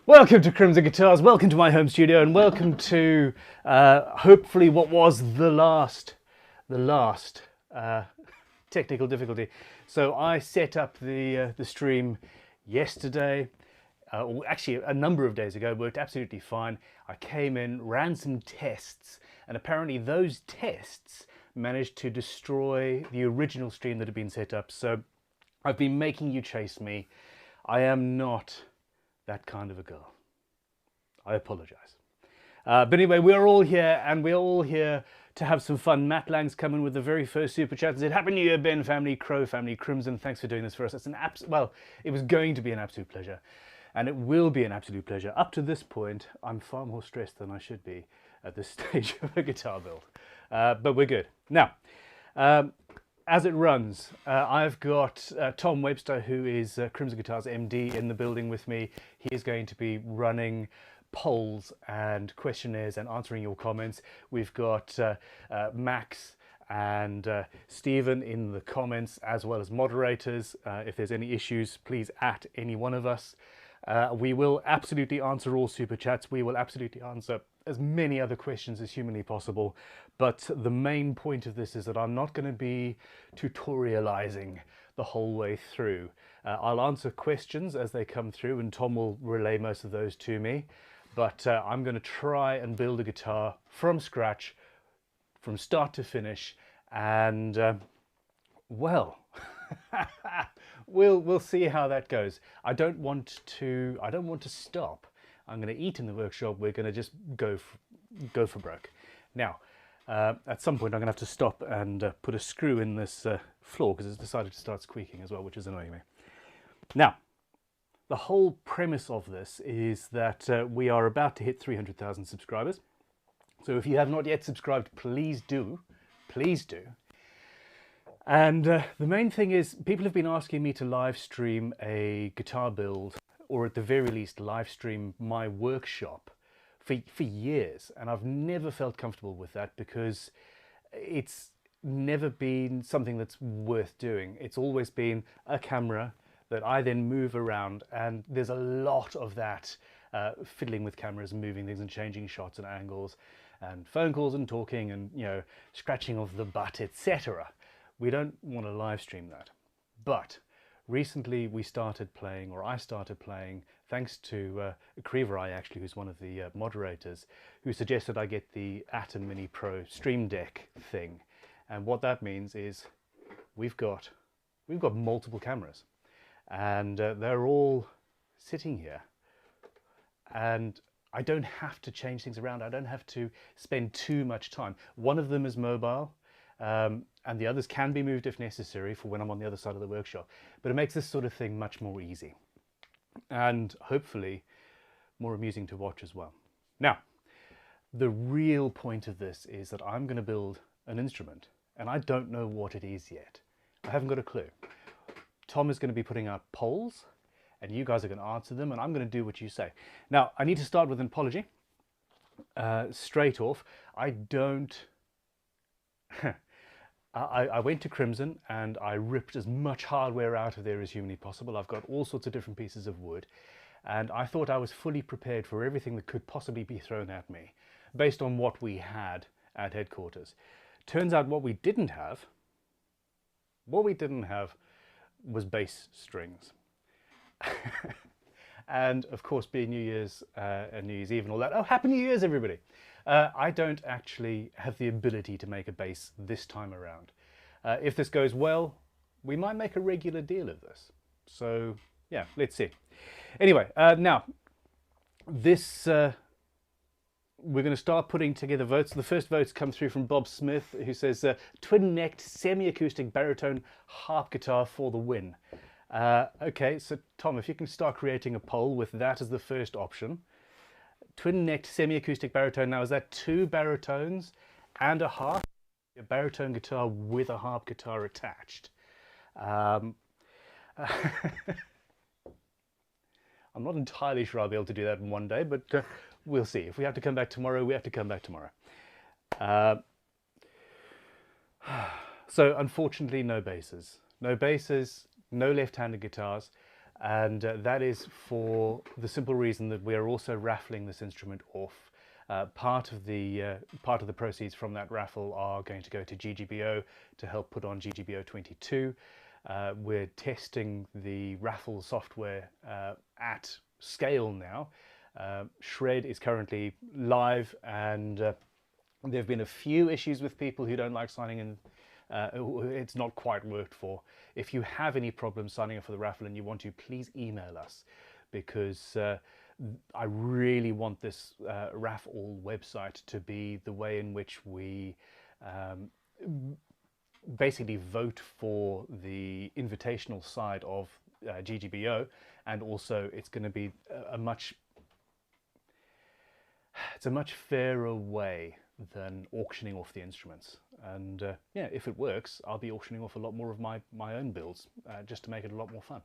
Welcome to Crimson Guitars, welcome to my home studio, and welcome to hopefully what was the last technical difficulty. So I set up the stream yesterday, or actually a number of days ago. Worked absolutely fine. I came in, ran some tests, and apparently those tests managed to destroy the original stream that had been set up. So I've been making you chase me. I am not that kind of a girl. I apologize. But anyway, we're all here, and we're all here to have some fun. Matt Lang's coming with the very first super chat and said, "Happy New Year, Ben family, Crow family, Crimson. Thanks for doing this for us." It's an well, it was going to be an absolute pleasure, and it will be an absolute pleasure. Up to this point, I'm far more stressed than I should be at this stage of a guitar build, but we're good now. As it runs, I've got Tom Webster, who is Crimson Guitars MD, in the building with me. He is going to be running polls and questionnaires and answering your comments. We've got Max and Stephen in the comments, as well as moderators. If there's any issues, please at any one of us. We will absolutely answer all super chats. We will absolutely answer as many other questions as humanly possible. But the main point of this is that I'm not going to be tutorializing the whole way through. I'll answer questions as they come through, and Tom will relay most of those to me. But I'm going to try and build a guitar from scratch, from start to finish, and well, we'll see how that goes. I don't want to stop. I'm going to eat in the workshop. We're going to just go for broke. Now, at some point, I'm going to have to stop and put a screw in this floor because it's decided to start squeaking as well, which is annoying me. Now, the whole premise of this is that we are about to hit 300,000 subscribers. So if you have not yet subscribed, please do. Please do. And the main thing is, people have been asking me to live stream a guitar build, or at the very least live stream my workshop for years, and I've never felt comfortable with that because it's never been something that's worth doing. It's always been a camera that I then move around, and there's a lot of that fiddling with cameras and moving things and changing shots and angles and phone calls and talking and, you know, scratching of the butt, etc. We don't want to live stream that. But recently we started playing, or I started playing, thanks to Creever actually, who's one of the moderators, who suggested I get the Atom Mini Pro Stream Deck thing. And what that means is we've got multiple cameras, and they're all sitting here, and I don't have to change things around. I don't have to spend too much time. One of them is mobile, and the others can be moved if necessary for when I'm on the other side of the workshop. But it makes this sort of thing much more easy, and hopefully more amusing to watch as well. Now, the real point of this is that I'm going to build an instrument, and I don't know what it is yet. I haven't got a clue. Tom is going to be putting out polls, and you guys are going to answer them, and I'm going to do what you say. Now, I need to start with an apology. Straight off, I don't... I went to Crimson and I ripped as much hardware out of there as humanly possible. I've got all sorts of different pieces of wood, and I thought I was fully prepared for everything that could possibly be thrown at me based on what we had at headquarters. Turns out what we didn't have was bass strings. And of course, being New Year's and New Year's Eve and all that, oh, Happy New Year's everybody. I don't actually have the ability to make a bass this time around. If this goes well, we might make a regular deal of this. So yeah, let's see. Anyway, now this, we're going to start putting together votes. The first votes come through from Bob Smith, who says twin-necked semi-acoustic baritone harp guitar for the win. Okay, so Tom, if you can start creating a poll with that as the first option. Twin-necked semi-acoustic baritone. Now, is that two baritones and a harp? A baritone guitar with a harp guitar attached. I'm not entirely sure I'll be able to do that in one day, but we'll see. If we have to come back tomorrow, we have to come back tomorrow. So, unfortunately, no basses. No basses, no left-handed guitars. and that is for the simple reason that we are also raffling this instrument off. Part of the proceeds from that raffle are going to go to GGBO to help put on GGBO 22. We're testing the Raffle software at scale now. Shred is currently live, and there have been a few issues with people who don't like signing in. It's not quite worked for. If you have any problems signing up for the raffle and you want to, please email us, because I really want this Raffle website to be the way in which we basically vote for the invitational side of GGBO, and also it's going to be a much fairer way than auctioning off the instruments. And yeah, if it works, I'll be auctioning off a lot more of my own builds just to make it a lot more fun.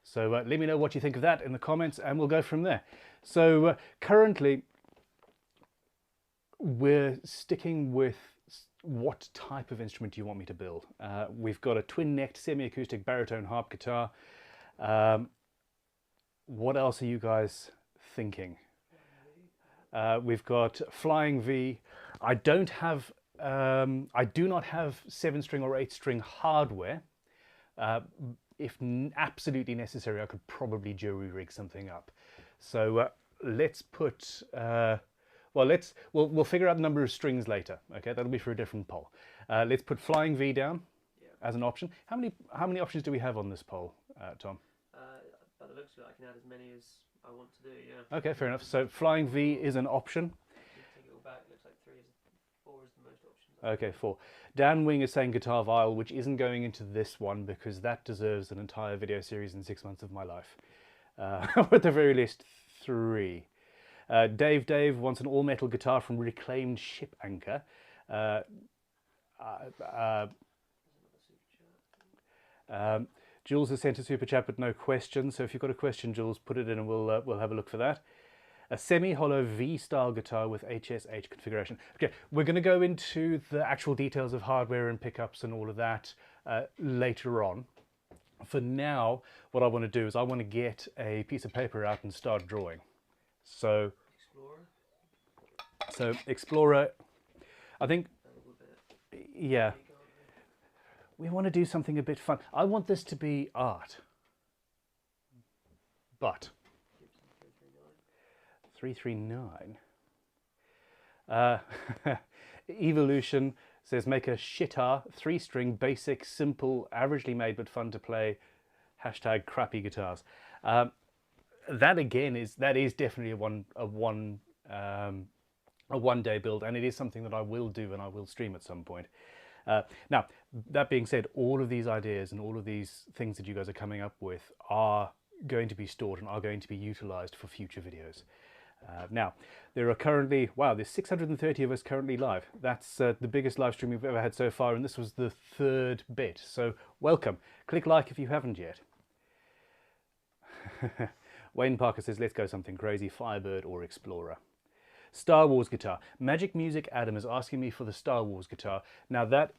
So let me know what you think of that in the comments, and we'll go from there. So currently we're sticking with what type of instrument do you want me to build. We've got a twin-necked semi-acoustic baritone harp guitar. What else are you guys thinking? We've got Flying V. I do not have 7-string or 8-string hardware. If absolutely necessary, I could probably jury rig something up. So let's put, we'll figure out the number of strings later. Okay, that'll be for a different poll. Let's put Flying V down as an option. How many options do we have on this poll, Tom? By the looks of it, I can add as many as I want to do. Yeah. Okay, fair enough. So Flying V is an option. Take it all back. Looks like 4 is the most options. Okay, 4. Dan Wing is saying guitar viol, which isn't going into this one because that deserves an entire video series in 6 months of my life. Or at the very least 3. Dave wants an all-metal guitar from reclaimed ship anchor. Jules has sent a super chat but no question, so if you've got a question, Jules, put it in and we'll have a look for that. A semi-hollow V-style guitar with HSH configuration. Okay, we're going to go into the actual details of hardware and pickups and all of that later on. For now, what I want to do is I want to get a piece of paper out and start drawing. So Explorer, I think, yeah, we want to do something a bit fun. I want this to be art, but 339. Evolution says make a shitar, 3-string, basic, simple, averagely made but fun to play. # crappy guitars. That again is definitely a one-day build, and it is something that I will do and I will stream at some point. Now, that being said, all of these ideas and all of these things that you guys are coming up with are going to be stored and are going to be utilized for future videos. Now, there are currently, wow, there's 630 of us currently live. That's the biggest live stream we've ever had so far, and this was the 3rd bit. So welcome. Click like if you haven't yet. Wayne Parker says, let's go something crazy, Firebird or Explorer. Star Wars guitar. Magic Music Adam is asking me for the Star Wars guitar. Now that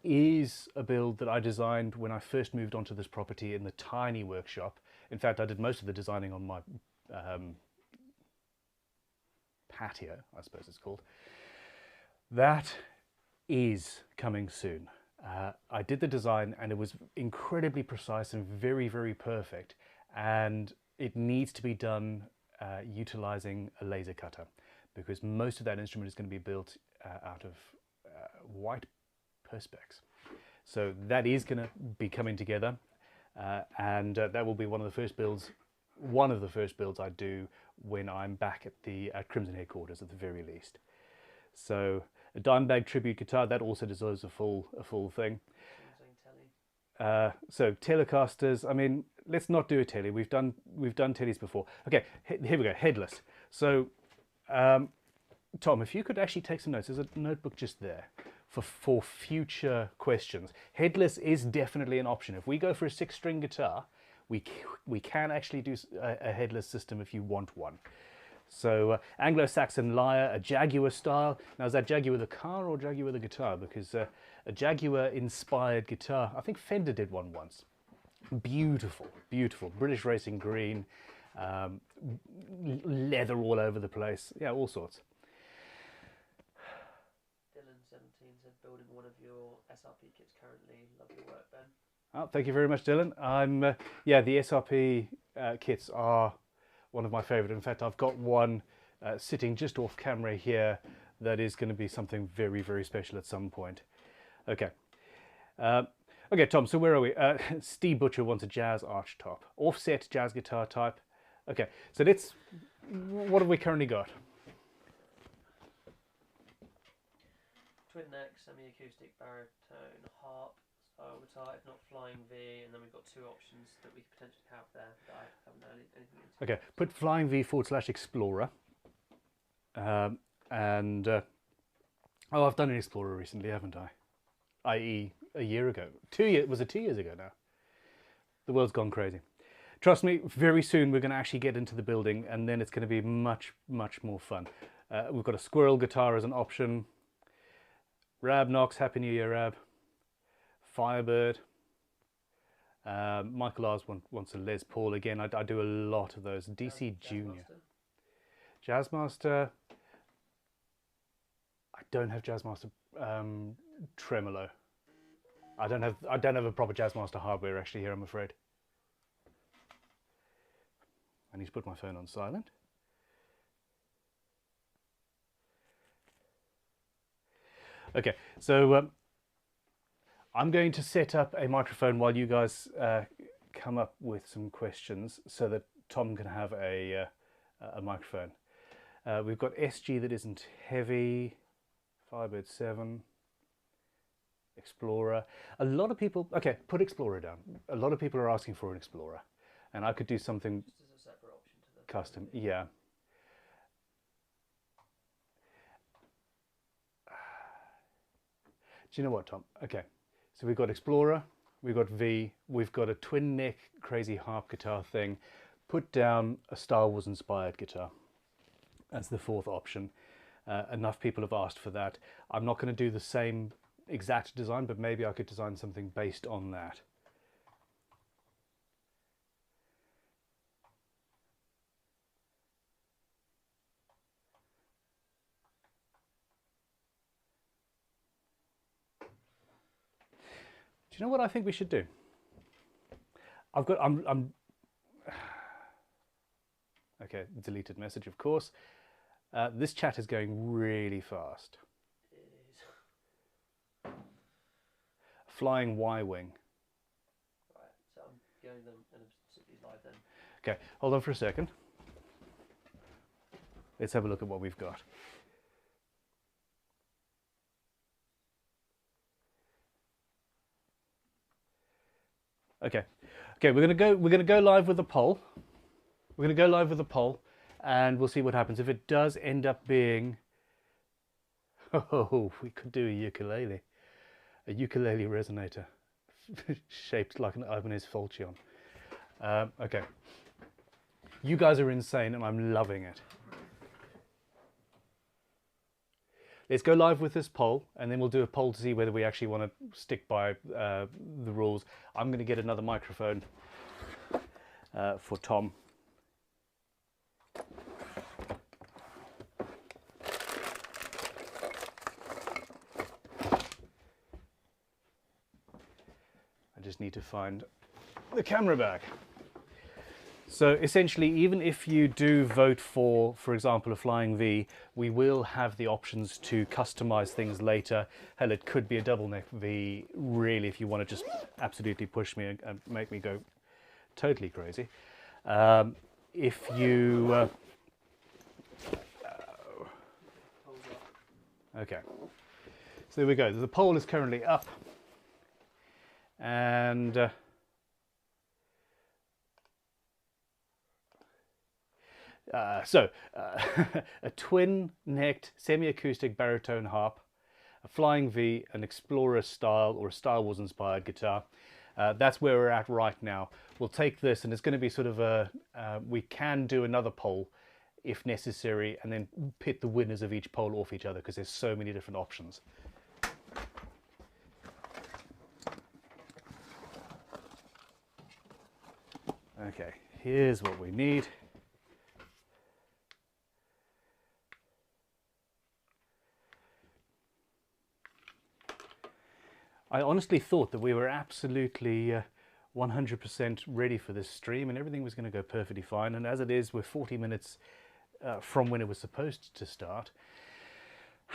is a build that I designed when I first moved onto this property in the tiny workshop. In fact, I did most of the designing on my patio, I suppose it's called. That is coming soon. I did the design and it was incredibly precise and very, very perfect. And it needs to be done utilizing a laser cutter, because most of that instrument is going to be built out of white perspex. So that is going to be coming together, and that will be one of the first builds I do when I'm back at Crimson headquarters at the very least. So a Dimebag tribute guitar, that also deserves a full thing. So Telecasters, I mean, let's not do a tele. We've done teles before. Okay, here we go. Headless. So Tom, if you could actually take some notes. There's a notebook just there for future questions. Headless is definitely an option. If we go for a 6-string guitar, we can actually do a headless system if you want one. So Anglo-Saxon lyre, a Jaguar style. Now, is that Jaguar the car or Jaguar the guitar? Because a Jaguar inspired guitar, I think Fender did one once. Beautiful, beautiful. British Racing Green, leather all over the place. Yeah, all sorts. Dylan17 said building one of your SRP kits currently. Love your work, Ben. Oh, thank you very much, Dylan. I'm yeah, the SRP kits are one of my favourite. In fact, I've got one sitting just off camera here that is going to be something very, very special at some point. Okay. Okay, Tom, so where are we? Steve Butcher wants a jazz arch top. Offset jazz guitar type. Okay, so let's... What have we currently got? Twin neck, semi-acoustic, baritone, harp, style guitar, if not flying V, and then we've got two options that we could potentially have there that I haven't heard anything into. Okay, put flying V / Explorer. Oh, I've done an Explorer recently, haven't I? I.e. a year ago. Was it 2 years ago now? The world's gone crazy. Trust me, very soon we're going to actually get into the building, and then it's going to be much, much more fun. We've got a squirrel guitar as an option. Rab Knox, Happy New Year, Rab. Firebird. Michael Ars wants a Les Paul again. I do a lot of those. DC Junior. Jazzmaster. I don't have Jazzmaster tremolo. I don't have a proper Jazzmaster hardware actually here, I'm afraid. I need to put my phone on silent. Okay, so I'm going to set up a microphone while you guys come up with some questions so that Tom can have a microphone. We've got SG that isn't heavy, Firebird 7, Explorer. A lot of people, okay, put Explorer down. A lot of people are asking for an Explorer, and I could do something just as a separate option to the custom. Yeah. Do you know what, Tom? Okay, so we've got Explorer, we've got V, we've got a twin neck crazy harp guitar thing. Put down a Star Wars inspired guitar as the fourth option. Enough people have asked for that. I'm not going to do the same exact design, but maybe I could design something based on that. Do you know what I think we should do? I'm okay, deleted message, of course. This chat is going really fast. It is. Flying Y-wing. Right, so I'm going them and sit these live then. Okay, hold on for a second. Let's have a look at what we've got. Okay, we're gonna go live with a poll. We're gonna go live with a poll, and we'll see what happens. If it does end up being, oh, we could do a ukulele resonator, shaped like an Ibanez Falchion. Okay, you guys are insane, and I'm loving it. Let's go live with this poll, and then we'll do a poll to see whether we actually want to stick by the rules. I'm going to get another microphone for Tom. I just need to find the camera bag. So essentially, even if you do vote for example, a Flying V, we will have the options to customize things later. Hell, it could be a double neck V, really, if you want to just absolutely push me and make me go totally crazy. If you... okay, so there we go. The poll is currently up. And... a twin-necked semi-acoustic baritone harp, a Flying V, an Explorer style or a Star Wars inspired guitar. That's where we're at right now. We'll take this, and it's going to be sort of a, we can do another poll if necessary, and then pit the winners of each poll off each other, because there's so many different options. Okay, here's what we need. I honestly thought that we were absolutely 100% ready for this stream and everything was going to go perfectly fine. And as it is, we're 40 minutes from when it was supposed to start.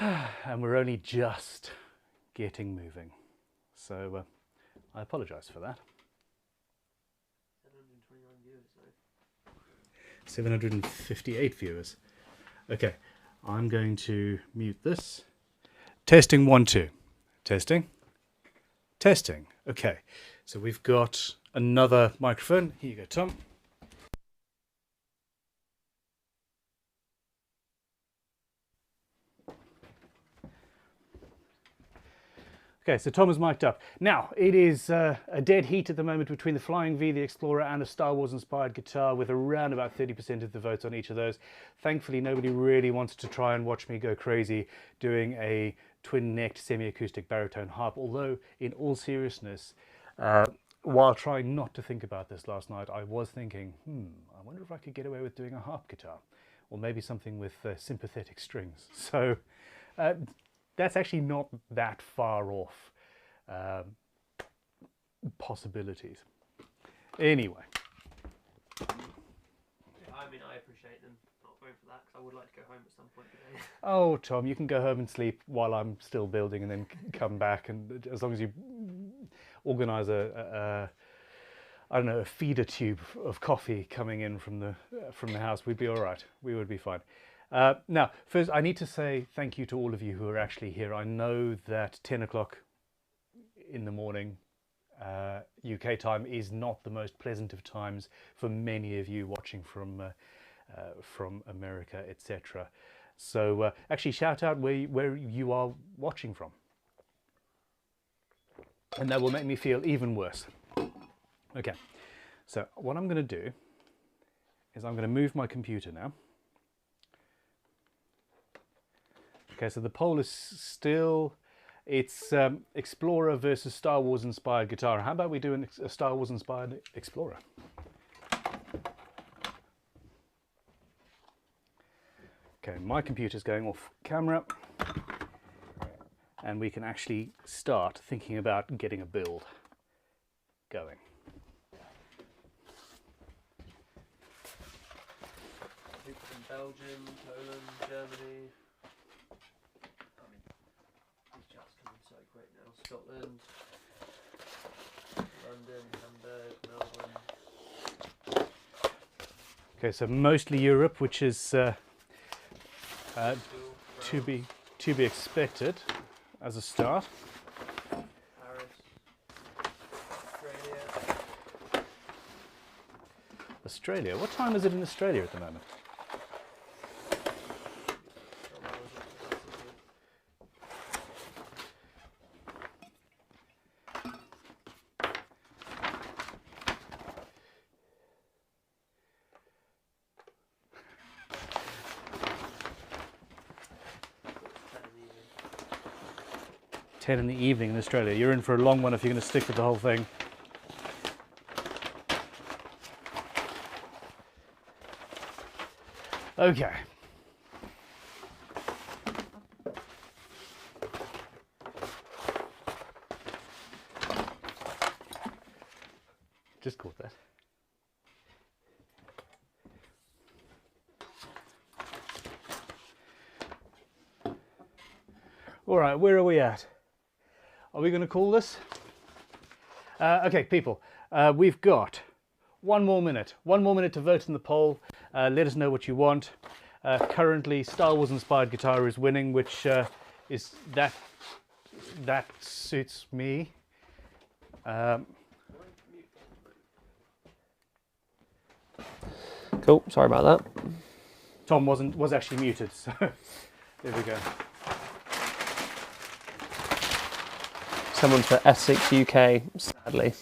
And we're only just getting moving. So I apologize for that. 729 viewers, though. 758 viewers. Okay, I'm going to mute this. Testing 1, 2. Testing. Testing. Okay, so we've got another microphone. Here you go, Tom. Okay, so Tom is mic'd up. Now, it is a dead heat at the moment between the Flying V, the Explorer, and a Star Wars inspired guitar with around about 30% of the votes on each of those. Thankfully, nobody really wants to try and watch me go crazy doing a twin-necked semi-acoustic baritone harp, although in all seriousness, while trying not to think about this last night, I was thinking, I wonder if I could get away with doing a harp guitar, or maybe something with sympathetic strings. So that's actually not that far off possibilities. Anyway. I mean, I appreciate them not going for that, because I would like to go home at some point today. Oh, Tom, you can go home and sleep while I'm still building and then come back, and as long as you organise I don't know, a feeder tube of coffee coming in from the house, we'd be all right. We would be fine. Now, first, I need to say thank you to all of you who are actually here. I know that 10 o'clock in the morning UK time is not the most pleasant of times for many of you watching from America, etc. So actually, shout out where you are watching from, and that will make me feel even worse. Okay, so what I'm going to do is I'm going to move my computer now. Okay, so the poll is still, it's Explorer versus Star Wars inspired guitar. How about we do a Star Wars inspired Explorer? Okay, my computer's going off camera, and we can actually start thinking about getting a build going. People from Belgium, Poland, Germany. These chats coming so quick now. Scotland, London, Hamburg, Melbourne. Okay, so mostly Europe, which is to be expected as a start. Paris, Australia. Australia. What time is it in Australia at the moment? $10 in the evening in Australia. You're in for a long one if you're going to stick with the whole thing. Okay. Just caught that. All right, where are we at? Are we going to call this? Okay, people, we've got one more minute to vote in the poll. Let us know what you want. Currently, Star Wars inspired guitar is winning, which is that suits me. Cool. Sorry about that. Tom was actually muted, so there we go. Someone for Essex, UK, sadly.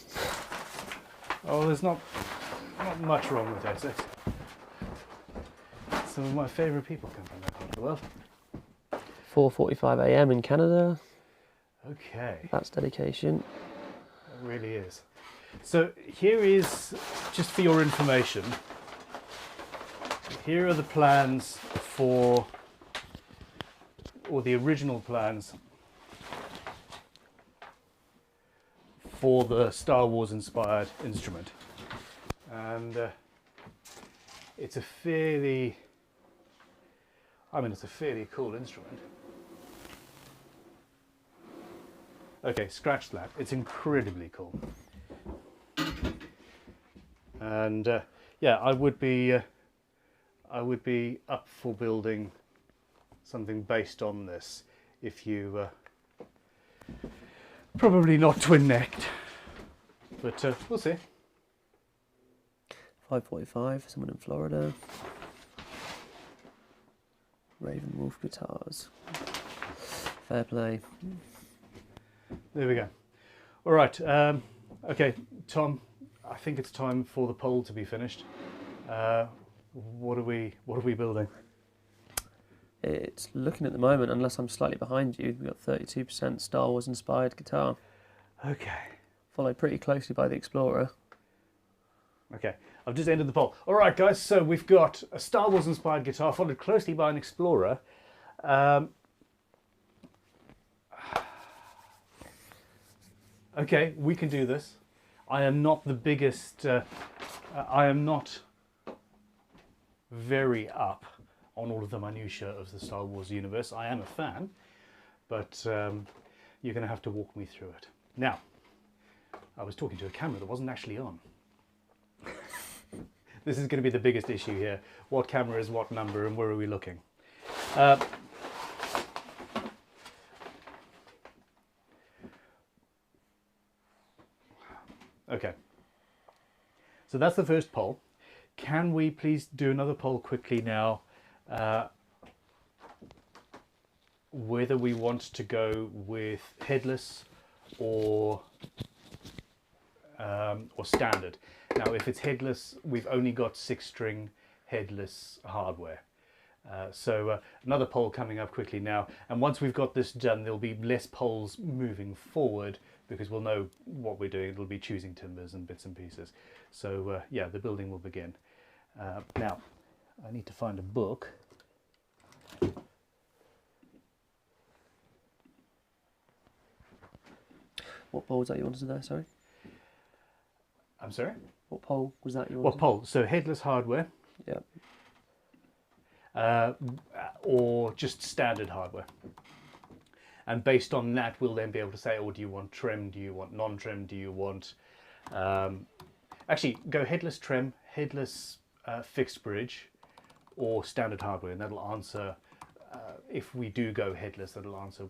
Oh, there's not much wrong with Essex. Some of my favourite people come from that part of the world. 4:45 AM in Canada. Okay. That's dedication. It really is. So here is, just for your information, here are the plans for, or the original plans for the Star Wars inspired instrument. And it's a fairly, it's a fairly cool instrument. Okay, scratch that. It's incredibly cool. And yeah, I would be up for building something based on this. If you probably not twin-necked, but we'll see. 545, someone in Florida. Raven Wolf guitars. Fair play. There we go. All right. Okay, Tom. I think it's time for the poll to be finished. What are we building? It's looking at the moment, unless I'm slightly behind you, we've got 32% Star Wars inspired guitar. Okay. Followed pretty closely by the Explorer. Okay, I've just ended the poll. All right, guys. So we've got a Star Wars inspired guitar, followed closely by an Explorer. Okay, we can do this. I am not the biggest. I am not very up on all of the minutiae of the Star Wars universe. I am a fan, but you're going to have to walk me through it. Now, I was talking to a camera that wasn't actually on. This is going to be the biggest issue here. What camera is what number and where are we looking? Okay. So that's the first poll. Can we please do another poll quickly now? Whether we want to go with headless or standard. Now, if it's headless, we've only got 6-string headless hardware. So another poll coming up quickly now. And once we've got this done, there'll be less polls moving forward because we'll know what we're doing. It'll be choosing timbers and bits and pieces. So yeah, the building will begin. Now, I need to find a book. What poll was that you wanted there, sorry? I'm sorry? What poll was that you wanted? What poll? So headless hardware. Yeah. Or just standard hardware. And based on that, we'll then be able to say, oh, do you want trim? Do you want non-trim? Do you want... actually, go headless trim, headless fixed bridge, or standard hardware, and that'll answer, if we do go headless, that'll answer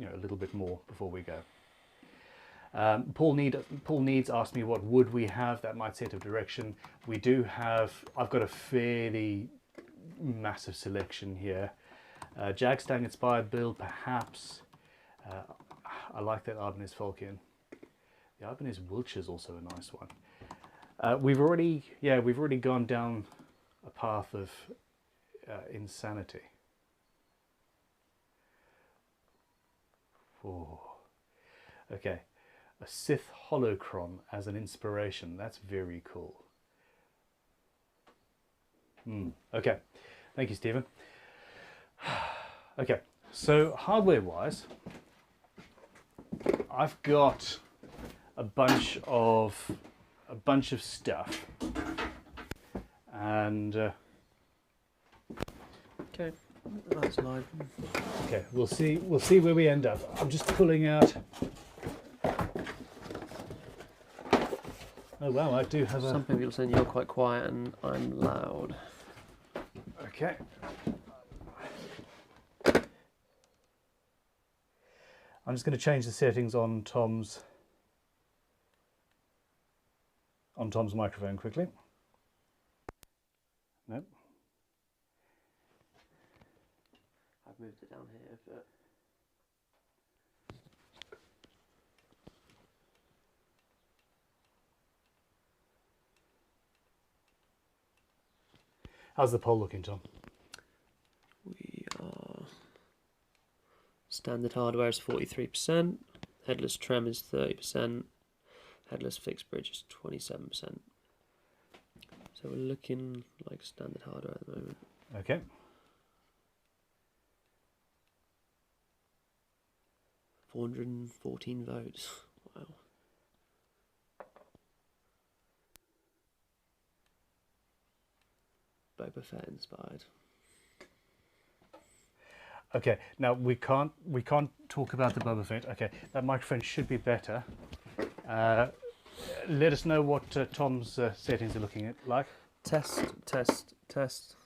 a little bit more before we go. Paul Needs asked me what wood we have. That might set a direction. We do have, I've got a fairly massive selection here. Jagstang inspired build, perhaps. I like that Ibanez Falcon. The Ibanez Wiltshire is also a nice one. We've already gone down a path of insanity. Oh. Okay. A Sith holocron as an inspiration. That's very cool. Okay. Thank you, Stephen. Okay. So hardware-wise, I've got a bunch of stuff, and okay, that's live. Okay, we'll see where we end up. I'm just pulling out. Oh wow, I do have a... Some people saying you're quite quiet and I'm loud. Okay. I'm just going to change the settings on Tom's microphone quickly. Nope. I've moved it down here, but... How's the poll looking, Tom? We are... Standard hardware is 43%, headless trim is 30%, Headless fixed bridge is 27%. So we're looking like standard hardware at the moment. Okay. $414 votes. Wow. Boba Fett inspired. Okay, now we can't talk about the Boba Fett. Okay, that microphone should be better. Let us know what Tom's settings are looking at like. Test, test, test.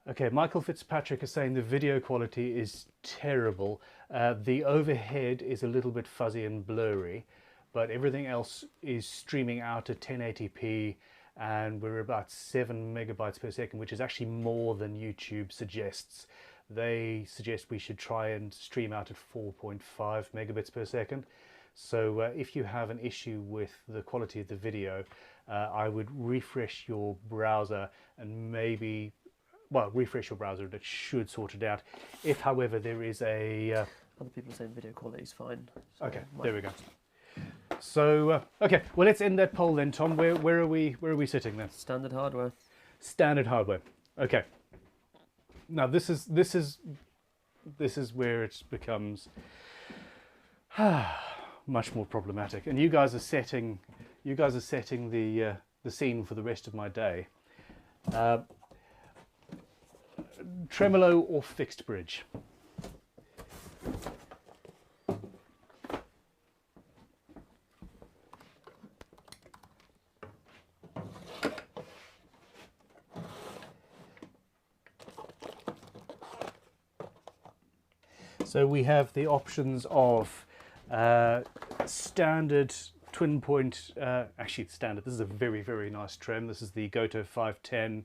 Okay, Michael Fitzpatrick is saying the video quality is terrible. The overhead is a little bit fuzzy and blurry, but everything else is streaming out at 1080p, and we're about 7 megabytes per second, which is actually more than YouTube suggests. They suggest we should try and stream out at 4.5 megabits per second. So if you have an issue with the quality of the video, I would refresh your browser and maybe, well, refresh your browser, that should sort it out. If, however, there is a... Other people are saying video quality is fine. So okay, there we go. So, okay, well, let's end that poll then, Tom. Where are we sitting then? Standard hardware. Standard hardware. Okay. Now this is where it becomes much more problematic. And you guys are setting the scene for the rest of my day. Tremolo or fixed bridge? So we have the options of standard twin point, actually standard, this is a very, very nice trem. This is the Goto 510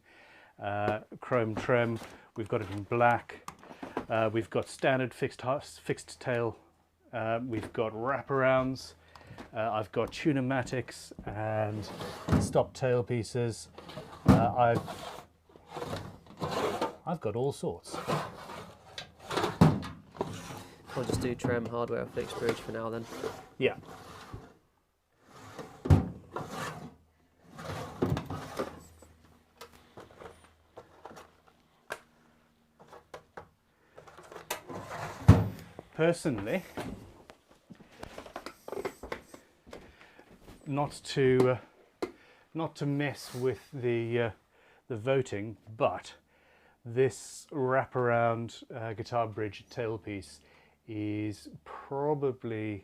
chrome trem. We've got it in black. We've got standard fixed tail. We've got wraparounds. I've got tunomatics and stop tail pieces. I've got all sorts. I'll just do trem, hardware, fixed bridge for now then. Yeah. Personally, not to mess with the voting, but this wraparound guitar bridge tailpiece is probably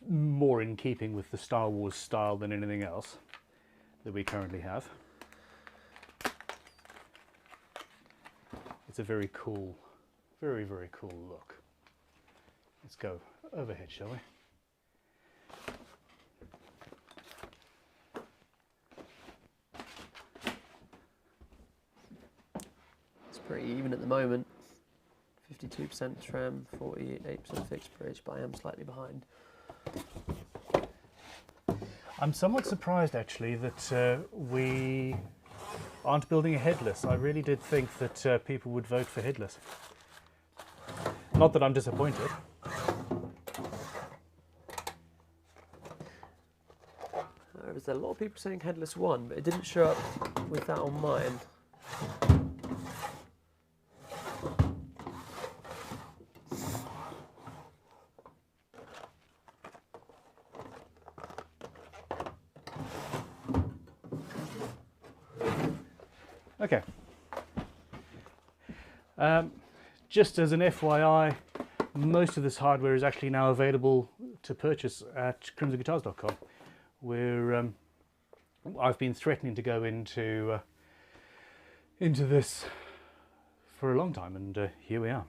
more in keeping with the Star Wars style than anything else that we currently have. It's a very cool, very, very cool look. Let's go overhead, shall we? It's pretty even at the moment. 52% trem, 48% fixed bridge, but I am slightly behind. I'm somewhat surprised actually that we aren't building a headless. I really did think that people would vote for headless. Not that I'm disappointed. There's a lot of people saying headless won, but it didn't show up with that on mine. Okay. Just as an FYI, most of this hardware is actually now available to purchase at crimsonguitars.com, where I've been threatening to go into this for a long time, and here we are.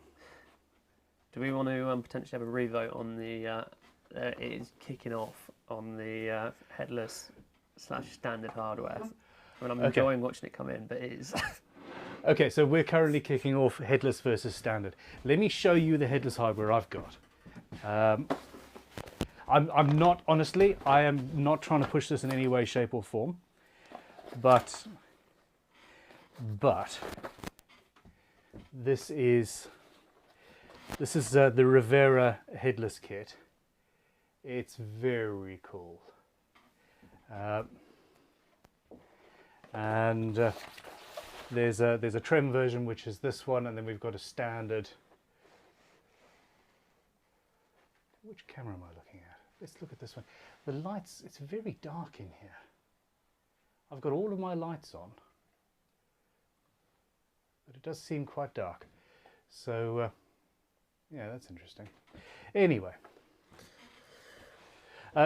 Do we want to potentially have a revote on the? It is kicking off on the headless / standard hardware. I mean, I'm enjoying watching it come in, but it is. Okay, so we're currently kicking off headless versus standard. Let me show you the headless hardware I've got. I'm not, honestly, I am not trying to push this in any way, shape or form, but this is This is the Rivera headless kit. It's very cool. And there's a trim version, which is this one, and then we've got a standard. Which camera am I looking at? Let's look at this one. The lights, it's very dark in here. I've got all of my lights on, but it does seem quite dark. So, yeah, that's interesting. Anyway,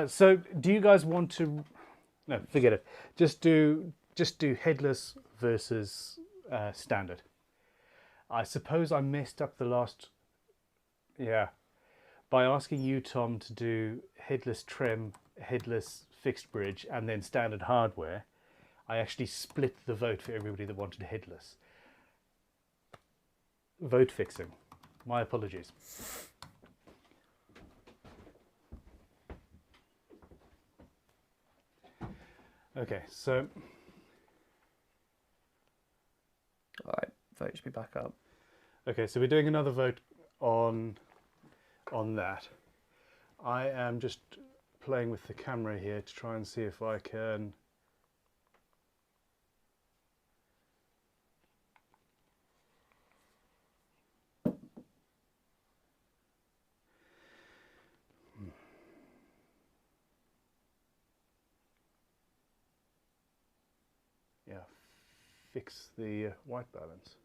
so do you guys want to? No, forget it. Just do headless versus standard. I suppose I messed up the last. Yeah. By asking you, Tom, to do headless trim, headless fixed bridge, and then standard hardware, I actually split the vote for everybody that wanted headless. Vote fixing. My apologies. Okay, so... Alright, vote should be back up. Okay, so we're doing another vote on that. I am just playing with the camera here to try and see if I can... Yeah, fix the white balance.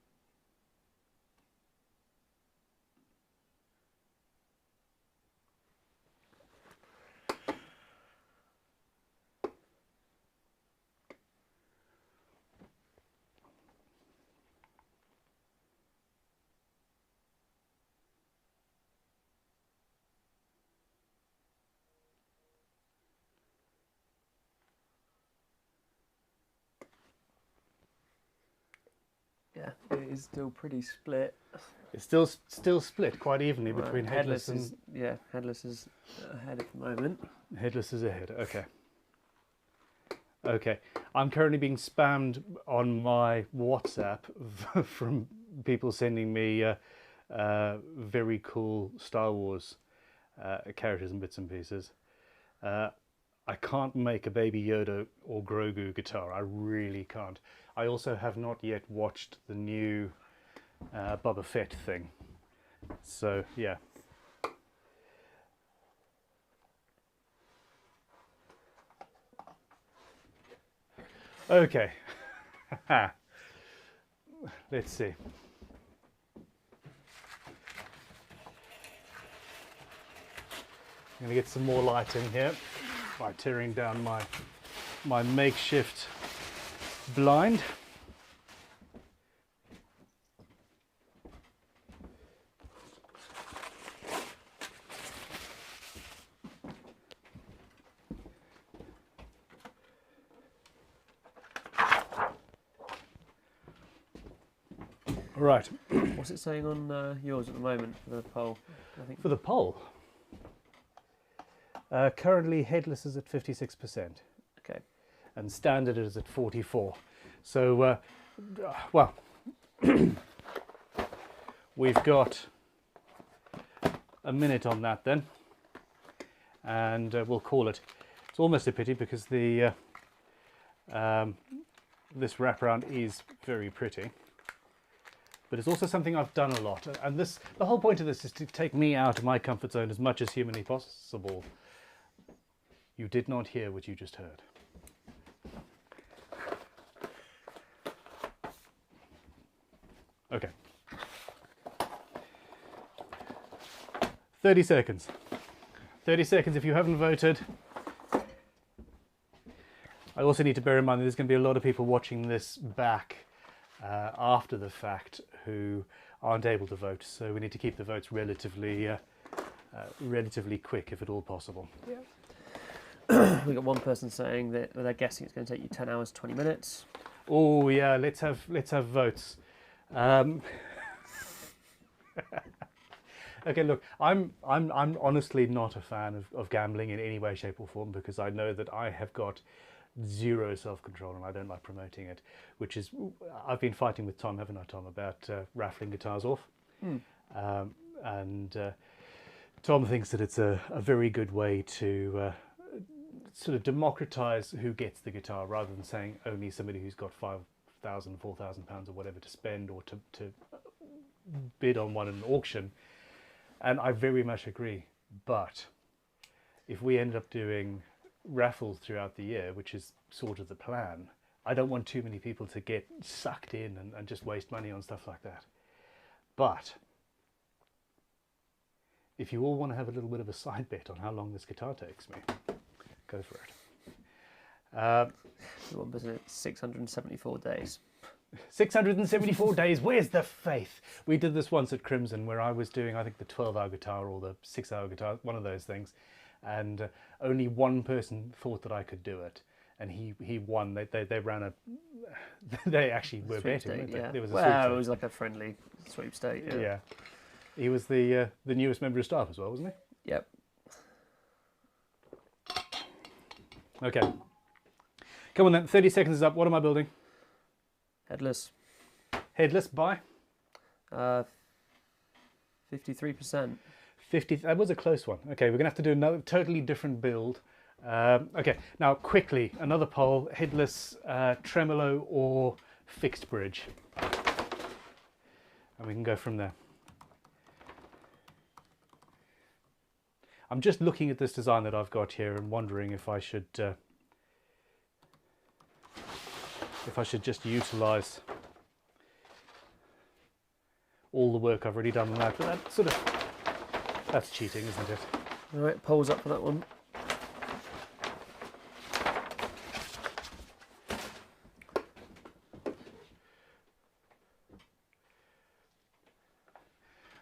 Yeah, it is still pretty split. It's still split quite evenly between headless and... is, yeah, headless is ahead at the moment. Headless is ahead, okay. Okay, I'm currently being spammed on my WhatsApp from people sending me very cool Star Wars characters and bits and pieces. I can't make a Baby Yoda or Grogu guitar, I really can't. I also have not yet watched the new Boba Fett thing, so yeah. Okay, let's see. I'm going to get some more light in here by tearing down my makeshift blind. Right. What's it saying on yours at the moment for the poll? I think For the poll, currently headless is at 56%. Okay. And standard is at 44. So, well, we've got a minute on that then, and we'll call it. It's almost a pity because the this wraparound is very pretty. But it's also something I've done a lot, and the whole point of this is to take me out of my comfort zone as much as humanly possible. You did not hear what you just heard. Okay. 30 seconds. 30 seconds if you haven't voted. I also need to bear in mind that there's going to be a lot of people watching this back after the fact who aren't able to vote, so we need to keep the votes relatively quick if at all possible. Yeah. We got one person saying that they're guessing it's going to take you 10 hours 20 minutes. Oh yeah, let's have votes. Okay, look, I'm honestly not a fan of gambling in any way, shape or form, because I know that I have got zero self-control and I don't like promoting it, which is, I've been fighting with Tom, haven't I, Tom, about raffling guitars off. and Tom thinks that it's a very good way to sort of democratize who gets the guitar, rather than saying only somebody who's got £5,000, £4,000 or whatever to spend, or to bid on one in an auction. And I very much agree. But if we end up doing raffles throughout the year, which is sort of the plan, I don't want too many people to get sucked in and just waste money on stuff like that. But if you all want to have a little bit of a side bet on how long this guitar takes me, go for it. What was it? 674 days. 674 days, where's the faith? We did this once at Crimson, where I was doing, I think, the 12-hour guitar or the 6-hour guitar, one of those things, and only one person thought that I could do it, and he won. They ran a, they actually were betting, weren't they? Yeah. There was a Well, it was like a friendly sweepstake. Yeah. Yeah. He was the newest member of staff as well, wasn't he? Yep. Okay. Come on then, 30 seconds is up. What am I building? Headless. Headless by? 53%. 50. That was a close one. Okay, we're going to have to do another totally different build. Okay, now quickly, another poll. Headless, tremolo or fixed bridge? And we can go from there. I'm just looking at this design that I've got here and wondering if I should just utilize all the work I've already done on that. But that's cheating, isn't it? All right, poles up for that one.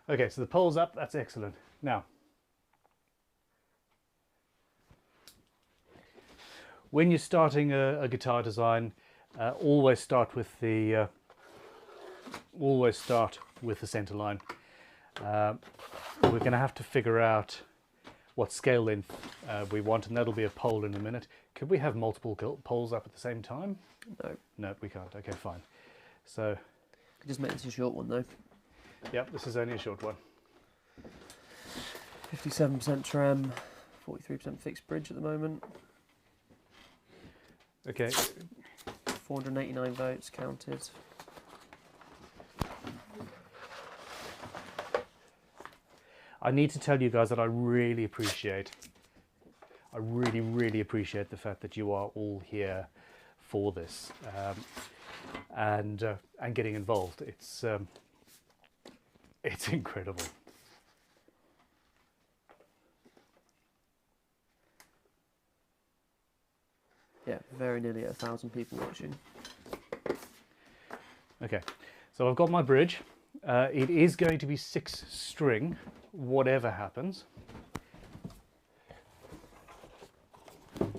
Okay, so the pole's up. That's excellent. Now, when you're starting a guitar design, always start with the center line. We're going to have to figure out what scale length we want, and that'll be a pole in a minute. Could we have multiple poles up at the same time? No. No, we can't. Okay, fine. So, Could just make this a short one though. yep, this is only a short one. 57% trem, 43% fixed bridge at the moment. Okay. 489 votes counted. I need to tell you guys that I really appreciate the fact that you are all here for this and getting involved. It's incredible. Yeah, very nearly 1,000 people watching. Okay, so I've got my bridge. It is going to be 6 string, whatever happens. Okay,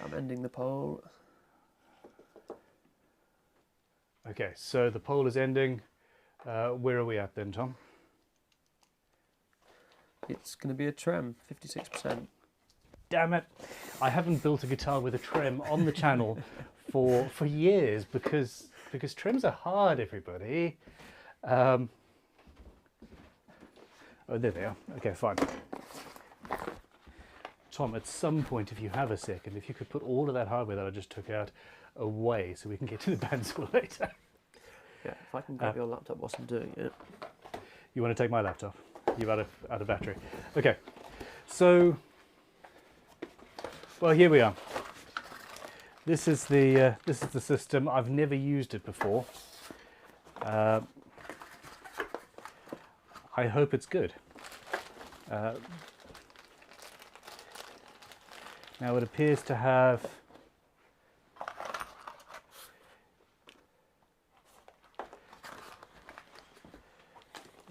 I'm ending the poll. Okay, so the poll is ending. Where are we at then, Tom? It's going to be a trem, 56%. Damn it! I haven't built a guitar with a trem on the channel for years because trems are hard, everybody. Oh, there they are. Okay, fine. Tom, at some point, if you have a second, if you could put all of that hardware that I just took out away so we can get to the bandsaw later. Yeah, if I can grab your laptop whilst I'm doing it. You want to take my laptop? You've out of battery. Okay, so well, here we are. This is the system. I've never used it before. I hope it's good. Now it appears to have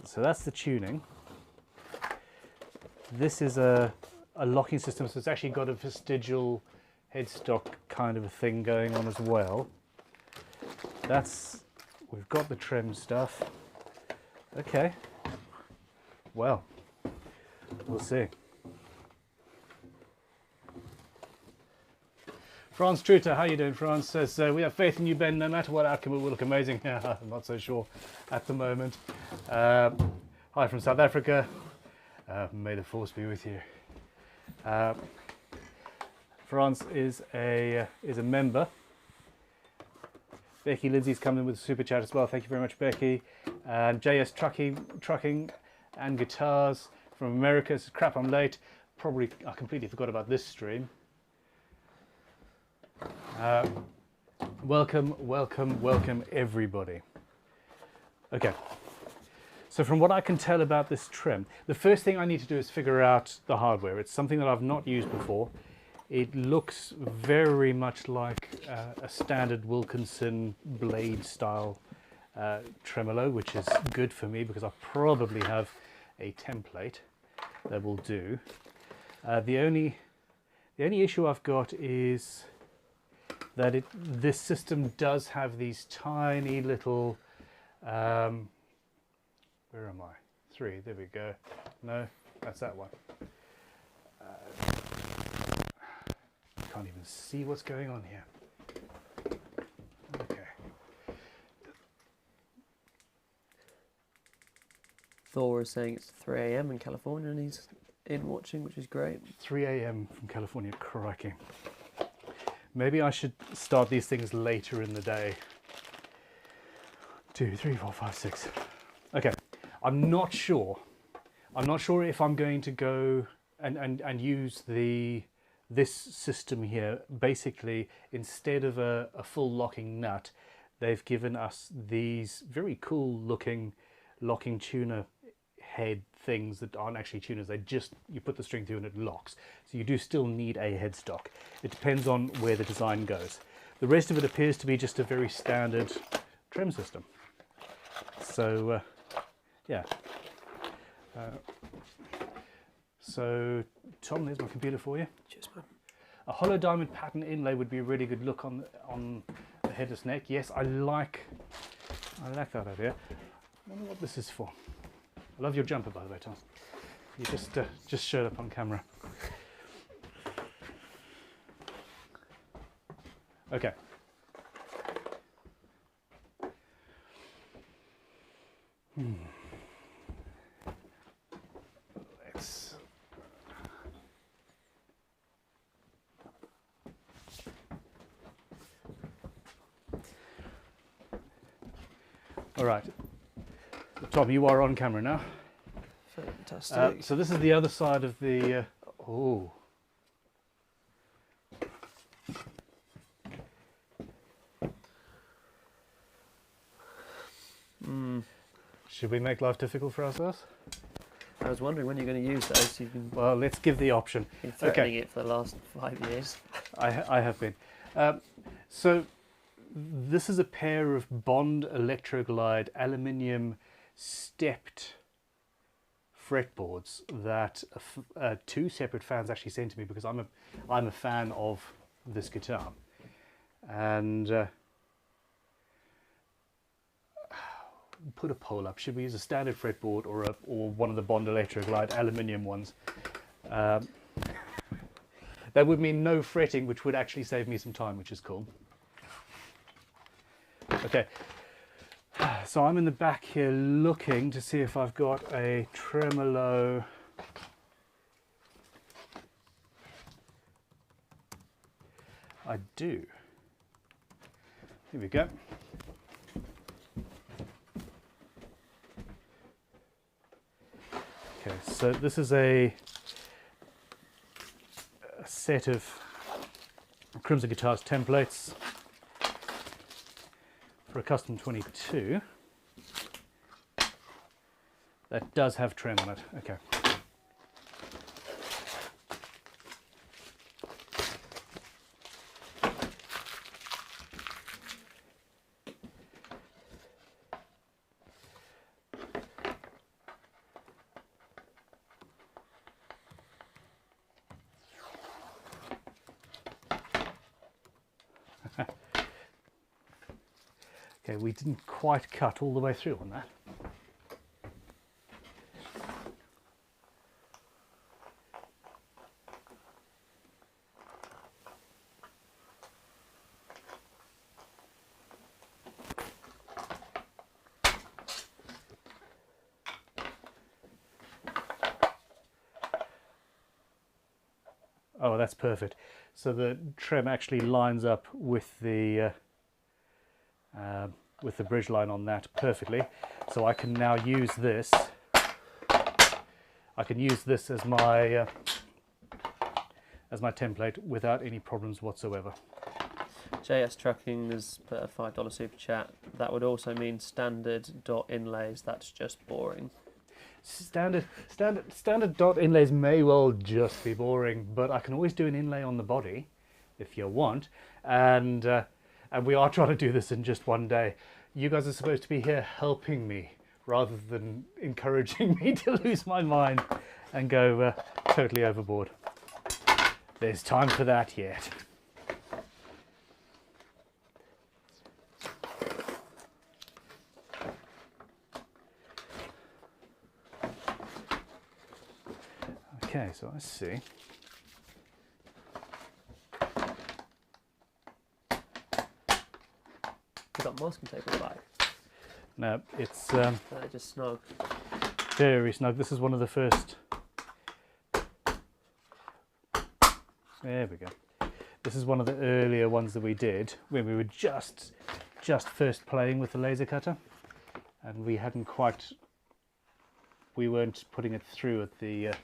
so that's the tuning. This is a locking system, so it's actually got a vestigial headstock kind of a thing going on as well. We've got the trem stuff. Okay. Well, we'll see. France Truter, how you doing, France? Says, we have faith in you, Ben. No matter what outcome, it will look amazing. I'm not so sure at the moment. Hi from South Africa. May the force be with you. France is a member. Becky Lindsay's coming in with a super chat as well. Thank you very much, Becky. And JS Trucking and Guitars from America. Says, crap, I'm late. Probably I completely forgot about this stream. Welcome everybody. Okay, so from what I can tell about this trim, the first thing I need to do is figure out the hardware. It's something that I've not used before. It looks very much like a standard Wilkinson blade style tremolo, which is good for me because I probably have a template that will do. The only issue I've got is that this system does have these tiny little, where am I? 3, there we go. No, that's that one. Can't even see what's going on here. Okay. Thor is saying it's 3 AM in California and he's in watching, which is great. 3 AM from California, crikey. Maybe I should start these things later in the day. 2, 3, 4, 5, 6. Okay, I'm not sure if I'm going to go and use this system here. Basically, instead of a full locking nut, they've given us these very cool looking locking tuner head things that aren't actually tuners. They just, you put the string through and it locks. So you do still need a headstock. It depends on where the design goes. The rest of it appears to be just a very standard trim system. So yeah. So Tom, there's my computer for you. Cheers, man. A hollow diamond pattern inlay would be a really good look on the headless neck. Yes, I like that idea. I wonder what this is for. I love your jumper, by the way, Tom. You just showed up on camera. Okay. Let's. All right. Tom, you are on camera now. Fantastic. So this is the other side of the. Oh. Should we make life difficult for ourselves? I was wondering when you're going to use those. You've been, Well, let's give the option. been threatening it for the last 5 years. I have been. So this is a pair of Bond Electraglide aluminium stepped fretboards that two separate fans actually sent to me because I'm a fan of this guitar, and put a poll up. Should we use a standard fretboard or one of the Bond Electraglide aluminium ones? That would mean no fretting, which would actually save me some time, which is cool. Okay, so I'm in the back here looking to see if I've got a tremolo. I do. Here we go. Okay, so this is a set of Crimson Guitars templates for a custom 22 that does have trem on it. Okay. Okay, we didn't quite cut all the way through on that. Oh, that's perfect. So the trem actually lines up with the bridge line on that perfectly. So I can now use this. I can use this as my template without any problems whatsoever. JS Trucking has put a $5 super chat. That would also mean standard dot inlays. That's just boring. Standard dot inlays may well just be boring, but I can always do an inlay on the body if you want, and we are trying to do this in just one day. You guys are supposed to be here helping me rather than encouraging me to lose my mind and go totally overboard. There's time for that yet. Okay, so I see. We've got masking tape on the back. No, it's Just snug. very snug. This is one of the first. There we go. This is one of the earlier ones that we did when we were just first playing with the laser cutter, and we weren't putting it through at the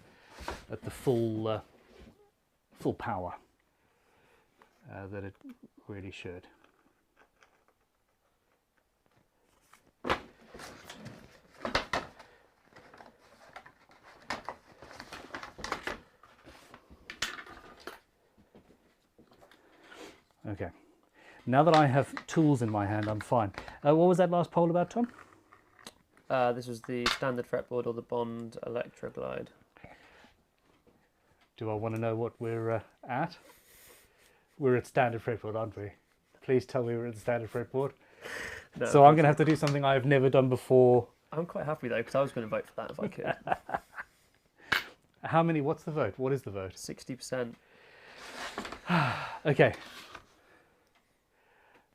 full power that it really should. Okay, now that I have tools in my hand, I'm fine. What was that last poll about, Tom? This was the standard fretboard or the Bond Electraglide. Do I want to know what we're at? We're at standard fretboard, aren't we? Please tell me we're at standard fretboard. No, So I'm going to have to do something I've never done before. I'm quite happy though, because I was going to vote for that if I could. How many? What's the vote? What is the vote? 60%. Okay.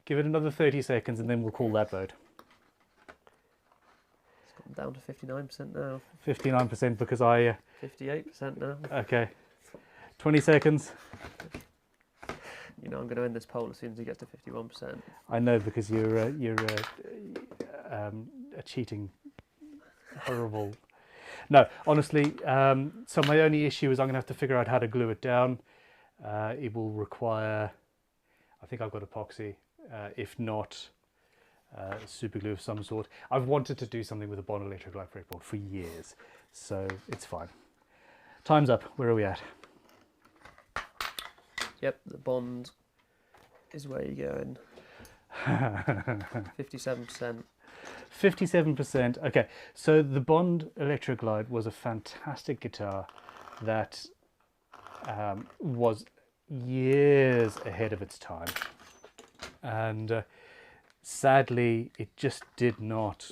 Give it another 30 seconds and then we'll call that vote. It's gone down to 59% now. 59% because I... 58% now. Okay. 20 seconds. You know I'm going to end this poll as soon as he gets to 51%. I know, because you're a cheating, horrible... No, honestly, so my only issue is I'm going to have to figure out how to glue it down. It will require... I think I've got epoxy. If not, super glue of some sort. I've wanted to do something with a Bond Electraglide fretboard for years, so it's fine. Time's up. Where are we at? Yep, the Bond is where you're going. 57%. 57%. Okay, so the Bond Electraglide was a fantastic guitar that was years ahead of its time. And sadly, it just did not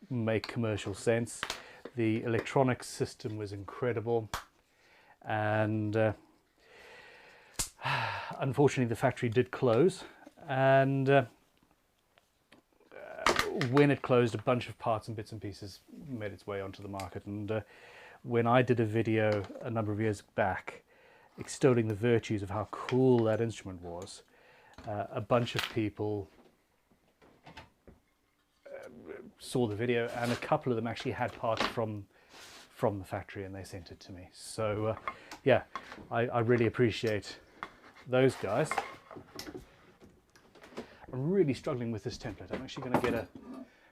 make commercial sense. The electronics system was incredible, and unfortunately the factory did close, and when it closed, a bunch of parts and bits and pieces made its way onto the market. And when I did a video a number of years back extolling the virtues of how cool that instrument was, a bunch of people saw the video, and a couple of them actually had parts from the factory and they sent it to me. So yeah, I really appreciate those guys. I'm really struggling with this template. I'm actually going to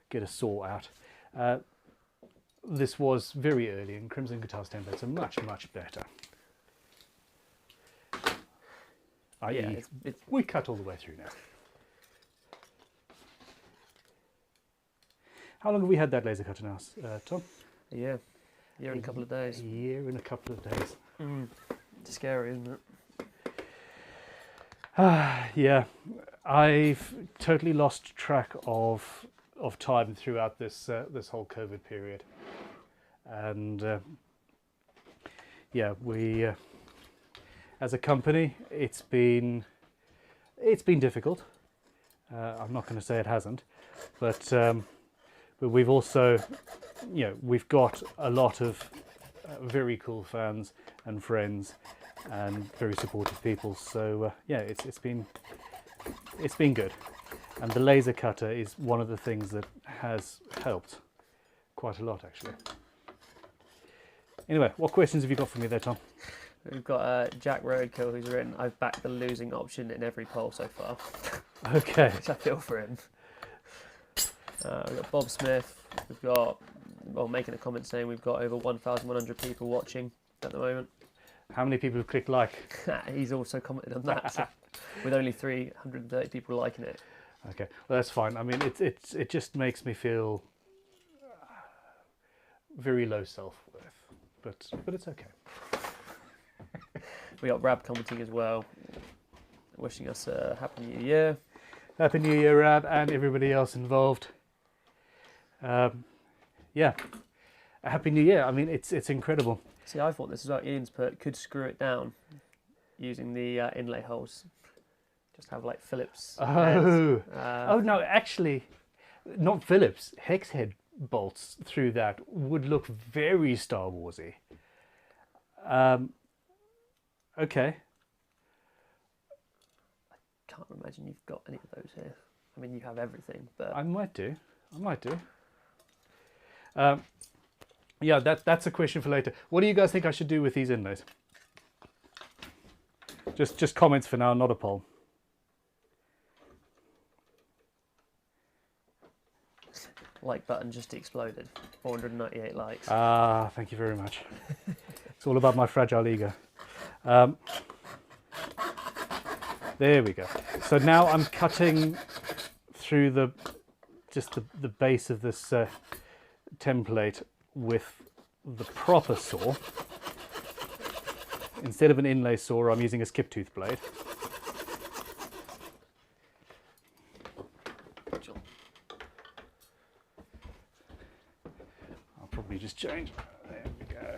get a saw out. This was very early, and Crimson Guitars templates are much better. Yeah, we cut all the way through now. How long have we had that laser cutter now, Tom? A year. A year and a couple of days. A year and a couple of days. It's scary, isn't it? Yeah, I've totally lost track of time throughout this this whole COVID period, and yeah, we as a company, it's been difficult. I'm not going to say it hasn't, but we've also, you know, we've got a lot of very cool fans and friends and very supportive people. So yeah, it's been good, and the laser cutter is one of the things that has helped quite a lot actually. Anyway, what questions have you got for me there, Tom? We've got Jack Roadkill who's written, "I've backed the losing option in every poll so far." Okay. Which I feel for him. We've got Bob Smith. We've got, well, making a comment saying we've got over 1,100 people watching at the moment. How many people have clicked like? He's also commented on that, so, with only 330 people liking it. Okay, well that's fine. I mean, it just makes me feel very low self-worth, but it's okay. We got Rab commenting as well, wishing us a happy new year. Happy New Year, Rab, and everybody else involved. Yeah, a Happy New Year. I mean, it's incredible. See, I thought this is what Ian's put. Could screw it down using the inlay holes. Just have like Phillips. Oh, oh no, actually, not Phillips. Hex head bolts through that would look very Star Warsy. Okay. Can't imagine you've got any of those here. I mean, you have everything, but I might do. Yeah, that's a question for later. What do you guys think I should do with these inlays? Just comments for now, not a poll. Like button just exploded. 498 likes. Ah, thank you very much. It's all about my fragile ego. There we go. So now I'm cutting through the base of this template with the proper saw. Instead of an inlay saw, I'm using a skip tooth blade. I'll probably just change. There we go.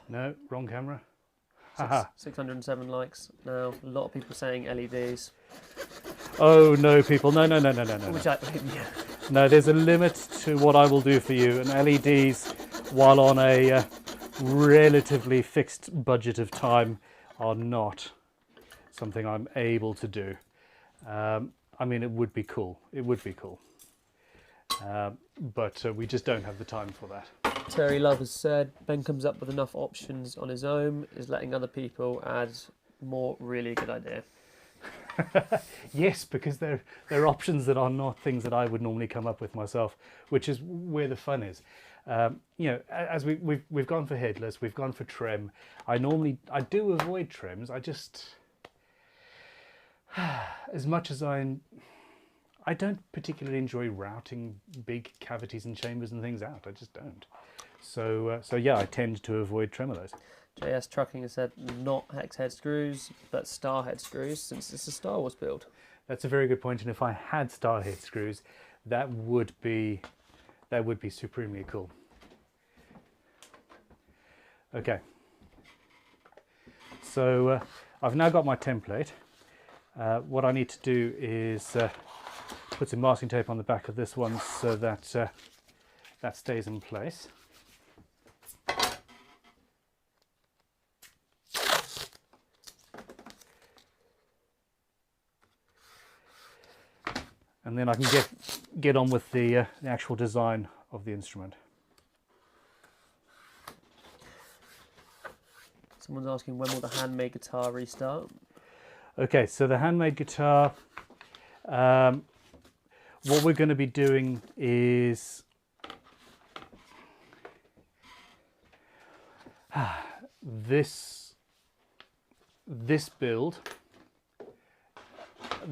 No, wrong camera. Haha. 607 likes now. A lot of people saying LEDs. Oh no, people! No. Which I, yeah. No, there's a limit to what I will do for you, and LEDs, while on a relatively fixed budget of time, are not something I'm able to do. I mean, it would be cool. It would be cool. But we just don't have the time for that. Terry Love has said, Ben comes up with enough options on his own, is letting other people add more. Really good idea. Yes, because they're options that are not things that I would normally come up with myself, which is where the fun is. You know, as we've gone for headless, we've gone for trim. I do avoid trims. I just, as much as I don't particularly enjoy routing big cavities and chambers and things out. I just don't. So yeah, I tend to avoid tremolos. JS Trucking has said not hex head screws, but star head screws, since it's a Star Wars build. That's a very good point. And if I had star head screws, that would be supremely cool. Okay. So I've now got my template. What I need to do is put some masking tape on the back of this one so that that stays in place. And then I can get on with the actual design of the instrument. Someone's asking, when will the handmade guitar restart? Okay, so the handmade guitar, what we're going to be doing is this build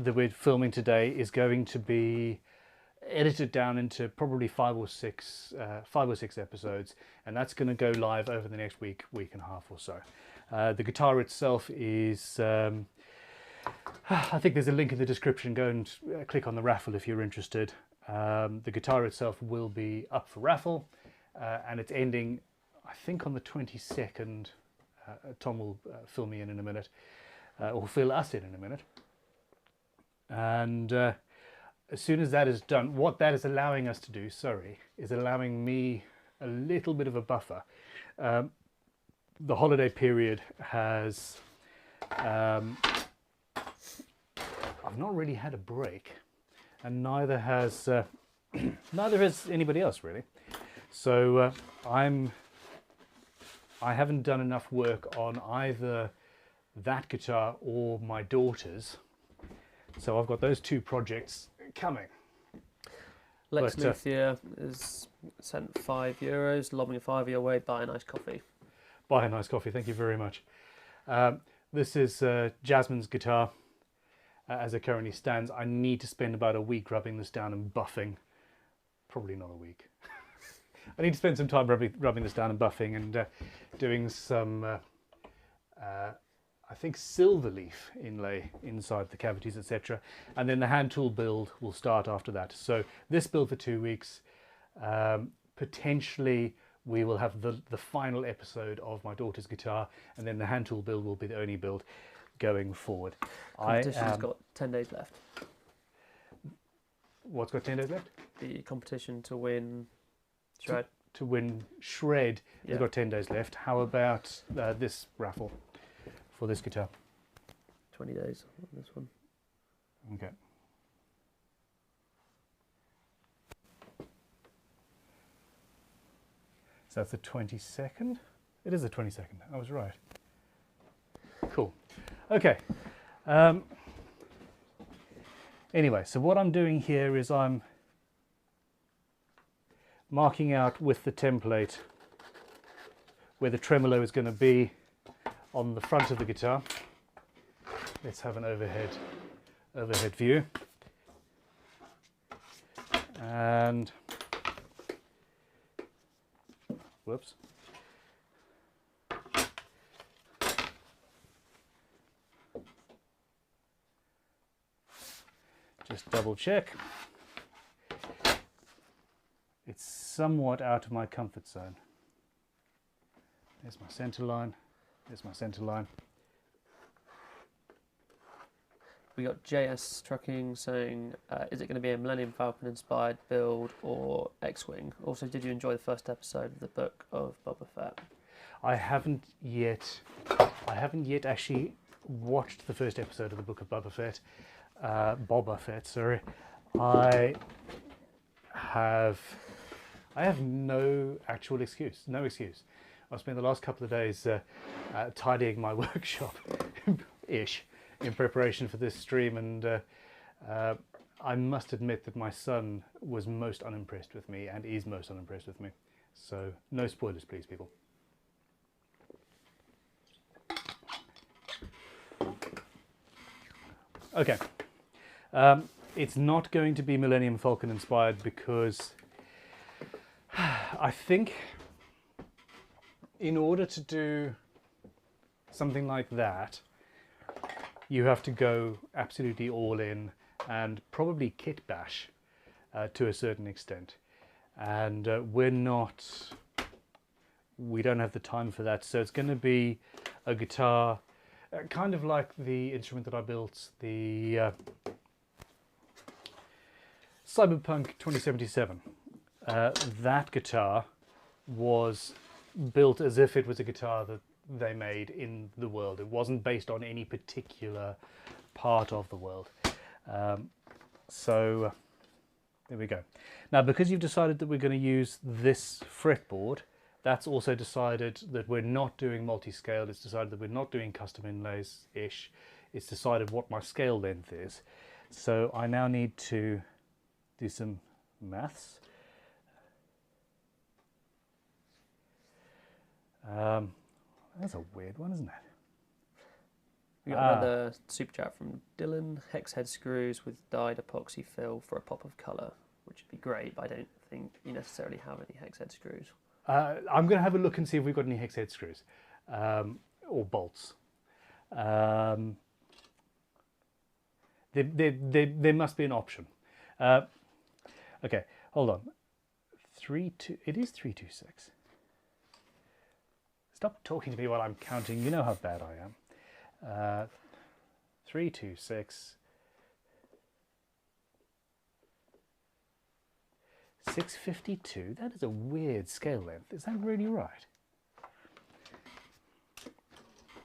that we're filming today is going to be edited down into probably five or six episodes, and that's going to go live over the next week and a half or so. The guitar itself is, I think there's a link in the description. Go and click on the raffle if you're interested. The guitar itself will be up for raffle, and it's ending, I think, on the 22nd. Tom will fill me in a minute, or fill us in a minute. And as soon as that is done, what that is allowing us to do, sorry, is allowing me a little bit of a buffer. The holiday period has, I've not really had a break, and neither has neither has anybody else really. So I haven't done enough work on either that guitar or my daughter's. So I've got those two projects coming. Lex Luthier is sent €5, lobbing a £5 your way, buy a nice coffee. Buy a nice coffee, thank you very much. This is Jasmine's guitar as it currently stands. I need to spend about a week rubbing this down and buffing. Probably not a week. I need to spend some time rubbing this down and buffing and doing some, I think, silver leaf inlay inside the cavities, etc. And then the hand tool build will start after that. So this build for 2 weeks. Potentially we will have the final episode of my daughter's guitar, and then the hand tool build will be the only build going forward. Competition's got 10 days left. What's got 10 days left? The competition to win Shred. To win Shred, Yeah. has got 10 days left. How about this raffle for this guitar? 20 days on this one. Okay. So that's the 22nd? It is the 22nd, I was right. Cool. Okay. Anyway, so what I'm doing here is I'm marking out with the template where the tremolo is going to be on the front of the guitar. Let's have an overhead view. And whoops. Just double check. It's somewhat out of my comfort zone. There's my center line. There's my center line. We got JS Trucking saying, is it going to be a Millennium Falcon inspired build or X-Wing? Also, did you enjoy the first episode of the Book of Boba Fett? I haven't yet actually watched the first episode of the Book of Boba Fett. Boba Fett, sorry. I have no actual excuse. No excuse. I've spent the last couple of days tidying my workshop, ish, in preparation for this stream, and I must admit that my son was most unimpressed with me and is most unimpressed with me. So no spoilers, please, people. Okay. It's not going to be Millennium Falcon inspired because I think in order to do something like that, you have to go absolutely all in and probably kit bash to a certain extent. And we don't have the time for that. So it's going to be a guitar, kind of like the instrument that I built, the Cyberpunk 2077. That guitar was built as if it was a guitar that they made in the world. It wasn't based on any particular part of the world. So there we go. Now, because you've decided that we're going to use this fretboard, that's also decided that we're not doing multi-scale. It's decided that we're not doing custom inlays-ish. It's decided what my scale length is. So I now need to do some maths. That's a weird one, isn't it? We got another super chat from Dylan. Hex head screws with dyed epoxy fill for a pop of colour, which would be great, but I don't think you necessarily have any hex head screws. I'm going to have a look and see if we've got any hex head screws or bolts. There must be an option. Okay, hold on. It is 326. Stop talking to me while I'm counting. You know how bad I am. 326 652. That is a weird scale length. Is that really right?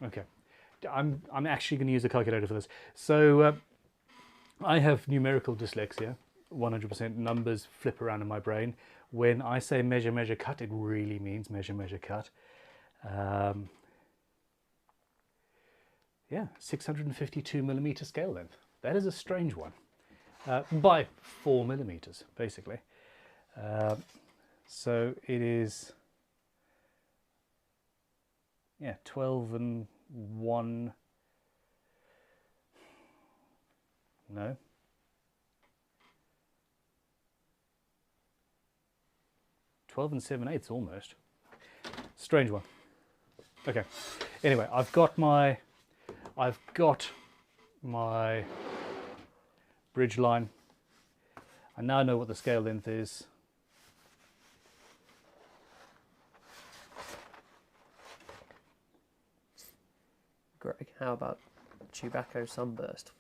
Okay, I'm actually going to use a calculator for this. So I have numerical dyslexia. 100% numbers flip around in my brain. When I say measure, measure, cut, it really means measure, measure, cut. Yeah, 652 millimeter scale length. That is a strange one. By 4 millimeters, basically. So it is, yeah, 12 and 1, no. 12 and 7/8 almost. Strange one. Okay. Anyway, I've got my bridge line. I now know what the scale length is. Greg, how about Chewbacca sunburst?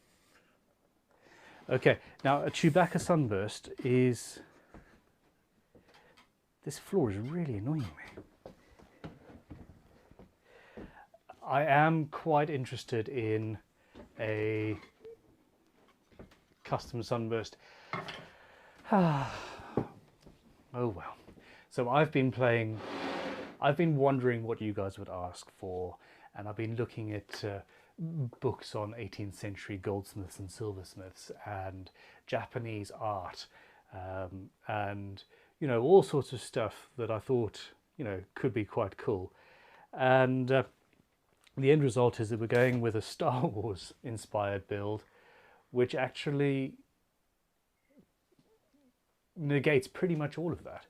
Okay, now a Chewbacca sunburst is... This floor is really annoying me. I am quite interested in a custom sunburst. Oh well. So I've been wondering what you guys would ask for, and I've been looking at books on 18th century goldsmiths and silversmiths and Japanese art, and you know, all sorts of stuff that I thought, you know, could be quite cool. And the end result is that we're going with a Star Wars inspired build, which actually negates pretty much all of that.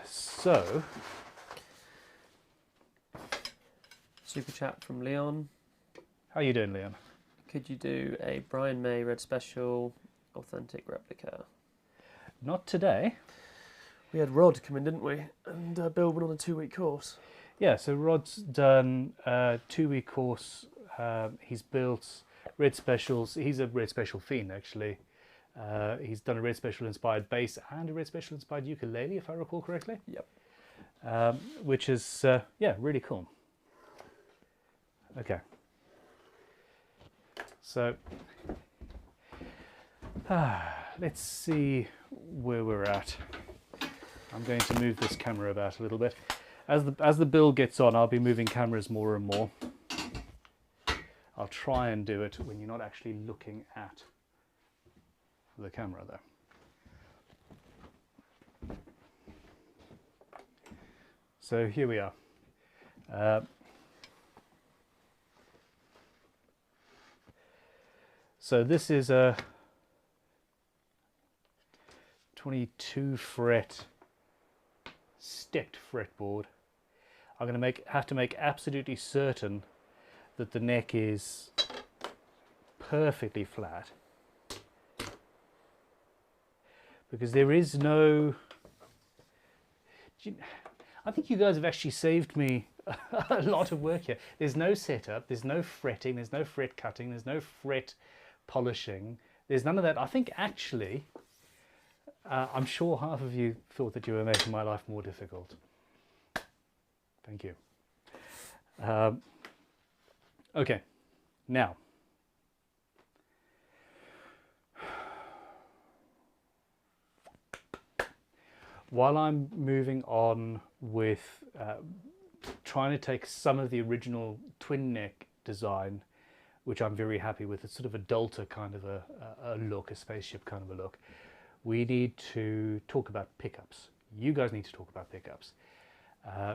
So, Super chat from Leon. how you doing, Leon? Could you do a Brian May Red Special authentic replica? Not today. We had Rod come in, didn't we? And Bill went on a 2-week course. Yeah, so Rod's done a 2-week course. He's built Red Specials. He's a Red Special fiend, actually. He's done a Red Special inspired bass and a Red Special inspired ukulele, if I recall correctly. Yep. Which is, yeah, really cool. Okay. So, let's see where we're at. I'm going to move this camera about a little bit. As the build gets on, I'll be moving cameras more and more. I'll try and do it when you're not actually looking at the camera, though. So here we are. So this is a 22 fret stepped fretboard. I'm going to have to make absolutely certain that the neck is perfectly flat, because there is no... I think you guys have actually saved me a lot of work here. There's no setup, there's no fretting, there's no fret cutting, there's no fret polishing, there's none of that. I think actually, I'm sure half of you thought that you were making my life more difficult. Thank you. Okay, now, while I'm moving on with trying to take some of the original twin neck design, which I'm very happy with, it's sort of a Delta kind of a look, a spaceship kind of a look, we need to talk about pickups. You guys need to talk about pickups.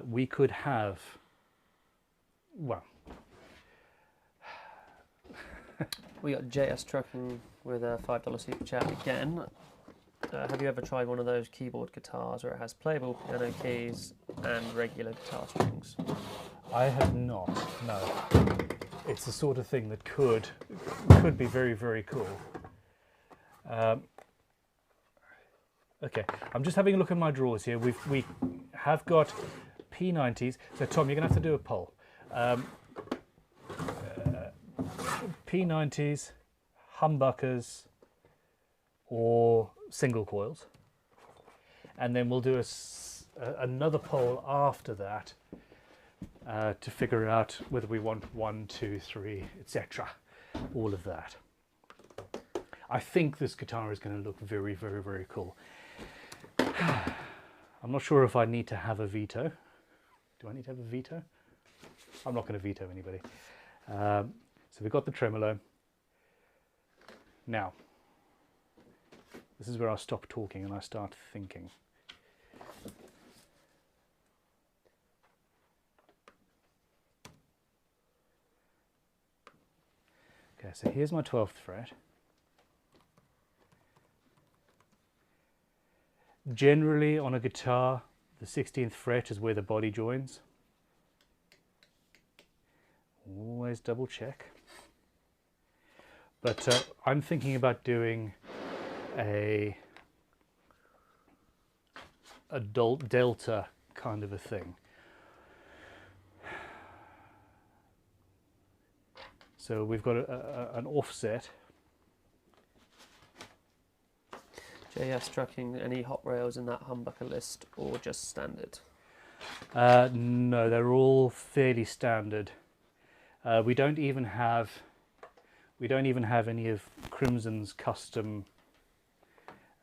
We could have, well... We got JS Trucking with a $5 super chat again. Have you ever tried one of those keyboard guitars where it has playable piano keys and regular guitar strings? I have not, no. It's the sort of thing that could be very, very cool. Okay, I'm just having a look at my drawers here. We have got P90s. So Tom, you're going to have to do a poll. P90s, humbuckers, or single coils. and then we'll do another poll after that to figure out whether we want 1, 2, 3, etc. All of that. I think this guitar is going to look very, very, very cool. I'm not sure if I need to have a veto. Do I need to have a veto? I'm not going to veto anybody. So we've got the tremolo. Now, this is where I stop talking and I start thinking. Okay, so here's my 12th fret. Generally on a guitar, the 16th fret is where the body joins. Always double check. But I'm thinking about doing a delta kind of a thing. So we've got an offset. JS tracking any hot rails in that humbucker list or just standard? No, they're all fairly standard. We don't even have any of Crimson's custom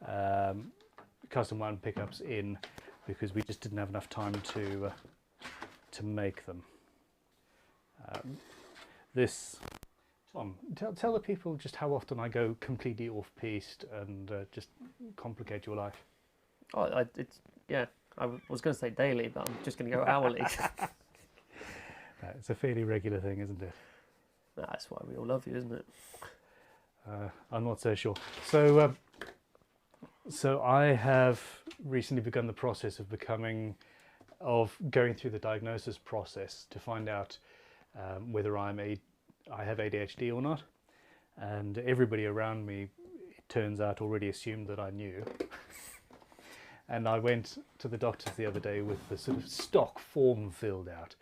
wound pickups in, because we just didn't have enough time to make them. Tom, tell the people just how often I go completely off-piste and just complicate your life. Oh, yeah. I was going to say daily, but I'm just going to go hourly. It's a fairly regular thing, isn't it? That's why we all love you, isn't it? I'm not so sure. So, so I have recently begun the process of going through the diagnosis process to find out whether I have ADHD or not. And everybody around me, it turns out, already assumed that I knew. And I went to the doctors the other day with the sort of stock form filled out.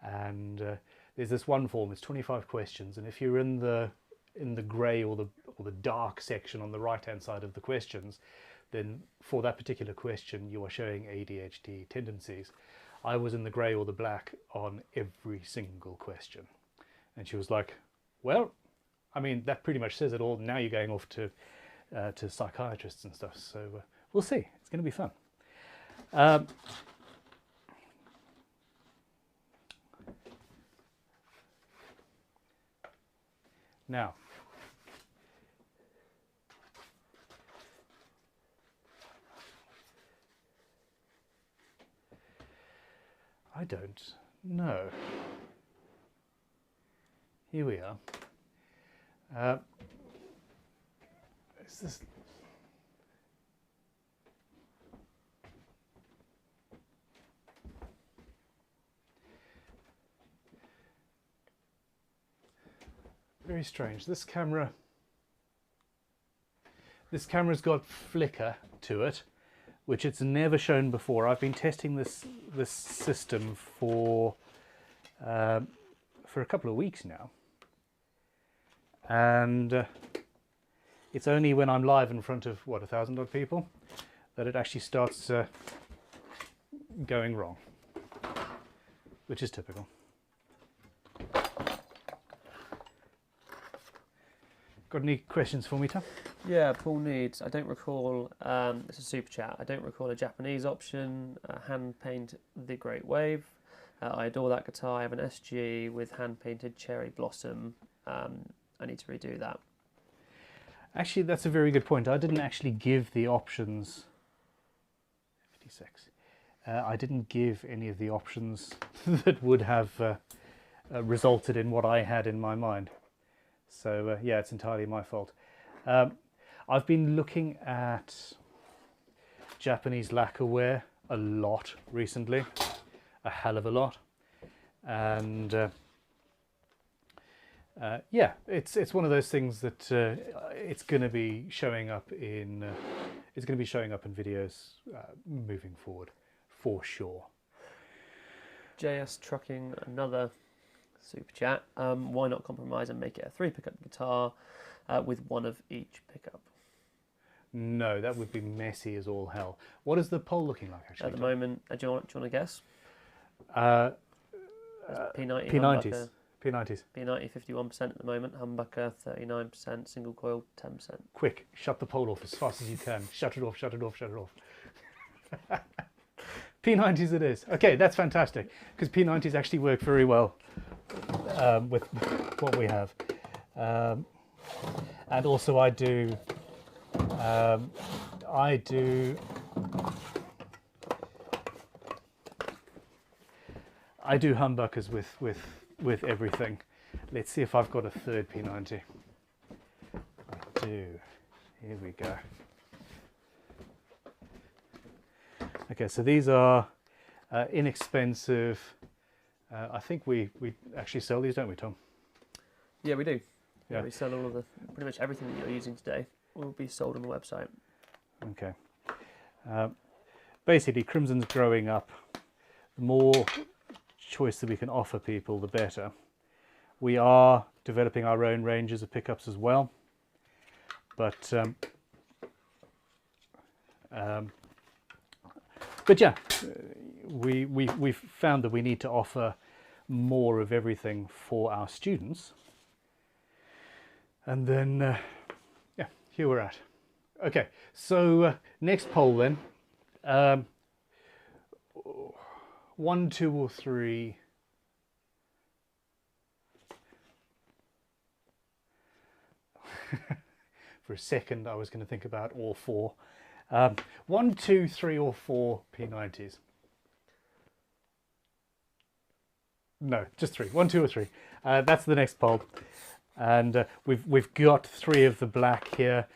And there's this one form, it's 25 questions, and if you're in the grey or the dark section on the right hand side of the questions, then for that particular question you are showing ADHD tendencies. I was in the grey or the black on every single question. And she was like, well, I mean, that pretty much says it all. Now you're going off to psychiatrists and stuff, so we'll see. It's going to be fun. Now, I don't know. Here we are. Is this? Very strange. This camera's got flicker to it, which it's never shown before. I've been testing this system for a couple of weeks now, and it's only when I'm live in front of 1,000 odd people that it actually starts going wrong, which is typical. Got any questions for me, Tom? Yeah, Paul needs, I don't recall, it's a super chat, I don't recall a Japanese option, hand paint the Great Wave. I adore that guitar. I have an SG with hand painted cherry blossom. I need to redo that. Actually, that's a very good point. I didn't actually give the options. 56. I didn't give any of the options that would have resulted in what I had in my mind. So yeah, it's entirely my fault. I've been looking at Japanese lacquerware a lot recently, a hell of a lot, and yeah, it's one of those things that it's going to be showing up in videos moving forward, for sure. JS Trucking, another super chat. Why not compromise and make it a 3 pickup guitar with one of each pickup? No, that would be messy as all hell. What is the pole looking like, actually? At the moment, do you want to guess? P90 P90s. humbucker. P90s. P90 51% at the moment, humbucker 39%, single coil 10%. Quick, shut the pole off as fast as you can. Shut it off, shut it off, shut it off. P90s it is. Okay, that's fantastic, because P90s actually work very well with what we have. And also I do humbuckers with everything. Let's see if I've got a third P90. I do. Here we go. Okay, so these are inexpensive. I think we actually sell these, don't we, Tom? Yeah, we do. Yeah. We sell all of pretty much everything that you're using today will be sold on the website. Okay. Basically, Crimson's growing up. The more choice that we can offer people, the better. We are developing our own ranges of pickups as well, but yeah, we've found that we need to offer more of everything for our students, and then yeah, here we're at. Okay, so next poll then. 1, 2, or 3. For a second I was going to think about all 4. 1, 2, 3 or 4 P90s. No, just 3. 1, 2 or 3. That's the next poll. And we've got 3 of the black here.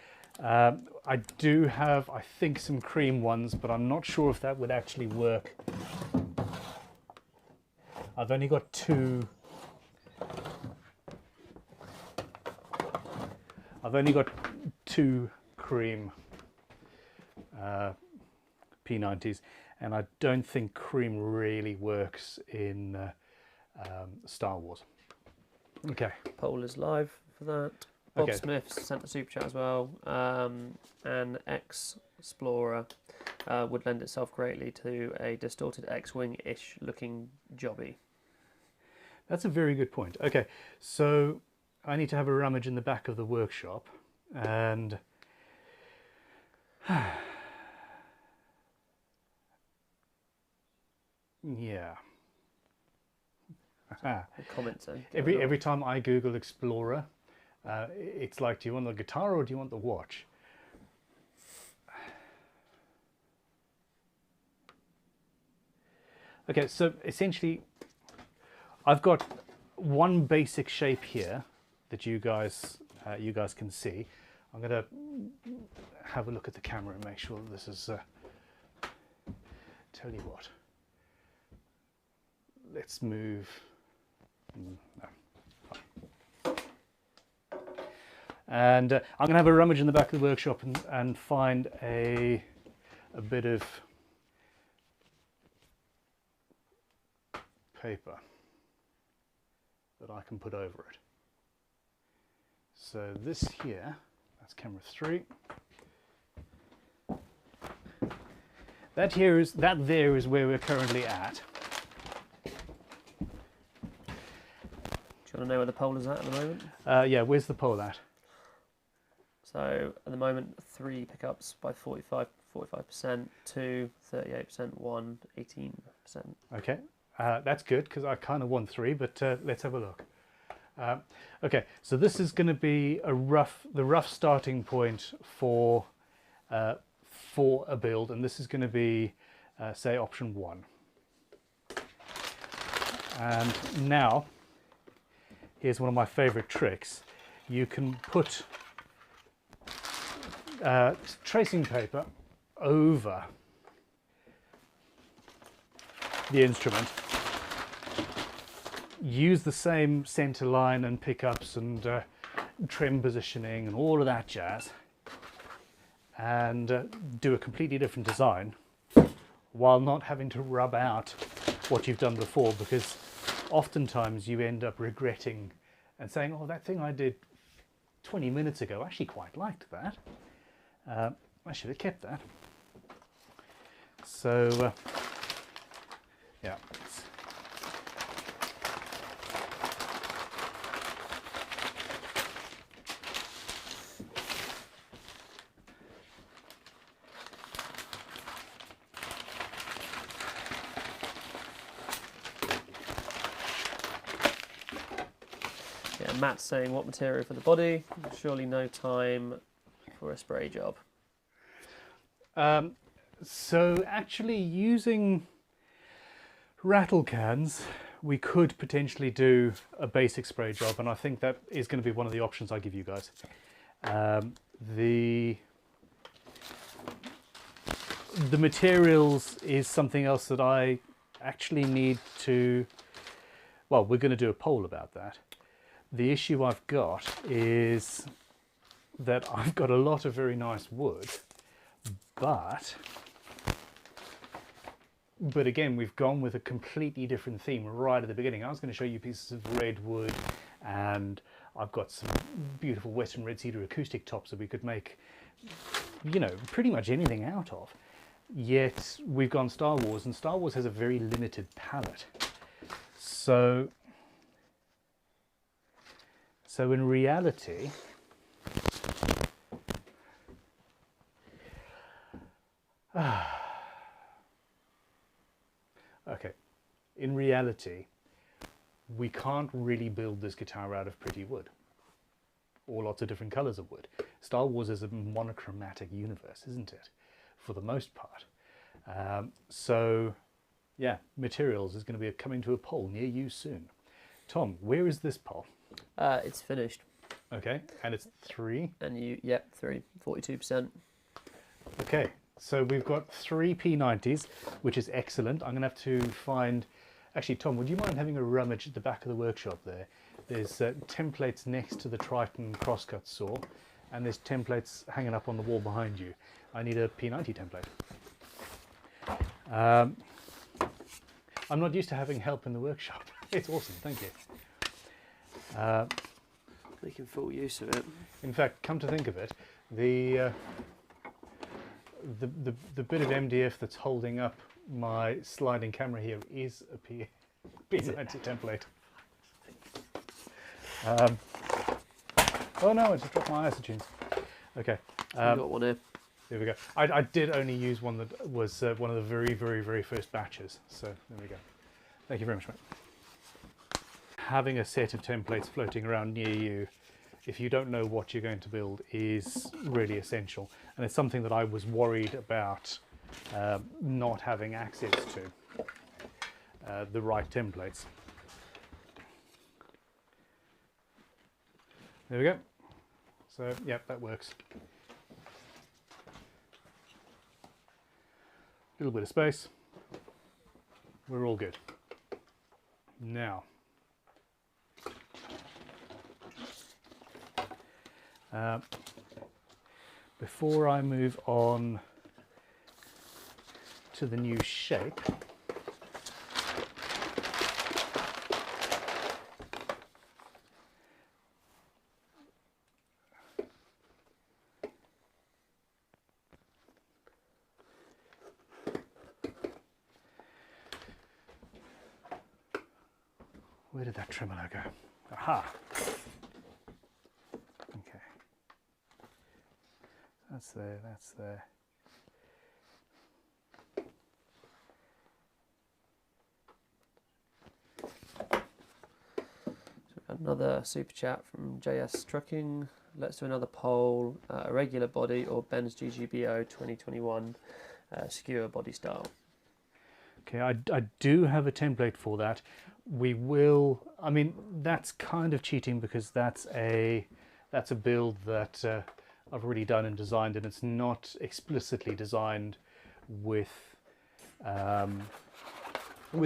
I do have, I think, some cream ones, but I'm not sure if that would actually work. I've only got 2. I've only got 2 cream P90s, and I don't think cream really works in Star Wars. Okay. Poll is live for that. Bob Okay. Smith sent a super chat as well. An X-Explorer would lend itself greatly to a distorted X-Wing-ish looking jobby. That's a very good point. Okay, so I need to have a rummage in the back of the workshop, and yeah. Comments then. Every time I Google Explorer, it's like, do you want the guitar or do you want the watch? Okay, so essentially I've got one basic shape here that you guys can see. I'm going to have a look at the camera and make sure that this is tell you what, let's move. No. And I'm going to have a rummage in the back of the workshop and find a bit of paper that I can put over it. So this here, that's camera 3. That there is where we're currently at. Do you want to know where the pole is at the moment? Yeah, where's the pole at? So at the moment, 3 pickups by 45%, 2, 38%, 1, 18%. Okay, that's good because I kind of want 3, but let's have a look. Okay, so this is going to be the rough starting point for a build, and this is going to be say option 1. And now here's one of my favorite tricks. You can put tracing paper over the instrument, use the same center line and pickups and trim positioning and all of that jazz, and do a completely different design while not having to rub out what you've done before, because oftentimes you end up regretting and saying, oh, that thing I did 20 minutes ago, I actually quite liked that. I should have kept that. So, yeah. Yeah, Matt's saying what material for the body? Surely no time for a spray job. So actually using rattle cans, we could potentially do a basic spray job, and I think that is going to be one of the options I give you guys. The materials is something else that I actually need to, well, we're going to do a poll about that. The issue I've got is that I've got a lot of very nice wood, but again, we've gone with a completely different theme right at the beginning. I was going to show you pieces of red wood, and I've got some beautiful Western red cedar acoustic tops that we could make, you know, pretty much anything out of. Yet we've gone Star Wars, and Star Wars has a very limited palette. So in reality, okay, in reality, we can't really build this guitar out of pretty wood or lots of different colors of wood. Star Wars is a monochromatic universe, isn't it? For the most part. So yeah, materials is going to be coming to a poll near you soon. Tom, where is this poll? It's finished. Okay, and it's 3? And you, yep, 3, 42%. Okay, so we've got 3 P90s, which is excellent. I'm going to have to find... Actually, Tom, would you mind having a rummage at the back of the workshop there? There's templates next to the Triton crosscut saw, and there's templates hanging up on the wall behind you. I need a P90 template. I'm not used to having help in the workshop. It's awesome, thank you. Making full use of it. In fact, come to think of it, the bit of MDF that's holding up my sliding camera here is a P90 template. Oh no, I just dropped my isotunes. Okay. I've got one here. There we go. I did only use one that was one of the very, very, very first batches. So there we go. Thank you very much, mate. Having a set of templates floating around near you, if you don't know what you're going to build, is really essential. And it's something that I was worried about not having access to the right templates. There we go. So, yeah, that works. A little bit of space. We're all good. Now, before I move on to the new shape, where did that tremolo go? Aha! Okay. That's there, that's there. So another super chat from JS Trucking. Let's do another poll. A regular body or Ben's GGBO 2021 skewer body style. Okay, I do have a template for that. We will, I mean, that's kind of cheating because that's a build that I've already done and designed, and it's not explicitly designed with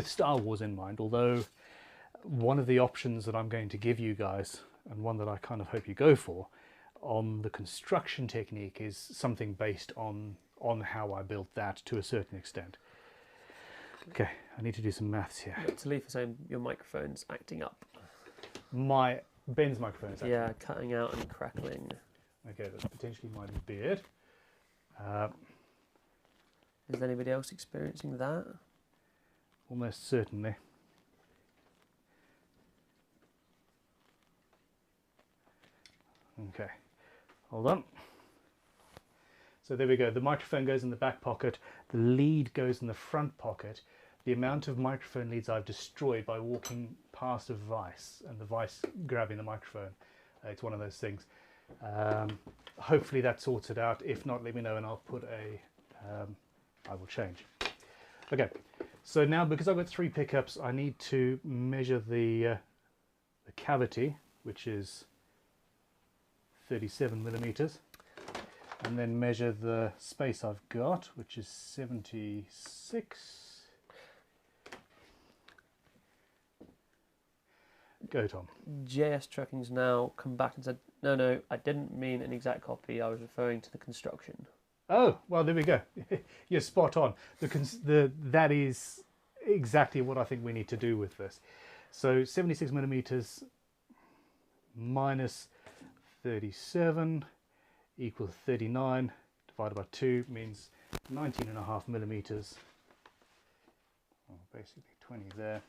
Star Wars in mind. Although one of the options that I'm going to give you guys, and one that I kind of hope you go for, on the construction technique is something based on how I built that to a certain extent. Okay, I need to do some maths here. Talifa saying your microphone's acting up. Ben's microphone is acting up. Yeah, cutting out and crackling. Okay, that's potentially my beard. Is anybody else experiencing that? Almost certainly. Okay, hold on. So there we go. The microphone goes in the back pocket. The lead goes in the front pocket. The amount of microphone leads I've destroyed by walking past a vice and the vice grabbing the microphone. It's one of those things. Hopefully that sorts it out. If not, let me know and I'll put a... I will change. Okay, so now because I've got 3 pickups, I need to measure the cavity, which is 37 millimeters, and then measure the space I've got, which is 76. Go, Tom. JS Trucking's now come back and said, no, I didn't mean an exact copy. I was referring to the construction. Oh, well, there we go. You're spot on. That is exactly what I think we need to do with this. So 76 millimeters minus 37 equals 39 divided by 2 means 19.5 millimeters. Well, basically 20 there.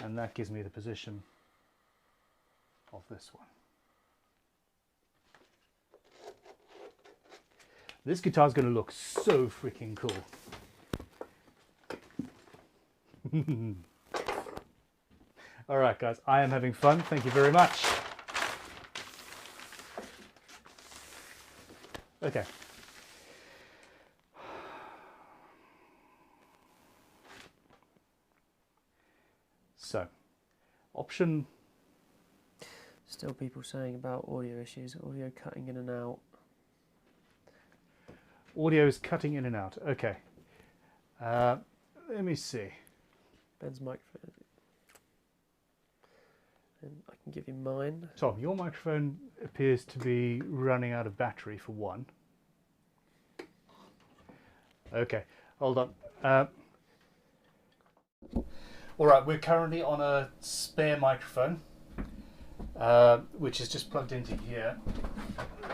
And that gives me the position of this one. This guitar is going to look so freaking cool. All right, guys, I am having fun. Thank you very much. Okay. So, option... Still people saying about audio issues, audio cutting in and out. Audio is cutting in and out. Okay. Let me see. Ben's microphone. And I can give you mine. Tom, your microphone appears to be running out of battery for one. Okay, hold on. All right, we're currently on a spare microphone, which is just plugged into here.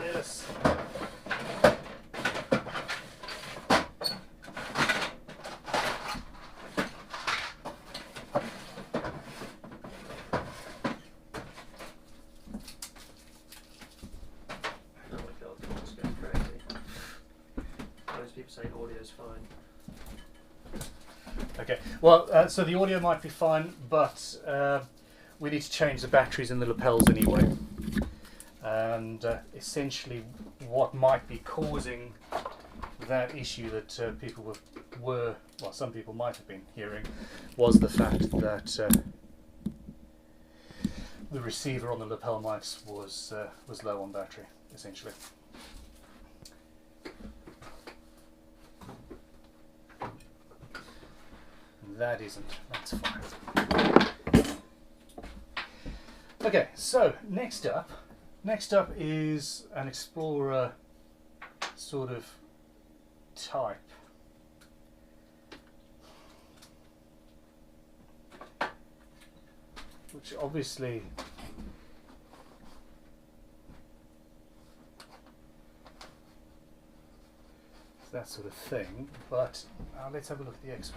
Yes. Okay, well, so the audio might be fine, but we need to change the batteries in the lapels anyway. And essentially what might be causing that issue that people well, some people might have been hearing, was the fact that the receiver on the lapel mics was low on battery, essentially. That isn't. That's fine. Okay, so next up is an Explorer sort of type. Which obviously is that sort of thing, but let's have a look at the X-ray.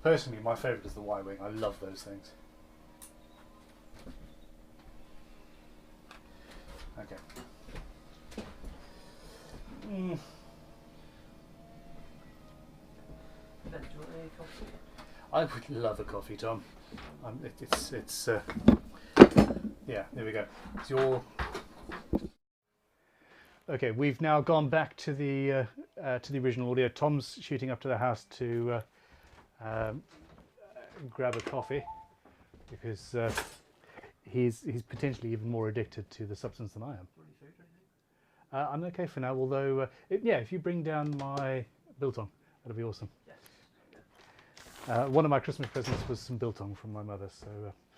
Personally, my favourite is the Y-wing. I love those things. Okay. Ben, do you want any coffee? I would love a coffee, Tom. It's yeah, there we go. It's your... Okay, we've now gone back to the original audio. Tom's shooting up to the house to grab a coffee because he's potentially even more addicted to the substance than I am. I'm okay for now, although yeah, if you bring down my biltong, that'll be awesome. Yes. One of my Christmas presents was some biltong from my mother, so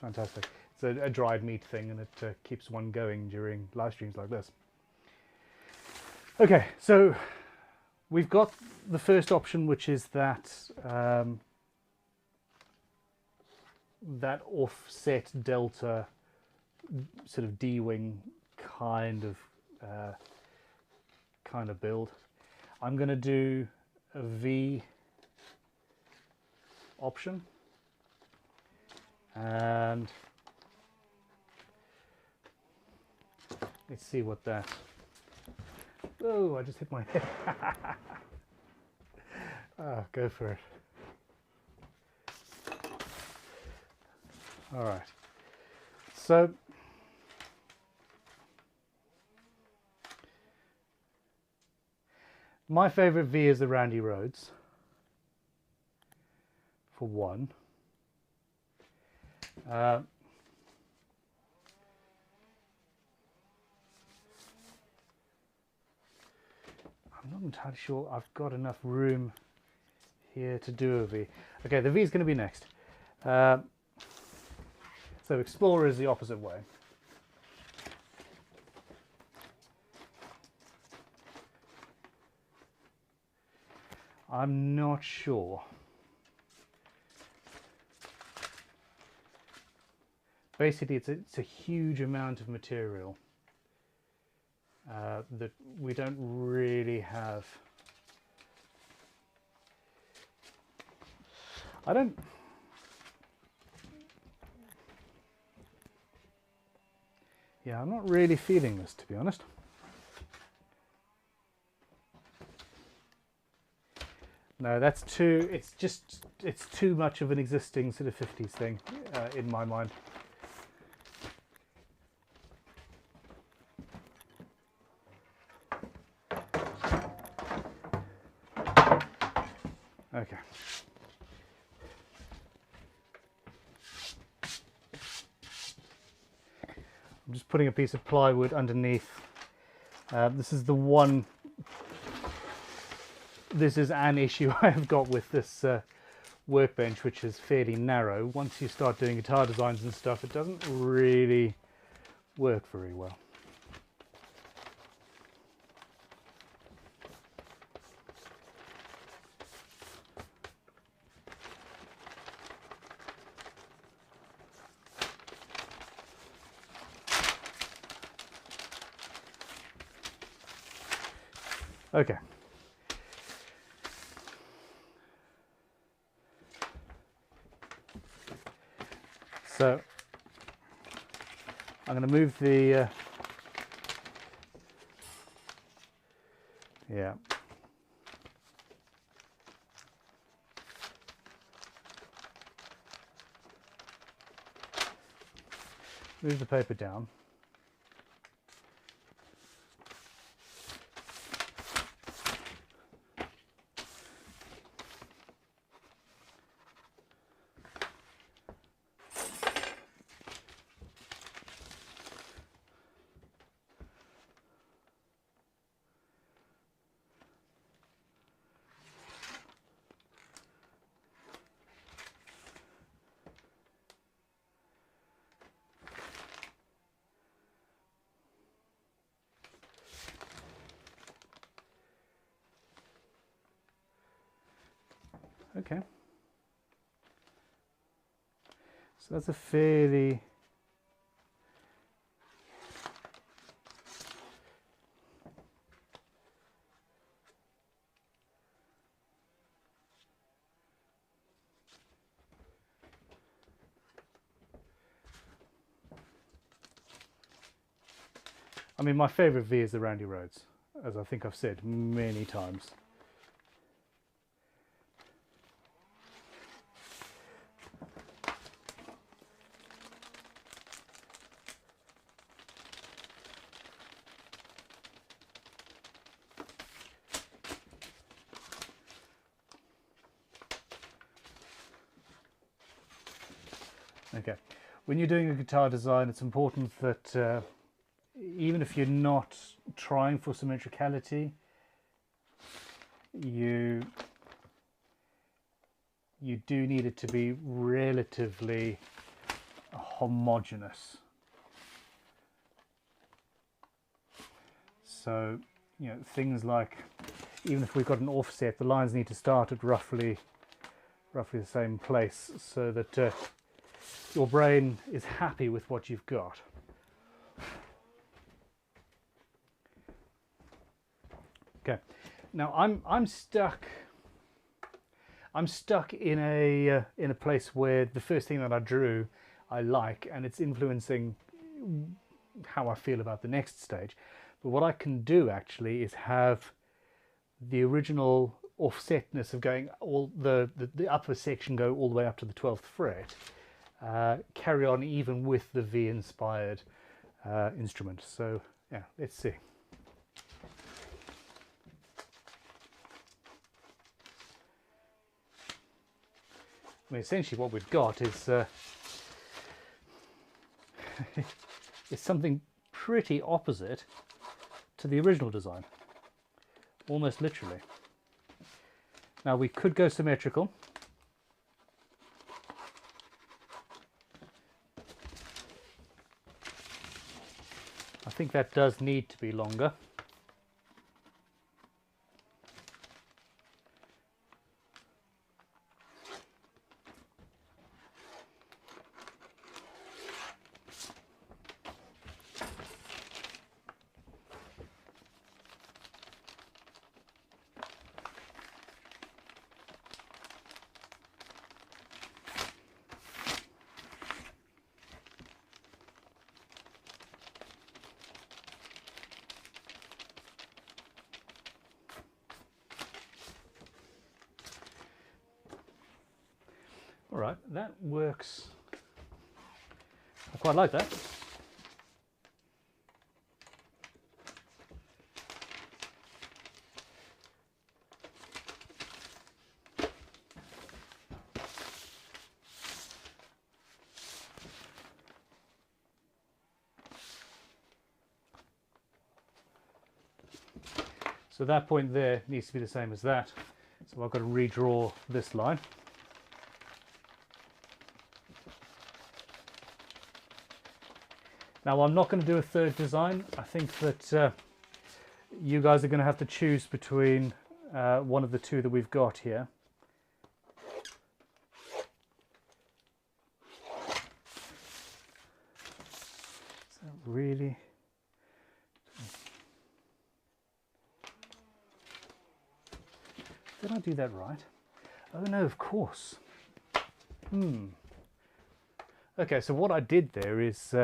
fantastic. It's a dried meat thing, and it keeps one going during live streams like this. Okay, so we've got the first option, which is that that offset delta sort of D-wing kind of build. I'm going to do a V option, and let's see what that. Oh, I just hit my head. Oh, go for it. All right. So my favorite V is the Randy Rhodes, for one. I'm not entirely sure I've got enough room here to do a V. Okay, the V is going to be next. So Explorer is the opposite way. I'm not sure. Basically, it's a huge amount of material that we don't really have. Yeah, I'm not really feeling this, to be honest. No, that's too, it's too much of an existing sort of 50s thing in my mind. Okay. I'm just putting a piece of plywood underneath. This is the one. This is an issue I have got with this workbench, which is fairly narrow. Once you start doing guitar designs and stuff, it doesn't really work very well. Okay. So I'm going to move the yeah. Move the paper down. Okay. So that's a fairly I mean, my favorite V is the Randy Rhodes, as I think I've said many times. Okay, when you're doing a guitar design, it's important that even if you're not trying for symmetricality, you do need it to be relatively homogeneous. So, you know, things like even if we've got an offset, the lines need to start at roughly the same place, so that your brain is happy with what you've got. Okay, now I'm stuck in a place where the first thing that I drew I like, and it's influencing how I feel about the next stage. But what I can do actually is have the original offsetness of going all the upper section go all the way up to the 12th fret, carry on even with the V inspired instrument. So yeah, let's see. I mean, essentially what we've got is is something pretty opposite to the original design, almost literally. Now we could go symmetrical. I think that does need to be longer. All right, that works. I quite like that. So that point there needs to be the same as that. So I've got to redraw this line. Now I'm not going to do a third design. I think that you guys are going to have to choose between one of the two that we've got here. So really, did I do that right? Oh no, of course. Okay, so what I did there is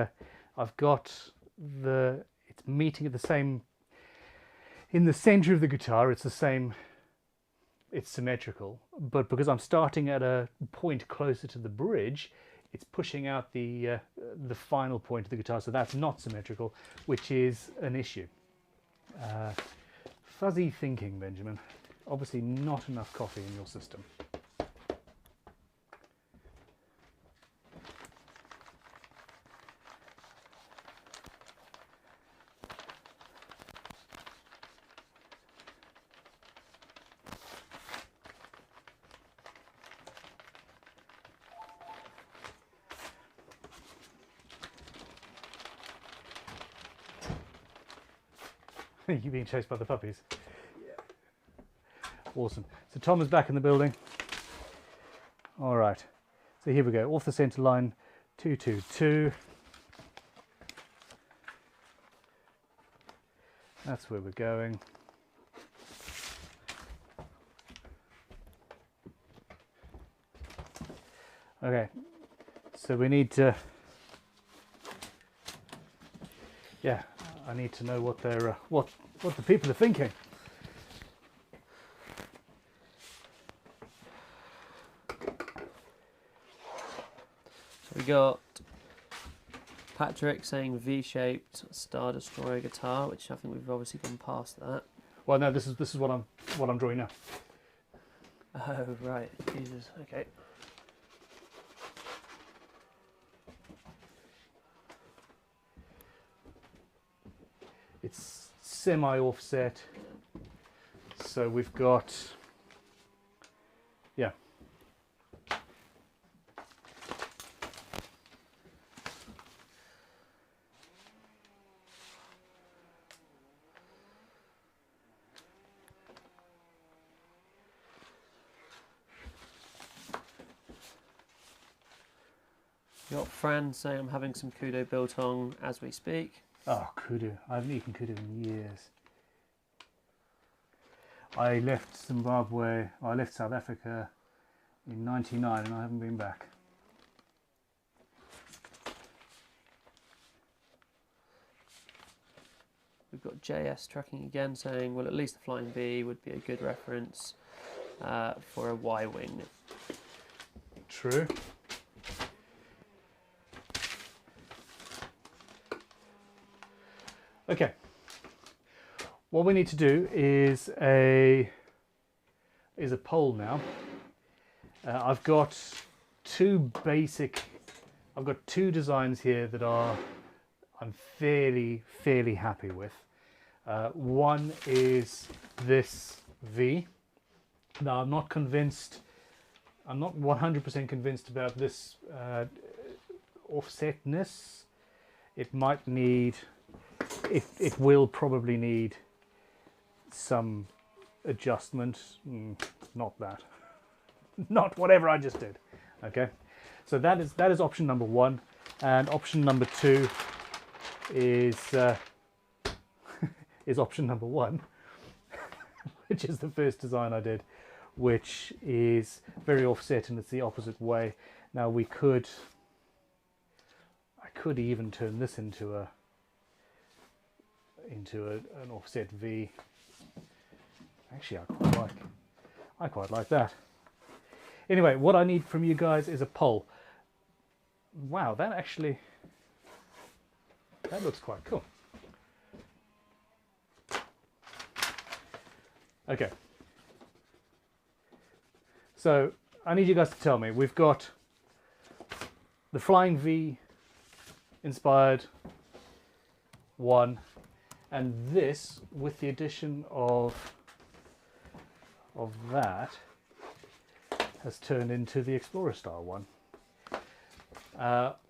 I've got it's meeting at the same, in the center of the guitar, it's the same, it's symmetrical, but because I'm starting at a point closer to the bridge, it's pushing out the final point of the guitar, so that's not symmetrical, which is an issue. Fuzzy thinking, Benjamin. Obviously not enough coffee in your system. You being chased by the puppies? Yeah. Awesome. So Tom is back in the building. All right. So here we go. Off the center line, 2, 2, 2. That's where we're going. Okay. So we need to. Yeah. I need to know what they're what the people are thinking. So we got Patrick saying V-shaped Star Destroyer guitar, which I think we've obviously gone past that. Well, no, this is what I'm drawing now. Oh right, Jesus. Okay. It's semi-offset, so we've got, yeah. You got Fran saying I'm having some kudo biltong as we speak. Oh, kudu. I haven't eaten kudu in years. I left Zimbabwe, I left South Africa in '99 and I haven't been back. We've got JS tracking again saying, well, at least the Flying V would be a good reference for a Y-wing. True. Okay. What we need to do is a poll now. I've got two designs here that I'm fairly happy with. One is this V. Now I'm not convinced. I'm not 100% convinced about this offsetness. It might need. It will probably need some adjustment. Not that. Not whatever I just did. Okay. So that is option number one, and option number two is is option number one, which is the first design I did, which is very offset and it's the opposite way. Now I could even turn this into an offset V. Actually, I quite like that. Anyway, what I need from you guys is a poll. Wow, that looks quite cool. Okay. So I need you guys to tell me. We've got the Flying V inspired one, and this with the addition of that has turned into the Explorer style one,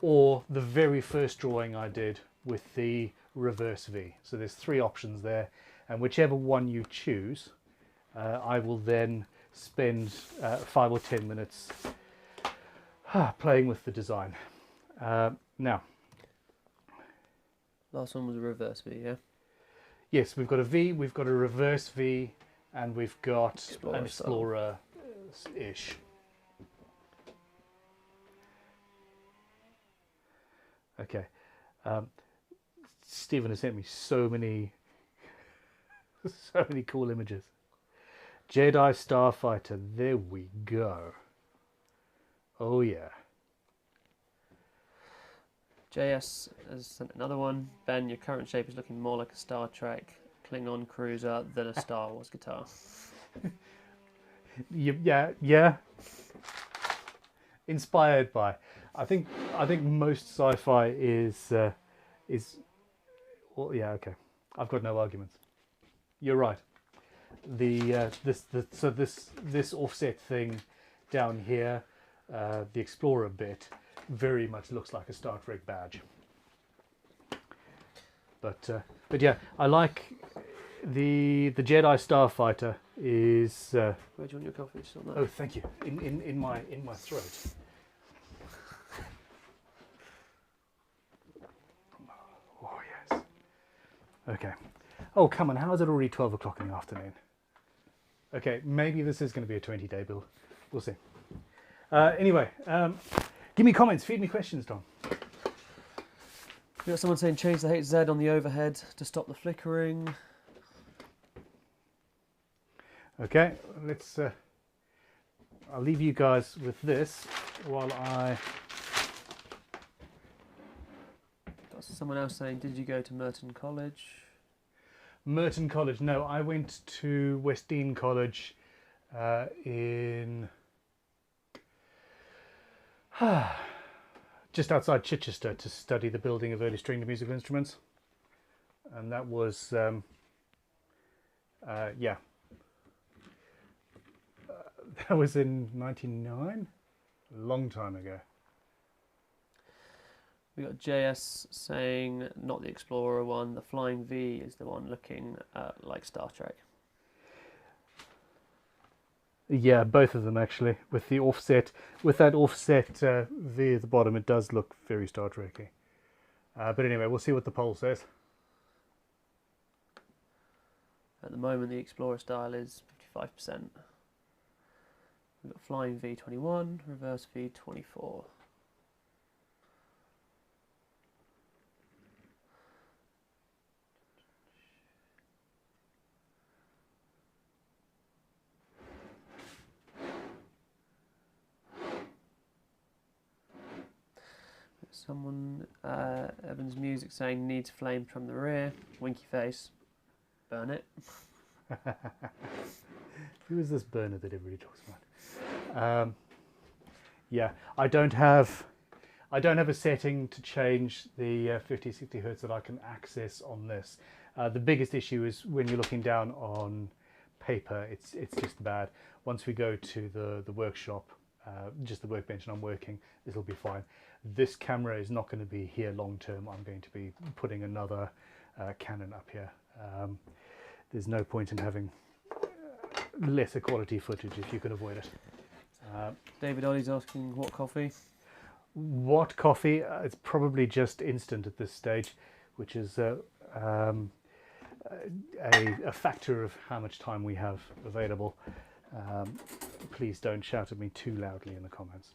or the very first drawing I did with the reverse V. So there's three options there, and whichever one you choose, I will then spend 5 or 10 minutes playing with the design. Now, last one was a reverse V, yeah? Yes, we've got a V, we've got a reverse V, and we've got an Explorer-ish. Okay. Stephen has sent me so many cool images. Jedi Starfighter, there we go. Oh yeah. JS has sent another one. Ben, your current shape is looking more like a Star Trek Klingon cruiser than a Star Wars guitar. Yeah. Inspired by. I think most sci-fi is. Well, yeah, okay. I've got no arguments. You're right. This offset thing down here, the Explorer bit, very much looks like a Star Trek badge. But yeah, I like the Jedi Starfighter is. Where do you want your coffee? Just on that. Oh, thank you. In my throat. Oh yes. Okay. Oh come on! How is it already 12 o'clock in the afternoon? Okay, maybe this is going to be a 20-day build. We'll see. Anyway, give me comments, feed me questions, Tom. We got someone saying change the HZ on the overhead to stop the flickering. Okay, let's. I'll leave you guys with this while I. Got someone else saying, did you go to Merton College? Merton College. No, I went to Westdean College in just outside Chichester to study the building of early stringed musical instruments, and that was yeah, that was in '99, a long time ago. We got JS saying not the Explorer one, the Flying V is the one looking like Star Trek. Yeah, both of them actually. With the offset, with that offset V at the bottom, it does look very Star Trek-y. But anyway, we'll see what the poll says. At the moment, the Explorer style is 55%. We've got flying V21, reverse V24. Someone, Evan's Music saying needs flame from the rear. Winky face. Burn it. Who is this burner that everybody talks about? Yeah, I don't have a setting to change the 50-60 hertz that I can access on this. The biggest issue is when you're looking down on paper, it's just bad. Once we go to the workshop, just the workbench and I'm working, this will be fine. This camera is not going to be here long term. I'm going to be putting another Canon up here. There's no point in having lesser quality footage if you can avoid it. David Ollie's asking what coffee? What coffee? It's probably just instant at this stage, which is a factor of how much time we have available. Please don't shout at me too loudly in the comments.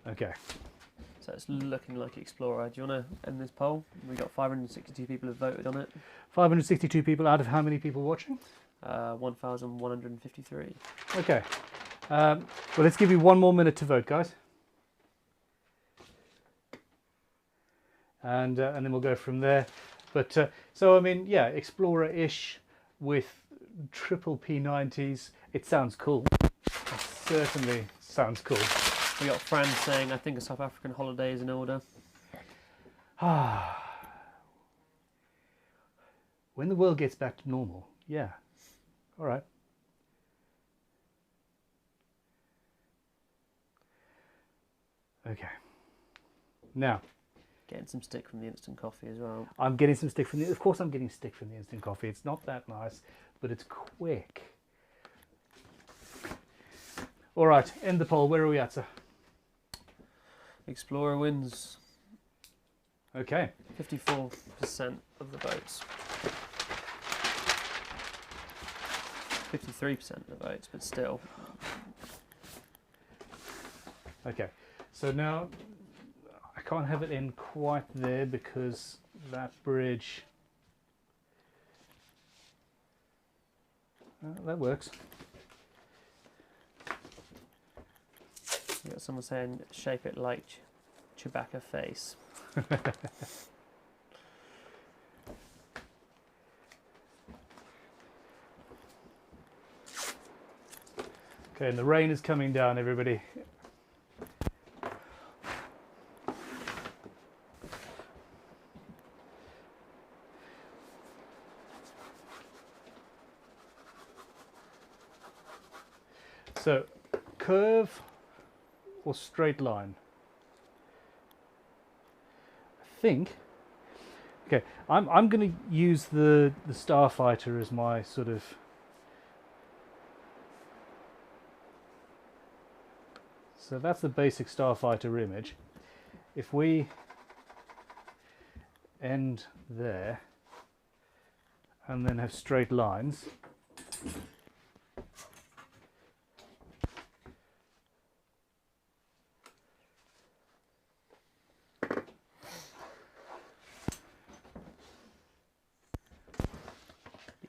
Okay. So it's looking like Explorer. Do you want to end this poll? We got 562 people have voted on it. 562 people out of how many people watching? 1,153. Okay. Well, let's give you one more minute to vote, guys. And then we'll go from there. But so I mean, yeah, Explorer-ish with triple P90s. It sounds cool. It certainly sounds cool. We got Fran saying, I think a South African holiday is in order. When the world gets back to normal, yeah. All right. Okay. Now. Getting some stick from the instant coffee as well. I'm getting some stick from the... Of course I'm getting stick from the instant coffee. It's not that nice, but it's quick. All right, end the poll. Where are we at, sir? Explorer wins. Okay. 54% of the votes. 53% of the votes, but still. Okay, so now I can't have it in quite there because that bridge... that works. We got someone saying, shape it like Chewbacca face. Okay, and the rain is coming down, everybody. So, curve or straight line? I think. Okay, I'm going to use the Starfighter as my sort of. So that's the basic Starfighter image. If we end there and then have straight lines.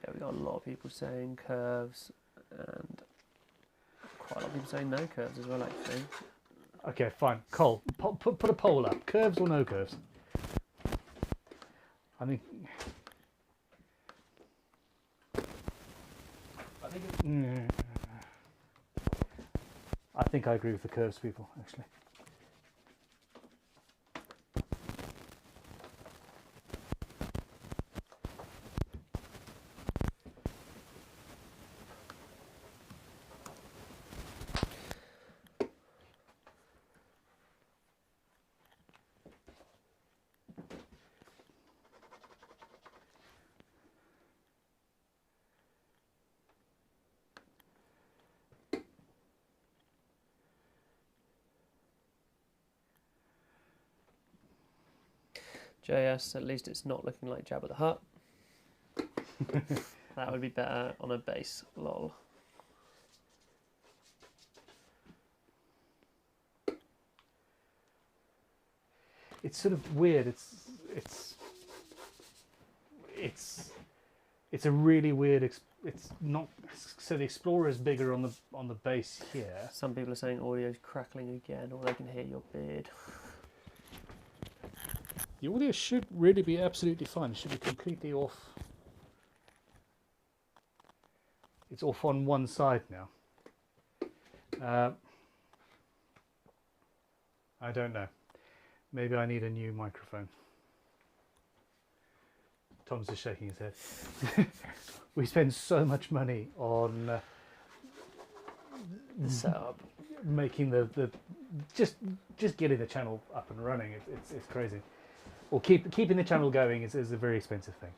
Yeah, we got a lot of people saying curves and quite a lot of people saying no curves as well, actually. Okay, fine. Cole, put a poll up. Curves or no curves? I think I agree with the curves people, actually. JS, at least it's not looking like Jabba the Hutt. That would be better on a base, lol. It's sort of weird. It's a really weird. It's not. So the Explorer is bigger on the base here. Some people are saying audio's crackling again, or they can hear your beard. The audio should really be absolutely fine. It should be completely off. It's off on one side now. I don't know. Maybe I need a new microphone. Tom's just shaking his head. We spend so much money on The setup. making the just getting the channel up and running. It's crazy. Or keeping the channel going is a very expensive thing.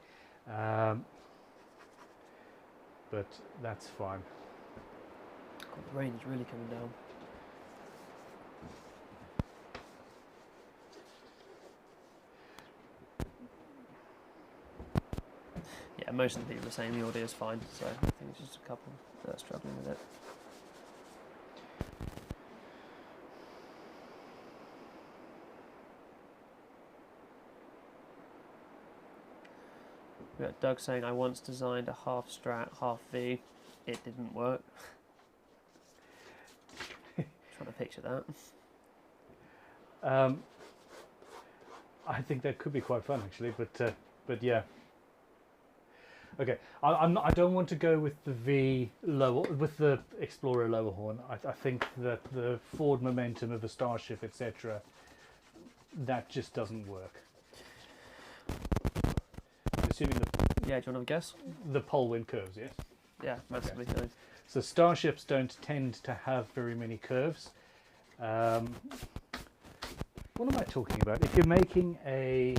But that's fine. God, the rain is really coming down. Yeah, most of the people are saying the audio is fine, so I think it's just a couple that are struggling with it. We got Doug saying, I once designed a half strat, half V. It didn't work. Trying to picture that. I think that could be quite fun actually, but yeah. Okay, I don't want to go with the V lower, with the Explorer lower horn. I think that the forward momentum of a Starship, etc., that just doesn't work. I'm assuming Yeah, do you want to have a guess? the pole wind curves, yes? Yeah, massively. Okay. So Starships don't tend to have very many curves. What am I talking about? If you're making a,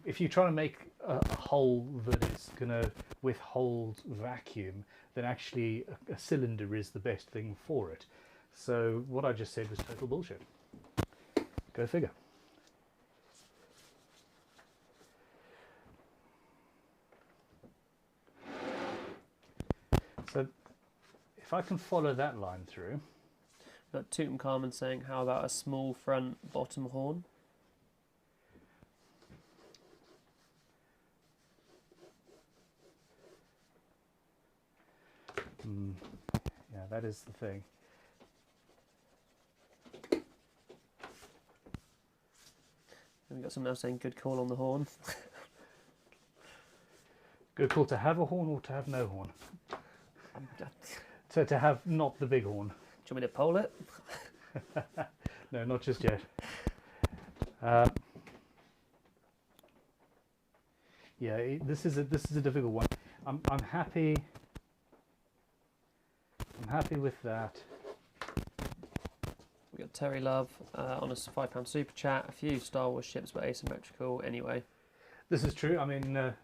if you try to make a hole that is going to withhold vacuum, then actually a cylinder is the best thing for it. So what I just said was total bullshit. Go figure. So if I can follow that line through. Got Tutankhamun saying, how about a small front bottom horn? Yeah, that is the thing. And we got someone else saying, good call on the horn. Good call to have a horn or to have no horn. So to have not the big horn. Do you want me to poll it? No, not just yet. Yeah, this is a difficult one. I'm happy. I'm happy with that. We got Terry Love on a £5 super chat. A few Star Wars ships, but asymmetrical anyway. This is true. I mean,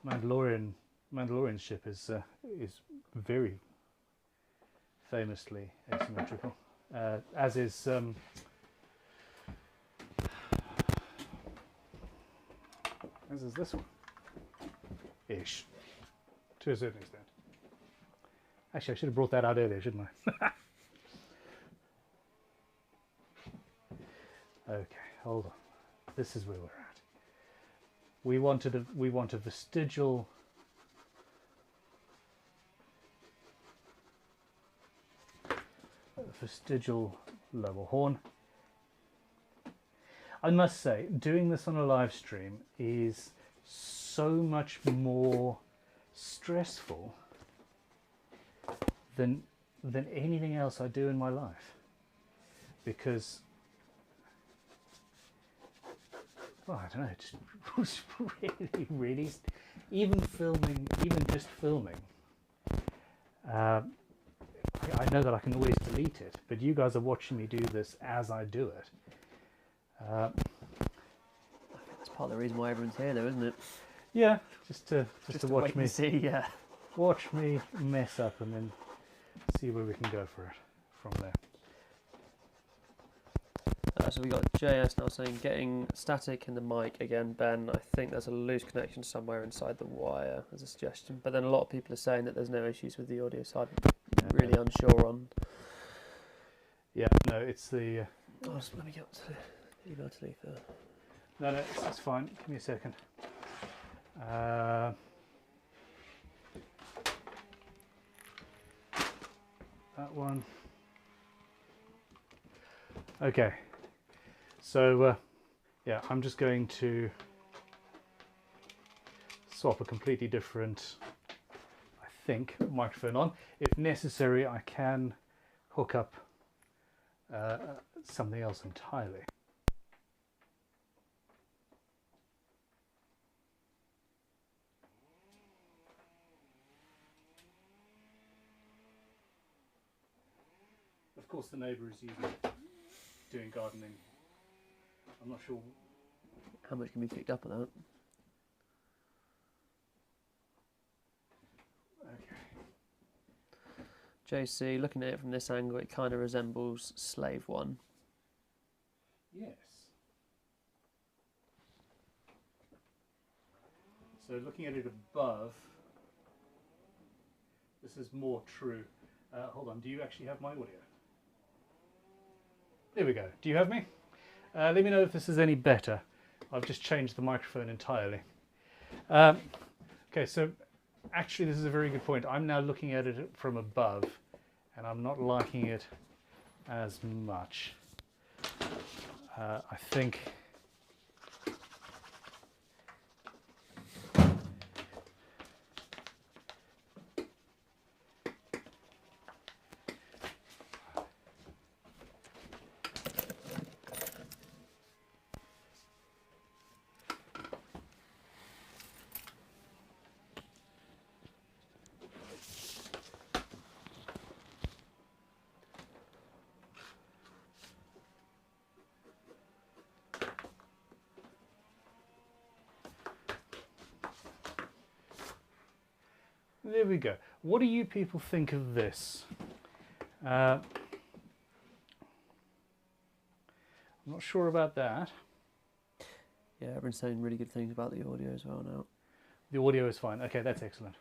Mandalorian ship is very famously asymmetrical, as is this one, ish, to a certain extent. Actually, I should have brought that out earlier, shouldn't I? Okay, hold on. This is where we're at. We want a vestigial. Vestigial lower horn. I must say, doing this on a live stream is so much more stressful than anything else I do in my life, because well, I don't know, it was really even just filming. I know that I can always delete it, but you guys are watching me do this as I do it. I think that's part of the reason why everyone's here, though, isn't it? Yeah, just to watch wait me and see. Yeah. watch me mess up and then see where we can go for it from there. So we got JS now saying getting static in the mic again, Ben. I think there's a loose connection somewhere inside the wire as a suggestion. But then a lot of people are saying that there's no issues with the audio side. Really unsure on. Yeah, no, it's the. Let me get up to the email to leave there. No, it's fine. Give me a second. That one. Okay. So, yeah, I'm just going to swap a completely different, I think, microphone on. If necessary, I can hook up something else entirely. Of course, the neighbour is doing gardening. I'm not sure how much can be picked up on that. Okay. JC, looking at it from this angle, it kind of resembles Slave 1. Yes. So looking at it above, this is more true. Hold on, do you actually have my audio? There we go. Do you have me? Let me know if this is any better. I've just changed the microphone entirely. Okay, so actually this is a very good point. I'm now looking at it from above and I'm not liking it as much. I think there we go. What do you people think of this? I'm not sure about that. Yeah, everyone's saying really good things about the audio as well now. The audio is fine. Okay, that's excellent.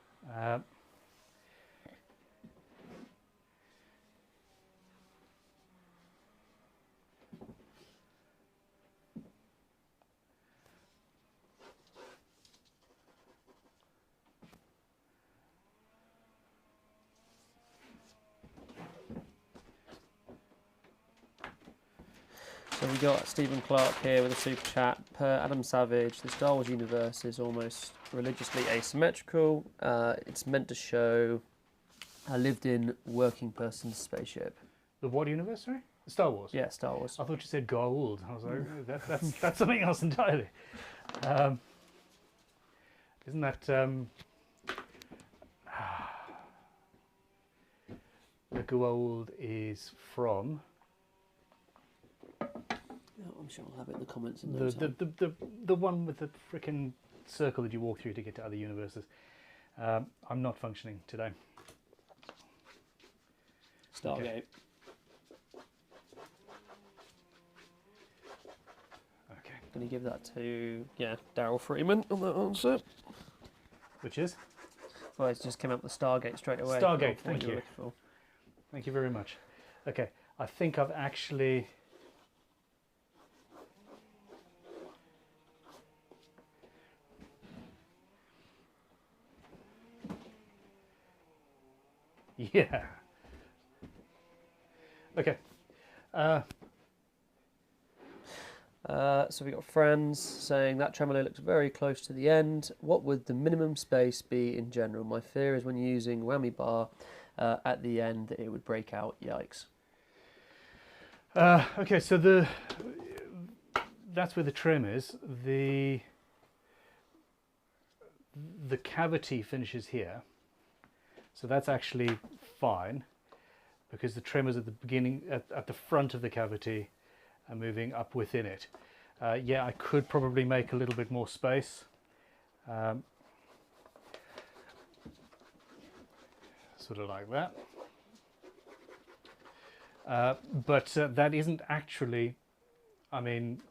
So we got Stephen Clark here with a super chat. Per Adam Savage, the Star Wars universe is almost religiously asymmetrical. It's meant to show a lived-in working person's spaceship. The what universe, sorry? Star Wars? Yeah, Star Wars. I thought you said Goa'uld. I was like, that's something else entirely. Isn't that... the Goa'uld is from... I'm sure I'll have it in the comments. In the one with the frickin' circle that you walk through to get to other universes. I'm not functioning today. Stargate. Okay. Going to give that to Daryl Freeman on that answer. Which is? Well, it's just came up with Stargate straight away. Stargate. Thank you. Thank you very much. Okay, I think I've actually. Yeah. Okay. So we got friends saying that tremolo looks very close to the end. What would the minimum space be in general? My fear is when you're using whammy bar at the end, it would break out. Yikes. Okay, so that's where the trim is. The cavity finishes here. So that's actually fine because the trim is at the beginning, at the front of the cavity and moving up within it. Yeah, I could probably make a little bit more space. Sort of like that. But that isn't actually I mean,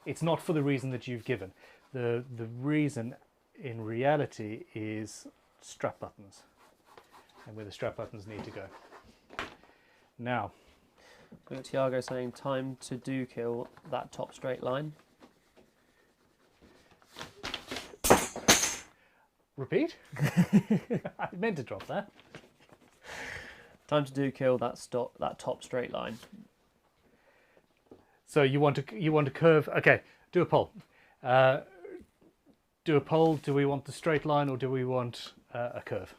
it's not for the reason that you've given. The reason in reality is strap buttons and where the strap buttons need to go. Now, we've got Tiago saying time to do kill that top straight line. repeat? I meant to drop that. Time to do kill that top straight line. So you want to curve. Okay, do a poll. Do a poll. Do we want the straight line or do we want a curve?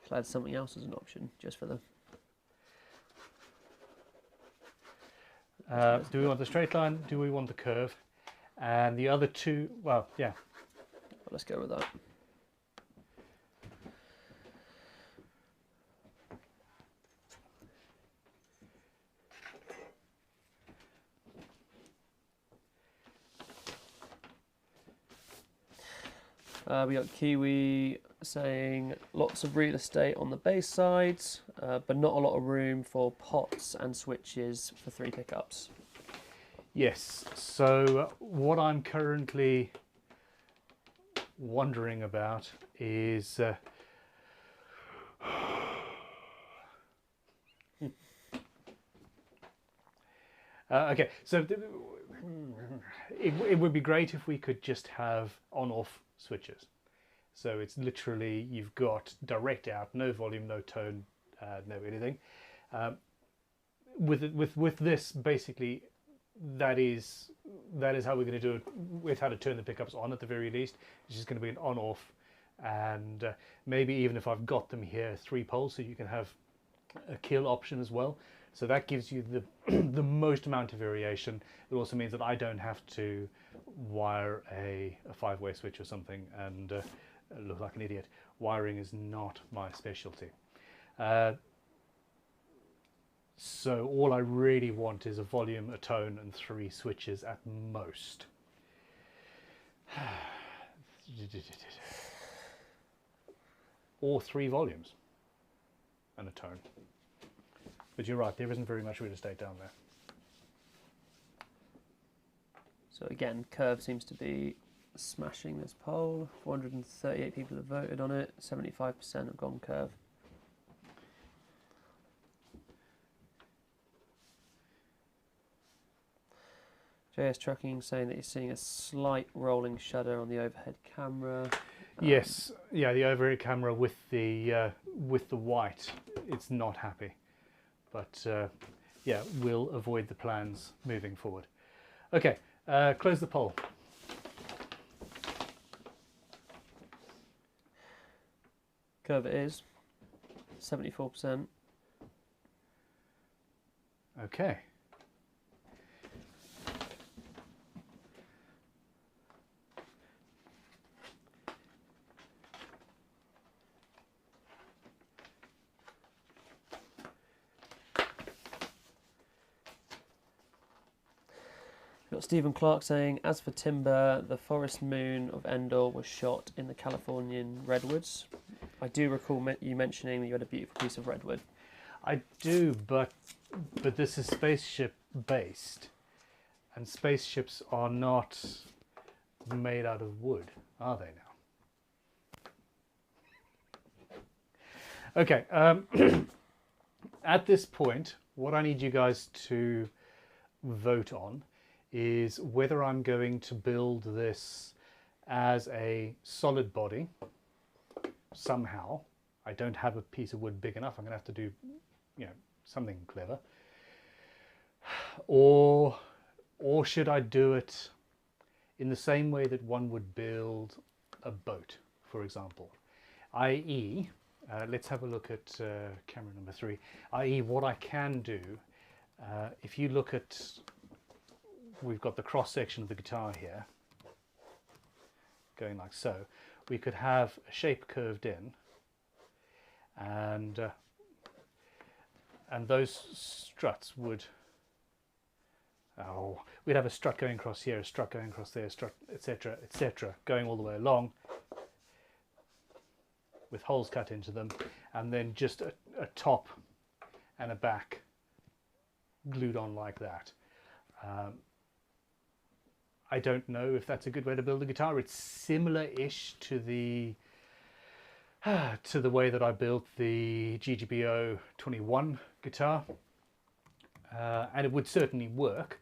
Shall I add something else as an option just for the? Do we want the straight line? Do we want the curve? And the other two, well, yeah. Let's go with that. We got Kiwi saying lots of real estate on the base sides, but not a lot of room for pots and switches for 3 pickups. Yes, so what I'm currently wondering about is okay, so it would be great if we could just have on-off switches. So it's literally, you've got direct out, no volume, no tone, no anything. With this, basically, that is how we're going to do it, with how to turn the pickups on at the very least. It's just going to be an on-off, and maybe even if I've got them here, 3 poles, so you can have a kill option as well. So that gives you the the most amount of variation. It also means that I don't have to wire a 5-way switch or something and look like an idiot. Wiring is not my specialty. So all I really want is a volume, a tone, and 3 switches at most. Or 3 volumes and a tone. But you're right, there isn't very much real estate down there. So again, curve seems to be smashing this poll. 438 people have voted on it. 75% have gone curve. JS Trucking saying that you're seeing a slight rolling shutter on the overhead camera. Yes, yeah, the overhead camera with the white, it's not happy. But yeah, we'll avoid the plans moving forward. Okay, close the poll. Curve it is 74%. Okay. We've got Stephen Clark saying, as for timber, the forest moon of Endor was shot in the Californian redwoods. I do recall you mentioning that you had a beautiful piece of redwood. I do, but this is spaceship based, and spaceships are not made out of wood, are they now? Okay, at this point, what I need you guys to vote on is whether I'm going to build this as a solid body somehow. I don't have a piece of wood big enough. I'm going to have to do, you know, something clever. Or should I do it in the same way that one would build a boat, for example? i.e., let's have a look at camera number 3. i.e., what I can do, if you look at, we've got the cross section of the guitar here, going like so. We could have a shape curved in, and and those struts would, we'd have a strut going across here, a strut going across there, a strut, etc., etc., going all the way along with holes cut into them, and then just a top and a back glued on like that. I don't know if that's a good way to build a guitar. It's similar-ish to the way that I built the GGBO 21 guitar, and it would certainly work.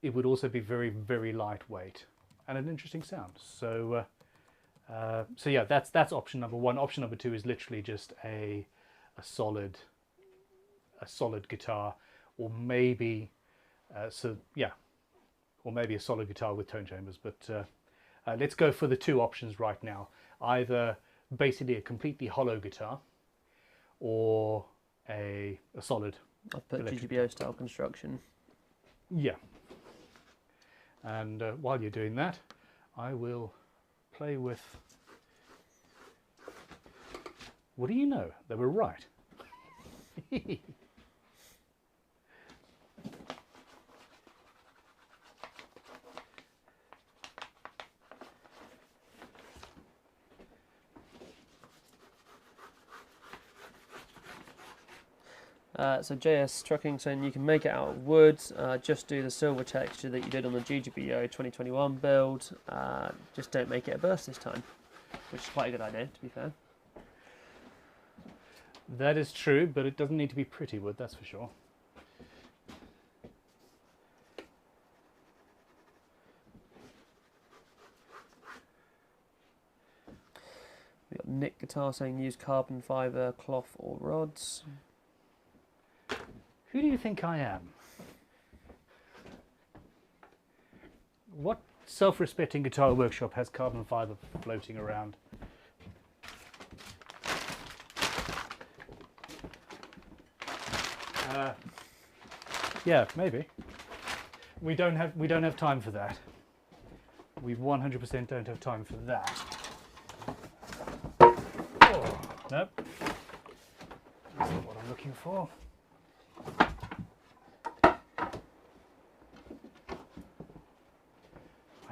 It would also be very, very lightweight and an interesting sound. So, so yeah, that's option number one. Option number two is literally just a solid guitar, or maybe or maybe a solid guitar with tone chambers. But let's go for the two options right now. Either basically a completely hollow guitar, or a solid. I've put GGBO style construction. Yeah. And while you're doing that, I will play with. What do you know? They were right. So JS Trucking saying you can make it out of wood, just do the silver texture that you did on the GGBO 2021 build, just don't make it a burst this time, which is quite a good idea, to be fair. That is true, but it doesn't need to be pretty wood, that's for sure. We've got Nick Guitar saying use carbon fibre, cloth or rods. Who do you think I am? What self-respecting guitar workshop has carbon fibre floating around? Yeah, maybe. We don't have time for that. We 100% don't have time for that. Oh, nope. That's not what I'm looking for.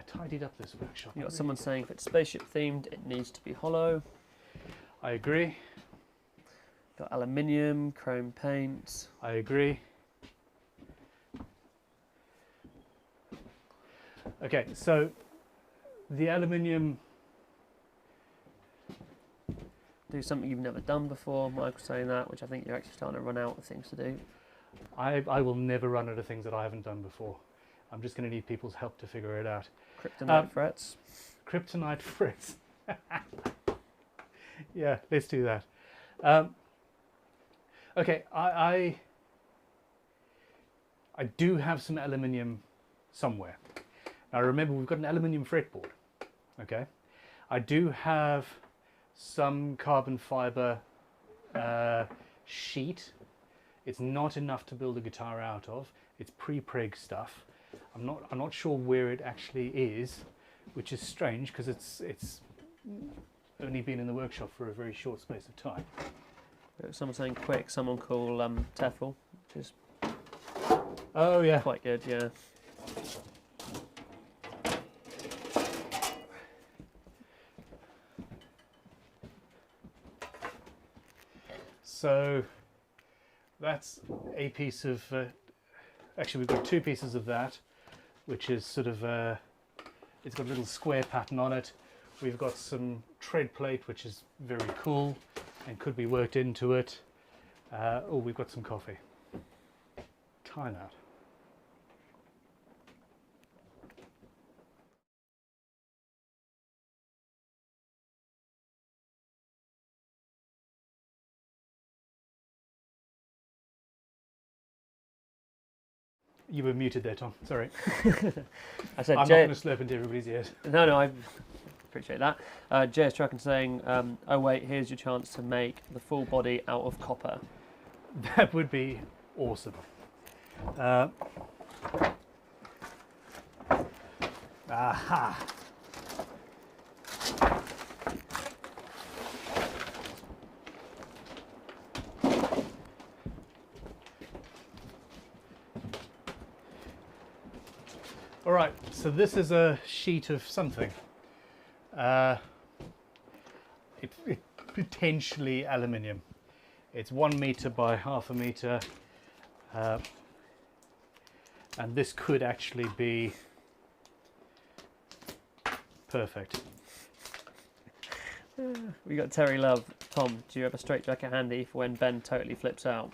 Tidied up this workshop. You got someone saying if it's spaceship themed, it needs to be hollow. I agree. Got aluminium, chrome paint. I agree. Okay, so the aluminium. Do something you've never done before. Michael's saying that, which I think you're actually starting to run out of things to do. I will never run out of things that I haven't done before. I'm just going to need people's help to figure it out. Kryptonite frets. Kryptonite frets. Yeah, let's do that. Okay, I do have some aluminium somewhere. Now remember, we've got an aluminium fretboard. Okay, I do have some carbon fibre sheet. It's not enough to build a guitar out of. It's pre-preg stuff. I'm not sure where it actually is, which is strange because it's only been in the workshop for a very short space of time. Someone saying quick. Someone call Tefl, which is quite good. Yeah. So that's a piece of. Actually, we've got two pieces of that, which is sort of, it's got a little square pattern on it. We've got some tread plate, which is very cool and could be worked into it. Oh, we've got some coffee. Time out. You were muted there, Tom. Sorry. I said I'm not going to slurp into everybody's ears. No, I appreciate that. JS Trucking saying, oh wait, here's your chance to make the full body out of copper. That would be awesome. Aha! All right, so this is a sheet of something. It potentially aluminium. It's 1 meter by half a meter, and this could actually be perfect. We got Terry Love. Tom, do you have a straight jacket handy for when Ben totally flips out?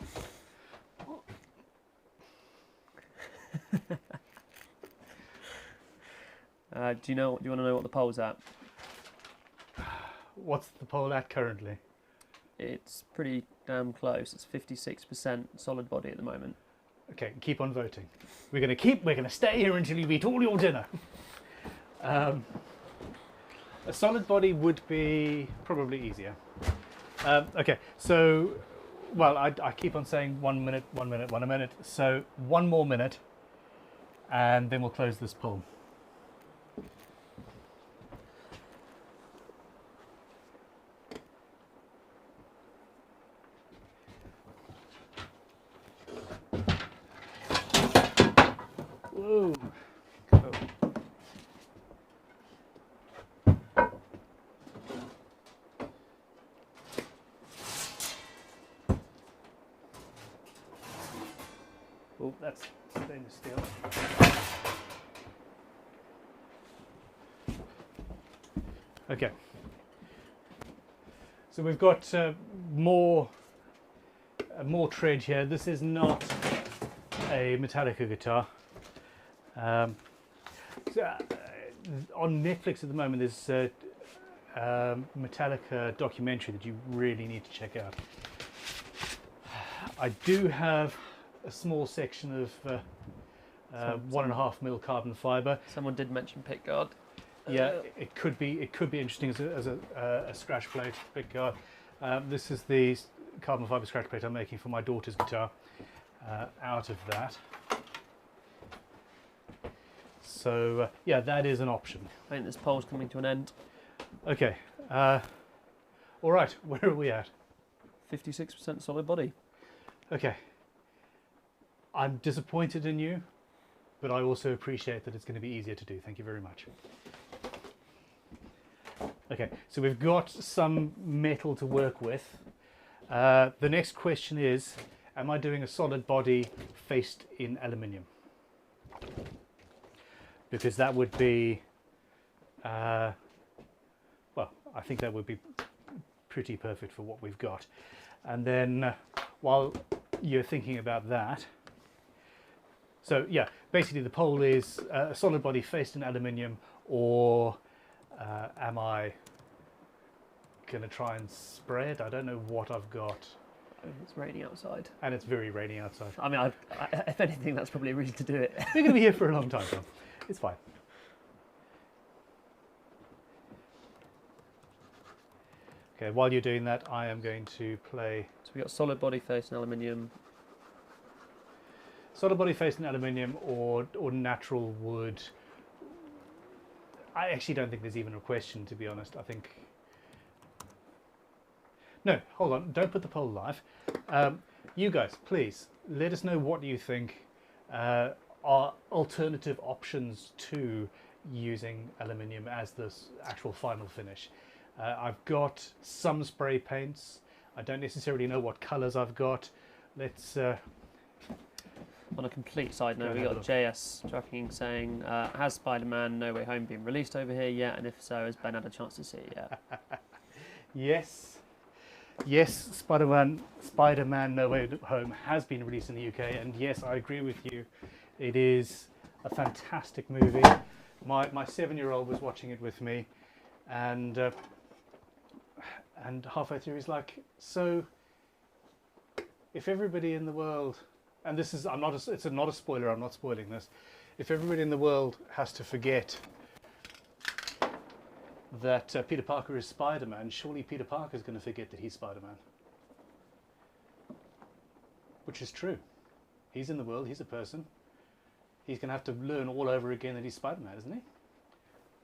Do you want to know what the poll's at? What's the poll at currently? It's pretty damn close. It's 56% solid body at the moment. Okay, keep on voting. We're gonna stay here until you eat all your dinner. A solid body would be probably easier. Okay, so, well, I keep on saying 1 minute, 1 minute, 1 minute. So 1 more minute, and then we'll close this poll. Whoa. Go. Oh, that's stainless steel. Okay. So we've got more tread here. This is not a Metallica guitar. On Netflix at the moment there's a Metallica documentary that you really need to check out. I do have a small section of 1.5mm carbon fibre. Someone did mention pickguard. Yeah, it could be interesting as a scratch plate pickguard. This is the carbon fibre scratch plate I'm making for my daughter's guitar out of that. So yeah, that is an option. I think this poll's coming to an end. Okay. All right, where are we at? 56% solid body. Okay. I'm disappointed in you, but I also appreciate that it's going to be easier to do. Thank you very much. Okay, so we've got some metal to work with. The next question is, am I doing a solid body faced in aluminium? Because that would be, well, I think that would be pretty perfect for what we've got. And then while you're thinking about that, so yeah, basically the poll is a solid body faced in aluminium, or am I going to try and spray it? I don't know what I've got. It's raining outside. And it's very rainy outside. I mean, if anything, that's probably a reason to do it. We're going to be here for a long time, Tom. It's fine. Okay, while you're doing that, I am going to play. So we got solid body face in aluminium. Solid body face in aluminium or natural wood. I actually don't think there's even a question, to be honest. I think. No, hold on. Don't put the poll live. You guys, please let us know what you think are alternative options to using aluminium as this actual final finish. I've got some spray paints. I don't necessarily know what colours I've got. Let's. On a complete side note, we got JS Trucking saying, has Spider-Man No Way Home been released over here yet? And if so, has Ben had a chance to see it yet? Yes. Yes, Spider-Man No Way Home has been released in the UK, and yes, I agree with you. It is a fantastic movie. My 7-year-old was watching it with me, and halfway through he's like, so if everybody in the world, and this is it's not a spoiler, I'm not spoiling this, if everybody in the world has to forget that Peter Parker is Spider-Man, surely Peter Parker is going to forget that he's Spider-Man. Which is true. He's in the world, he's a person. He's going to have to learn all over again that he's Spider-Man, isn't he?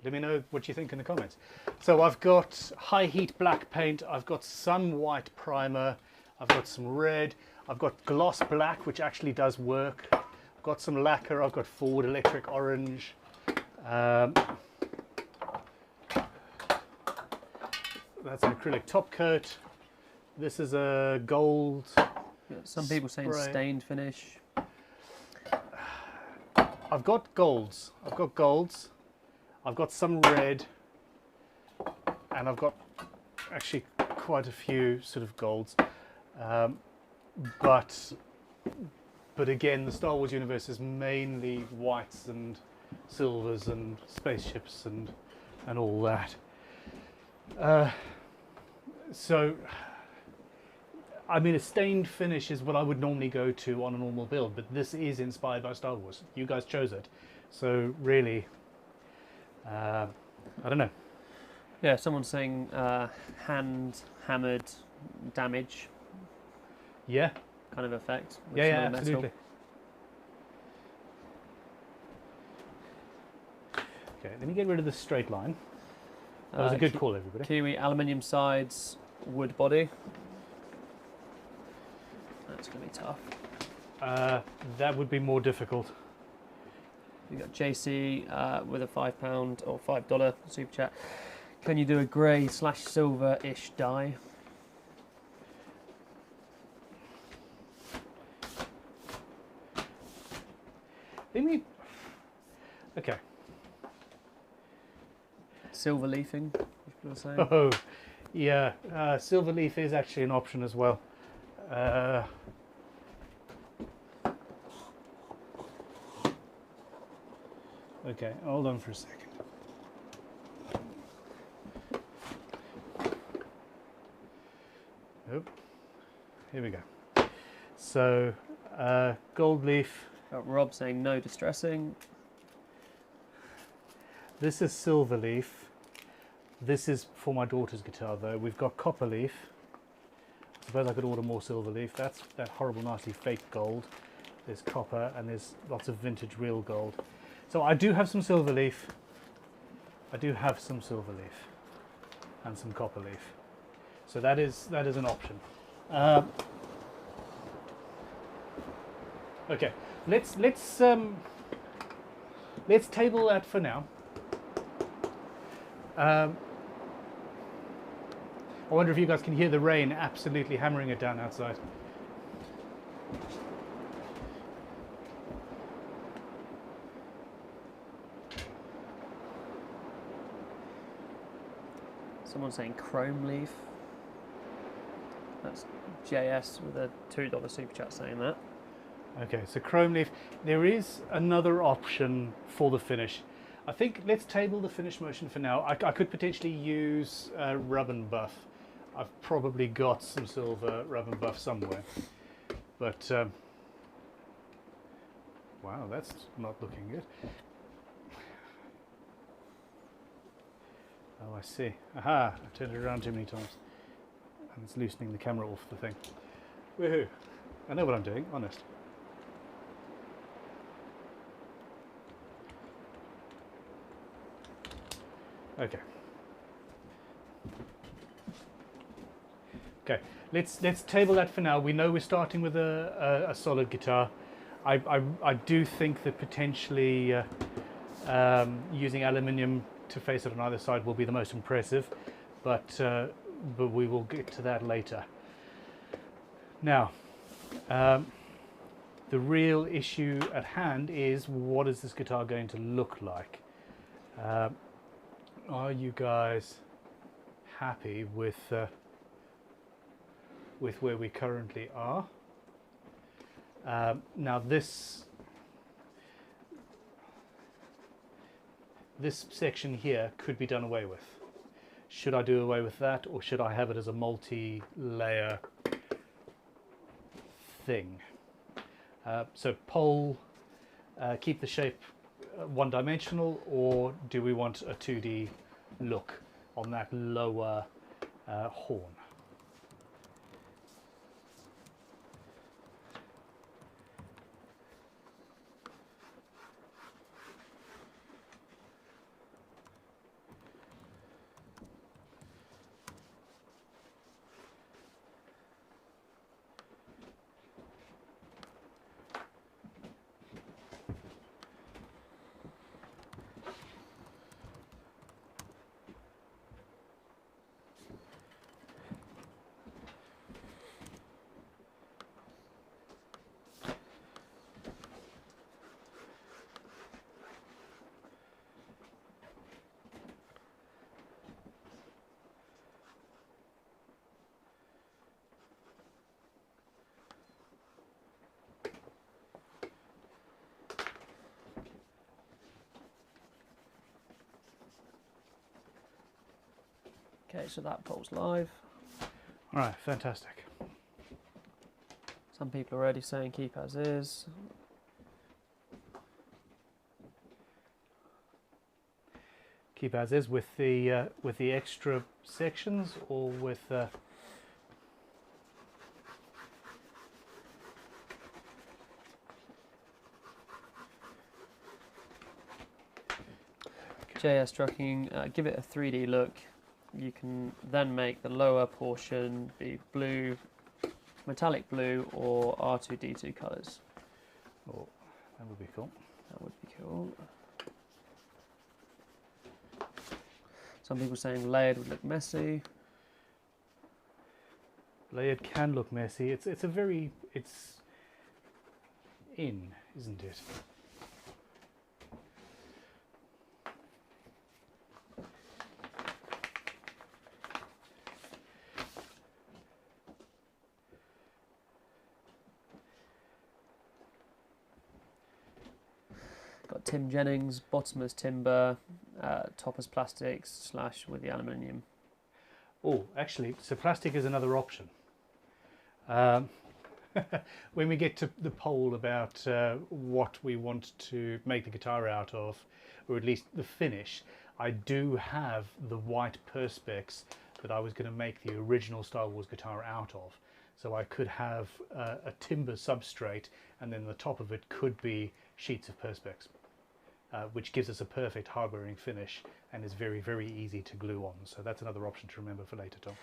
Let me know what you think in the comments. So I've got high heat black paint, I've got some white primer, I've got some red, I've got gloss black, which actually does work. got some lacquer. I've got Ford Electric Orange. That's an acrylic top coat. This is a gold. Some people saying stained finish. I've got golds. I've got some red, and I've got actually quite a few sort of golds. But again, the Star Wars universe is mainly whites and silvers and spaceships and all that. So, I mean, a stained finish is what I would normally go to on a normal build, but this is inspired by Star Wars. You guys chose it, so really, I don't know. Yeah, someone's saying hand hammered damage. Yeah. Kind of effect. Yeah, absolutely. Okay, let me get rid of the straight line. That was a good call, everybody. Kiwi aluminium sides, wood body. That's going to be tough. That would be more difficult. We got JC with a £5 or $5 super chat. Can you do a grey / silver-ish dye? Okay. Silver leafing, people are saying. Oh, yeah. Silver leaf is actually an option as well. Okay, hold on for a second. Oh, here we go. So, gold leaf. Got Rob saying no distressing. This is silver leaf. This is for my daughter's guitar though. We've got copper leaf. I suppose I could order more silver leaf. That's that horrible, nasty fake gold. There's copper and there's lots of vintage real gold. So I do have some silver leaf. I do have some silver leaf and some copper leaf. So that is an option. Okay, let's table that for now. I wonder if you guys can hear the rain absolutely hammering it down outside. Someone's saying chrome leaf. That's JS with a $2 super chat saying that. Okay, so chrome leaf. There is another option for the finish. I think let's table the finish motion for now. I could potentially use rub and buff. I've probably got some silver rub and buff somewhere. But, wow, that's not looking good. Oh, I see. Aha, I turned it around too many times. And it's loosening the camera off the thing. Woohoo. I know what I'm doing, honest. Okay. Okay, let's table that for now. We know we're starting with a solid guitar. I do think that potentially using aluminium to face it on either side will be the most impressive, but we will get to that later. Now, the real issue at hand is, what is this guitar going to look like? Are you guys happy with where we currently are? Now this section here could be done away with. Should I do away with that, or should I have it as a multi-layer thing? So poll, keep the shape one-dimensional, or do we want a 2D look on that lower horn? Okay, so that pole's live. All right, fantastic. Some people are already saying keep as is. Keep as is with the extra sections, or with JS Trucking, give it a 3D look. You can then make the lower portion be blue, metallic blue, or R2D2 colours. Oh, that would be cool. That would be cool. Some people saying layered would look messy. Layered can look messy. It's in, isn't it? Got Tim Jennings, bottom as timber, top as plastics / with the aluminium. Oh, actually, so plastic is another option. When we get to the poll about what we want to make the guitar out of, or at least the finish, I do have the white perspex that I was going to make the original Star Wars guitar out of. So I could have a timber substrate, and then the top of it could be sheets of perspex, which gives us a perfect hard-wearing finish and is very, very easy to glue on. So that's another option to remember for later, Tom.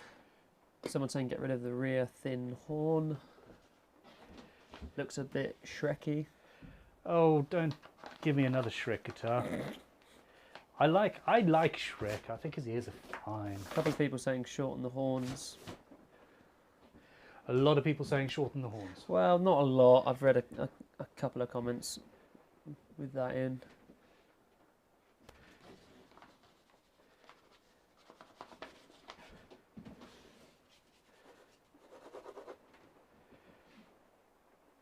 Someone's saying get rid of the rear thin horn. Looks a bit Shrekky. Oh, don't give me another Shrek guitar. I like Shrek. I think his ears are fine. A couple of people saying shorten the horns. A lot of people saying shorten the horns. Well, not a lot. I've read a couple of comments with that in.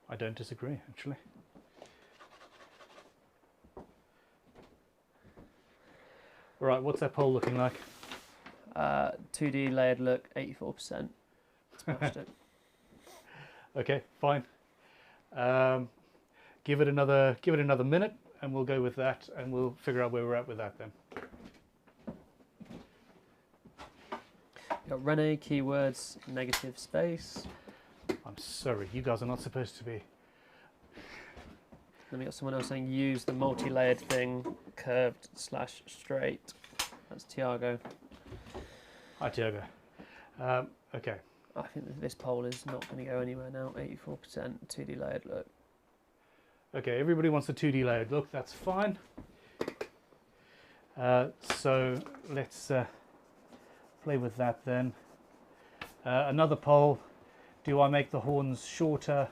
I don't disagree, actually. All right, what's that poll looking like? 2D layered look, 84%. Smashed it. Okay, fine. Give it another minute, and we'll go with that, and we'll figure out where we're at with that then. Got Rene, keywords, negative space. I'm sorry, you guys are not supposed to be. Then we got someone else saying use the multi-layered thing, curved / straight. That's Tiago. Hi, Tiago. Okay. I think that this poll is not going to go anywhere now. 84% 2D layered look. Okay, everybody wants a 2D layered look. That's fine. So let's play with that then. Another poll. Do I make the horns shorter?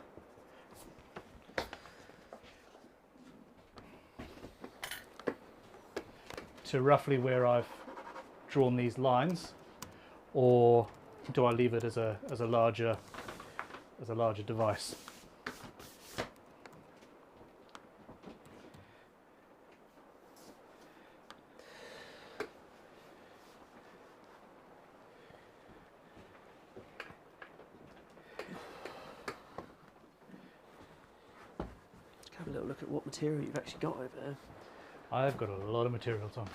To roughly where I've drawn these lines, or do I leave it as a larger device? Have a little look at what material you've actually got over there. I've got a lot of materials on.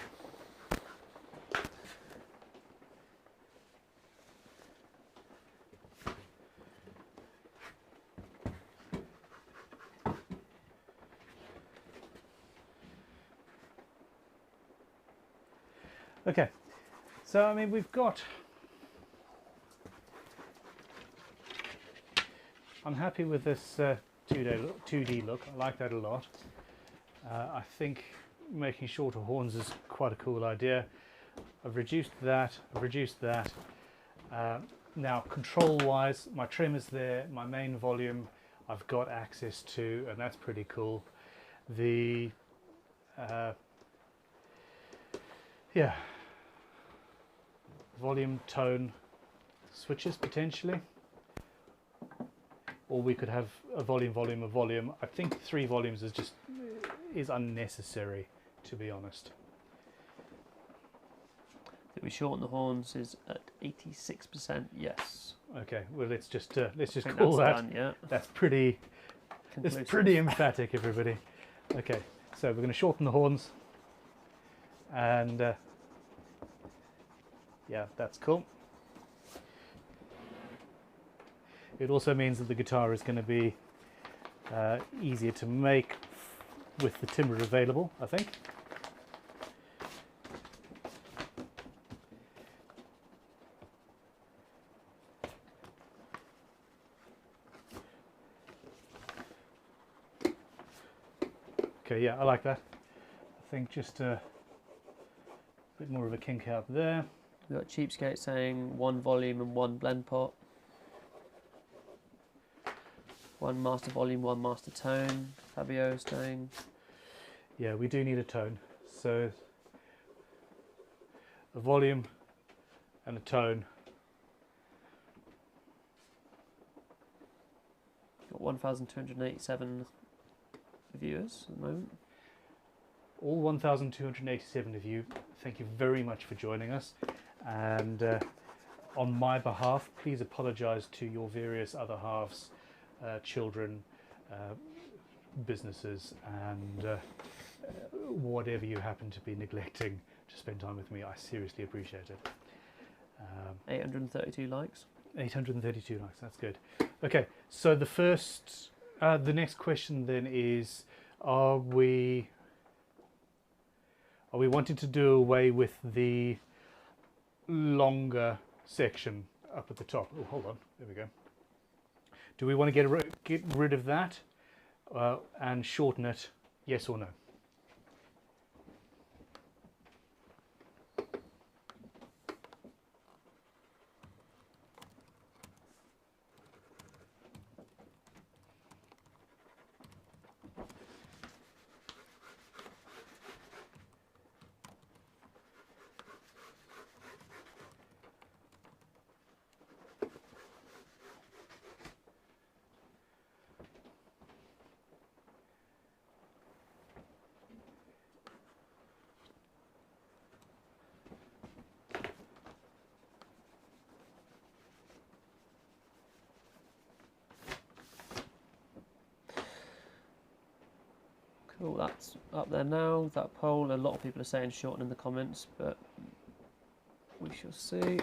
Okay, so I mean we've got. I'm happy with this 2D look. I like that a lot. I think making shorter horns is quite a cool idea. I've reduced that. Now control-wise, my trim is there. My main volume I've got access to, and that's pretty cool. The yeah, volume tone switches potentially. Or we could have a volume. I think 3 volumes is unnecessary, to be honest. That we shorten the horns is at 86% yes. Okay, well let's just I call that's that. done, yeah. That's pretty. Conclusive. It's pretty emphatic, everybody. Okay, so we're going to shorten the horns, and yeah, that's cool. It also means that the guitar is going to be easier to make with the timber available, I think. Okay, yeah, I like that. I think just a bit more of a kink out there. We've got Cheapskate saying 1 volume and 1 blend pot. 1 master volume, 1 master tone. Fabio saying. Yeah, we do need a tone. So a volume and a tone. Got 1,287 viewers at the moment. All 1,287 of you, thank you very much for joining us. And on my behalf, please apologise to your various other halves, children, businesses, and whatever you happen to be neglecting to spend time with me. I seriously appreciate it. 832 likes. 832 likes, that's good. Okay, so the next question then is, are we wanting to do away with the longer section up at the top? Oh, hold on, there we go. Do we want to get rid of that and shorten it, yes or no? Cool, that's up there now, that poll. A lot of people are saying shorten in the comments, but we shall see.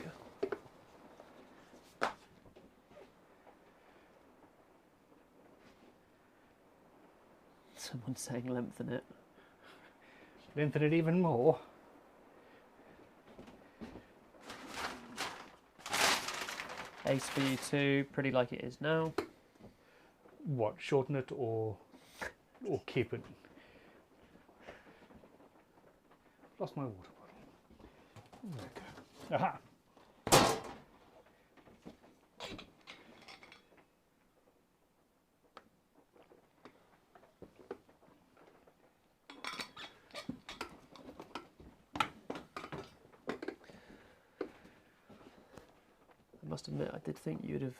Someone's saying lengthen it. Lengthen it even more. Ace for you too, pretty like it is now. What, shorten it or keep it? Lost my water bottle. There we go. Aha! I must admit, I did think you'd have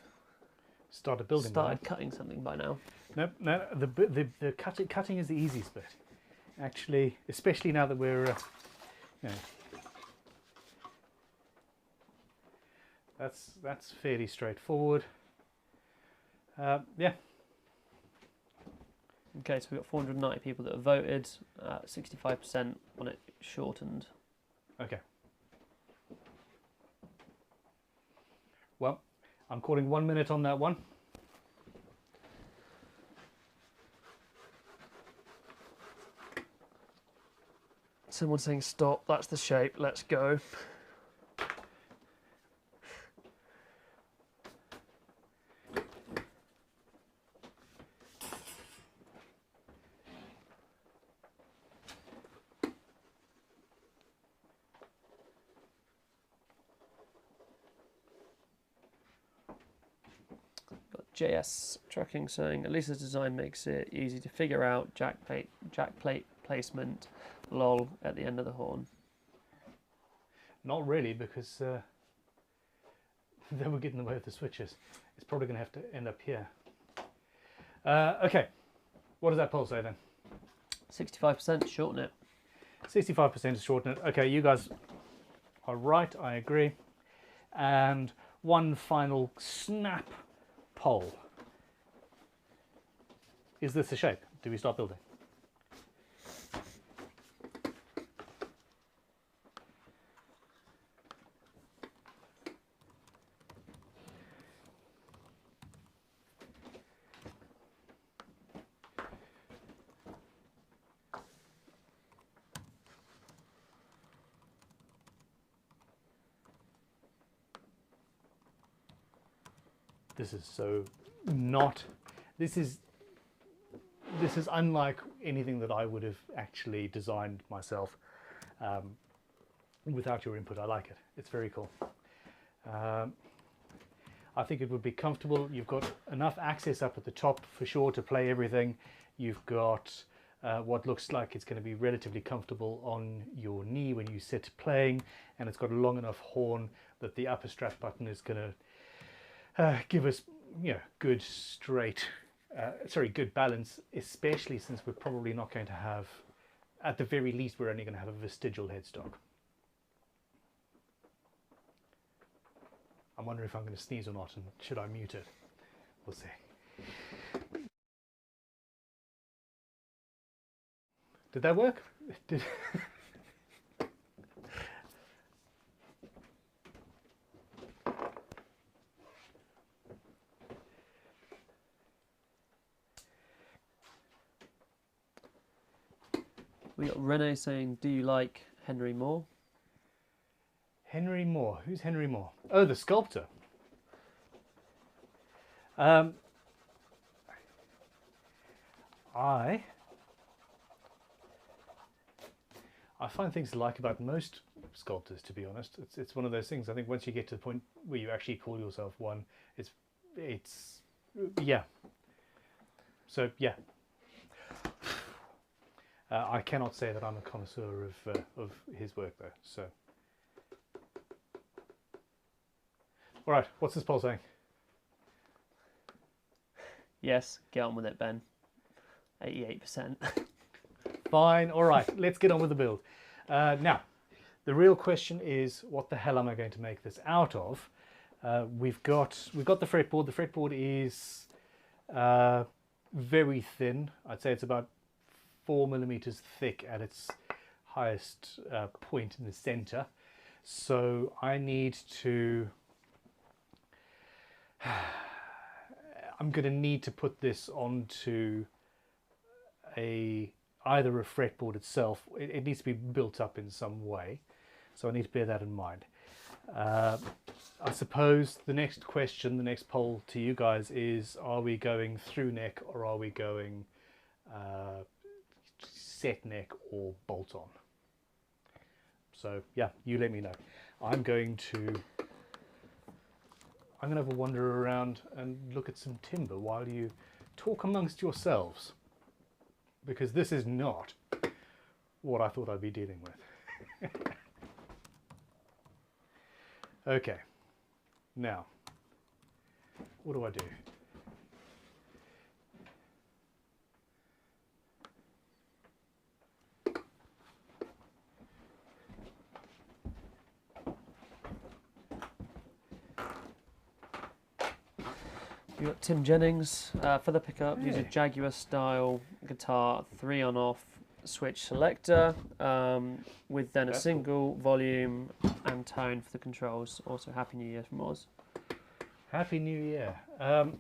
Started building. started cutting something by now. No, the cutting is the easiest bit. Actually, especially now that we're, you know, that's fairly straightforward. Yeah. Okay, so we've got 490 people that have voted, 65% on it shortened. Okay. Well, I'm calling 1 minute on that one. Someone's saying stop, that's the shape, let's go. JS tracking saying, at least the design makes it easy to figure out jack plate placement, lol, at the end of the horn. Not really, because then we're getting away with the switches. It's probably going to have to end up here. Okay, what does that poll say then? 65% shorten it. 65% is shorten it. Okay, you guys All right, I agree. And one final snap pole. Is this the shape? Do we start building? This is so not, this is unlike anything that I would have actually designed myself without your input. I like it. It's very cool. I think it would be comfortable. You've got enough access up at the top for sure to play everything. You've got what looks like it's going to be relatively comfortable on your knee when you sit playing, and it's got a long enough horn that the upper strap button is going to give us, you know, good balance, especially since we're probably not going to have, at the very least, we're only going to have a vestigial headstock. I'm wondering if I'm going to sneeze or not, and should I mute it? We'll see. Did that work? Did We got Rene saying, do you like Henry Moore? Henry Moore? Who's Henry Moore? Oh, the sculptor. I find things to like about most sculptors, to be honest. It's one of those things. I think once you get to the point where you actually call yourself one, it's yeah. So yeah. I cannot say that I'm a connoisseur of his work though. So, all right, what's this poll saying? Yes, get on with it, Ben. 88%. Fine. All right, let's get on with the build. Now, the real question is, what the hell am I going to make this out of? We've got the fretboard. The fretboard is very thin. I'd say it's about 4 millimeters thick at its highest point in the center. So I need to, I'm going to need to put this onto either a fretboard itself. It needs to be built up in some way. So I need to bear that in mind. I suppose the next question, the next poll to you guys is, are we going through neck or are we going set neck or bolt on? So yeah, you let me know. I'm going to have a wander around and look at some timber while you talk amongst yourselves, because this is not what I thought I'd be dealing with. Okay, now what do I do? You got Tim Jennings for the pickup. Use a Jaguar style guitar, 3 on off switch selector, with then a single volume and tone for the controls. Also, Happy New Year from Oz. Happy New Year. I'm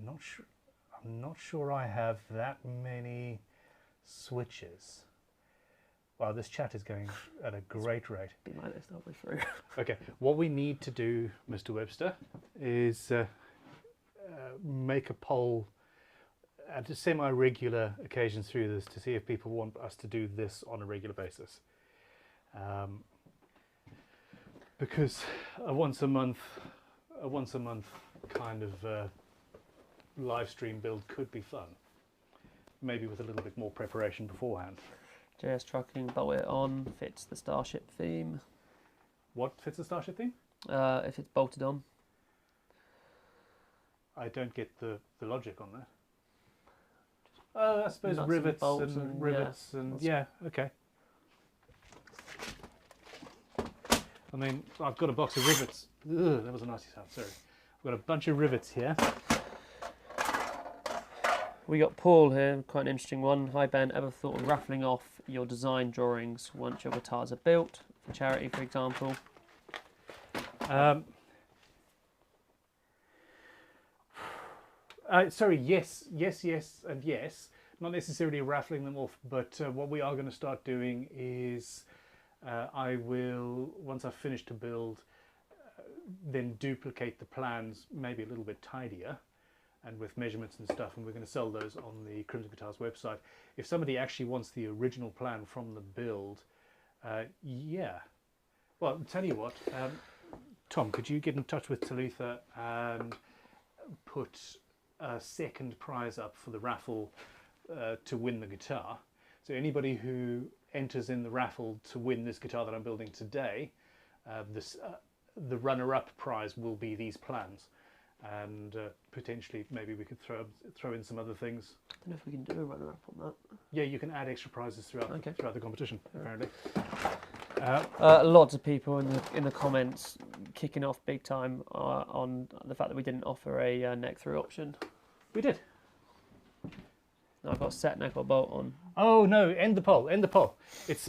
not sure I have that many switches. Wow, this chat is going at a great rate. Be my list halfway through. Okay, what we need to do, Mr. Webster, is make a poll at a semi-regular occasions through this to see if people want us to do this on a regular basis. Because a once a month kind of live stream build could be fun. Maybe with a little bit more preparation beforehand. JS Trucking, bolt it on, fits the Starship theme. What fits the Starship theme? If it's bolted on. I don't get the logic on that. I suppose rivets and rivets and yeah, okay. I mean, I've got a box of rivets. Ugh, that was a nasty sound, sorry. I've got a bunch of rivets here. We got Paul here, quite an interesting one. Hi Ben, ever thought of raffling off your design drawings once your guitars are built, for charity for example? Sorry, yes, and yes. Not necessarily raffling them off, but what we are going to start doing is I will, once I've finished to build, then duplicate the plans, maybe a little bit tidier, and with measurements and stuff, and we're going to sell those on the Crimson Guitars website. If somebody actually wants the original plan from the build, yeah. Well, I'll tell you what, Tom, could you get in touch with Talitha and put a second prize up for the raffle to win the guitar? So anybody who enters in the raffle to win this guitar that I'm building today, the runner-up prize will be these plans, and potentially maybe we could throw in some other things. I don't know if we can do a runner-up on that. Yeah, you can add extra prizes throughout the competition, apparently. Lots of people in the comments kicking off big time on the fact that we didn't offer a neck through option. We did. No, I've got set neck or bolt on. Oh no! End the poll. End the poll. It's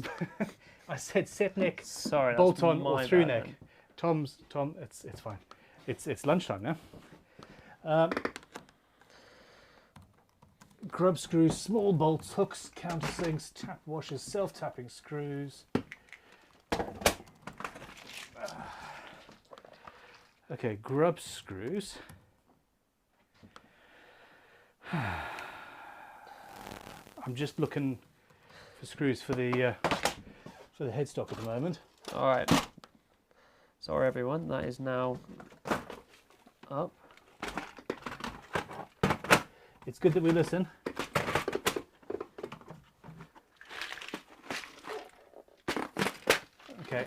I said set neck, sorry, bolt on or through neck. Then. Tom, it's fine. It's lunchtime now. Grub screws, small bolts, hooks, countersinks, tap washers, self-tapping screws. Okay, grub screws. I'm just looking for screws for the headstock at the moment. All right. Sorry everyone, that is now up. It's good that we listen. Okay.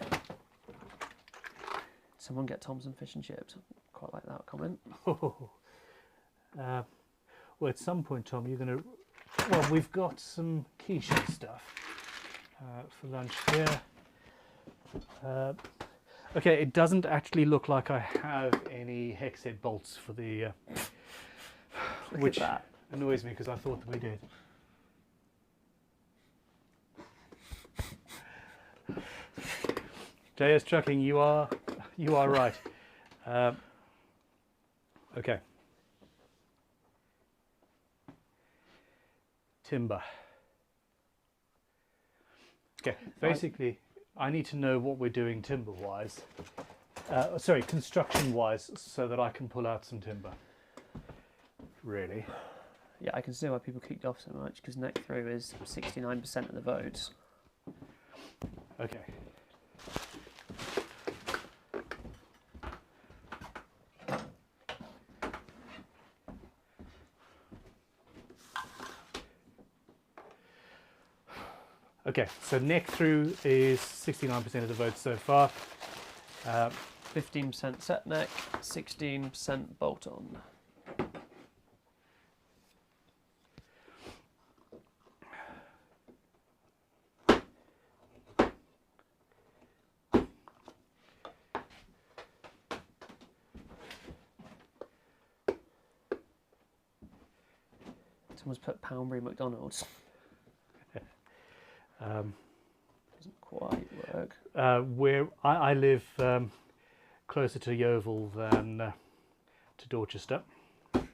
Someone get Thompson fish and chips. Quite like that comment. Oh. Well, at some point, Tom, you're going to... Well, we've got some quiche stuff for lunch here. Okay, it doesn't actually look like I have any hex head bolts for the... which annoys me because I thought that we did. JS Trucking, you are right. Okay. Timber. Okay, basically, I need to know what we're doing timber-wise. Sorry, construction-wise, so that I can pull out some timber. Really. Yeah, I can see why people kicked off so much, because neck through is 69% of the votes. Okay. Okay, so neck through is 69% of the votes so far. 15% set neck, 16% bolt on. Someone's put Poundbury McDonald's. Doesn't quite work. Where I live closer to Yeovil than to Dorchester. All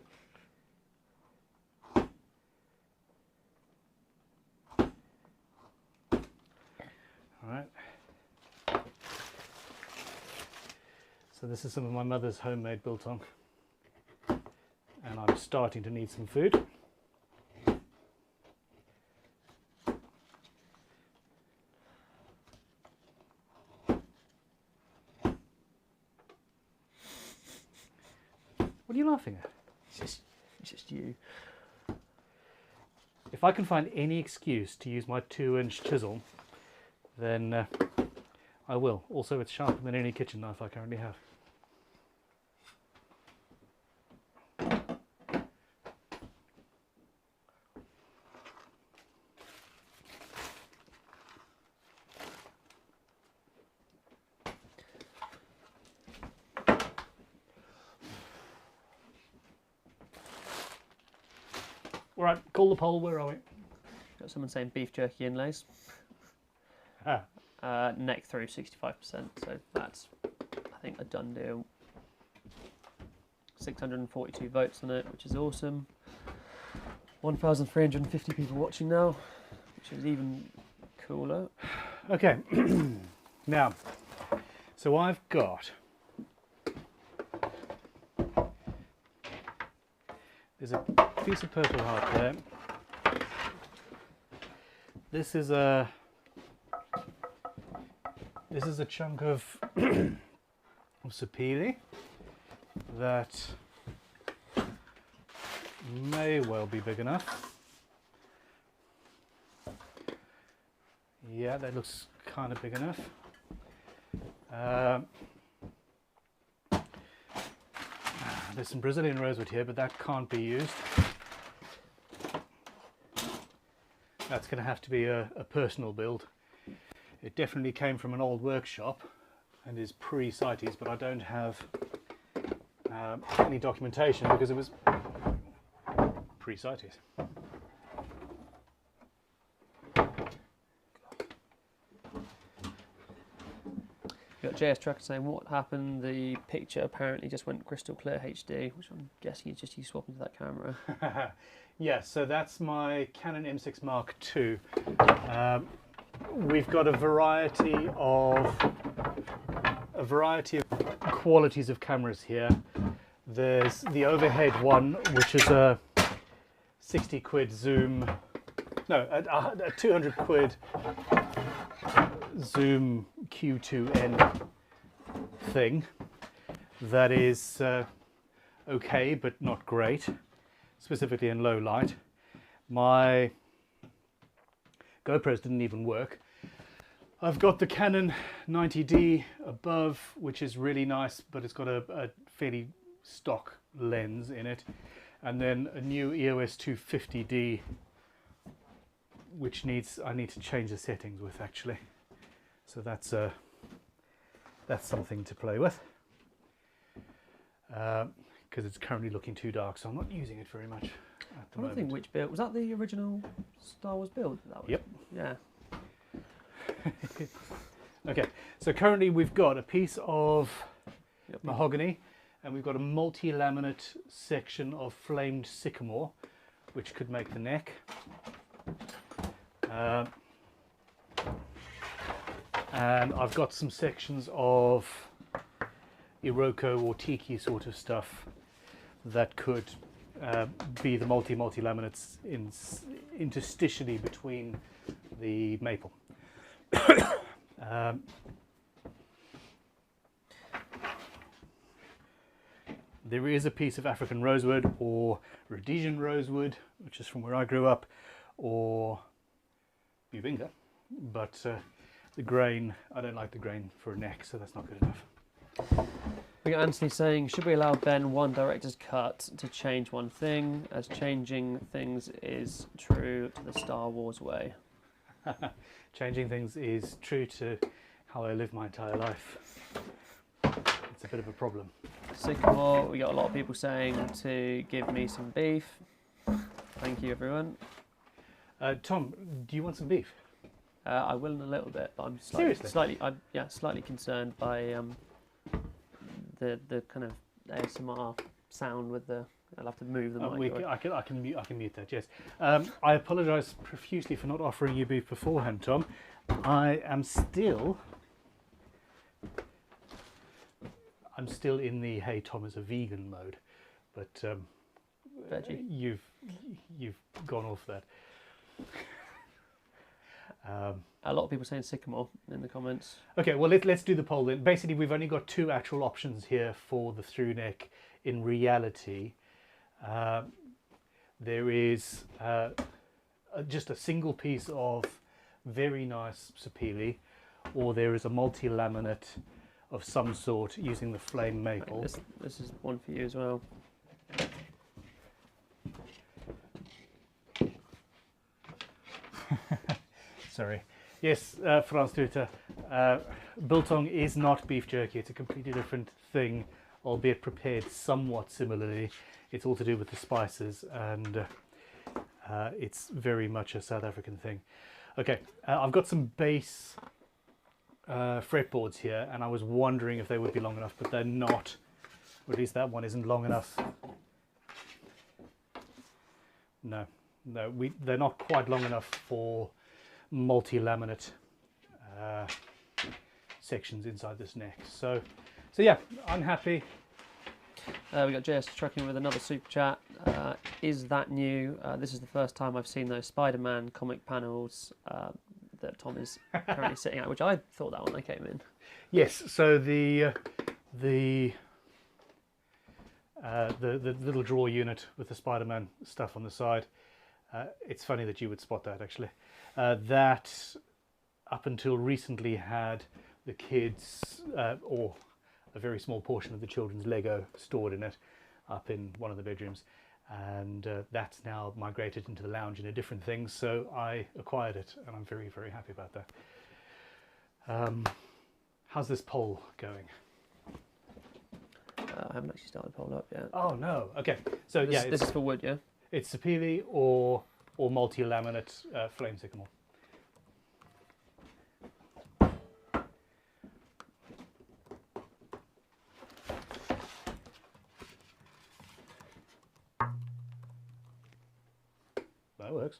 right. So this is some of my mother's homemade biltong, and I'm starting to need some food. What are you laughing at? It's just you. If I can find any excuse to use my 2-inch chisel, then I will. Also, it's sharper than any kitchen knife I currently have. All right, call the poll. Where are we? Got someone saying beef jerky inlays. Ah. Neck through 65%, so that's, I think, a done deal. 642 votes on it, which is awesome. 1,350 people watching now, which is even cooler. Okay, now, so I've got, there's a piece of purple heart there. This is a chunk of sapele that may well be big enough. Yeah, that looks kind of big enough. There's some Brazilian rosewood here, but that can't be used. That's going to have to be a personal build. It definitely came from an old workshop and is pre-CITES, but I don't have any documentation because it was pre-CITES. You've got JS Tracker saying what happened. The picture apparently just went crystal clear HD, which I'm guessing is just you swapping to that camera. Yes, so that's my Canon M6 Mark II. We've got a variety of qualities of cameras here. There's the overhead one, which is a 60 quid zoom, no, a 200 quid zoom Q2N thing that is okay but not great, specifically in low light. My GoPros didn't even work. I've got the Canon 90D above, which is really nice, but it's got a fairly stock lens in it, and then a new EOS 250D, which I need to change the settings with actually. So that's something to play with, because it's currently looking too dark, so I'm not using it very much at the moment. I don't think which build was that. The original Star Wars build? That was? Yep. Yeah. Okay, so currently we've got a piece of mahogany, and we've got a multi-laminate section of flamed sycamore, which could make the neck. And I've got some sections of Iroko or Tiki sort of stuff that could be the multi-laminates interstitially between the maple. There is a piece of African rosewood or Rhodesian rosewood, which is from where I grew up, or Bubinga, but the grain, I don't like the grain for a neck, so that's not good enough. We got Anthony saying, should we allow Ben one director's cut to change one thing, as changing things is true to the Star Wars way? Changing things is true to how I live my entire life. It's a bit of a problem. Sycamore, we got a lot of people saying to give me some beef. Thank you, everyone. Tom, do you want some beef? I will in a little bit, but I'm slightly concerned by the kind of ASMR sound with the. I'll have to move the mic. I can mute that. Yes. I apologise profusely for not offering you beef beforehand, Tom. I am still. I'm still in the hey Tom is a vegan mode, but veggie. You've gone off that. A lot of people saying sycamore in the comments. Okay, well let's do the poll then. Basically, we've only got two actual options here for the through neck. In reality, there is just a single piece of very nice sapele, or there is a multi-laminate of some sort using the flame maple. This is one for you as well. Sorry. Yes, Franz Tutor. Biltong is not beef jerky. It's a completely different thing, albeit prepared somewhat similarly. It's all to do with the spices, and It's very much a South African thing. Okay, I've got some base fretboards here, and I was wondering if they would be long enough, but they're not. Or at least that one isn't long enough. No, they're not quite long enough for multi-laminate sections inside this neck. So yeah, I'm happy. We got JS Trucking with another super chat. Is that new? This is the first time I've seen those Spider-Man comic panels that Tom is currently sitting at, which I thought that when I came in. Yes. So the little drawer unit with the Spider-Man stuff on the side. It's funny that you would spot that, actually. That up until recently had the kids or a very small portion of the children's Lego stored in it up in one of the bedrooms, and that's now migrated into the lounge in a different thing, so I acquired it and I'm very, very happy about that. How's this poll going? I haven't actually started the poll up yet. Oh no, okay. So this is for wood, yeah? It's Sapele or multi-laminate flame sycamore. That works.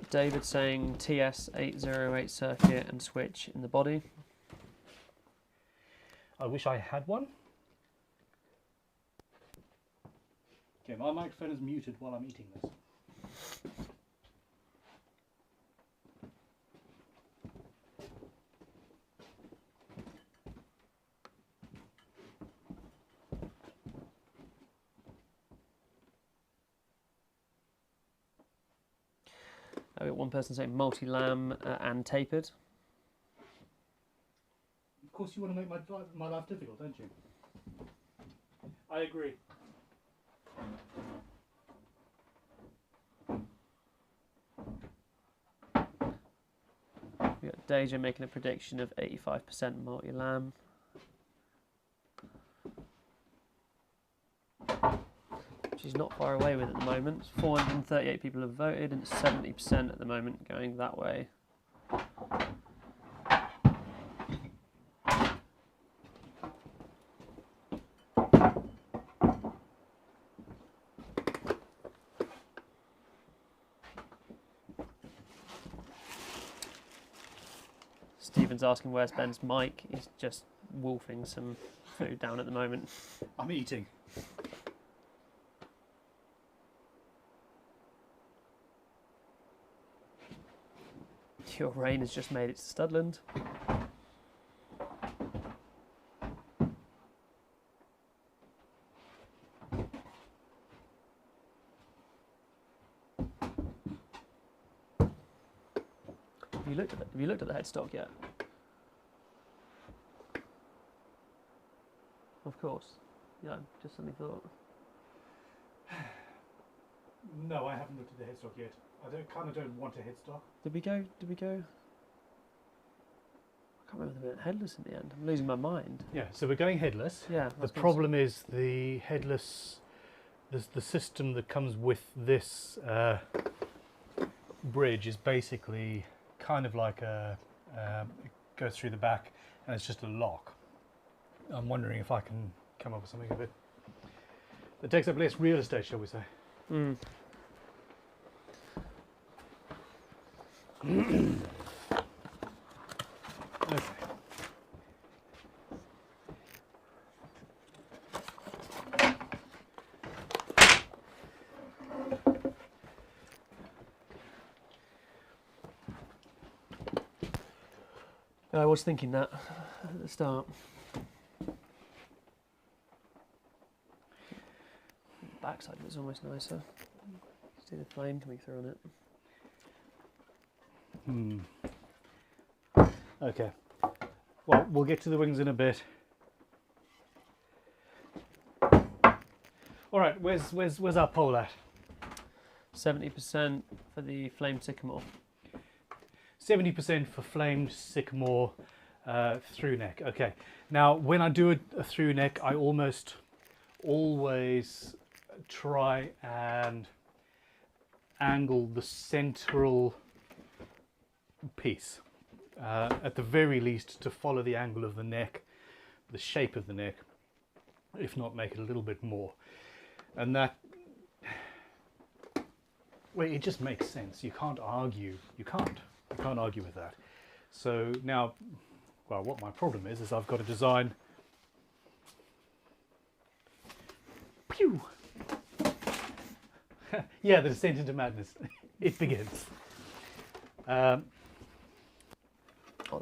David saying TS808 circuit and switch in the body. I wish I had one. Okay, my microphone is muted while I'm eating this. I've got one person saying multi-lam and tapered. Of course you want to make my life difficult, don't you? I agree. We've got Deja making a prediction of 85% multi-lam. She's not far away with at the moment. 438 people have voted and it's 70% at the moment going that way. Stephen's asking where's Ben's mic. He's just wolfing some food down at the moment. I'm eating. Your rain has just made it to Studland. Have you looked at the headstock yet? Of course. Yeah, just suddenly thought. No, I haven't looked at the headstock yet. I kind of don't want a headstock. Did we go? I can't remember the went headless in the end. I'm losing my mind. Yeah, so we're going headless. Yeah. The problem is the headless, the system that comes with this bridge is basically kind of like it goes through the back and it's just a lock. I'm wondering if I can come up with something a bit that takes up less real estate, shall we say. Mm. Okay. I was thinking that at the start. The backside was almost nicer. See the flame coming through on it. Okay. Well, we'll get to the wings in a bit. All right, where's our pole at? 70% for the flamed sycamore. 70% for flamed sycamore through neck. Okay. Now, when I do a through neck, I almost always try and angle the central piece, at the very least, to follow the angle of the neck, the shape of the neck, if not make it a little bit more. And that, well, it just makes sense. You can't argue. You can't argue with that. So now, well, what my problem is I've got to design. Pew! Yeah, the descent into madness. It begins. Oh,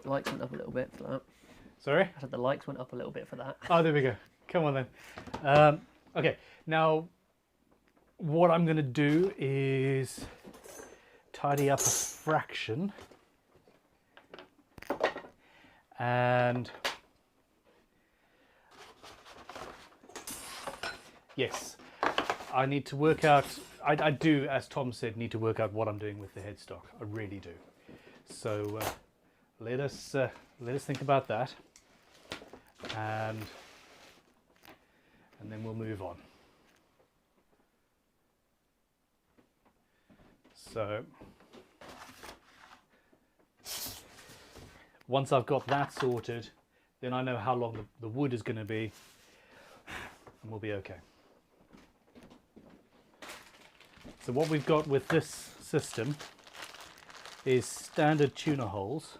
the lights went up a little bit for that. Sorry? I said the lights went up a little bit for that. Oh, there we go. Come on then. Okay, now what I'm going to do is tidy up a fraction. And yes, I need to work out, I do, as Tom said, need to work out what I'm doing with the headstock. I really do. So let us think about that, and then we'll move on. So once I've got that sorted, then I know how long the wood is going to be, and we'll be okay. So what we've got with this system is standard tuner holes,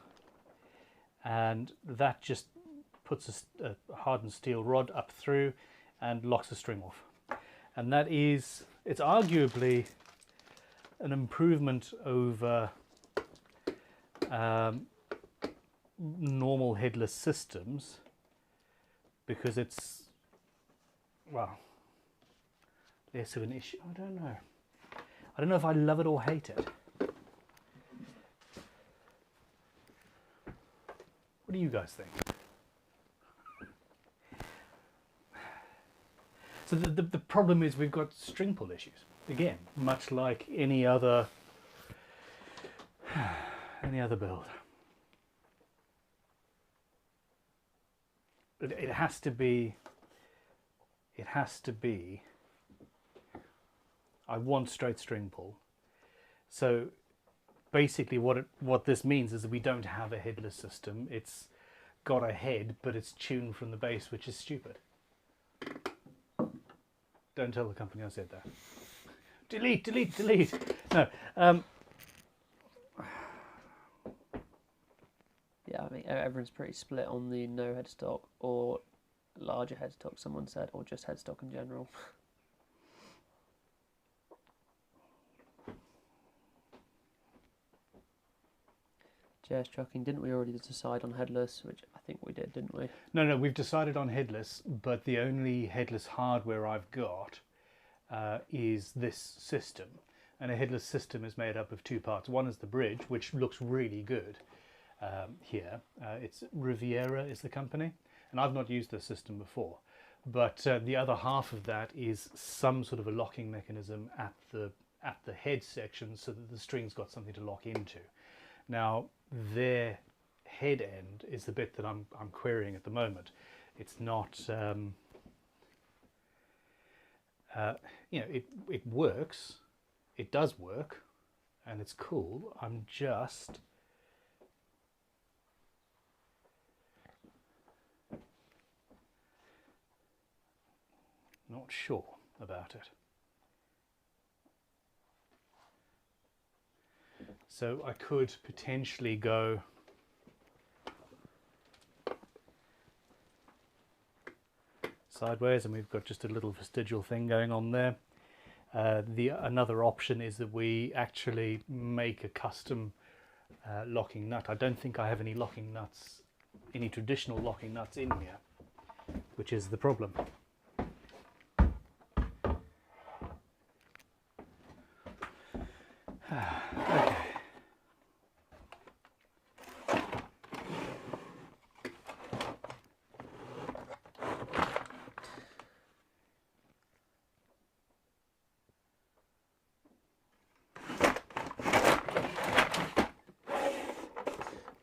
and that just puts a hardened steel rod up through and locks the string off. And that is, it's arguably an improvement over normal headless systems, because it's, well, less of an issue. I don't know. I don't know if I love it or hate it. What do you guys think? So the problem is we've got string pull issues. Again, much like any other build. It has to be, I want straight string pull. So basically what this means is that we don't have a headless system. It's got a head, but it's tuned from the base, which is stupid. Don't tell the company I said that. Delete, delete, delete. No. Yeah, I mean, everyone's pretty split on the no headstock or larger headstock, someone said, or just headstock in general. JS Trucking, didn't we already decide on headless, which I think we did, didn't we? No, we've decided on headless, but the only headless hardware I've got is this system. And a headless system is made up of two parts. One is the bridge, which looks really good here. It's Riviera is the company, and I've not used this system before. But the other half of that is some sort of a locking mechanism at the head section, so that the string's got something to lock into. Now, their head end is the bit that I'm querying at the moment. It's not, you know, it works, it does work, and it's cool. I'm just not sure about it. So I could potentially go sideways, and we've got just a little vestigial thing going on there. Another option is that we actually make a custom locking nut. I don't think I have any locking nuts, any traditional locking nuts in here, which is the problem. Okay.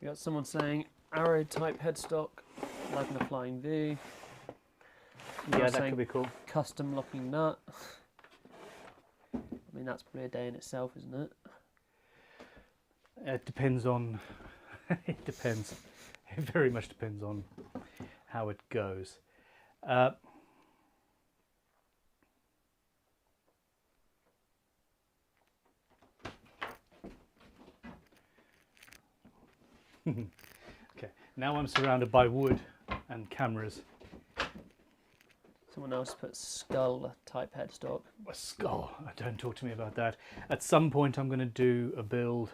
We got someone saying arrow type headstock, like in a flying V. Yeah, that could be cool. Custom locking nut. I mean, that's probably a day in itself, isn't it? It depends on. It depends. It very much depends on how it goes. Okay, now I'm surrounded by wood and cameras. Someone else put skull type headstock. A skull. Don't talk to me about that. At some point, I'm going to do a build.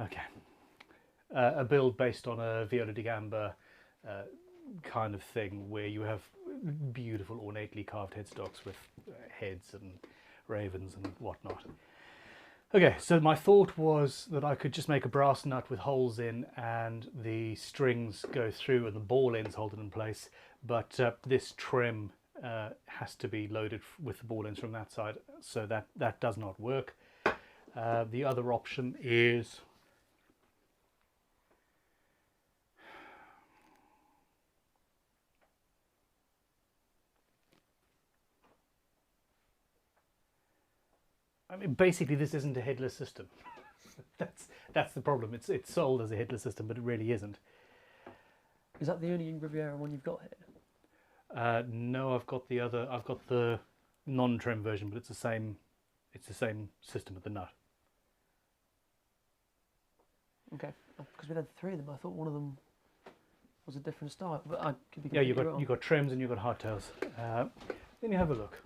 Okay, a build based on a Viola da Gamba kind of thing, where you have beautiful, ornately carved headstocks with heads and ravens and whatnot. Okay, so my thought was that I could just make a brass nut with holes in, and the strings go through and the ball ends hold it in place, but this trim has to be loaded with the ball ends from that side, so that does not work. The other option is I mean, basically this isn't a headless system. That's the problem. It's sold as a headless system, but it really isn't. Is that the only Riviera one you've got here? No, I've got the other. I've got the non-trim version, but it's the same. It's the same system with the nut. Okay, because we had three of them. I thought one of them was a different style, but I could be Yeah, completely wrong. you got trims and you got hardtails. Let me have a look.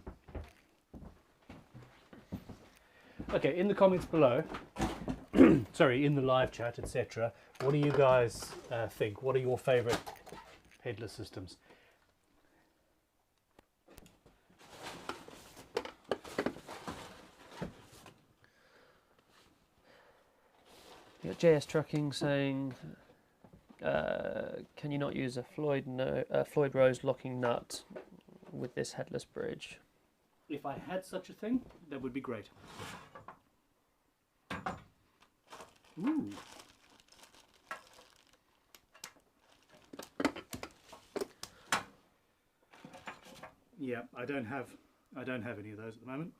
Okay, in the comments below, sorry, in the live chat, etc. What do you guys think? What are your favourite headless systems? You got JS Trucking saying, can you not use a Floyd Rose locking nut with this headless bridge? If I had such a thing, that would be great. Ooh. Yeah, I don't have any of those at the moment.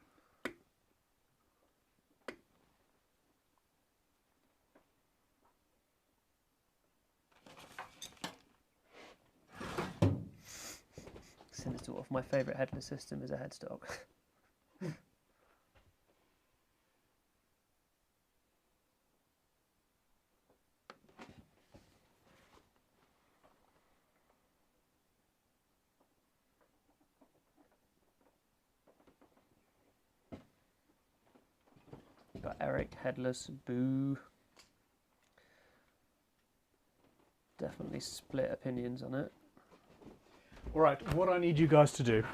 Sinister Wolf, my favourite headless system is a headstock. Got Eric, headless, boo. Definitely split opinions on it. All right, what I need you guys to do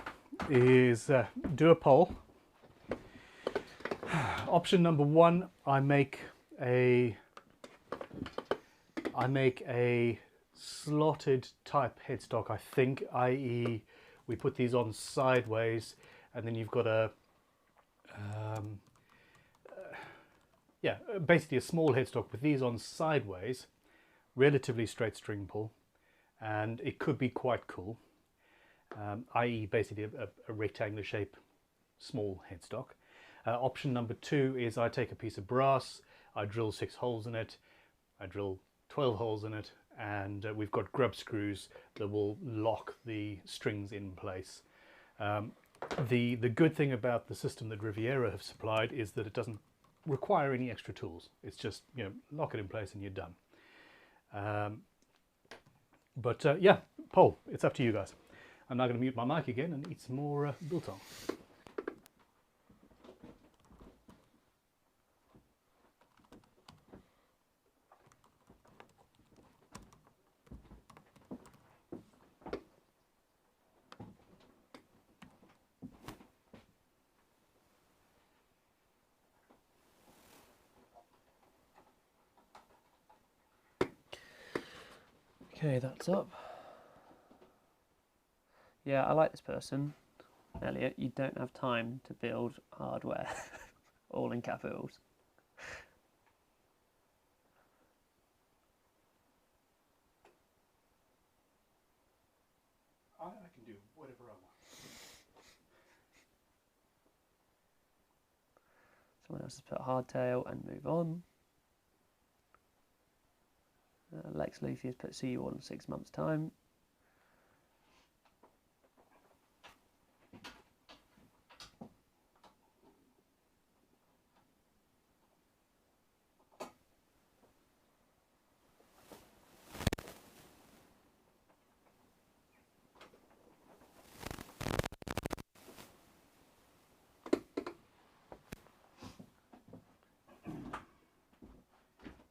is do a poll. Option number one, I make a slotted type headstock, I think, i.e. we put these on sideways, and then you've got a basically a small headstock with these on sideways, relatively straight string pull, and it could be quite cool. I.e. basically a rectangular shape, small headstock. Option number two is I take a piece of brass, I drill 6 holes in it, I drill 12 holes in it, and we've got grub screws that will lock the strings in place. The good thing about the system that Riviera have supplied is that it doesn't require any extra tools. It's just, you know, lock it in place and you're done. Yeah, poll, it's up to you guys. I'm now going to mute my mic again and eat some more biltong. Okay, that's up. Yeah, I like this person. Elliot, you don't have time to build hardware. All in capitals. I can do whatever I want. Someone else has put hardtail and move on. Lex Luffy has put see you all in 6 months' time.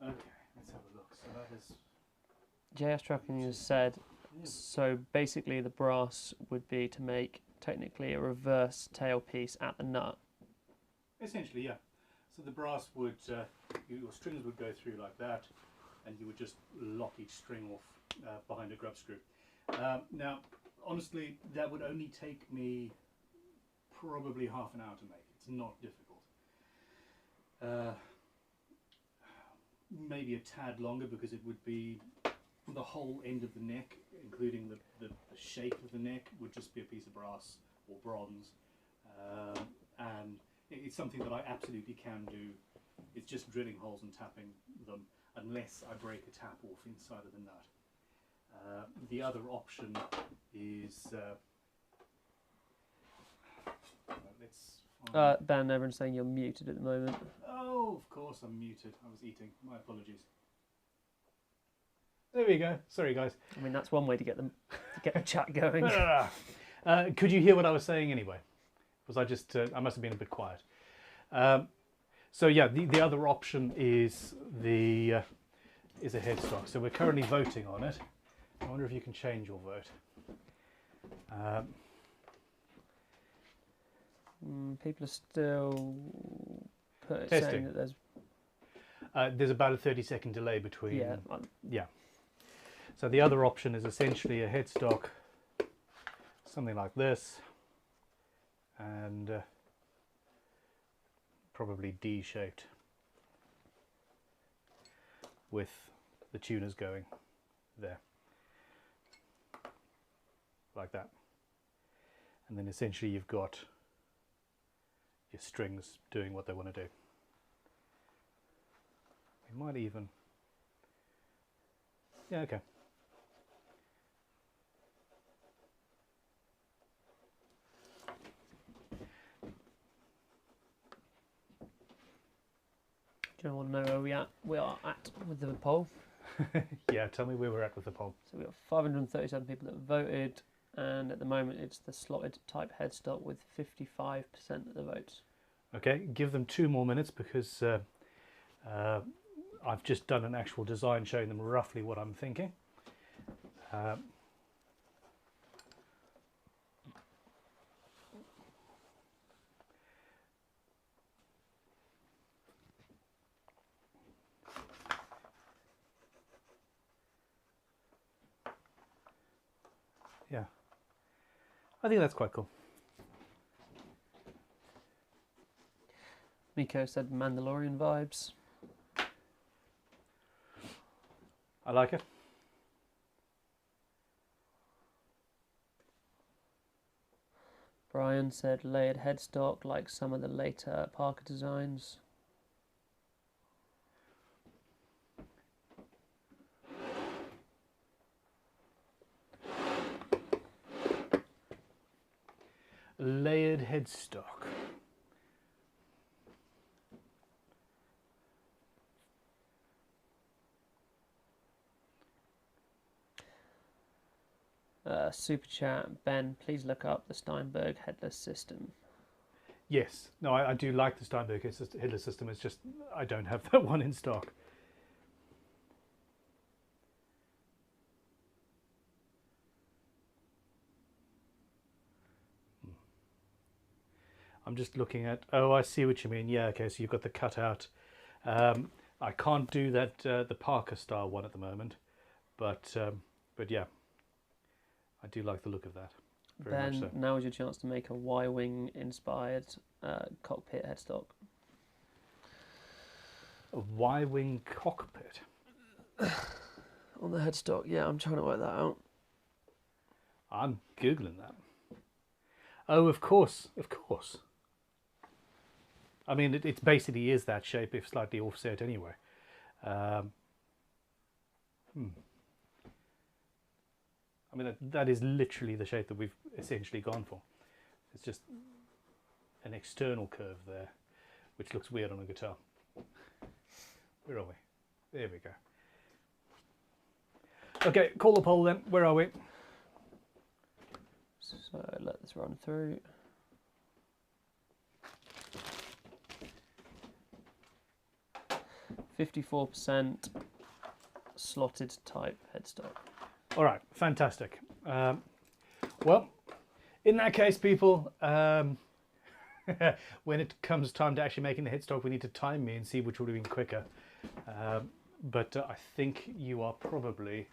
Okay, let's have a look. So that is... JS Trucking has said, so basically the brass would be to make technically a reverse tail piece at the nut. Essentially, yeah. So the brass would, your strings would go through like that, and you would just lock each string off behind a grub screw. Now, honestly, that would only take me probably half an hour to make. It's not difficult. Maybe a tad longer because it would be the whole end of the neck, including the shape of the neck, would just be a piece of brass or bronze. And it's something that I absolutely can do. It's just drilling holes and tapping them, unless I break a tap off inside of the nut. The other option is let's find... Ben, everyone's saying you're muted at the moment. Oh, of course I'm muted. I was eating. My apologies. There we go. Sorry, guys. I mean, that's one way to get them to get the chat going. Could you hear what I was saying anyway? Was I just? I must have been a bit quiet. So yeah, the other option is a headstock. So we're currently voting on it. I wonder if you can change your vote. People are still Testing. saying that there's about a 30-second delay between. Yeah. Yeah. So the other option is essentially a headstock, something like this, and probably D-shaped, with the tuners going there, like that. And then essentially you've got your strings doing what they want to do. We might even... Yeah, okay. Do you want to know where we are at with the poll? Yeah, tell me where we're at with the poll. So we've got 537 people that voted, and at the moment it's the slotted type headstock with 55% of the votes. Okay, give them 2 more minutes because I've just done an actual design showing them roughly what I'm thinking. Yeah, I think that's quite cool. Miko said Mandalorian vibes. I like it. Brian said layered headstock like some of the later Parker designs. Layered headstock. Super chat, Ben, please look up the Steinberg headless system. Yes, no, I do like the Steinberg headless system. It's just I don't have that one in stock. I'm just looking at. Oh, I see what you mean. Yeah, okay. So you've got the cutout. I can't do that the Parker style one at the moment, but But yeah, I do like the look of that. Very much so. Now is your chance to make a Y-wing inspired cockpit headstock. A Y-wing cockpit. On the headstock, yeah, I'm trying to work that out. I'm Googling that. Oh, of course, of course. I mean, it basically is that shape, if slightly offset anyway. I mean, that is literally the shape that we've essentially gone for. It's just an external curve there, which looks weird on a guitar. Where are we? There we go. Okay, call the poll then. Where are we? So let this run through. %54% slotted type headstock. All right, fantastic. Well, in that case, people, when it comes time to actually making the headstock, we need to time me and see which would have been quicker. But I think you are probably,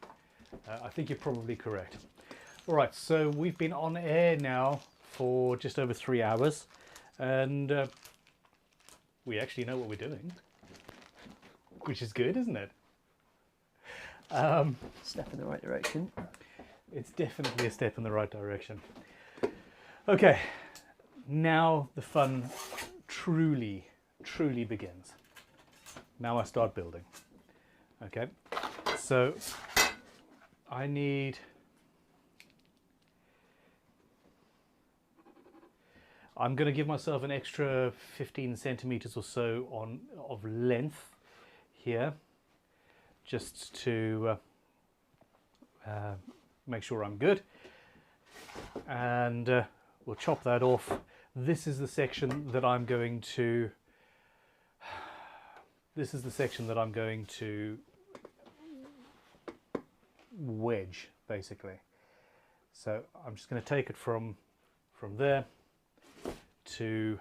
you're probably correct. All right, so we've been on air now for just over 3 hours, and we actually know what we're doing, which is good, isn't it? Step in the right direction. It's definitely a step in the right direction. Okay, now the fun truly begins. Now I start building. Okay, so I'm going to give myself an extra 15 centimeters or so of length here, just to make sure I'm good, and we'll chop that off. This is the section that I'm going to wedge, basically. So I'm just going to take it from there to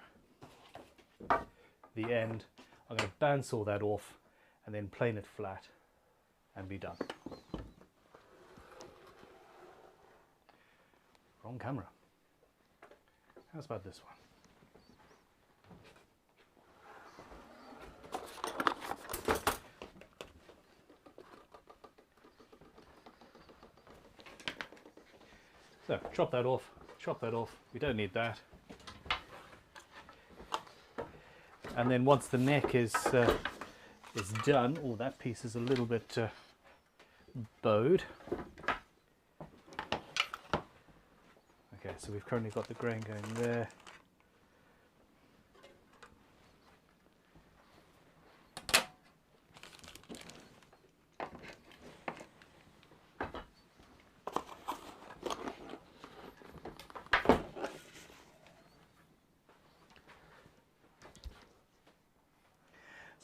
the end. I'm going to bandsaw that off and then plane it flat and be done. Wrong camera. How's about this one? So chop that off, we don't need that. And then once the neck is done, oh, that piece is a little bit bowed. Okay, so we've currently got the grain going there.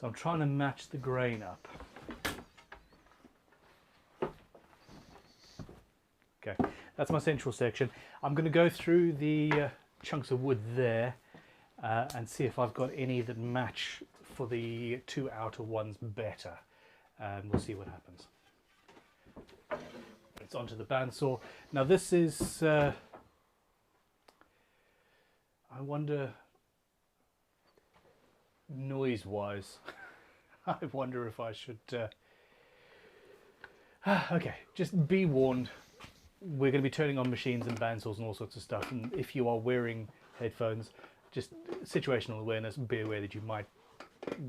So I'm trying to match the grain up. Okay, that's my central section. I'm going to go through the chunks of wood there and see if I've got any that match for the two outer ones better, and we'll see what happens. It's onto the bandsaw. Now this is, I wonder, noise-wise, I wonder if I should... okay, just be warned. We're going to be turning on machines and bandsaws and all sorts of stuff, and if you are wearing headphones, just situational awareness, be aware that you might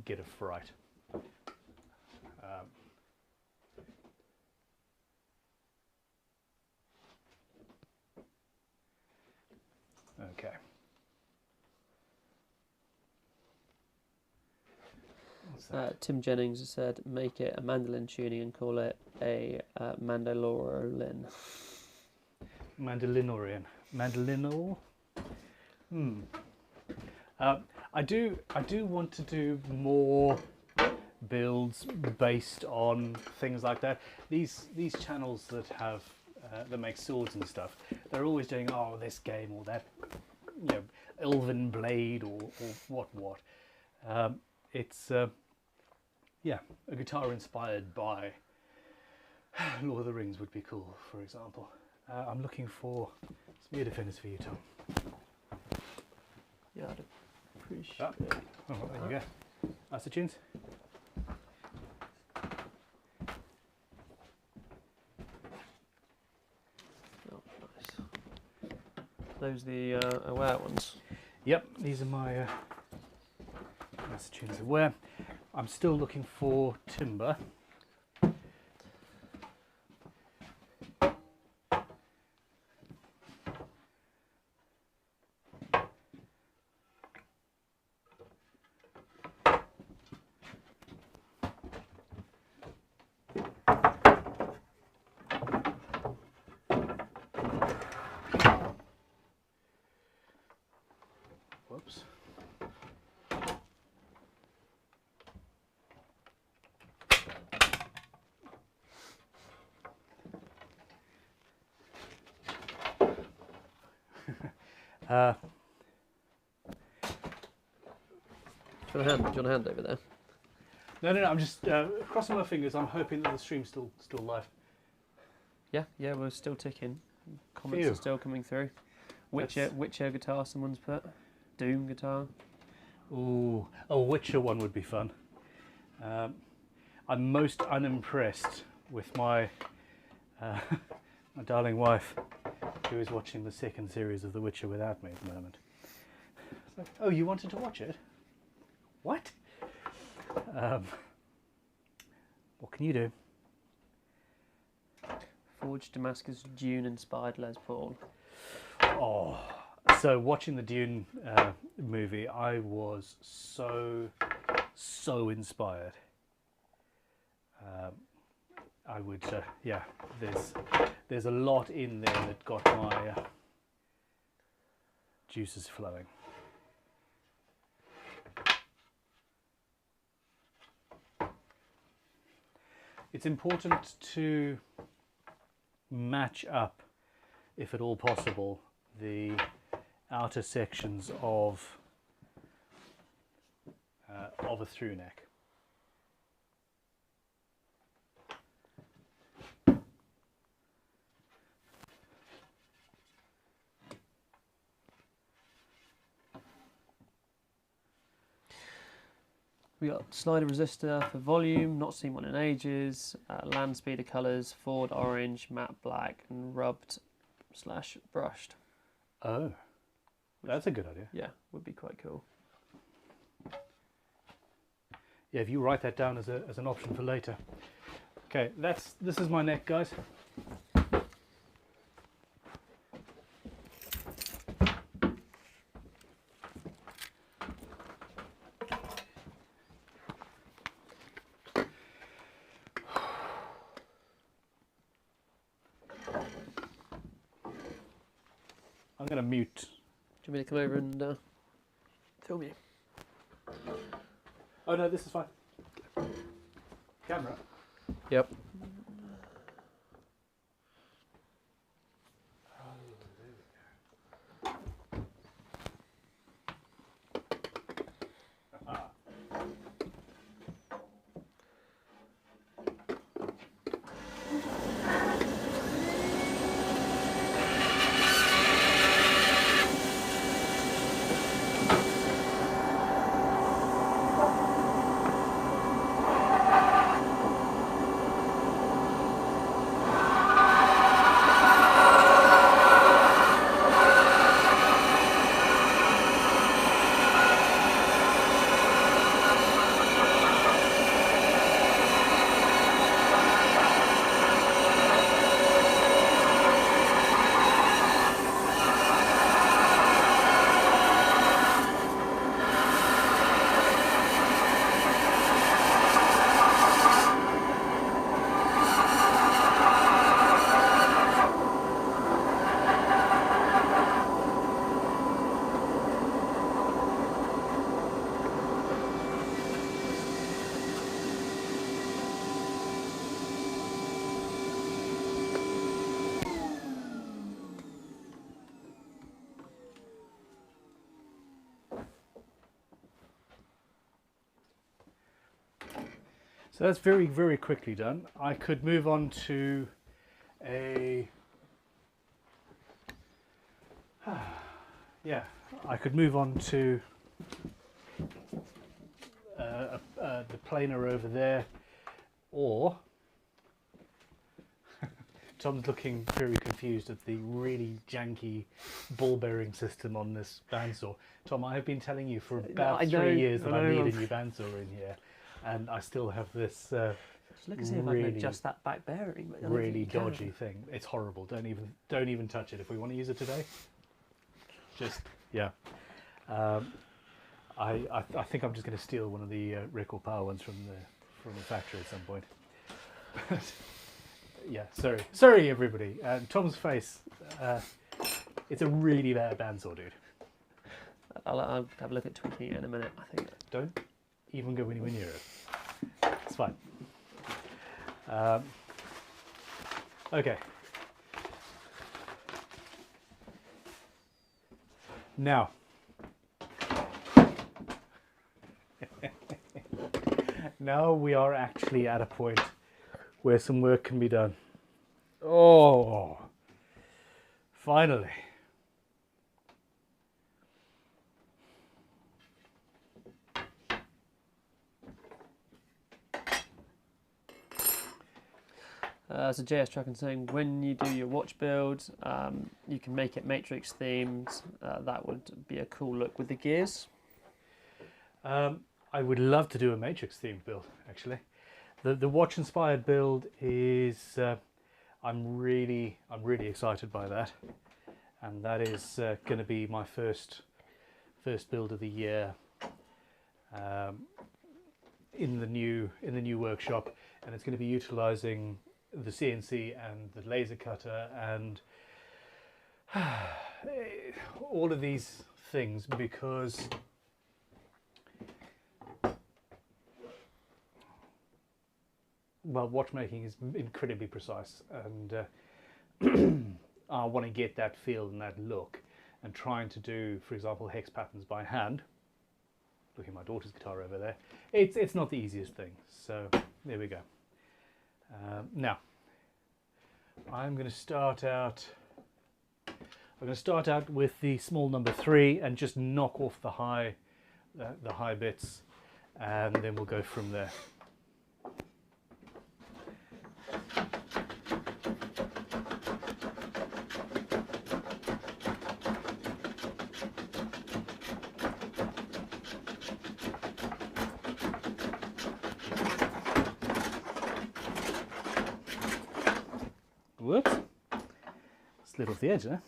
get a fright. Okay. Tim Jennings has said, make it a mandolin tuning and call it a mandalorian. Mandolinorian. Mandolinor? I do want to do more builds based on things like that. These channels that have that make swords and stuff, they're always doing, oh, this game or that, you know, elven blade or what. It's yeah, a guitar inspired by Lord of the Rings would be cool, for example. I'm looking for some ear defenders for you, Tom. Yeah, I'd appreciate Oh, well, there you go. That's the tunes. Oh, nice. Those the aware ones? Yep, these are my that's the tunes aware. I'm still looking for timber. Whoops. Do you want a hand over there? No, I'm just crossing my fingers. I'm hoping that the stream's still live. Yeah, we're still ticking. Comments Phew. are still coming through. Witcher guitar someone's put. Doom guitar. Ooh, a Witcher one would be fun. I'm most unimpressed with my my darling wife, who is watching the second series of The Witcher without me at the moment. It's like, oh, you wanted to watch it? What? What can you do? Forged Damascus Dune inspired Les Paul. Oh, so watching the Dune movie, I was so inspired. I would, yeah. There's a lot in there that got my juices flowing. It's important to match up, if at all possible, the outer sections of a through neck. We got slider resistor for volume, not seen one in ages, land speeder colours, forward orange, matte black, and rubbed / brushed. Oh, that's a good idea. Yeah, would be quite cool. Yeah, if you write that down as an option for later. Okay, this is my neck, guys. I'm going to mute. Do you want me to come over and film you? Oh no, this is fine. Camera. Yep. So that's very, very quickly done. I could move on to a... yeah, I could move on to the planer over there, or Tom's looking very confused at the really janky ball bearing system on this bandsaw. Tom, I have been telling you for about 3 years that I need a new bandsaw in here, and I still have this just look and see if I can adjust that back bearing. But really dodgy thing. It's horrible. Don't even touch it. If we want to use it today, just yeah. I think I'm just going to steal one of the record power ones from the factory at some point. Yeah, sorry everybody. Tom's face. It's a really bad bandsaw, dude. I'll have a look at tweaking it in a minute. I think. Don't even go anywhere near it. It's fine. Okay. Now. Now we are actually at a point where some work can be done. Oh, finally. So JS Truckin saying, when you do your watch build, you can make it matrix themed. That would be a cool look with the gears. I would love to do a matrix themed build, actually. The watch inspired build is I'm really excited by that, and that is going to be my first build of the year in the new workshop, and it's going to be utilizing the CNC and the laser cutter and all of these things, because well, watchmaking is incredibly precise, and I want to get that feel and that look, and trying to do, for example, hex patterns by hand. Look at my daughter's guitar over there. It's not the easiest thing. So there we go. Now I'm going to start out. With the small number 3 and just knock off the high bits, and then we'll go from there. Whoops, slid off the edge there.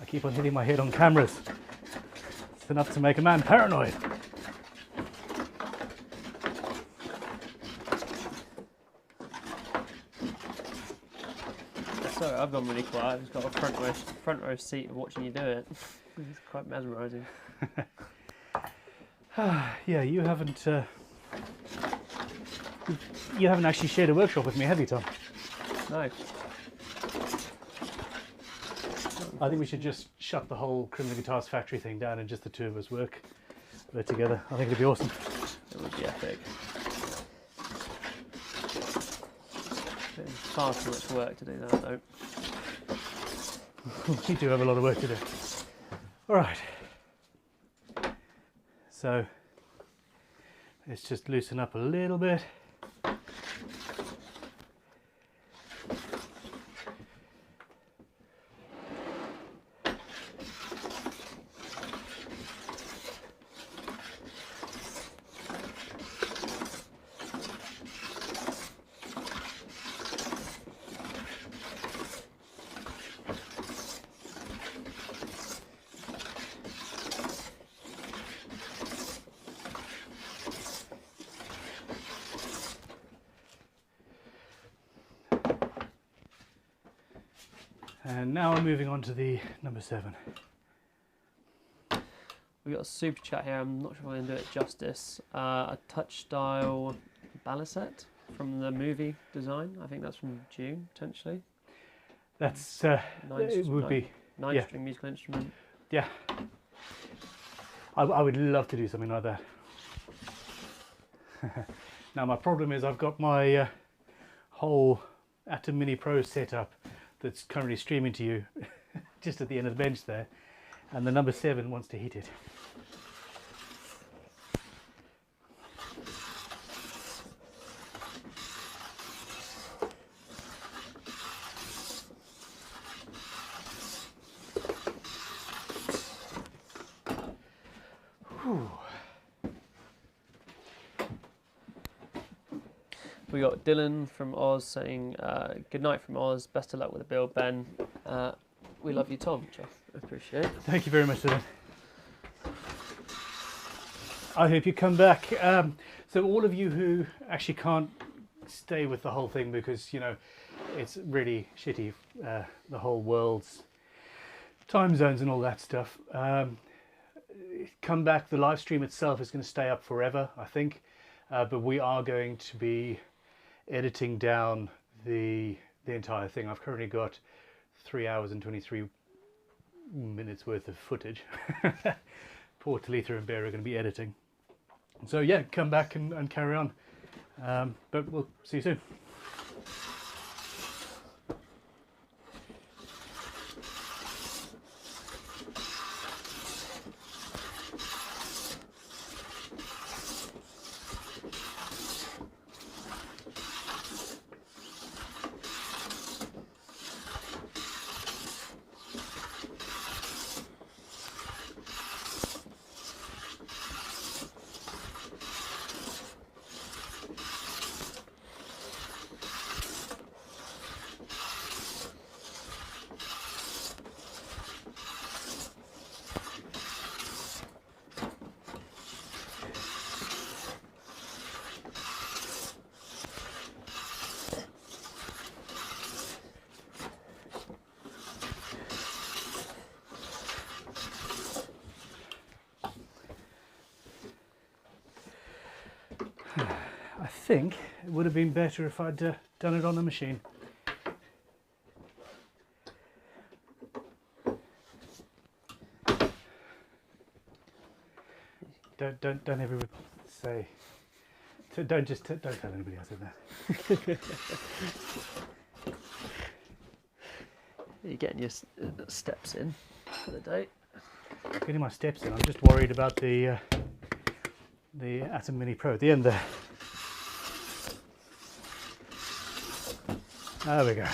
Keep on hitting my head on cameras. It's enough to make a man paranoid. Sorry, I've gone really quiet. I've just got a front row seat of watching you do it. It's quite mesmerising. Yeah, you haven't actually shared a workshop with me, have you, Tom? No. I think we should just shut the whole Criminal Guitars factory thing down and just the two of us work together. I think it'd be awesome. It would be epic. Far too much work to do that, though. We do have a lot of work to do. All right. So let's just loosen up a little bit. And now I'm moving on to the number 7. We've got a super chat here. I'm not sure if I'm going to do it justice. A touch style balisette from the movie design. I think that's from June, potentially. That's it would be 9-string musical instrument. Yeah. I would love to do something like that. Now my problem is I've got my whole Atom Mini Pro setup that's currently streaming to you just at the end of the bench there, and the number 7 wants to hit it. We got Dylan from Oz saying, good night from Oz, best of luck with the build, Ben. We love you, Tom, which I appreciate. Thank you very much, Dylan. I hope you come back. So all of you who actually can't stay with the whole thing because, you know, it's really shitty, the whole world's time zones and all that stuff, come back. The live stream itself is going to stay up forever, I think, but we are going to be editing down the entire thing. I've currently got 3 hours and 23 minutes worth of footage. Poor Talitha and Bear are going to be editing. So yeah, come back and carry on. But we'll see you soon. I think it would have been better if I'd done it on the machine. Don't ever say. Don't tell anybody else that. You're getting your steps in for the day. Getting my steps in. I'm just worried about the Atom Mini Pro at the end there. There we go.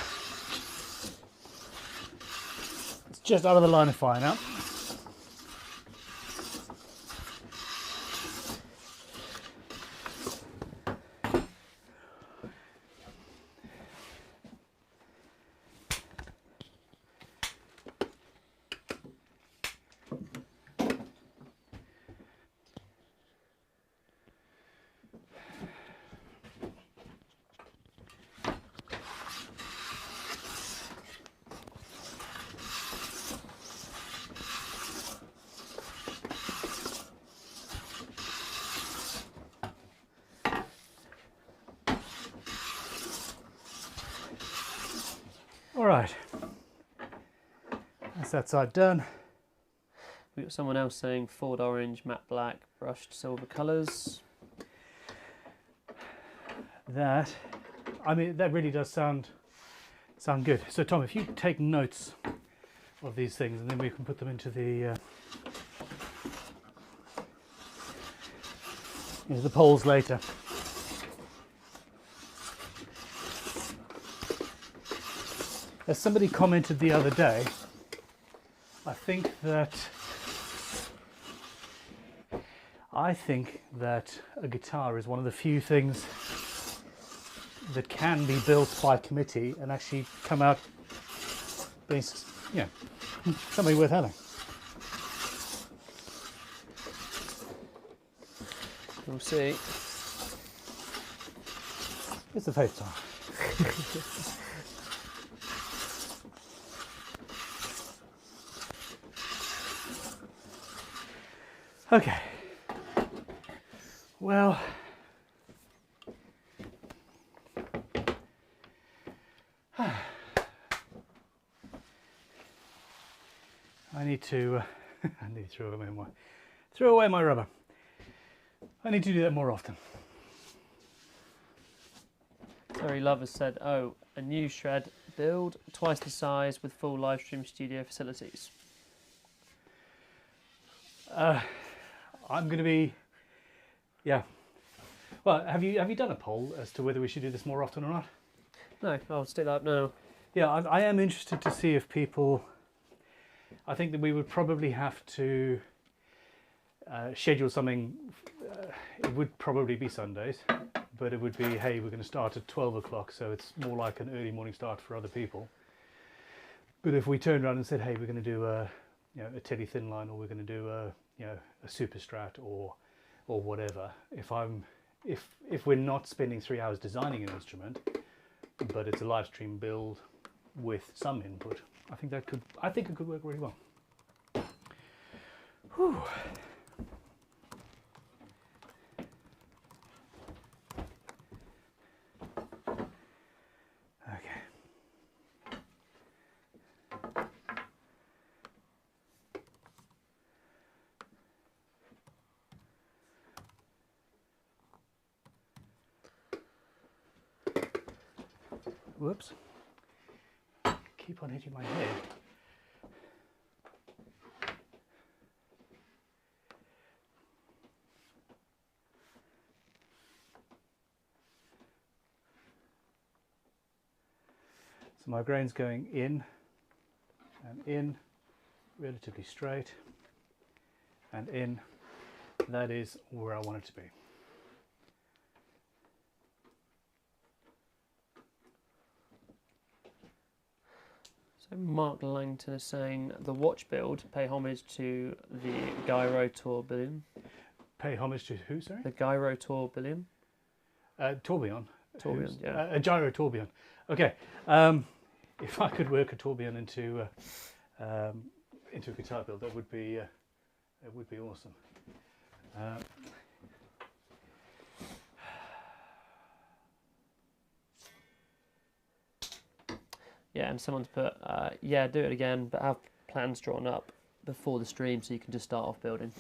It's just out of the line of fire now. All right, that's that side done. We've got someone else saying Ford orange, matte black, brushed silver colours. That, I mean, that really does sound good. So Tom, if you take notes of these things and then we can put them into the polls later. As somebody commented the other day, I think that a guitar is one of the few things that can be built by committee and actually come out being, you know, something worth having. We'll see. It's the FaceTime. Okay. Well, I need to throw away my rubber. I need to do that more often. Terry Love has said, oh, a new shred build, twice the size with full live stream studio facilities. I'm going to be, yeah. Well, have you done a poll as to whether we should do this more often or not? No, I'll stick that up now. Yeah, I am interested to see if people. I think that we would probably have to schedule something. It would probably be Sundays, but it would be, hey, we're going to start at 12 o'clock, so it's more like an early morning start for other people. But if we turned around and said, hey, we're going to do a Teddy thin line, or we're going to do a super strat or whatever. If we're not spending 3 hours designing an instrument, but it's a live stream build with some input, I think it could work really well. Whew. Okay. Whoops. Keep on hitting my head. So my grain's going in and in, relatively straight, and in. That is where I want it to be. So Mark Langton is saying the watch build, pay homage to the gyro tourbillon. Pay homage to who, sorry? The gyro tourbillon. Tourbillon. Tourbillon, yeah. A gyro tourbillon. Okay. If I could work a tourbillon into a guitar build, that would be awesome. Yeah, and someone's put, yeah, do it again, but have plans drawn up before the stream so you can just start off building.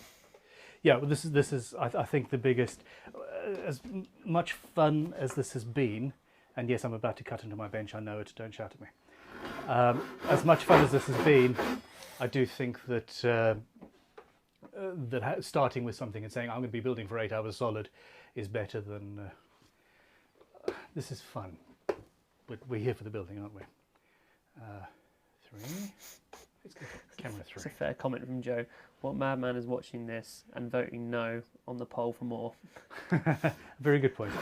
Yeah, well, this is I think the biggest, as much fun as this has been, and yes, I'm about to cut into my bench, I know it, don't shout at me. As much fun as this has been, I do think that starting with something and saying I'm going to be building for 8 hours solid is better than, this is fun. We're here for the building, aren't we? 3. It's camera 3. It's a fair comment from Joe. What madman is watching this and voting no on the poll for more? Very good point.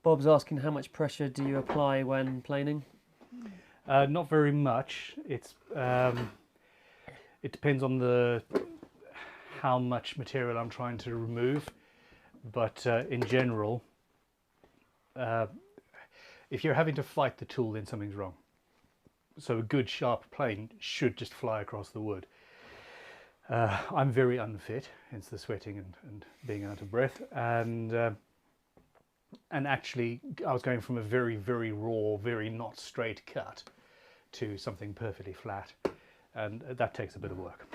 Bob's asking how much pressure do you apply when planing? Not very much. It depends on how much material I'm trying to remove, but in general, if you're having to fight the tool, then something's wrong. So a good sharp plane should just fly across the wood. I'm very unfit, hence the sweating and being out of breath, and actually I was going from a very, very raw, very not straight cut to something perfectly flat, and that takes a bit of work.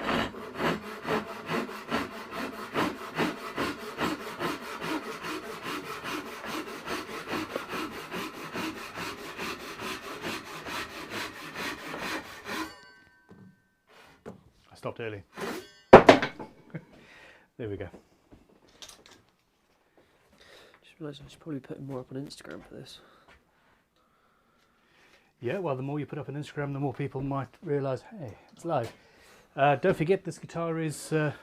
I stopped early. There we go. Just realised I should probably put more up on Instagram for this. Yeah, well, the more you put up on Instagram, the more people might realise, hey, it's live. Don't forget, this guitar is going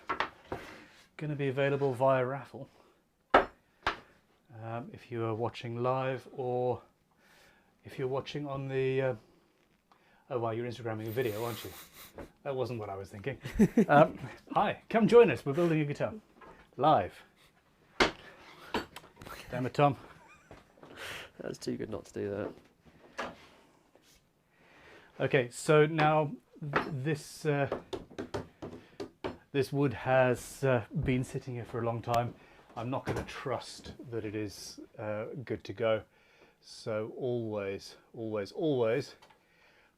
to be available via Raffle. If you are watching live, or if you're watching on the... oh, well, you're Instagramming a video, aren't you? That wasn't what I was thinking. Hi, come join us. We're building a guitar. live. Damn it, Tom. That's too good not to do that. Okay, so now this this wood has been sitting here for a long time. I'm not going to trust that it is good to go. So always, always, always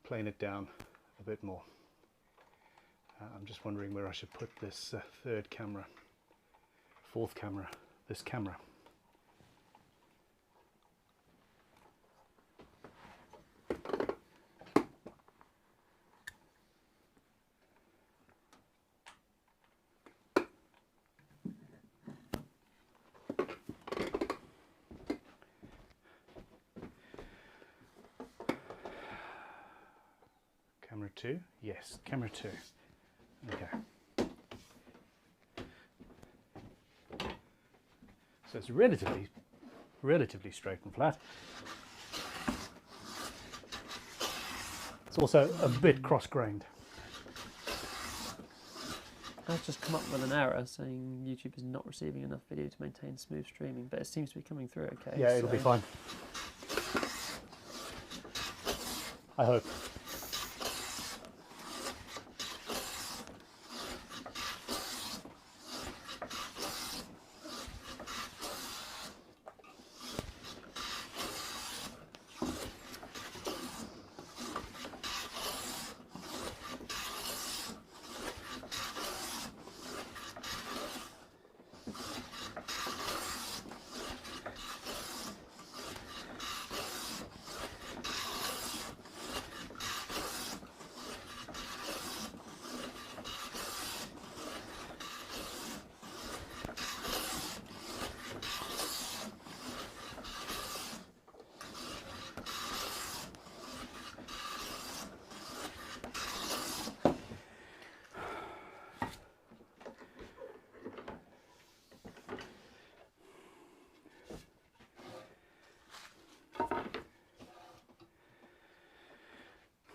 plane it down a bit more. I'm just wondering where I should put this third camera, fourth camera, this camera. Camera 2? Yes, camera 2. Okay. So it's relatively straight and flat. It's also a bit cross-grained. I've just come up with an error saying YouTube is not receiving enough video to maintain smooth streaming, but it seems to be coming through okay. Yeah, it'll be fine. I hope.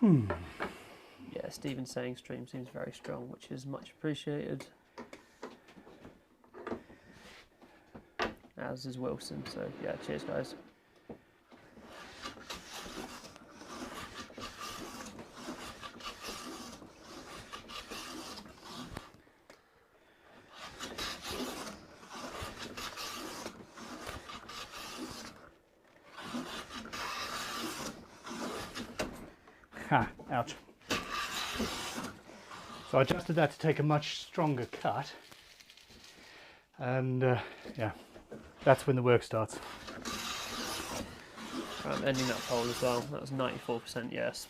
Yeah, Stephen's saying stream seems very strong, which is much appreciated. As is Wilson, so yeah, cheers guys. Ha, ouch. So I adjusted that to take a much stronger cut, and yeah, that's when the work starts. I'm ending that poll as well. That was 94% yes.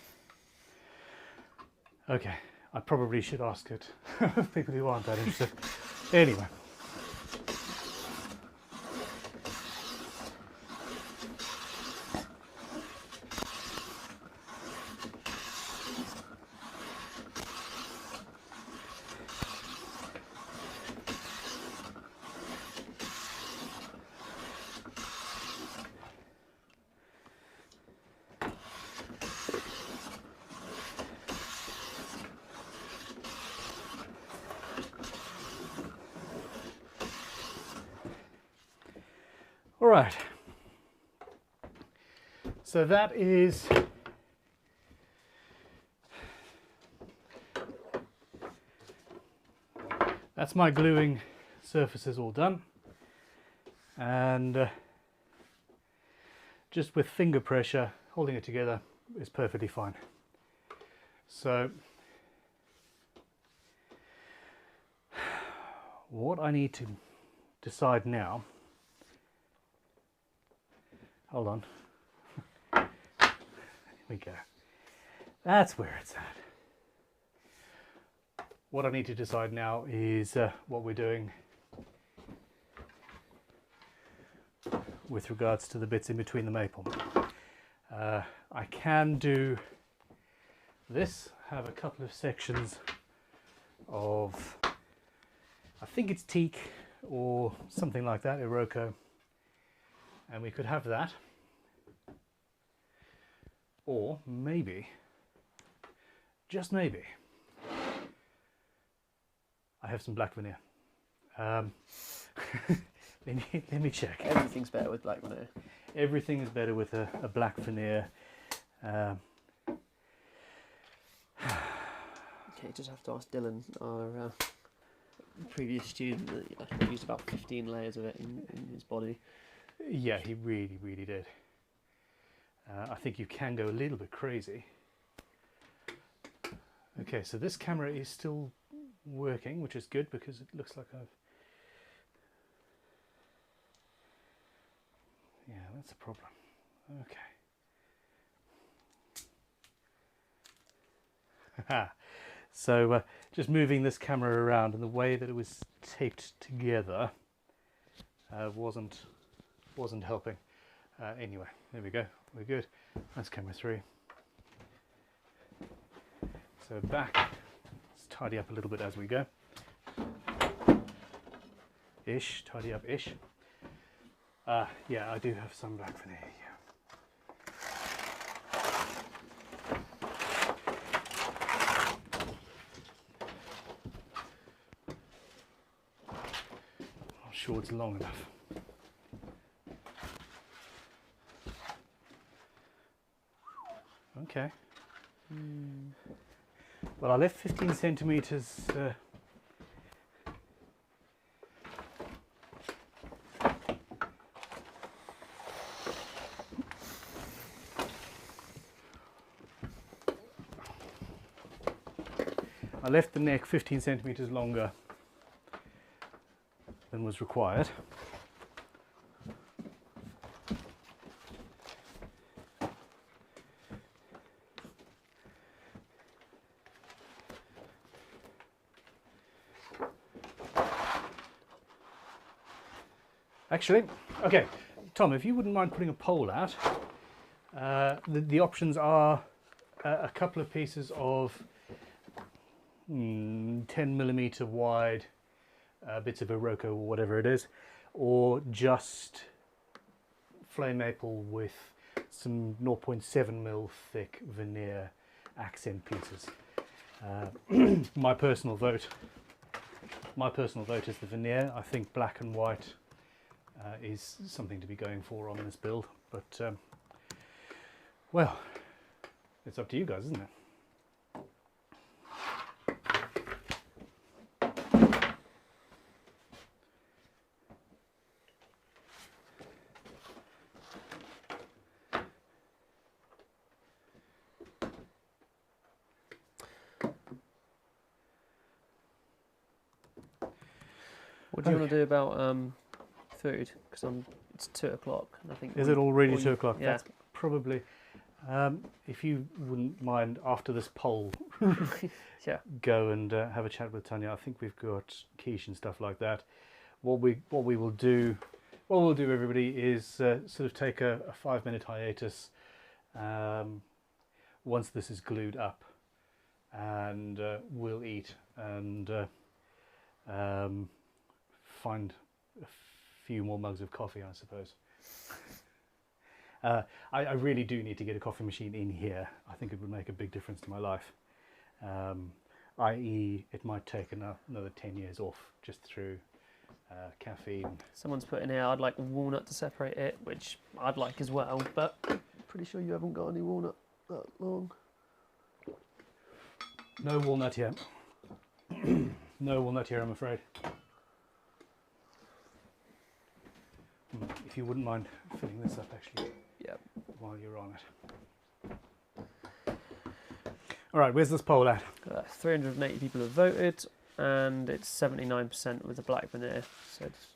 Okay, I probably should ask it of people who aren't that interested. Anyway. All right, so that is that's my gluing surfaces all done, and just with finger pressure holding it together is perfectly fine. So what I need to decide now, hold on, here we go, that's where it's at. What I need to decide now is what we're doing with regards to the bits in between the maple. I can do this, have a couple of sections of, I think it's teak or something like that, Iroko, and we could have that, or maybe, just maybe, I have some black veneer. let me check. Everything's better with black veneer. Everything is better with a black veneer. Okay, just have to ask Dylan, our previous student, that he used about 15 layers of it in his body. Yeah, he really did. I think you can go a little bit crazy. Okay, so this camera is still working, which is good because it looks like I've... Yeah, that's a problem. Okay. So just moving this camera around and the way that it was taped together wasn't helping. Anyway, there we go. We're good. That's camera 3. So back. Let's tidy up a little bit as we go. Ish. Tidy up ish. Yeah, I do have some black veneer. Yeah. Not sure it's long enough. Okay. Well, I left 15 centimeters. I left the neck 15 centimeters longer than was required. Actually, okay, Tom, if you wouldn't mind putting a pole out, the options are a couple of pieces of 10mm wide bits of Iroko or whatever it is, or just flame maple with some 0.7mm thick veneer accent pieces. My personal vote is the veneer. I think black and white is something to be going for on this build, but well, it's up to you guys, isn't it? What do you want to do about food? Because it's 2 o'clock. I think. Is it already 2 o'clock? Yeah. That's probably. If you wouldn't mind, after this poll, Yeah. go and have a chat with Tanya. I think we've got quiche and stuff like that. What we will do, everybody, is sort of take a 5-minute hiatus once this is glued up, and we'll eat and find a few more mugs of coffee, I suppose. I really do need to get a coffee machine in here. I think it would make a big difference to my life. I.e., it might take another 10 years off just through caffeine. Someone's put in here, I'd like walnut to separate it, which I'd like as well, but I'm pretty sure you haven't got any walnut that long. No walnut here. No walnut here, I'm afraid. If you wouldn't mind filling this up, actually. Yeah. While you're on it. All right, where's this poll at? 380 people have voted, and it's 79% with the black veneer. So it's...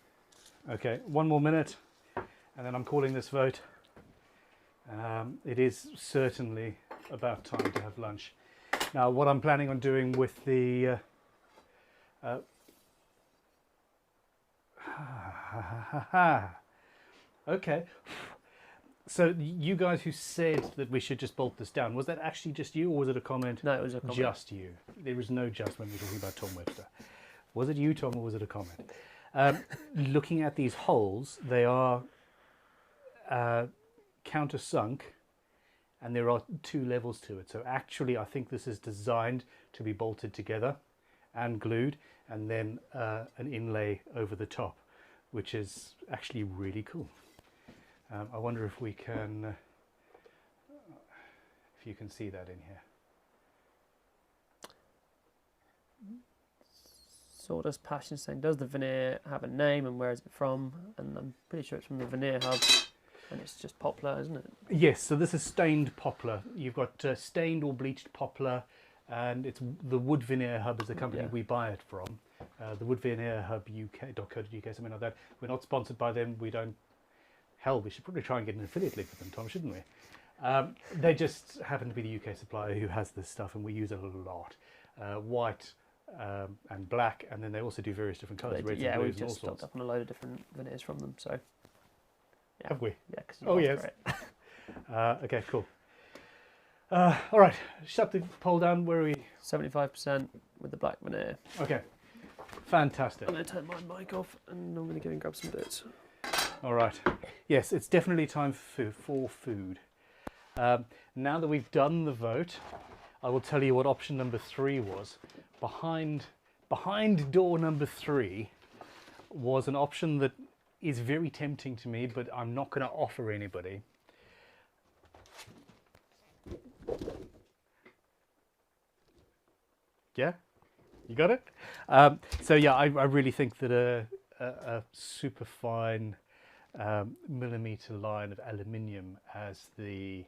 Okay, 1 more minute, and then I'm calling this vote. It is certainly about time to have lunch. Now, what I'm planning on doing with the okay, so you guys who said that we should just bolt this down, was that actually just you, or was it a comment? No, it was a comment. Just you. There was no just when we were talking about Tom Webster. Was it you, Tom, or was it a comment? Looking at these holes, they are countersunk, and there are 2 levels to it. So actually, I think this is designed to be bolted together and glued, and then an inlay over the top. which is actually really cool. I wonder if we can, if you can see that in here. Sawdust Passion saying, does the veneer have a name and where is it from? And I'm pretty sure it's from the Veneer Hub, and it's just poplar, isn't it? Yes, so this is stained poplar. You've got stained or bleached poplar, and it's the Wood Veneer Hub is the company we buy it from. The Wood Veneer Hub UK.co.uk, something like that. We're not sponsored by them. We don't. Hell, we should probably try and get an affiliate link with them, Tom, shouldn't we? They just happen to be the UK supplier who has this stuff, and we use it a lot. White and black, and then they also do various different colours. Reds and blues, we've just stocked up on a load of different veneers from them. So, yeah. Have we? Yeah. Cause oh yes. Okay, cool. All right, shut the poll down. Where are we? 75% with the black veneer. Okay, fantastic. I'm going to turn my mic off, and I'm going to go and grab some bits. All right. Yes, it's definitely time for food. Now that we've done the vote, I will tell you what option number 3 was. Behind door number 3 was an option that is very tempting to me, but I'm not going to offer anybody. Yeah, you got it. So yeah, I really think that a super fine millimeter line of aluminium as the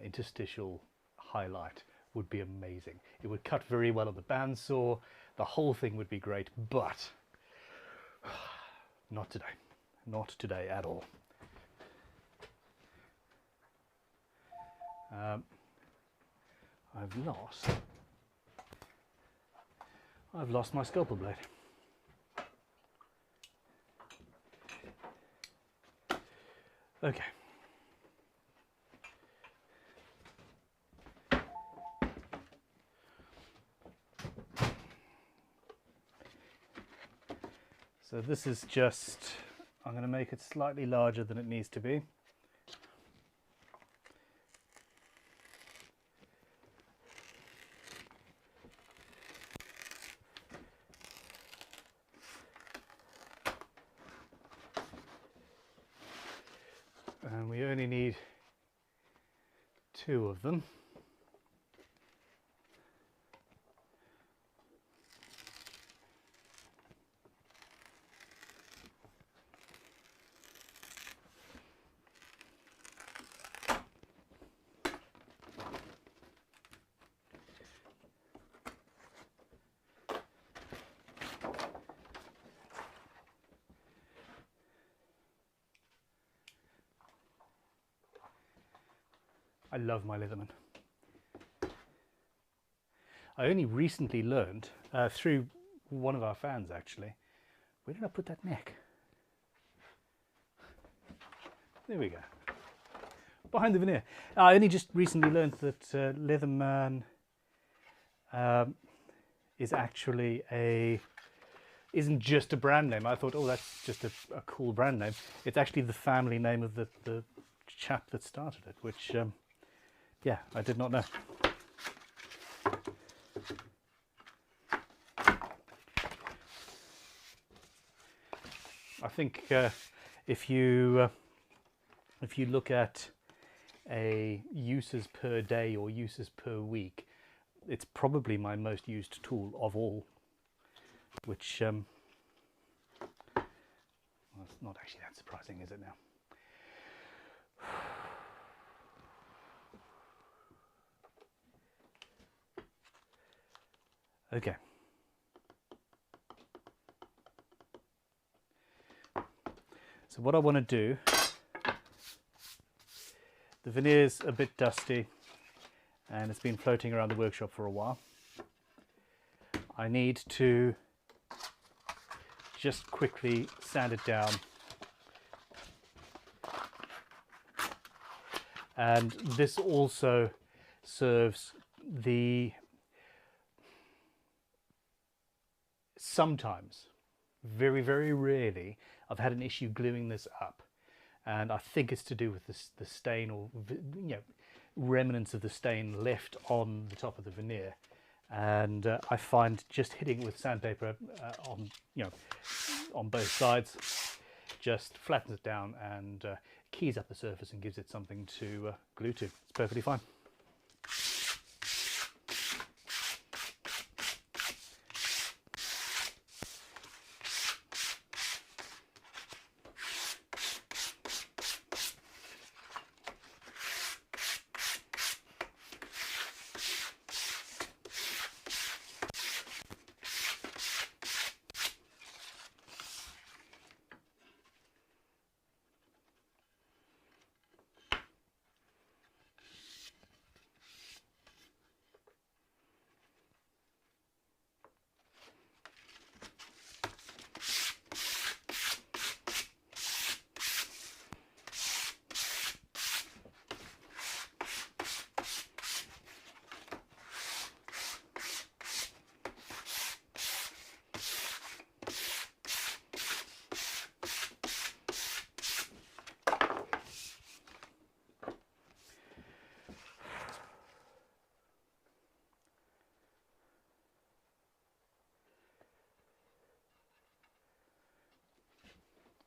interstitial highlight would be amazing. It would cut very well on the bandsaw. The whole thing would be great, but not today. Not today at all. I've lost my scalpel blade. Okay. So this is just, I'm going to make it slightly larger than it needs to be. And we only need 2 of them. I love my Leatherman. I only recently learned, through one of our fans actually, where did I put that neck? There we go. Behind the veneer. I only just recently learned that Leatherman is actually isn't just a brand name. I thought, oh, that's just a cool brand name. It's actually the family name of the chap that started it, which yeah, I did not know. I think if you look at a uses per day or uses per week, it's probably my most used tool of all, which well, it's not actually that surprising, is it now? Okay. So what I want to do, the veneer's a bit dusty and it's been floating around the workshop for a while. I need to just quickly sand it down. And this also serves the sometimes, very, very rarely, I've had an issue gluing this up, and I think it's to do with the stain or remnants of the stain left on the top of the veneer. And I find just hitting it with sandpaper on both sides just flattens it down and keys up the surface and gives it something to glue to. It's perfectly fine.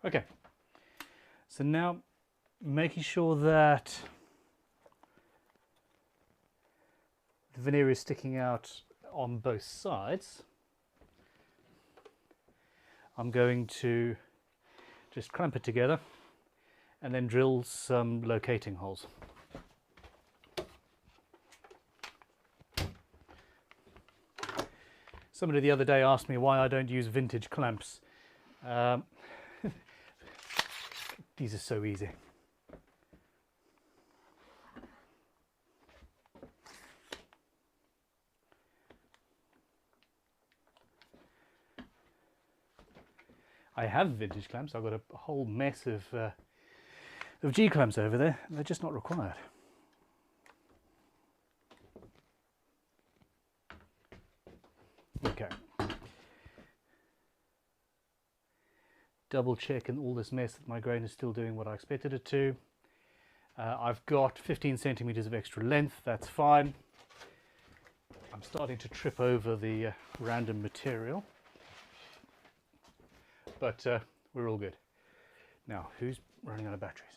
Okay, so now making sure that the veneer is sticking out on both sides, I'm going to just clamp it together and then drill some locating holes. Somebody the other day asked me why I don't use vintage clamps. These are so easy. I have vintage clamps. I've got a whole mess of G clamps over there. They're just not required. Okay. Double check in all this mess that my grain is still doing what I expected it to. I've got 15 centimeters of extra length, that's fine. I'm starting to trip over the random material, but we're all good. Now, who's running out of batteries?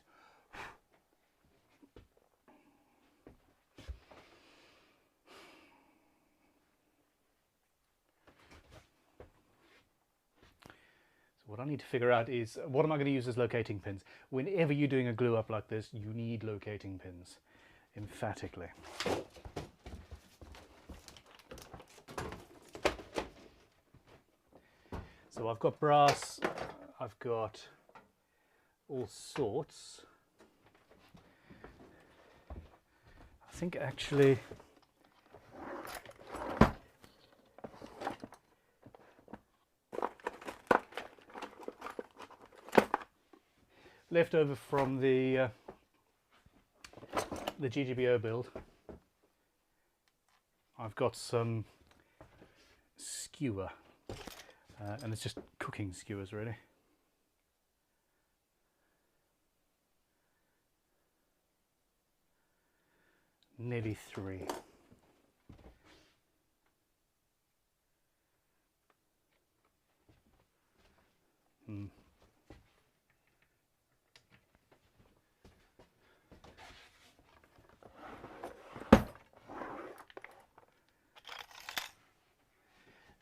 What I need to figure out is, what am I going to use as locating pins? Whenever you're doing a glue up like this, you need locating pins, emphatically. So I've got brass, I've got all sorts. I think actually left over from the GGBO build, I've got some skewer, and it's just cooking skewers really. Nearly 3.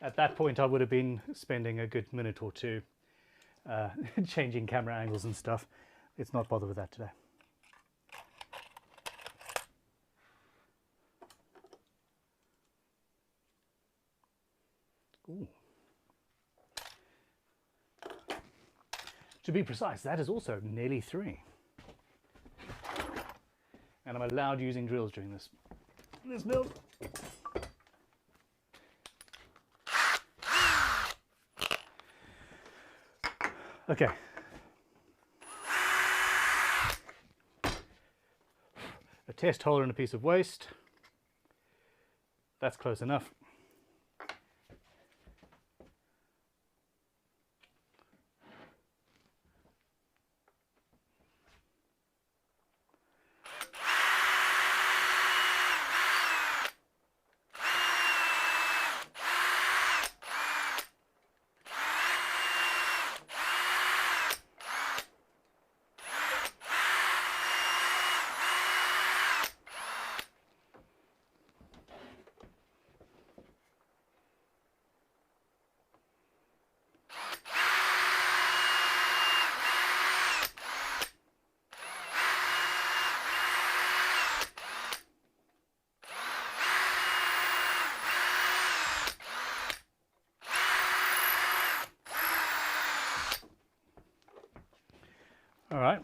At that point, I would have been spending a good minute or two changing camera angles and stuff. Let's not bother with that today. Ooh. To be precise, that is also nearly 3. And I'm allowed using drills during this build. Okay. A test hole and a piece of waste. That's close enough. All right,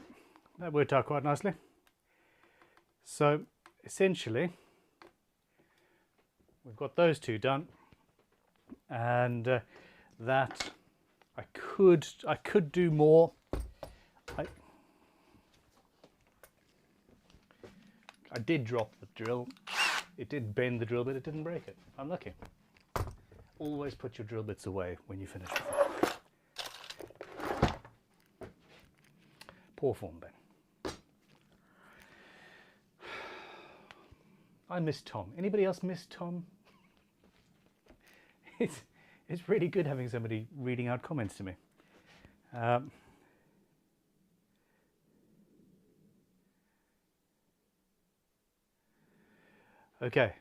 that worked out quite nicely. So essentially, we've got those two done, and that I could do more. I did drop the drill. It did bend the drill bit. It didn't break it. I'm lucky. Always put your drill bits away when you finish. Poor form, Ben. I miss Tom. Anybody else miss Tom? It's really good having somebody reading out comments to me. Okay.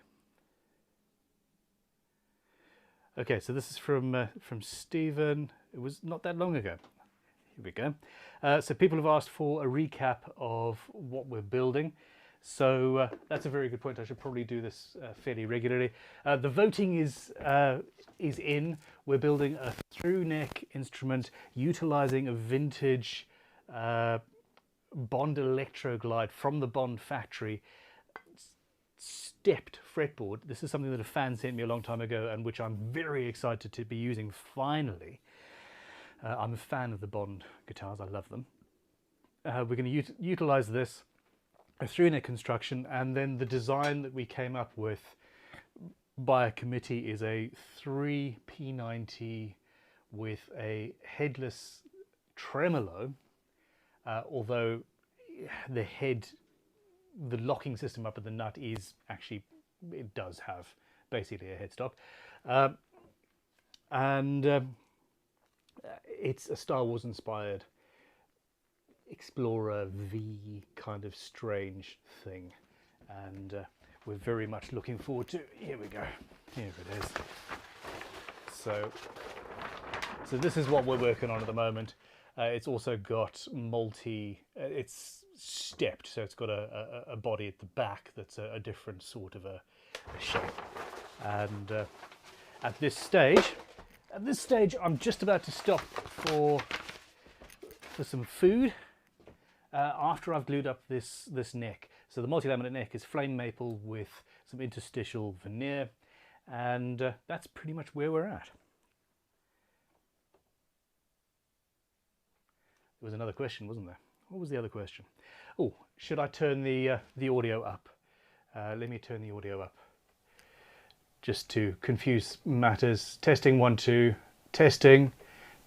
Okay, so this is from Stephen. It was not that long ago. Here we go. So people have asked for a recap of what we're building. So that's a very good point. I should probably do this fairly regularly. The voting is in. We're building a through neck instrument utilizing a vintage Bond Electraglide from the Bond factory. Stepped fretboard. This is something that a fan sent me a long time ago and which I'm very excited to be using finally. I'm a fan of the Bond guitars. I love them. We're going to utilize this through neck construction, and then the design that we came up with by a committee is a 3 P90 with a headless tremolo, although the locking system up at the nut is actually, it does have basically a headstock, and it's a Star Wars inspired Explorer V kind of strange thing, and we're very much looking forward to. Here we go. Here it is. So this is what we're working on at the moment. It's also got it's stepped, so it's got a body at the back that's a different sort of a shape. And at this stage, I'm just about to stop for some food. After I've glued up this neck. So the multi-laminate neck is flame maple with some interstitial veneer, and that's pretty much where we're at. There was another question, wasn't there? What was the other question? Oh, should I turn the audio up? Let me turn the audio up. Just to confuse matters. Testing 1 2. Testing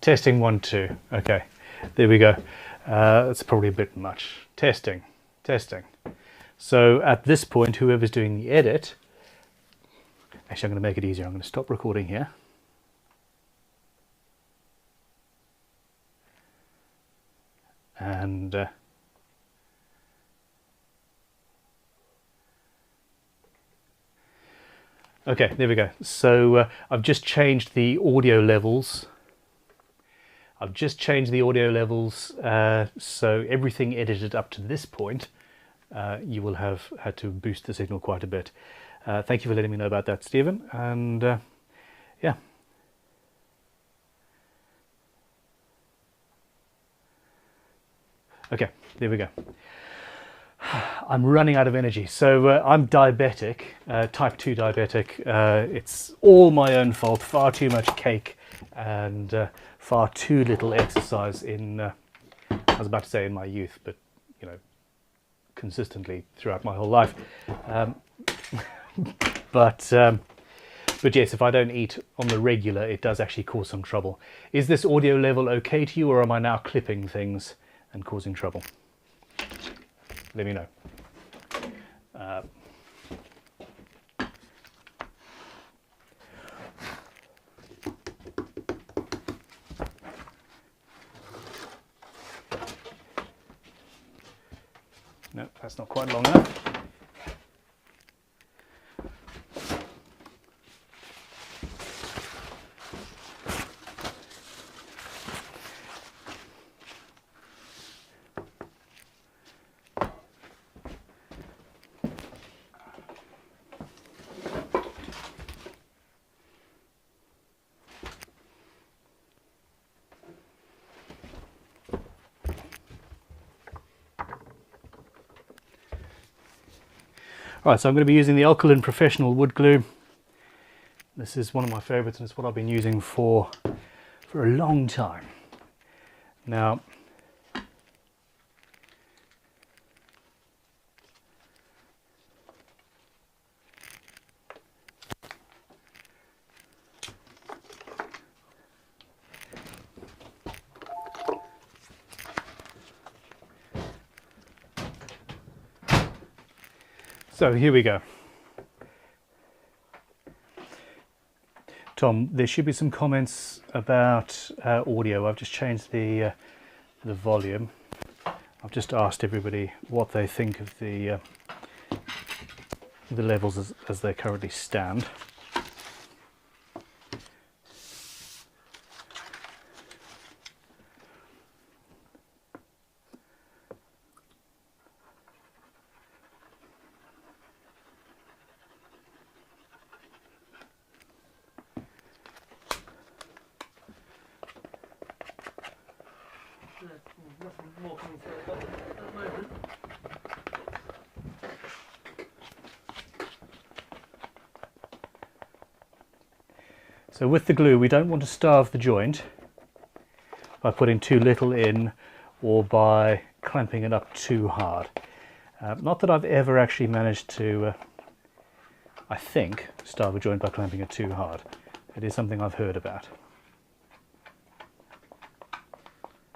1 2. Okay, there we go. That's probably a bit much. Testing. So at this point, whoever's doing the edit, actually I'm going to make it easier. I'm going to stop recording here. And okay, there we go. So I've just changed the audio levels. So everything edited up to this point, you will have had to boost the signal quite a bit. Thank you for letting me know about that, Stephen. And yeah. Okay, there we go. I'm running out of energy. So I'm diabetic, type 2 diabetic. It's all my own fault, far too much cake and far too little exercise in, I was about to say in my youth, but you know, consistently throughout my whole life. But yes, if I don't eat on the regular, it does actually cause some trouble. Is this audio level okay to you, or am I now clipping things and causing trouble? Let me know. No, that's not quite long enough. Right, so I'm going to be using the Alkaline Professional Wood Glue. This is one of my favourites, and it's what I've been using for a long time. Now, so here we go. Tom, there should be some comments about audio. I've just changed the volume. I've just asked everybody what they think of the levels as they currently stand. So with the glue, we don't want to starve the joint by putting too little in or by clamping it up too hard. Not that I've ever actually managed to, I think, starve a joint by clamping it too hard. It is something I've heard about.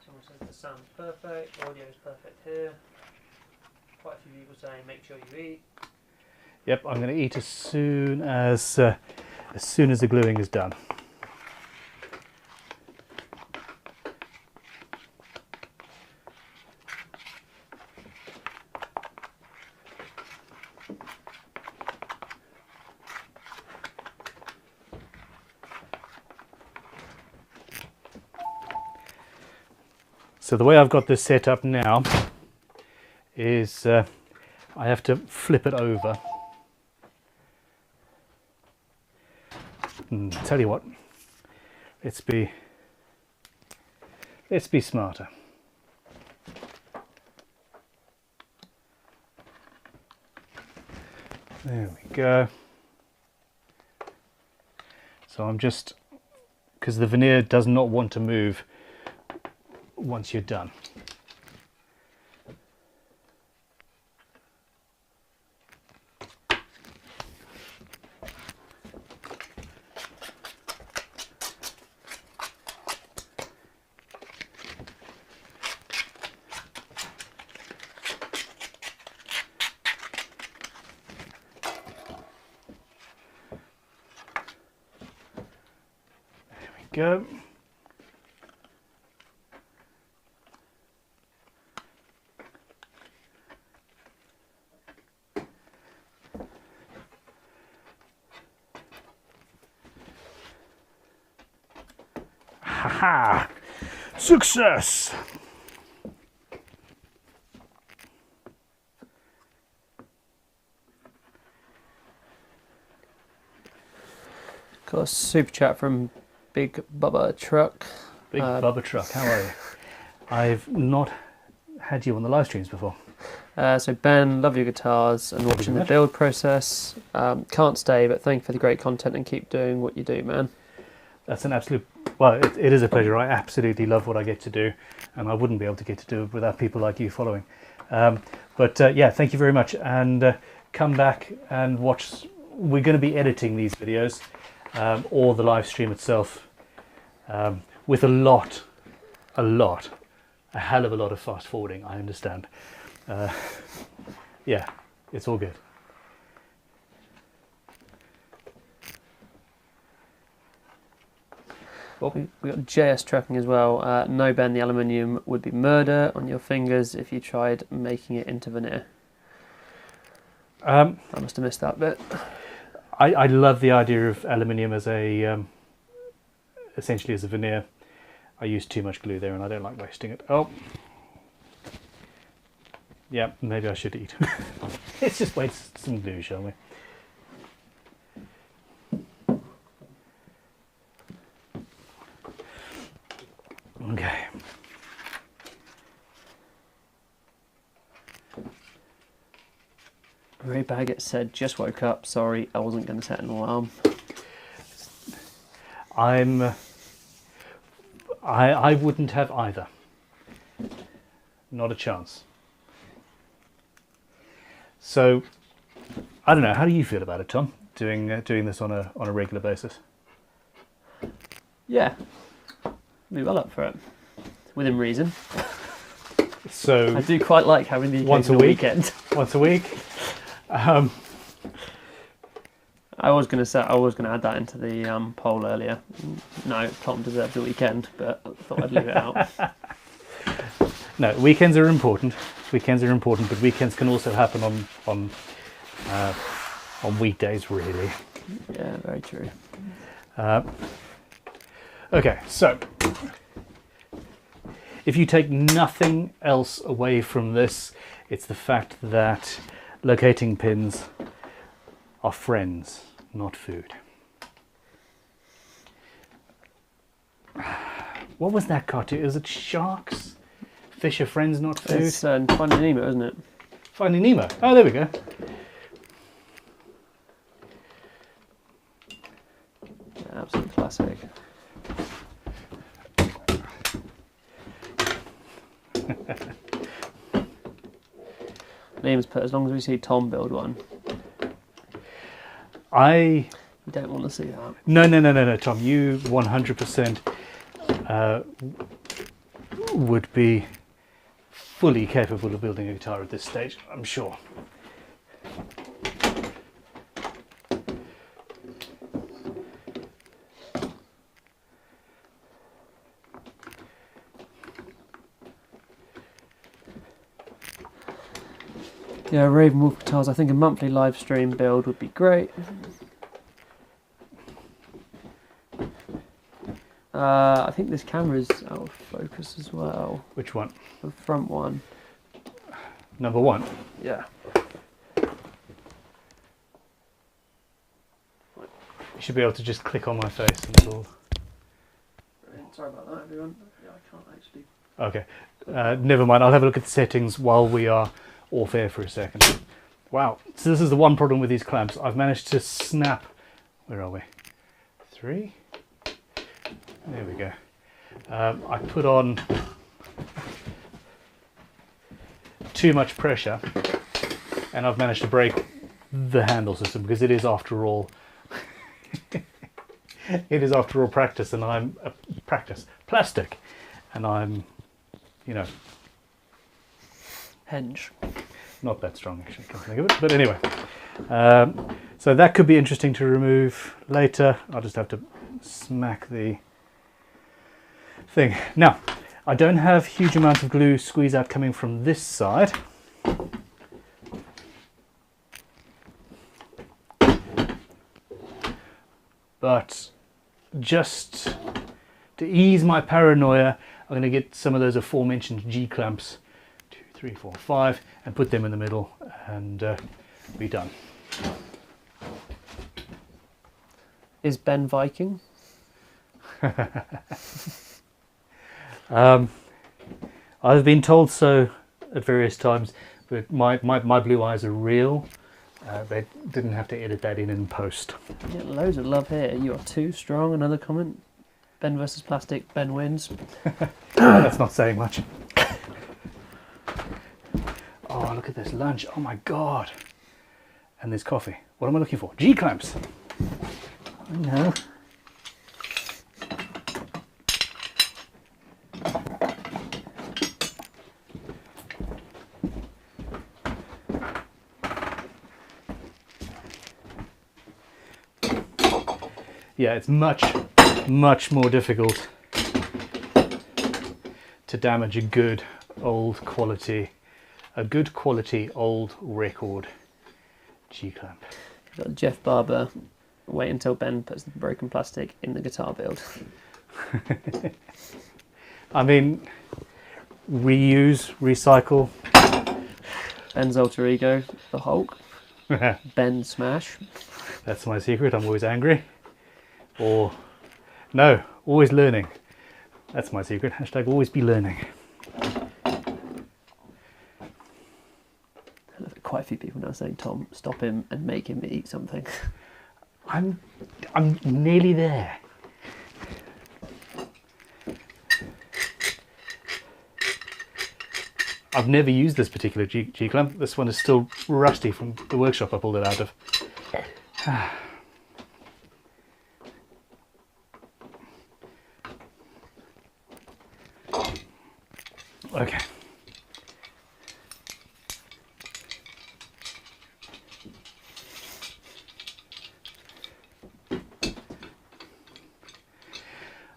Someone says the sound's perfect, audio's perfect here. Quite a few people saying make sure you eat. Yep, I'm going to eat as soon as the gluing is done. So the way I've got this set up now is I have to flip it over. Tell you what, let's be smarter. There we go. So I'm just, because the veneer does not want to move once you're done. Go. Ha-ha! Success! Got a super chat from Big Bubba Truck. Big Bubba Truck, how are you? I've not had you on the live streams before. So Ben, love your guitars and watching the build process. Can't stay, but thank you for the great content and keep doing what you do, man. That's an absolute, well, it is a pleasure. I absolutely love what I get to do, and I wouldn't be able to get to do it without people like you following. Yeah, thank you very much, and come back and watch. We're going to be editing these videos, or the live stream itself, with a hell of a lot of fast forwarding, I understand. Yeah, it's all good. We got JS Trucking as well. No, Ben, the aluminium would be murder on your fingers if you tried making it into veneer. I must have missed that bit. I love the idea of aluminium as a essentially as a veneer. I use too much glue there and I don't like wasting it. Oh, yeah, maybe I should eat. Let's just waste some glue, shall we? Okay. Ray Baggett said, "Just woke up. Sorry, I wasn't going to set an alarm." I wouldn't have either. Not a chance. So, I don't know. How do you feel about it, Tom? Doing this on a regular basis? Yeah, be well up for it, within reason. So I do quite like having the once a occasional week. weekend. Once a week. I was going to add that into the poll earlier. No, Tom deserved the weekend, but I thought I'd leave it out. No, weekends are important. Weekends are important, but weekends can also happen on weekdays, really. Yeah, very true. Okay, so if you take nothing else away from this, it's the fact that locating pins are friends, not food. What was that cartoon? Is it sharks? Fish are friends, not food? It's Finding Nemo, isn't it? Finding Nemo. Oh, there we go. Yeah, absolute classic. Liam's put, as long as we see Tom build one. You don't want to see that. No, Tom. You 100% would be fully capable of building a guitar at this stage, I'm sure. Yeah, Raven Wolf guitars. I think a monthly live stream build would be great. I think this camera's out of focus as well. Which one? The front one. Number one. Yeah. You should be able to just click on my face and build. Sorry about that, everyone. Yeah, I can't actually. Okay. Never mind. I'll have a look at the settings while we are off air for a second. Wow. So this is the one problem with these clamps. I've managed to snap. Where are we? 3. There we go. I put on too much pressure and I've managed to break the handle system because it is after all practice, and I'm plastic, and I'm, you know, Henge. not that strong actually, can't think of it, but anyway. So that could be interesting to remove later. I'll just have to smack the thing. Now, I don't have huge amounts of glue squeeze out coming from this side. But just to ease my paranoia, I'm going to get some of those aforementioned G clamps, 2, 3, 4, 5, and put them in the middle and be done. Is Ben Viking? I've been told so at various times, but my blue eyes are real. They didn't have to edit that in post. Yeah, loads of love here. You are too strong. Another comment. Ben versus plastic. Ben wins. That's not saying much. Oh, look at this lunch. Oh my god. And there's coffee. What am I looking for? G clamps. I know. Yeah, it's much more difficult to damage a good quality old record G clamp. We've got Jeff Barber. Wait until Ben puts the broken plastic in the guitar build. I mean, reuse, recycle. Ben's alter ego, the Hulk. Ben Smash. That's my secret. I'm always angry. Or, no, always learning. That's my secret. Hashtag always be learning. Quite quite a few people now saying, Tom, stop him and make him eat something. I'm nearly there. I've never used this particular G-clamp. This one is still rusty from the workshop I pulled it out of. Okay.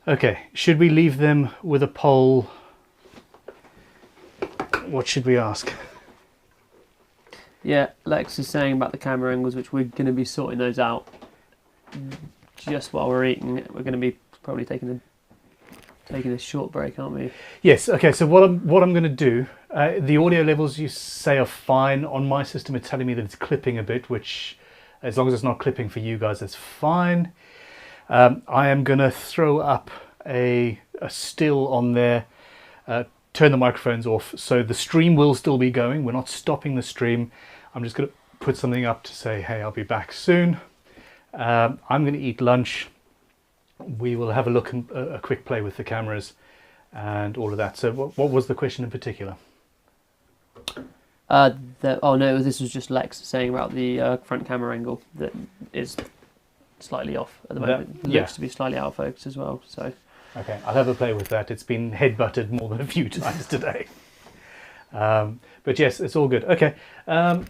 Okay, should we leave them with a pole? What should we ask? Yeah, Lex is saying about the camera angles, which we're going to be sorting those out just while we're eating. We're going to be probably taking a short break, aren't we? Yes. Okay. So what I'm going to do, the audio levels you say are fine. On my system, it's telling me that it's clipping a bit, which, as long as it's not clipping for you guys, that's fine. I am going to throw up a still on there, turn the microphones off, so the stream will still be going. We're not stopping the stream. I'm just going to put something up to say, hey, I'll be back soon. I'm going to eat lunch. We will have a look and a quick play with the cameras and all of that. So what was the question in particular? Oh no, this was just Lex saying about the front camera angle that is slightly off at the moment. It looks to be slightly out of focus as well. So okay, I'll have a play with that. It's been head-butted more than a few times today. But yes, it's all good. Okay. And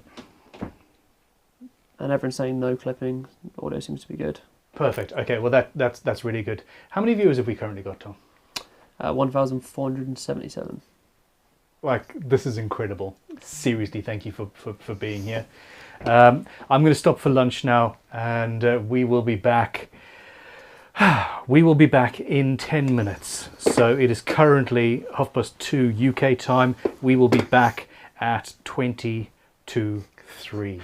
everyone's saying no clipping. Audio seems to be good. Perfect. Okay, well that's really good. How many viewers have we currently got, Tom? 1,477. Like, this is incredible. Seriously, thank you for being here. I'm going to stop for lunch now, and we will be back. We will be back in 10 minutes. So it is currently 2:30 UK time. We will be back at 3:20.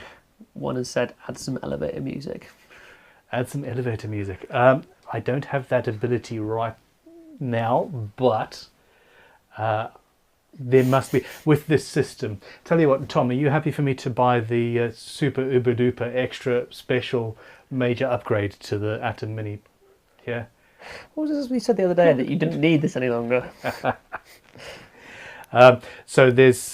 One has said, add some elevator music. Add some elevator music. I don't have that ability right now, but there must be with this system. Tell you what, Tom, are you happy for me to buy the super uber duper extra special major upgrade to the Atom Mini? Yeah. What was this we said the other day that you didn't need this any longer? So there's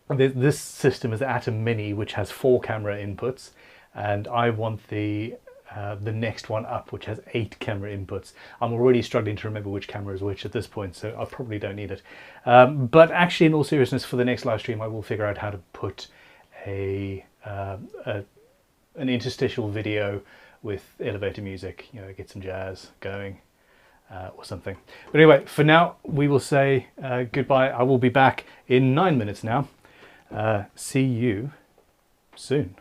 this system is Atom Mini, which has 4 camera inputs, and I want the next one up, which has 8 camera inputs. I'm already struggling to remember which camera is which at this point, so I probably don't need it. But actually, in all seriousness, for the next live stream, I will figure out how to put an interstitial video with elevator music, you know, get some jazz going or something. But anyway, for now, we will say goodbye. I will be back in 9 minutes now. See you soon.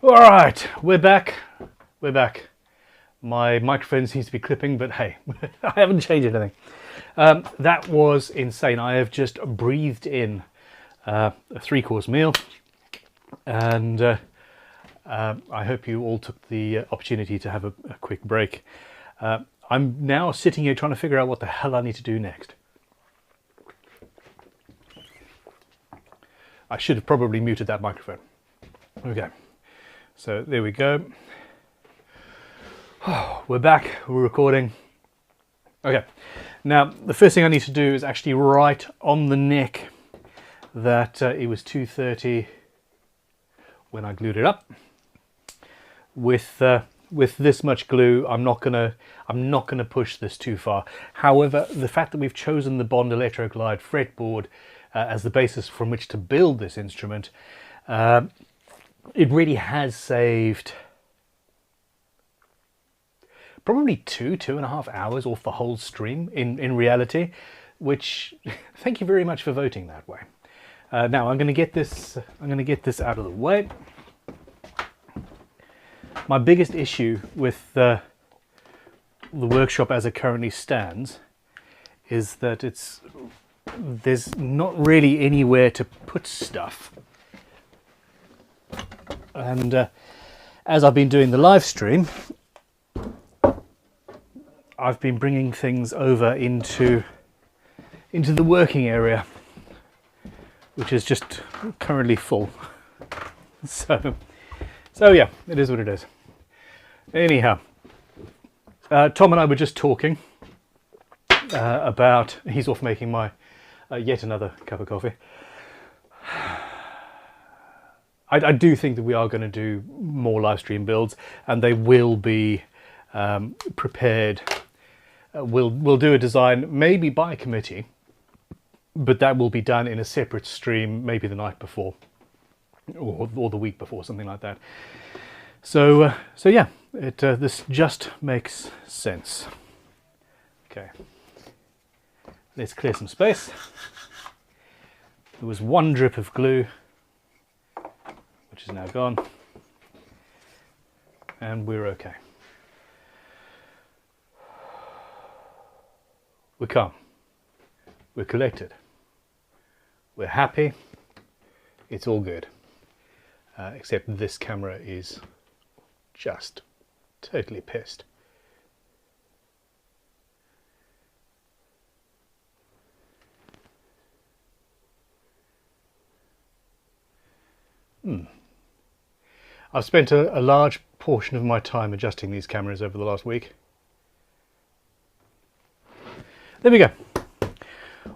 All right, we're back. We're back. My microphone seems to be clipping, but hey, I haven't changed anything. That was insane. I have just breathed in a 3-course meal, and I hope you all took the opportunity to have a quick break. I'm now sitting here trying to figure out what the hell I need to do next. I should have probably muted that microphone. Okay, so there we go. We're back, we're recording. Okay, now the first thing I need to do is actually write on the neck that it was 230 when I glued it up. With this much glue, I'm not gonna push this too far. However, the fact that we've chosen the Bond Electraglide fretboard as the basis from which to build this instrument, it really has saved probably 2.5 hours off the whole stream in reality, which thank you very much for voting that way. Now I'm going to get this out of the way. My biggest issue with the workshop as it currently stands is that there's not really anywhere to put stuff. And as I've been doing the live stream, I've been bringing things over into the working area, which is just currently full. So yeah, it is what it is. Anyhow, Tom and I were just talking about, he's off making my yet another cup of coffee. I do think that we are going to do more live stream builds, and they will be prepared. We'll do a design maybe by committee, but that will be done in a separate stream, maybe the night before or the week before, something like that. So yeah, this just makes sense. Okay, let's clear some space. There was one drip of glue, which is now gone, and we're okay. We're calm, we're collected, we're happy, it's all good, except this camera is just totally pissed. I've spent a large portion of my time adjusting these cameras over the last week. There we go.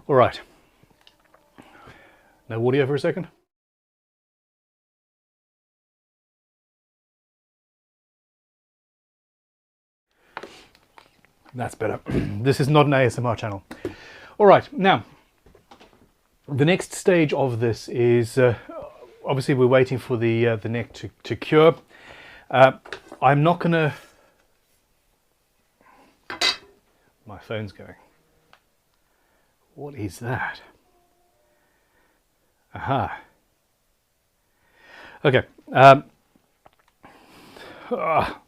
All right. No audio for a second. That's better. This is not an ASMR channel. All right, now the next stage of this is obviously we're waiting for the neck to cure. I'm not gonna. My phone's going. What is that? Aha. Okay.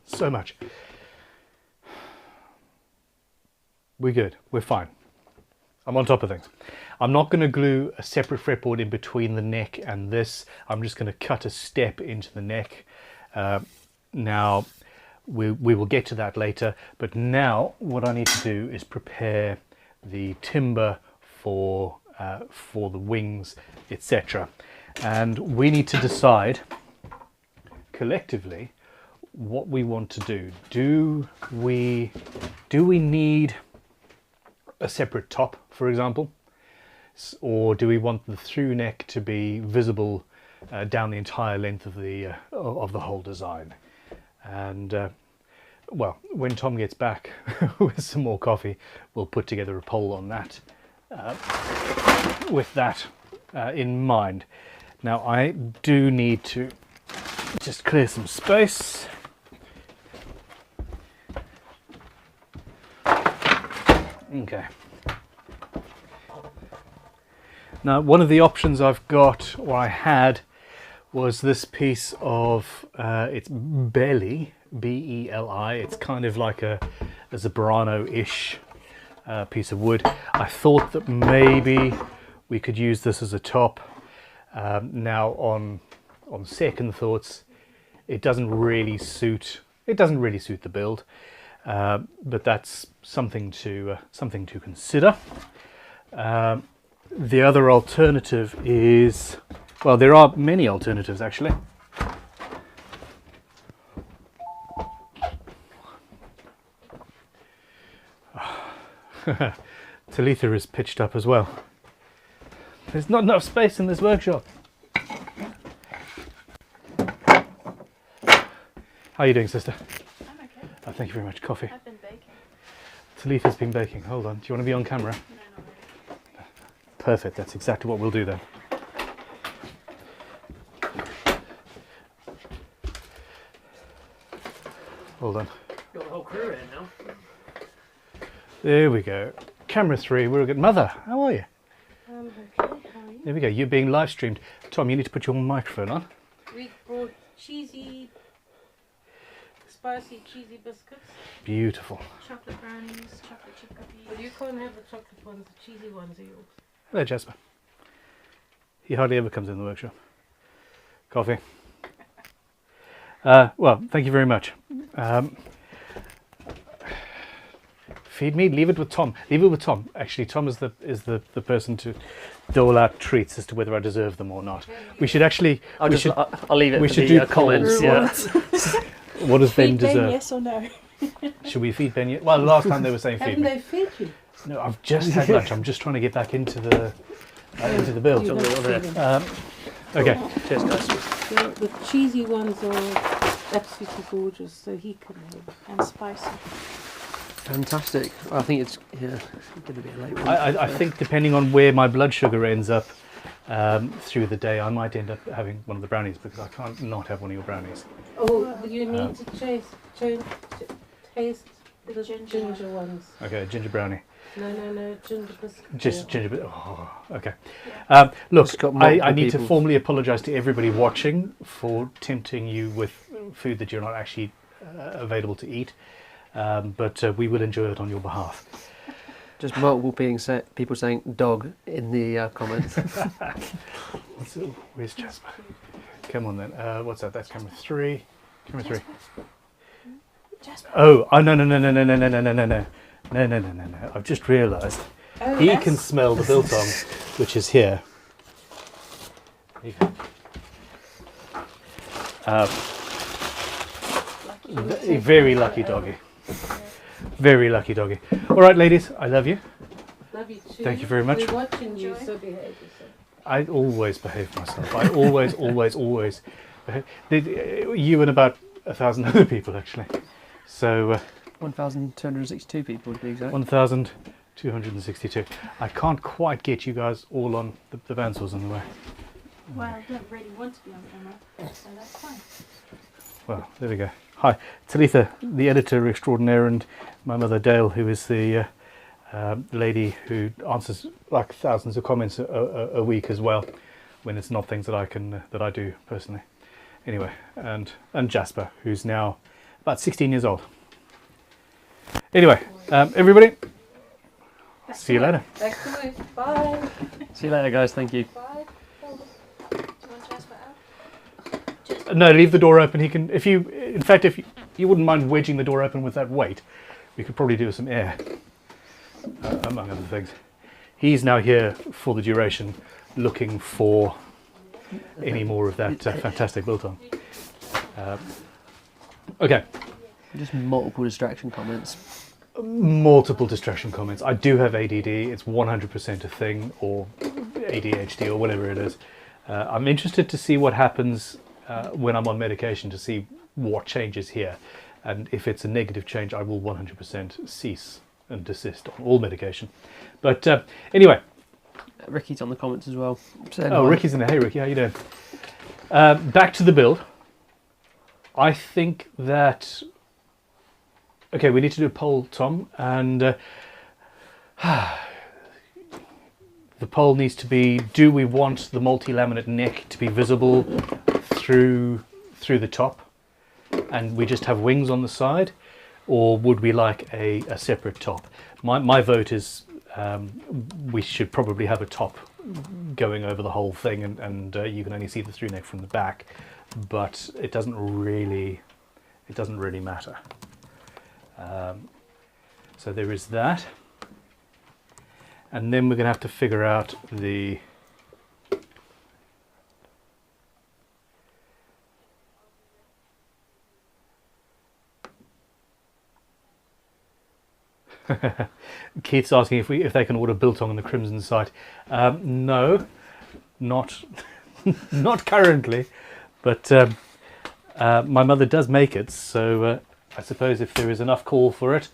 So much. We're good. We're fine. I'm on top of things. I'm not going to glue a separate fretboard in between the neck and this. I'm just going to cut a step into the neck. Now, we will get to that later. But now, what I need to do is prepare the timber for the wings, etc. And we need to decide collectively what we want to do. Do we need a separate top, for example, or do we want the through neck to be visible down the entire length of the whole design? And well, when Tom gets back with some more coffee, we'll put together a poll on that with that in mind. Now I do need to just clear some space. Okay. Now one of the options I've got, or I had, was this piece of, it's Belly, B-E-L-I. It's kind of like a Zebrano-ish piece of wood. I thought that maybe we could use this as a top. Now on second thoughts, it doesn't really suit the build, but that's something to consider. The other alternative is, well, there are many alternatives actually. Talitha is pitched up as well. There's not enough space in this workshop. How are you doing, sister? I'm okay. Oh, thank you very much. Coffee. I've been baking. Talitha's been baking. Hold on. Do you want to be on camera? No, not really. Perfect. That's exactly what we'll do then. Hold on. Got the whole crew in now. There we go. Camera 3. We're good. Mother, how are you? Okay, how are you? There we go. You're being live streamed. Tom, you need to put your microphone on. We brought cheesy, spicy cheesy biscuits, Beautiful. chocolate brownies, chocolate chip cookies. But you can't have the chocolate ones, the cheesy ones are yours. Hello, Jasper. He hardly ever comes in the workshop. Coffee. Well, thank you very much. Feed me. Leave it with Tom. Leave it with Tom. Actually, Tom is the person to dole out treats as to whether I deserve them or not. We should actually. I'll leave it we for should the do comments. polls. Yeah. What does Ben Feed Ben, deserve? yes or no? Should we feed Ben yet? Well, last time they were saying feed Haven't me. they fed you? No, I've just had lunch. I'm just trying to get back into the build. You Something haven't on fed there. him. Okay. Cheers, guys. The cheesy ones are absolutely gorgeous, so he can have, and spicy. Fantastic. I think it's going to be a late one. I think depending on where my blood sugar ends up through the day, I might end up having one of the brownies because I can't not have one of your brownies. Oh, you need to taste the ginger ones. Okay, ginger brownie. No, ginger biscuit. Just Yeah. ginger. Oh, okay. Yeah. Look, It's got I multiple need to people. formally apologise to everybody watching for tempting you with food that you're not actually available to eat, but we will enjoy it on your behalf. Just multiple people saying dog in the comments. So, where's Jasper? Come on then. What's that? That's camera 3. Camera 3. Jasper. Oh, no. I've just realised. Oh, He that's- can smell the biltong, which is here. There you go. Very lucky doggy. Very lucky doggy. All right, ladies, I love you. Love you too. Thank you very much. We're watching you, so behave yourself. I always behave myself. I always behave. You and about 1,000 other people, actually. So 1,262 people to be exact. 1,262. I can't quite get you guys all on the bandsaws in the way. Well, I don't really want to be on camera, so that's fine. Well, there we go. Hi, Talitha, the editor extraordinaire, and my mother Dale, who is the lady who answers like thousands of comments a week as well, when it's not things that I do personally. Anyway, and Jasper, who's now about 16 years old. Anyway, everybody, see you later. Back to work. Bye. See you later, guys. Thank you. Bye. Do you want Jasper out? No, leave the door open. He can, if you wouldn't mind wedging the door open with that weight, we could probably do some air, among other things. He's now here for the duration, looking for any more of that fantastic biltong. Okay. Just multiple distraction comments. Multiple distraction comments. I do have ADD. It's 100% a thing, or ADHD, or whatever it is. I'm interested to see what happens when I'm on medication, to see what changes here. And if it's a negative change, I will 100% cease and desist on all medication. But anyway. Ricky's on the comments as well. Oh, Ricky's in there. Hey, Ricky, how you doing? Back to the build. I think that... Okay, we need to do a poll, Tom, and the poll needs to be, do we want the multi-laminate neck to be visible through the top and we just have wings on the side, or would we like a separate top? My vote is we should probably have a top going over the whole thing, and you can only see the through neck from the back, but it doesn't really matter. So there is that, and then we're going to have to figure out the Keith's asking if they can order biltong on the Crimson site. No, not not currently, but my mother does make it, so I suppose if there is enough call for it,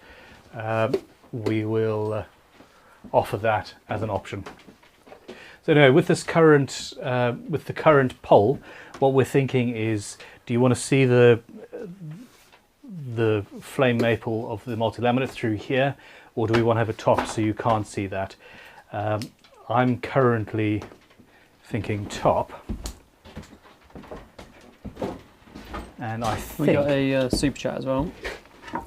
we will offer that as an option. So anyway, with this current with the current pole, what we're thinking is, do you want to see the flame maple of the multi-laminate through here, or do we want to have a top so you can't see that? I'm currently thinking top, and I think we got a super chat as well.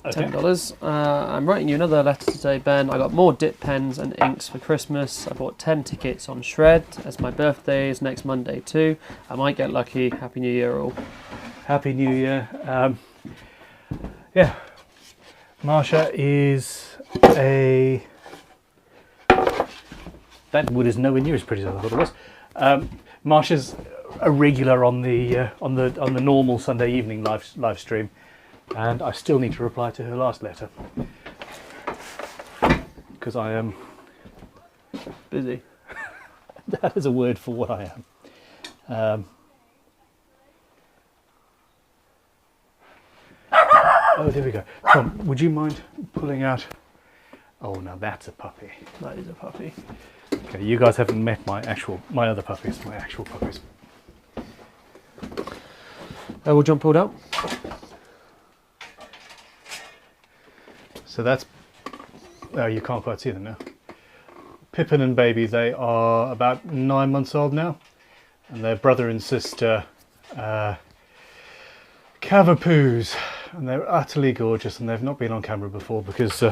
Okay. $10. I'm writing you another letter today, Ben. I got more dip pens and inks for Christmas. I bought 10 tickets on Shred, as my birthday is next Monday too. I might get lucky. Happy New Year all. Happy New Year. Yeah, Marsha is that wood is nowhere near as pretty as I thought it was. Marsha's a regular on the normal Sunday evening live stream, and I still need to reply to her last letter because I am busy. That is a word for what I am. Oh, there we go. Tom, would you mind pulling out? Oh, now that's a puppy. That is a puppy. Okay, you guys haven't met my other puppies, my actual puppies. We'll jump pulled out. So that's, oh, you can't quite see them now. Pippin and Baby, they are about 9 months old now, and their brother and sister, Cavapoos, and they're utterly gorgeous, and they've not been on camera before because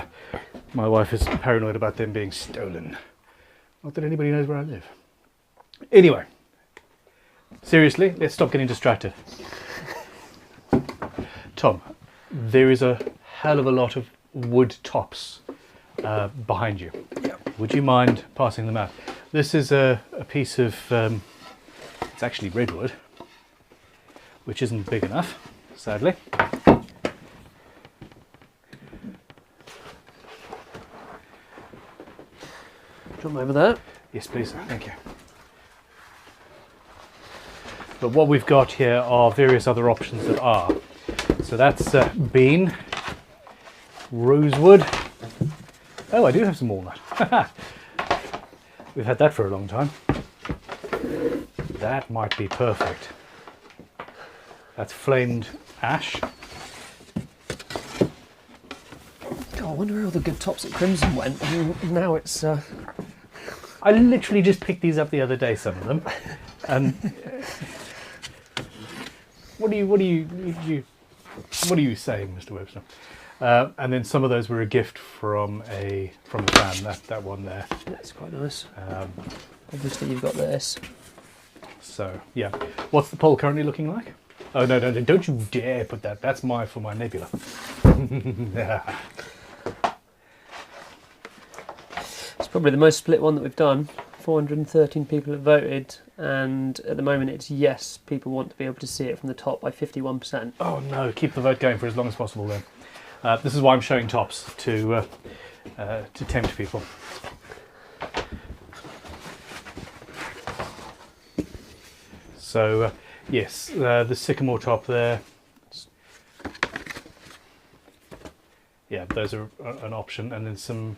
my wife is paranoid about them being stolen. Not that anybody knows where I live. Anyway, seriously, let's stop getting distracted. Tom, there is a hell of a lot of wood tops behind you. Yep. Would you mind passing them out? This is a piece of, it's actually redwood, which isn't big enough, sadly. Jump over there. Yes, please. Thank you. But what we've got here are various other options that are. So that's bean, rosewood. Oh, I do have some walnut. We've had that for a long time. That might be perfect. That's flamed ash. God, I wonder where all the good tops at Crimson went. I mean, now it's. I literally just picked these up the other day, some of them, and what are you saying, Mr. Webster? And then some of those were a gift from a fan. That one there. That's quite nice. Obviously, you've got this. So yeah, what's the poll currently looking like? Oh no! Don't you dare put that. That's for my nebula. It's probably the most split one that we've done. 413 people have voted, and at the moment it's yes, people want to be able to see it from the top by 51%. Oh no! Keep the vote going for as long as possible then. This is why I'm showing tops to tempt people. So yes, the sycamore top there. Yeah, those are an option, and then some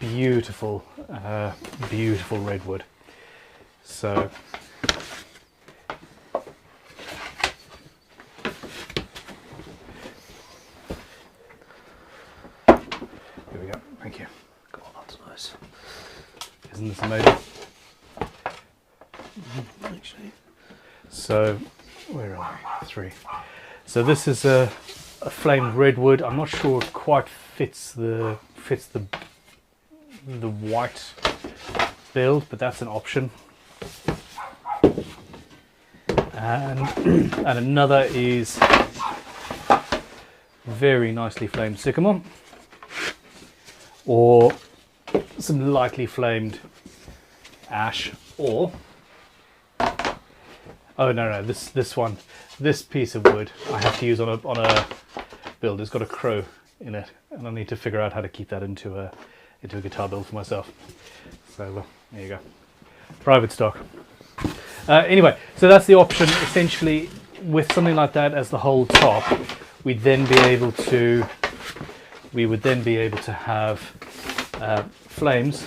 beautiful, beautiful redwood. So here we go. Thank you. God, that's nice. Isn't this amazing? Actually. So where are we? 3. So this is a flamed redwood. I'm not sure it quite fits the white build, but that's an option. And and another is very nicely flamed sycamore, or some lightly flamed ash, or oh no, this one, this piece of wood I have to use on a build. It's got a crow in it, and I need to figure out how to keep that into a guitar build for myself. So there you go, private stock. Anyway, so that's the option. Essentially, with something like that as the whole top, we'd then be able to have flames,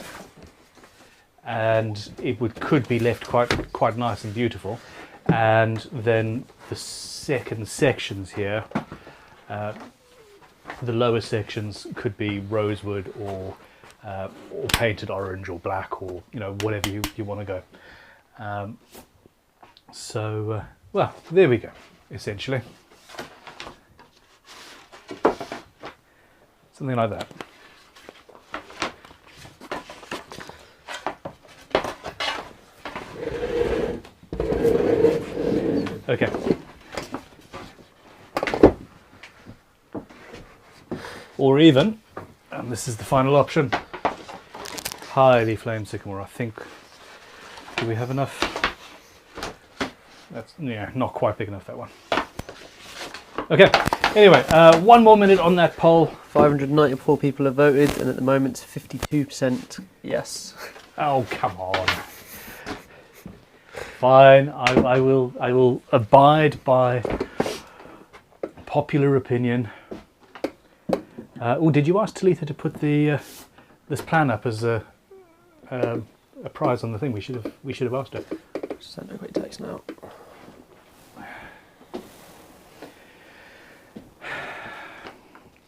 and it could be left quite nice and beautiful. And then the second sections here, the lower sections could be rosewood or painted orange or black, or whatever you want to go. So well, there we go, essentially. Something like that. Okay. Or even, and this is the final option, highly flamed sycamore. I think, do we have enough? That's, not quite big enough, that one. Okay, anyway, 1 more minute on that poll. 594 people have voted, and at the moment 52% yes. Oh, come on. Fine, I will abide by popular opinion. Did you ask Talitha to put this plan up as a prize on the thing? We should have asked her. Send her a quick text now.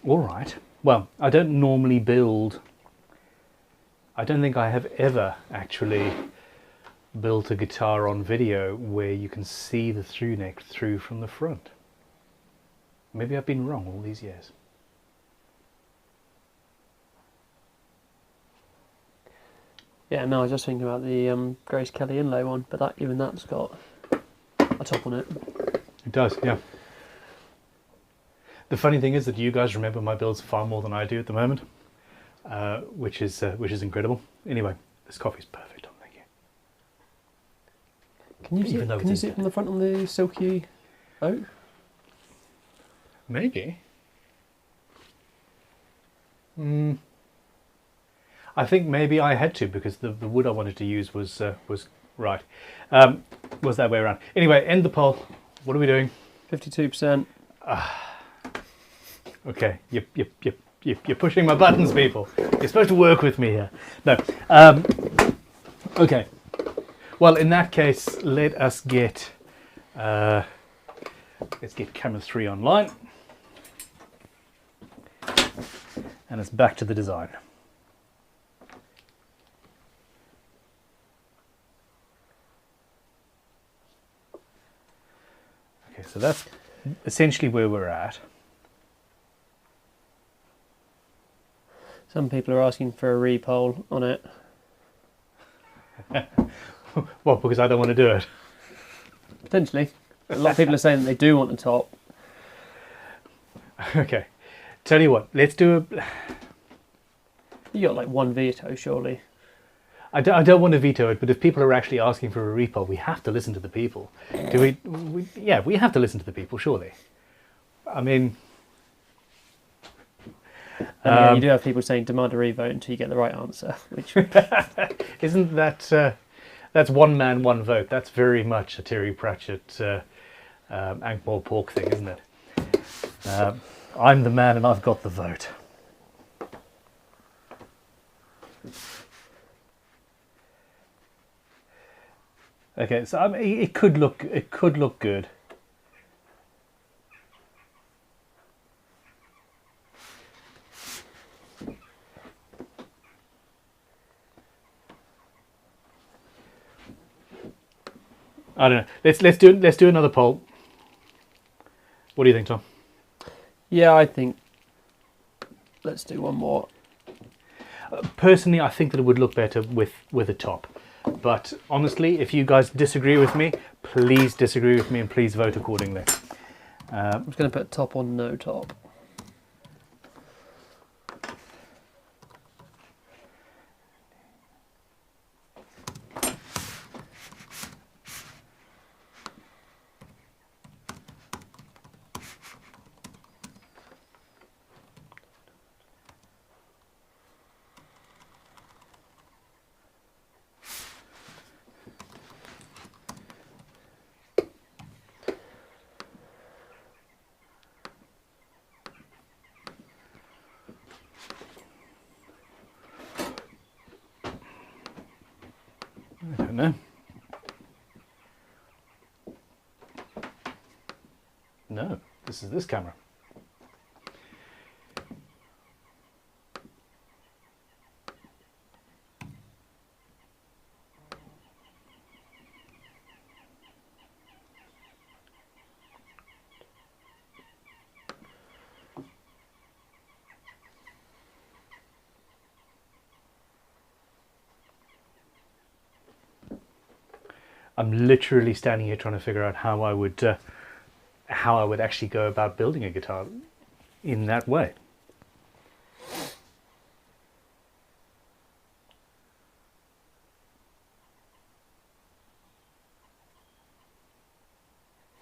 All right. Well, I don't normally build. I don't think I have ever actually built a guitar on video where you can see the through neck through from the front. Maybe I've been wrong all these years. Yeah, no, I was just thinking about the Grace Kelly inlay one, but even that's got a top on it. It does, yeah. The funny thing is that you guys remember my builds far more than I do at the moment, which is incredible. Anyway, this coffee's perfect, Tom. Thank you. Can you see it from the front on the silky oak? Maybe. I think maybe I had to, because the wood I wanted to use was right. Was that way around. Anyway, end the poll. What are we doing? 52%. Okay, you're pushing my buttons, people. You're supposed to work with me here. No. Okay. Well, in that case, let us get let's get camera 3 online, and it's back to the design. Okay, so that's essentially where we're at. Some people are asking for a re-poll on it. Well, because I don't want to do it. Potentially. A lot of people are saying that they do want the top. Okay. Tell you what, let's do a... You got like one veto, surely. I don't want to veto it, but if people are actually asking for a re-poll, we have to listen to the people. Do we? Yeah, we have to listen to the people, surely. I mean... Yeah, you do have people saying demand a revote until you get the right answer. Which isn't that that's one man, one vote? That's very much a Terry Pratchett, Ankh-Morpork thing, isn't it? I'm the man and I've got the vote. Okay, so I mean, it could look good. I don't know. Let's do another poll. What do you think, Tom? Yeah, I think let's do one more. Personally, I think that it would look better with a top. But honestly, if you guys disagree with me, please disagree with me and please vote accordingly. I'm just going to put top on no top. I don't know. No, this is this camera. I'm literally standing here trying to figure out how I would actually go about building a guitar in that way.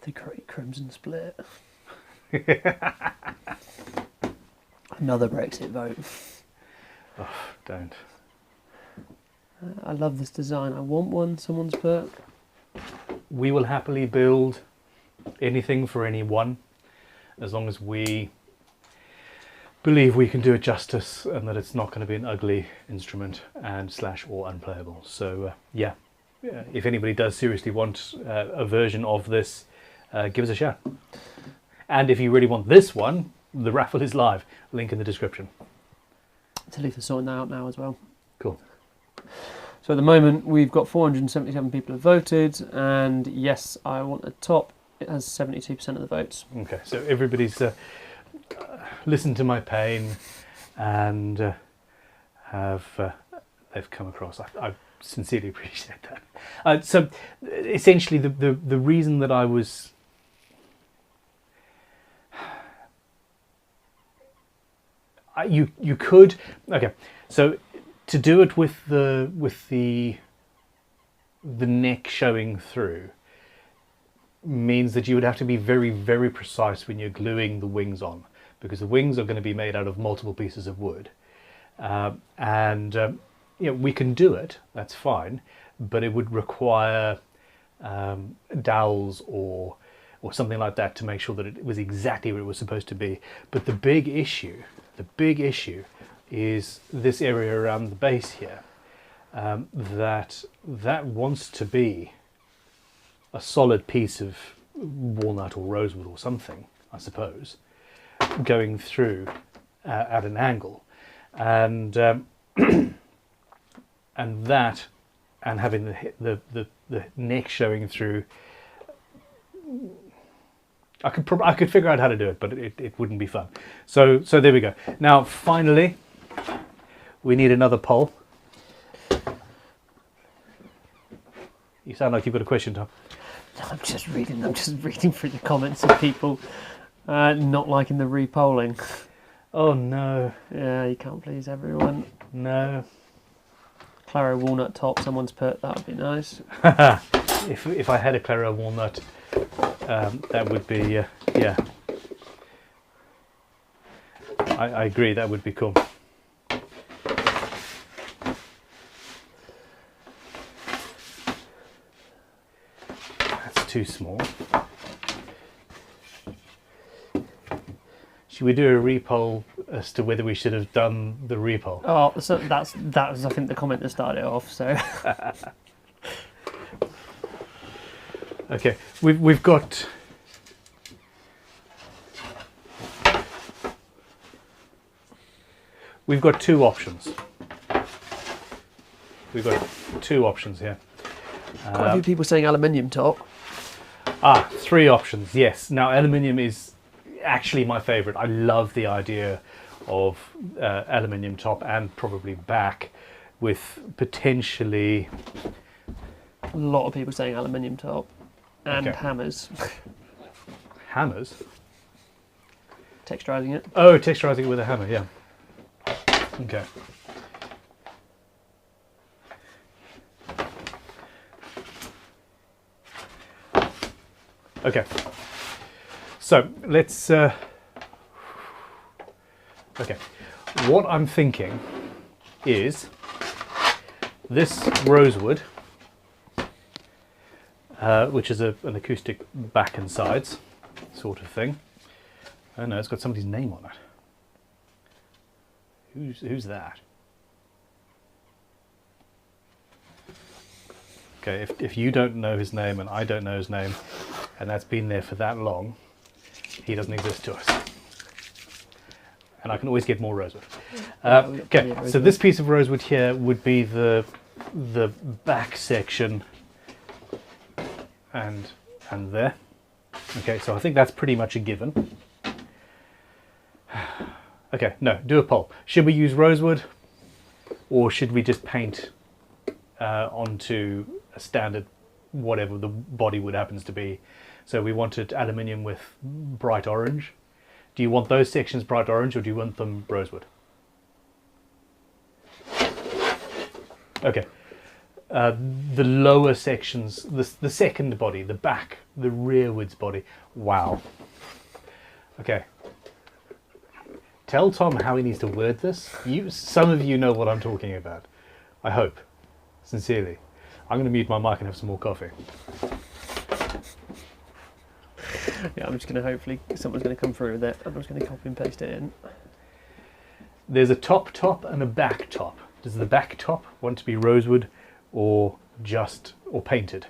The great Crimson Split. Another Brexit vote. Oh, don't. I love this design. I want one, someone's put. We will happily build anything for anyone as long as we believe we can do it justice and that it's not going to be an ugly instrument and / or unplayable. So yeah, if anybody does seriously want a version of this, give us a shout. And if you really want this one, the raffle is live. Link in the description. Tilly for sorting that out now as well. Cool. So at the moment we've got 477 people have voted, and yes, I want a top. It has 72% of the votes. Okay, so everybody's listened to my pain and they've come across. I sincerely appreciate that. So essentially, the reason that I was you could, okay, so to do it with the neck showing through means that you would have to be very, very precise when you're gluing the wings on, because the wings are going to be made out of multiple pieces of wood, and you know, we can do it, that's fine, but it would require dowels or something like that to make sure that it was exactly where it was supposed to be. But the big issue is this area around the base here, that wants to be a solid piece of walnut or rosewood or something, I suppose, going through at an angle, and and that, and having the neck showing through. I could figure out how to do it, but it wouldn't be fun. So there we go. Now finally, we need another poll. You sound like you've got a question, Tom. I'm just reading through the comments of people not liking the repolling. Oh no. Yeah, you can't please everyone. No. Claro walnut top, someone's put, that would be nice. If I had a Claro walnut, that would be, yeah. I agree, that would be cool. That's too small. Should we do a repoll as to whether we should have done the repoll? Oh, so that was, I think, the comment that started it off, so... Okay, we've got two options. We've got two options here. Quite a few people saying aluminium top. Three options. Yes. Now aluminium is actually my favourite. I love the idea of aluminium top and probably back with potentially... A lot of people saying aluminium top and hammers. Hammers? Texturizing it. Oh, texturizing it with a hammer, yeah. Okay. Okay. So let's... okay. What I'm thinking is this rosewood, which is an acoustic back and sides sort of thing. Oh no, it's got somebody's name on it. Who's that? Okay, if you don't know his name and I don't know his name, and that's been there for that long, he doesn't exist to us. And I can always get more rosewood. Okay, so this piece of rosewood here would be the back section and there. Okay, so I think that's pretty much a given. Okay, no, do a poll. Should we use rosewood, or should we just paint onto a standard, whatever the body wood happens to be? So we wanted aluminium with bright orange. Do you want those sections bright orange, or do you want them rosewood? Okay. The lower sections, the second body, the back, the rearwards body. Wow. Okay. Tell Tom how he needs to word this. Some of you know what I'm talking about. I hope. Sincerely. I'm going to mute my mic and have some more coffee. Yeah, I'm just going to hopefully someone's going to come through with it. I'm just going to copy and paste it in. There's a top and a back top. Does the back top want to be rosewood or painted?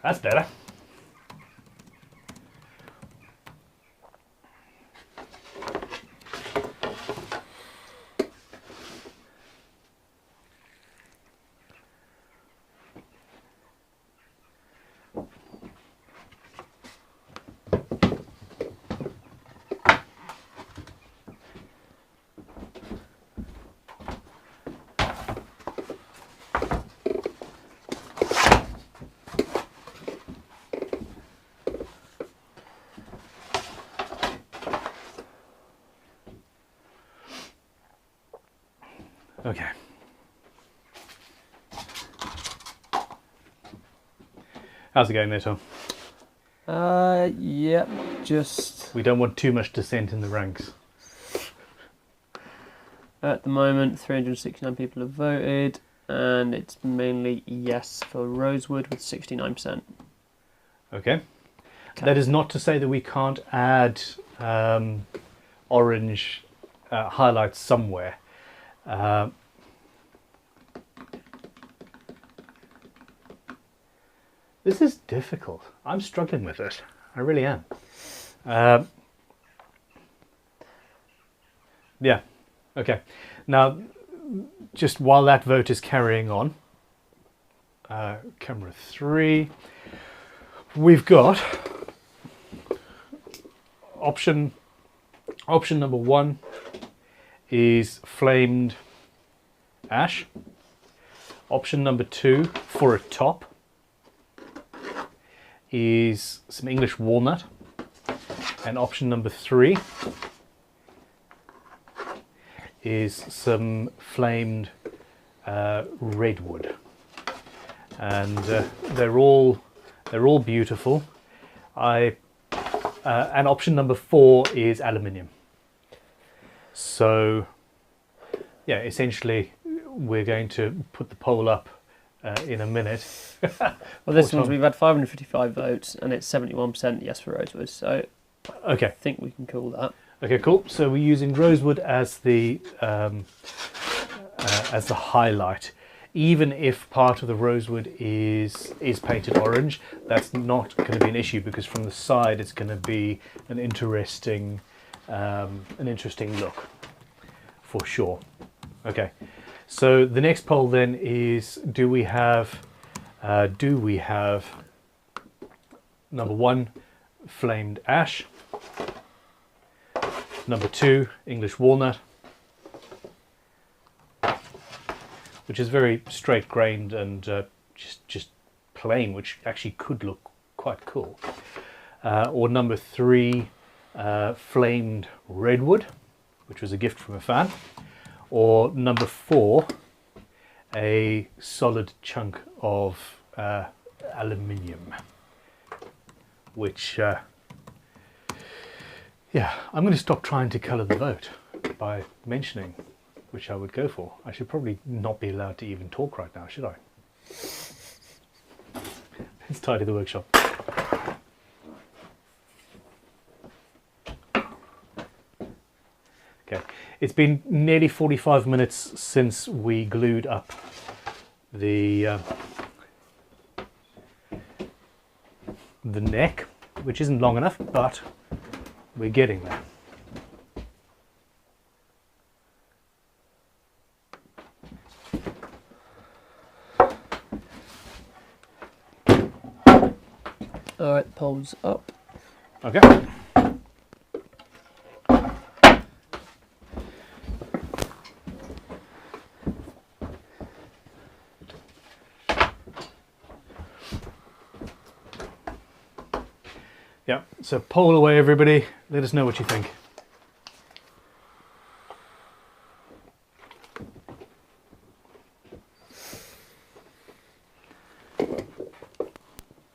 That's better. Okay. How's it going there, Tom? Yep, just... We don't want too much dissent in the ranks. At the moment, 369 people have voted, and it's mainly yes for rosewood with 69%. Okay. That is not to say that we can't add orange highlights somewhere. This is difficult. I'm struggling with it. I really am. Yeah. Okay. Now, just while that vote is carrying on, camera 3, we've got option number 1 is flamed ash. Option number 2 for a top is some English walnut, and option number 3 is some flamed redwood, and they're all beautiful. And option number 4 is aluminium. So yeah, essentially we're going to put the poll up in a minute. Well, this one's, we've had 555 votes and it's 71% yes for rosewood, so okay, I think we can call that. Okay, cool. So we're using rosewood as the highlight. even if part of the rosewood is painted orange, that's not going to be an issue, because from the side it's going to be an interesting look for sure. Okay, so the next poll then is, do we have number 1, flamed ash, number 2, English walnut, which is very straight grained and just plain, which actually could look quite cool, or number 3, flamed redwood, which was a gift from a fan, or number 4, a solid chunk of aluminium, which yeah, I'm going to stop trying to colour the vote by mentioning which I would go for. I should probably not be allowed to even talk right now, should I? Let's tidy the workshop. Okay, it's been nearly 45 minutes since we glued up the neck, which isn't long enough, but we're getting there. All right, pole's up. Okay. Yeah, so poll away everybody, let us know what you think.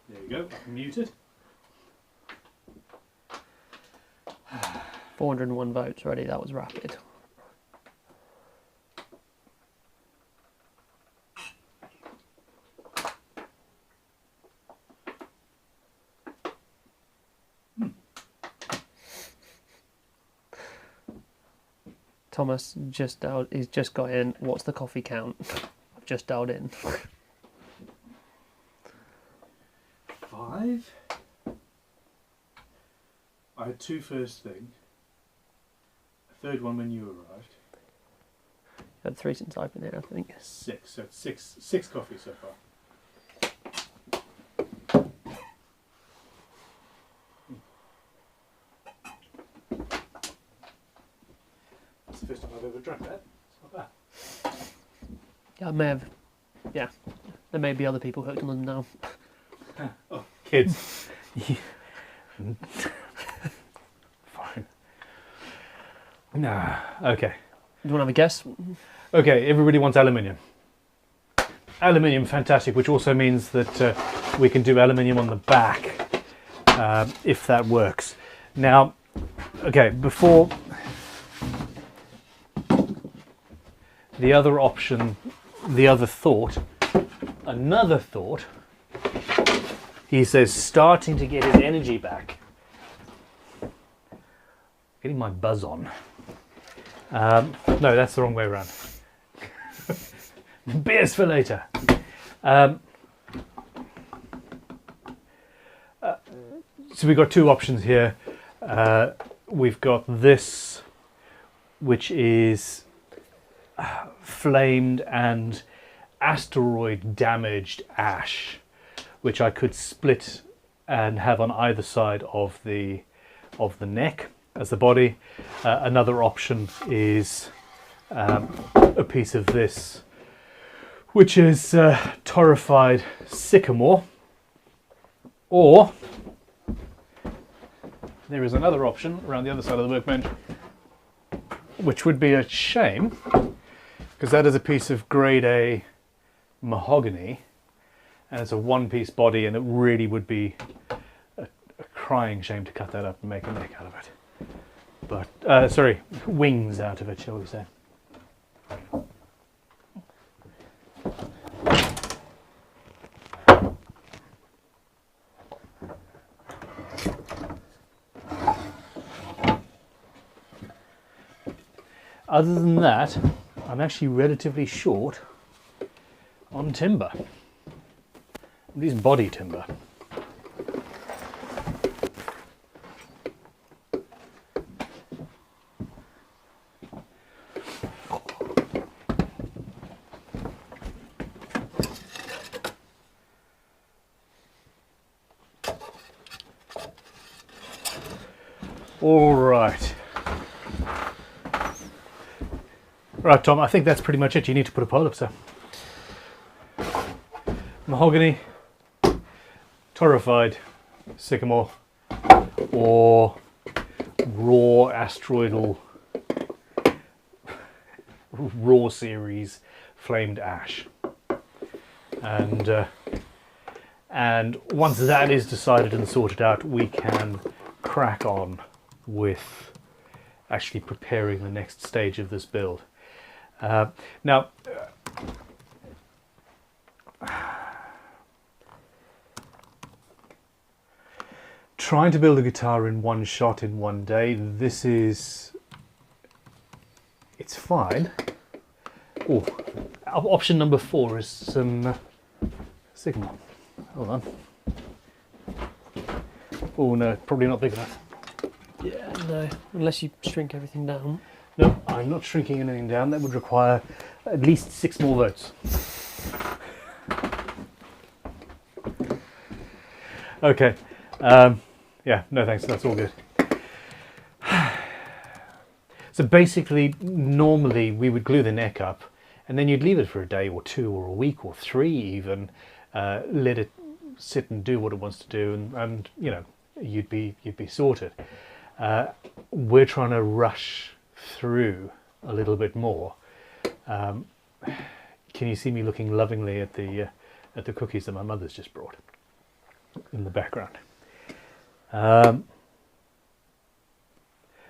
There you go, muted. 401 votes already, that was rapid. Thomas just dialed, he's just got in. What's the coffee count? I've just dialed in. 5. I had 2 first thing. A third one when you arrived. You had 3 since I've been here, I think. 6. So it's six coffees so far. That's the first time I've ever drunk that. It's not bad. Yeah, I may have. Yeah, there may be other people hooked on them now. Oh, kids. Fine. Nah, okay. Do you want to have a guess? Okay, everybody wants aluminium. Aluminium, fantastic, which also means that we can do aluminium on the back, if that works. Now, okay, before... The other option, the other thought, another thought, he says, starting to get his energy back. Getting my buzz on. No, that's the wrong way around. Beers for later. So we've got 2 options here. We've got this, which is flamed and asteroid damaged ash, which I could split and have on either side of the neck as the body. Another option is a piece of this, which is torrified sycamore, or there is another option around the other side of the workbench, which would be a shame, because that is a piece of grade A mahogany, and it's a 1-piece body, and it really would be a crying shame to cut that up and make a neck out of it. But, sorry, wings out of it, shall we say. Other than that, I'm actually relatively short on timber. These body timber. All right. Right, Tom, I think that's pretty much it. You need to put a pole up, sir. Mahogany, torrefied sycamore, or raw asteroidal, raw series flamed ash. And once that is decided and sorted out, we can crack on with actually preparing the next stage of this build. Now, trying to build a guitar in one shot in one day, it's fine. Oh, option number 4 is some sycamore. Hold on. Oh no, probably not big enough. Yeah, no, unless you shrink everything down. No, I'm not shrinking anything down. That would require at least 6 more votes. Okay. Yeah, no thanks, that's all good. So basically, normally we would glue the neck up and then you'd leave it for a day or 2 or a week or 3 even, let it sit and do what it wants to do, and you know, you'd be sorted. We're trying to rush through a little bit more. Can you see me looking lovingly at the cookies that my mother's just brought in the background?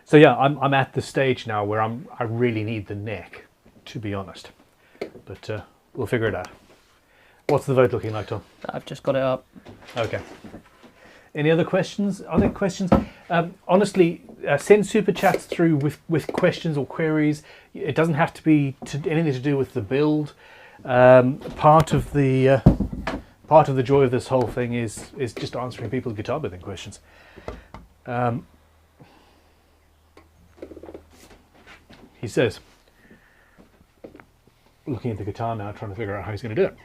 So yeah, I'm at the stage now where I really need the neck, to be honest, but we'll figure it out. What's the vote looking like, Tom? I've just got it up. Okay. Any other questions? Are there questions? Honestly, send super chats through with questions or queries. It doesn't have to be anything to do with the build. Part of the joy of this whole thing is just answering people's guitar building questions. He says, looking at the guitar now, trying to figure out how he's going to do it.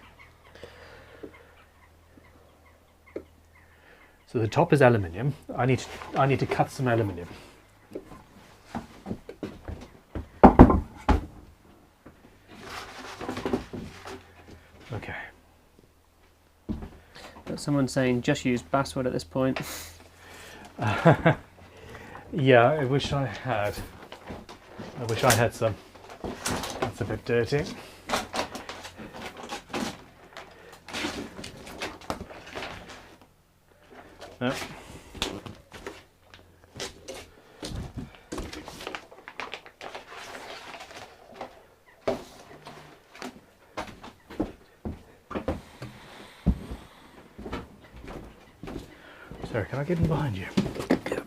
So the top is aluminium. I need to cut some aluminium. Okay. Someone's saying just use basswood at this point. Yeah, I wish I had. I wish I had some. That's a bit dirty. No. Sorry, can I get in behind you? Yeah.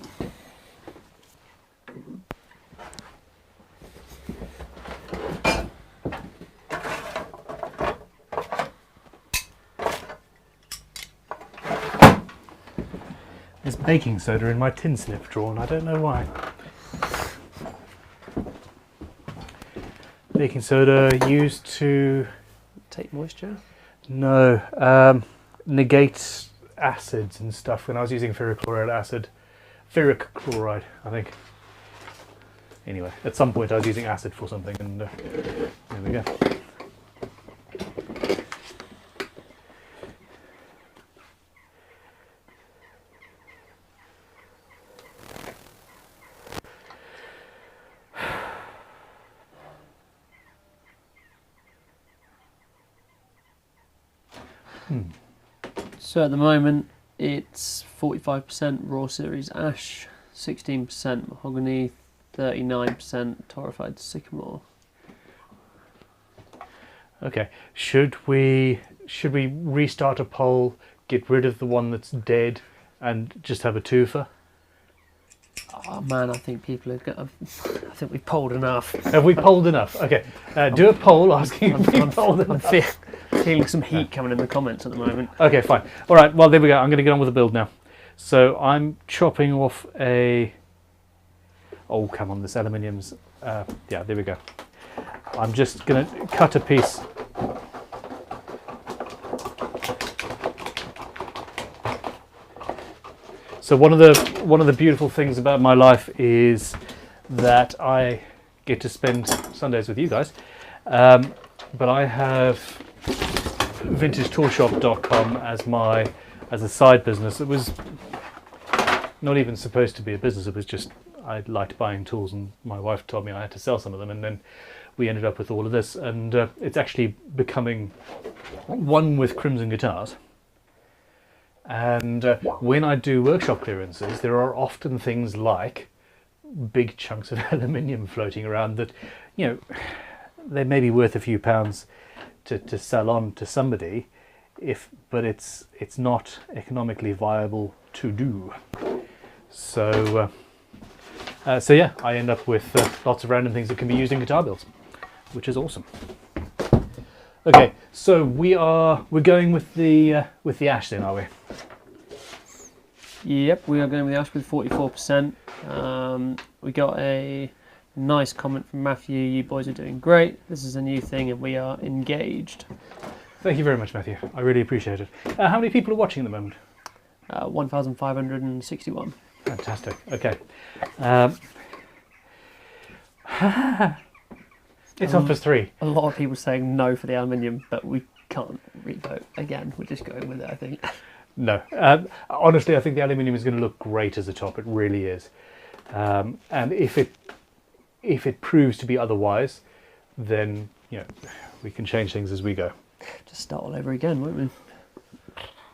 There's baking soda in my tin slip drawer and I don't know why. Baking soda used to... take moisture? No, negate acids and stuff when I was using ferric chloride, I think. Anyway, at some point I was using acid for something and there we go. So at the moment it's 45% raw series ash, 16% mahogany, 39% torrefied sycamore. Okay, should we restart a poll, get rid of the one that's dead and just have a twofer? Oh man, I think people are. I think we've polled enough. Have we polled enough? Okay, do a poll asking if we've polled I'm enough. feeling some heat coming in the comments at the moment. Okay, fine. All right, well, there we go. I'm going to get on with the build now. So I'm chopping off a... Oh, come on, this aluminium's... yeah, there we go. I'm just going to cut a piece. So one of the beautiful things about my life is that I get to spend Sundays with you guys. But I have VintageToolShop.com as a side business. It was not even supposed to be a business. It was just I liked buying tools, and my wife told me I had to sell some of them, and then we ended up with all of this. And it's actually becoming one with Crimson Guitars. And when I do workshop clearances, there are often things like big chunks of aluminium floating around that, you know, they may be worth a few pounds to sell on to somebody, but it's not economically viable to do. So yeah, I end up with lots of random things that can be used in guitar builds, which is awesome. Okay, so we're going with the ash then, are we? Yep, we are going with the ash with 44%. We got a nice comment from Matthew. You boys are doing great. This is a new thing, and we are engaged. Thank you very much, Matthew. I really appreciate it. How many people are watching at the moment? 1,561. Fantastic. Okay. It's on for 3. A lot of people saying no for the aluminium, but we can't revote again. We're just going with it, I think. No. Honestly, I think the aluminium is going to look great as a top. It really is. And if it proves to be otherwise, then we can change things as we go. Just start all over again, won't we?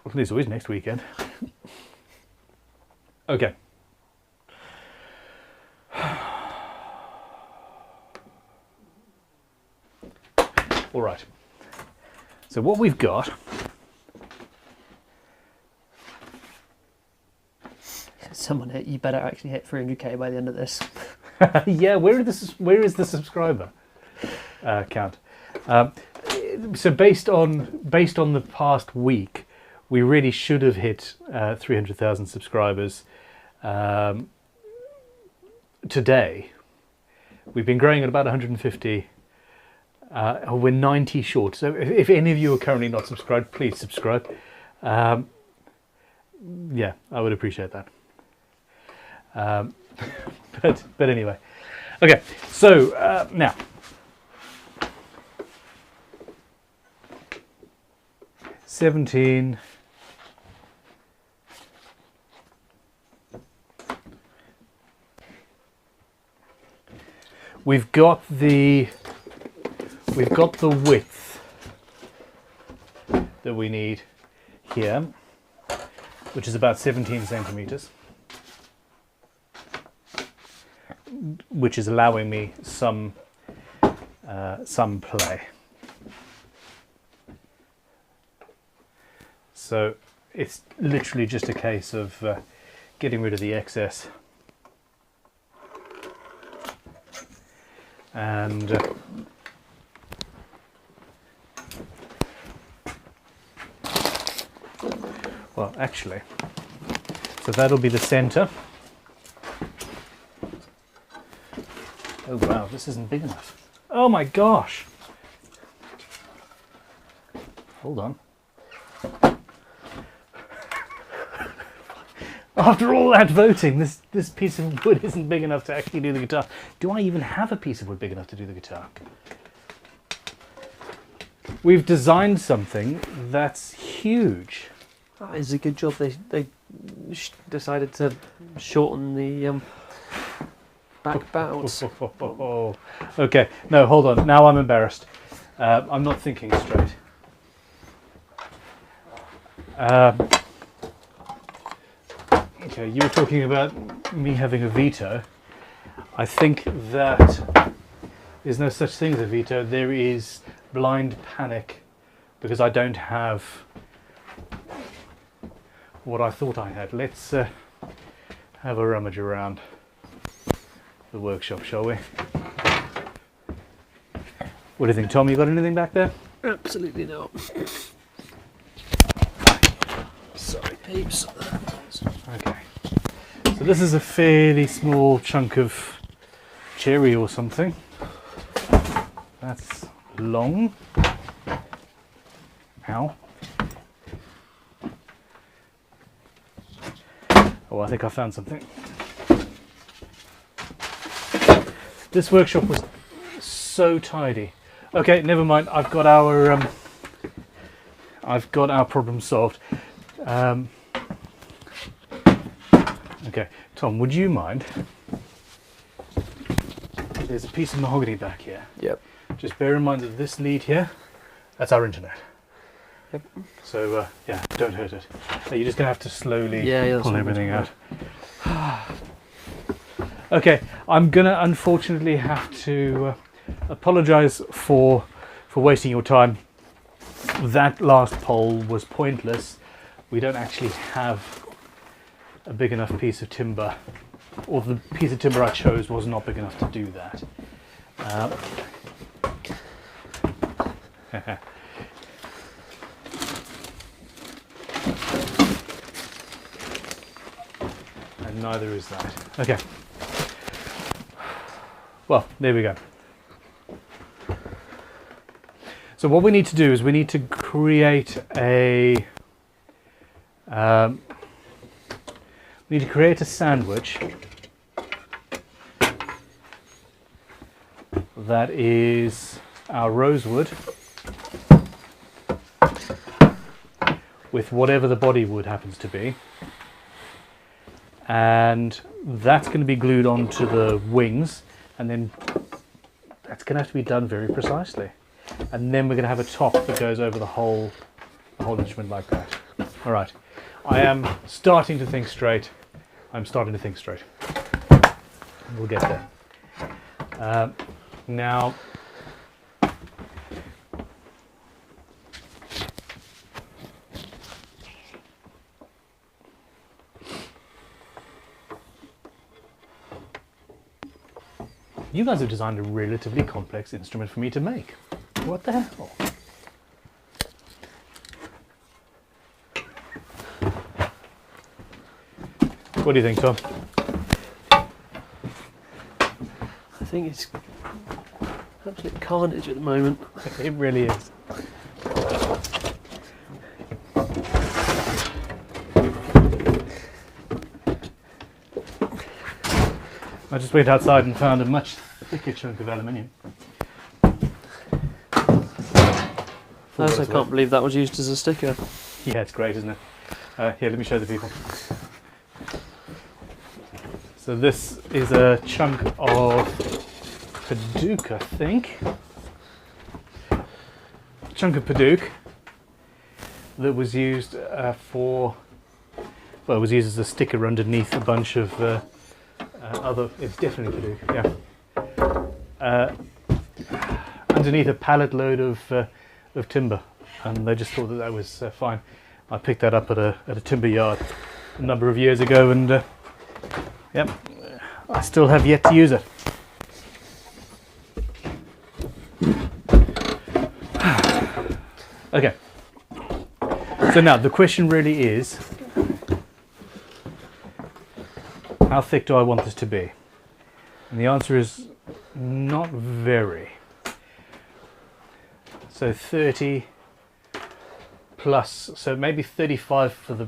Well, there's always next weekend. Okay. All right. So what we've got. Someone hit. You better actually hit 300k by the end of this. Yeah. Where is the subscriber count? So based on the past week, we really should have hit 300,000 subscribers today. We've been growing at about 150. We're 90 short. So if any of you are currently not subscribed, please subscribe. Yeah, I would appreciate that. But anyway, okay. So now. $17. We've got the width that we need here, which is about 17 centimeters, which is allowing me some play. So it's literally just a case of getting rid of the excess and well, actually, so that'll be the center. Oh wow, this isn't big enough. Oh my gosh. Hold on. After all that voting, this piece of wood isn't big enough to actually do the guitar. Do I even have a piece of wood big enough to do the guitar? We've designed something that's huge. Oh, it's a good job they decided to shorten the back bounce. Okay, no, hold on. Now I'm embarrassed. I'm not thinking straight. Okay, you were talking about me having a veto. I think that there's no such thing as a veto. There is blind panic because I don't have what I thought I had. Let's have a rummage around the workshop, shall we? What do you think, Tom? You got anything back there? Absolutely not. Sorry, peeps. Okay. So this is a fairly small chunk of cherry or something. That's long. Ow. Oh, I think I found something. This workshop was so tidy. Okay, never mind. I've got our problem solved. Okay, Tom, would you mind? There's a piece of mahogany back here. Yep. Just bear in mind that this lead here, that's our internet. Yep. So yeah, don't hurt it. You're just gonna have to slowly pull everything out. Okay, I'm gonna unfortunately have to apologise for wasting your time. That last poll was pointless. We don't actually have a big enough piece of timber, or the piece of timber I chose was not big enough to do that. And neither is that. Okay. Well, there we go. So what we need to do is we need to create a sandwich that is our rosewood with whatever the body wood happens to be, and that's going to be glued onto the wings, and then that's going to have to be done very precisely, and then we're going to have a top that goes over the whole instrument like that. All right, I am starting to think straight. I'm starting to think straight. We'll get there. Now, you guys have designed a relatively complex instrument for me to make. What the hell? What do you think, Tom? I think it's absolute carnage at the moment. It really is. I just went outside and found a much thicker chunk of aluminium. I also can't believe that was used as a sticker. Yeah, it's great, isn't it? Here, let me show the people. So this is a chunk of Paduke, I think. Chunk of Paduke that was used it was used as a sticker underneath a bunch of it's definitely Paduke, yeah. Underneath a pallet load of timber, and they just thought that was fine. I picked that up at a timber yard a number of years ago, and yep, I still have yet to use it. Okay, so now the question really is, how thick do I want this to be? And the answer is not very. So 30 plus, so maybe 35 for the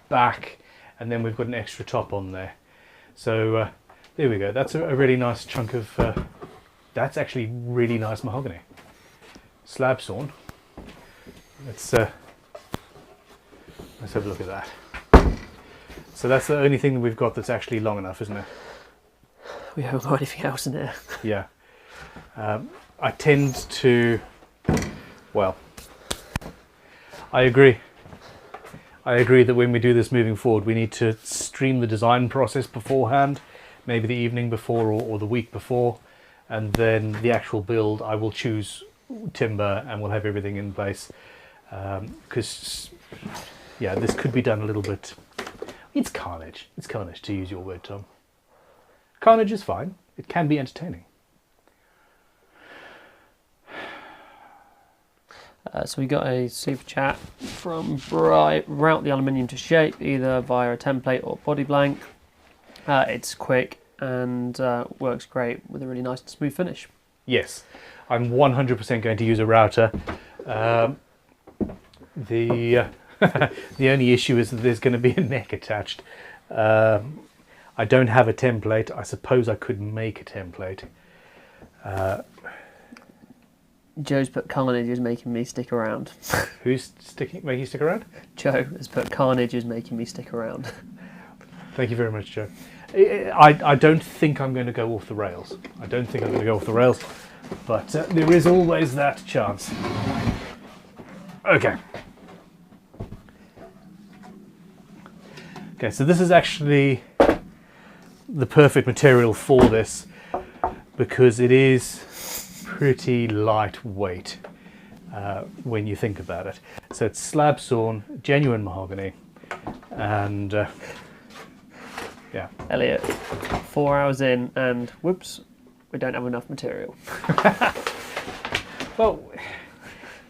back, and then we've got an extra top on there. So there we go. That's a really nice chunk of, that's actually really nice mahogany. Slab sawn. Let's have a look at that. So that's the only thing that we've got that's actually long enough, isn't it? We haven't got anything else in there. Yeah. I tend to, well, I agree. I agree that when we do this moving forward, we need to stream the design process beforehand, maybe the evening before or the week before, and then the actual build, I will choose timber and we'll have everything in place. Because, yeah, this could be done a little bit It's carnage. It's carnage, to use your word, Tom. Carnage is fine. It can be entertaining. So we got a super chat from Bri. Route the aluminium to shape either via a template or body blank. It's quick and works great with a really nice and smooth finish. Yes, I'm 100% going to use a router. The only issue is that there's going to be a neck attached. I don't have a template. I suppose I could make a template. Joe's put carnage is making me stick around. Who's making you stick around? Joe has put carnage is making me stick around. Thank you very much, Joe. I don't think I'm going to go off the rails. I don't think I'm going to go off the rails, but there is always that chance. Okay. Okay, so this is actually the perfect material for this because it is pretty lightweight when you think about it. So it's slab sawn, genuine mahogany, and yeah. Elliot, 4 hours in and whoops, we don't have enough material. Well,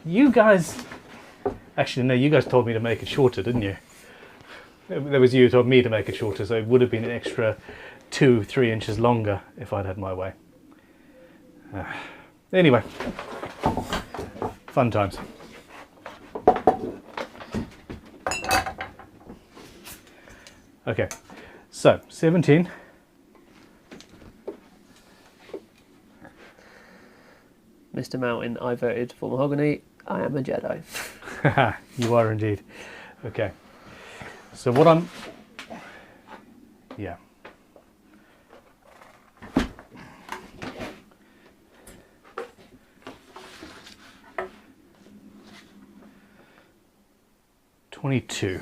you guys, actually no, you guys told me to make it shorter, didn't you? There was you who told me to make it shorter, so it would have been an extra 2-3 inches longer if I'd had my way. Anyway, fun times. Okay, so 17. Mr. Mountain, I voted for mahogany. I am a Jedi. You are indeed. Okay, so what I'm... Yeah. $22.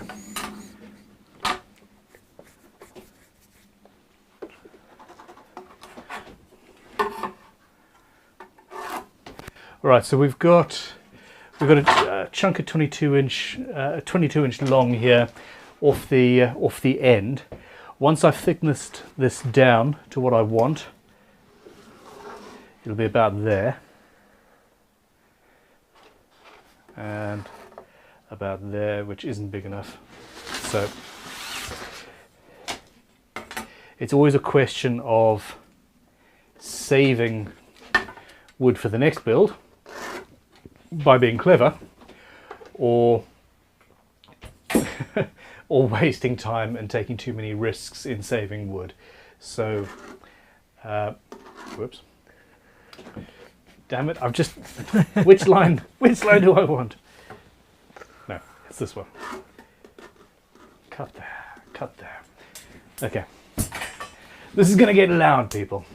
All right, so we've got a chunk of 22-inch long here off the end. Once I've thicknessed this down to what I want, it'll be about there and about there, which isn't big enough. So it's always a question of saving wood for the next build by being clever, or or wasting time and taking too many risks in saving wood. So whoops, damn it, I've just which line do I want? No, it's this one. Cut there. Okay, this is gonna get loud, people.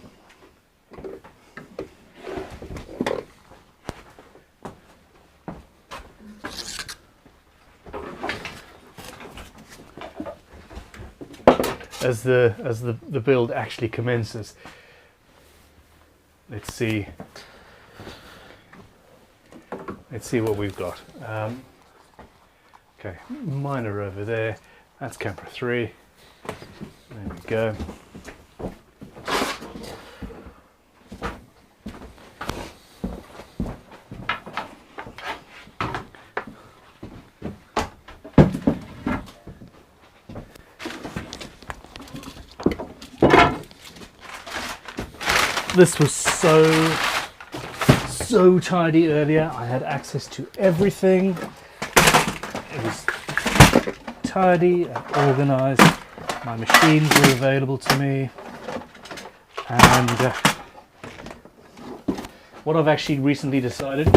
As the build actually commences. Let's see what we've got. Okay, miner over there. That's camper 3. There we go. This was so tidy earlier. I had access to everything. It was tidy and organized. My machines were available to me. And what I've actually recently decided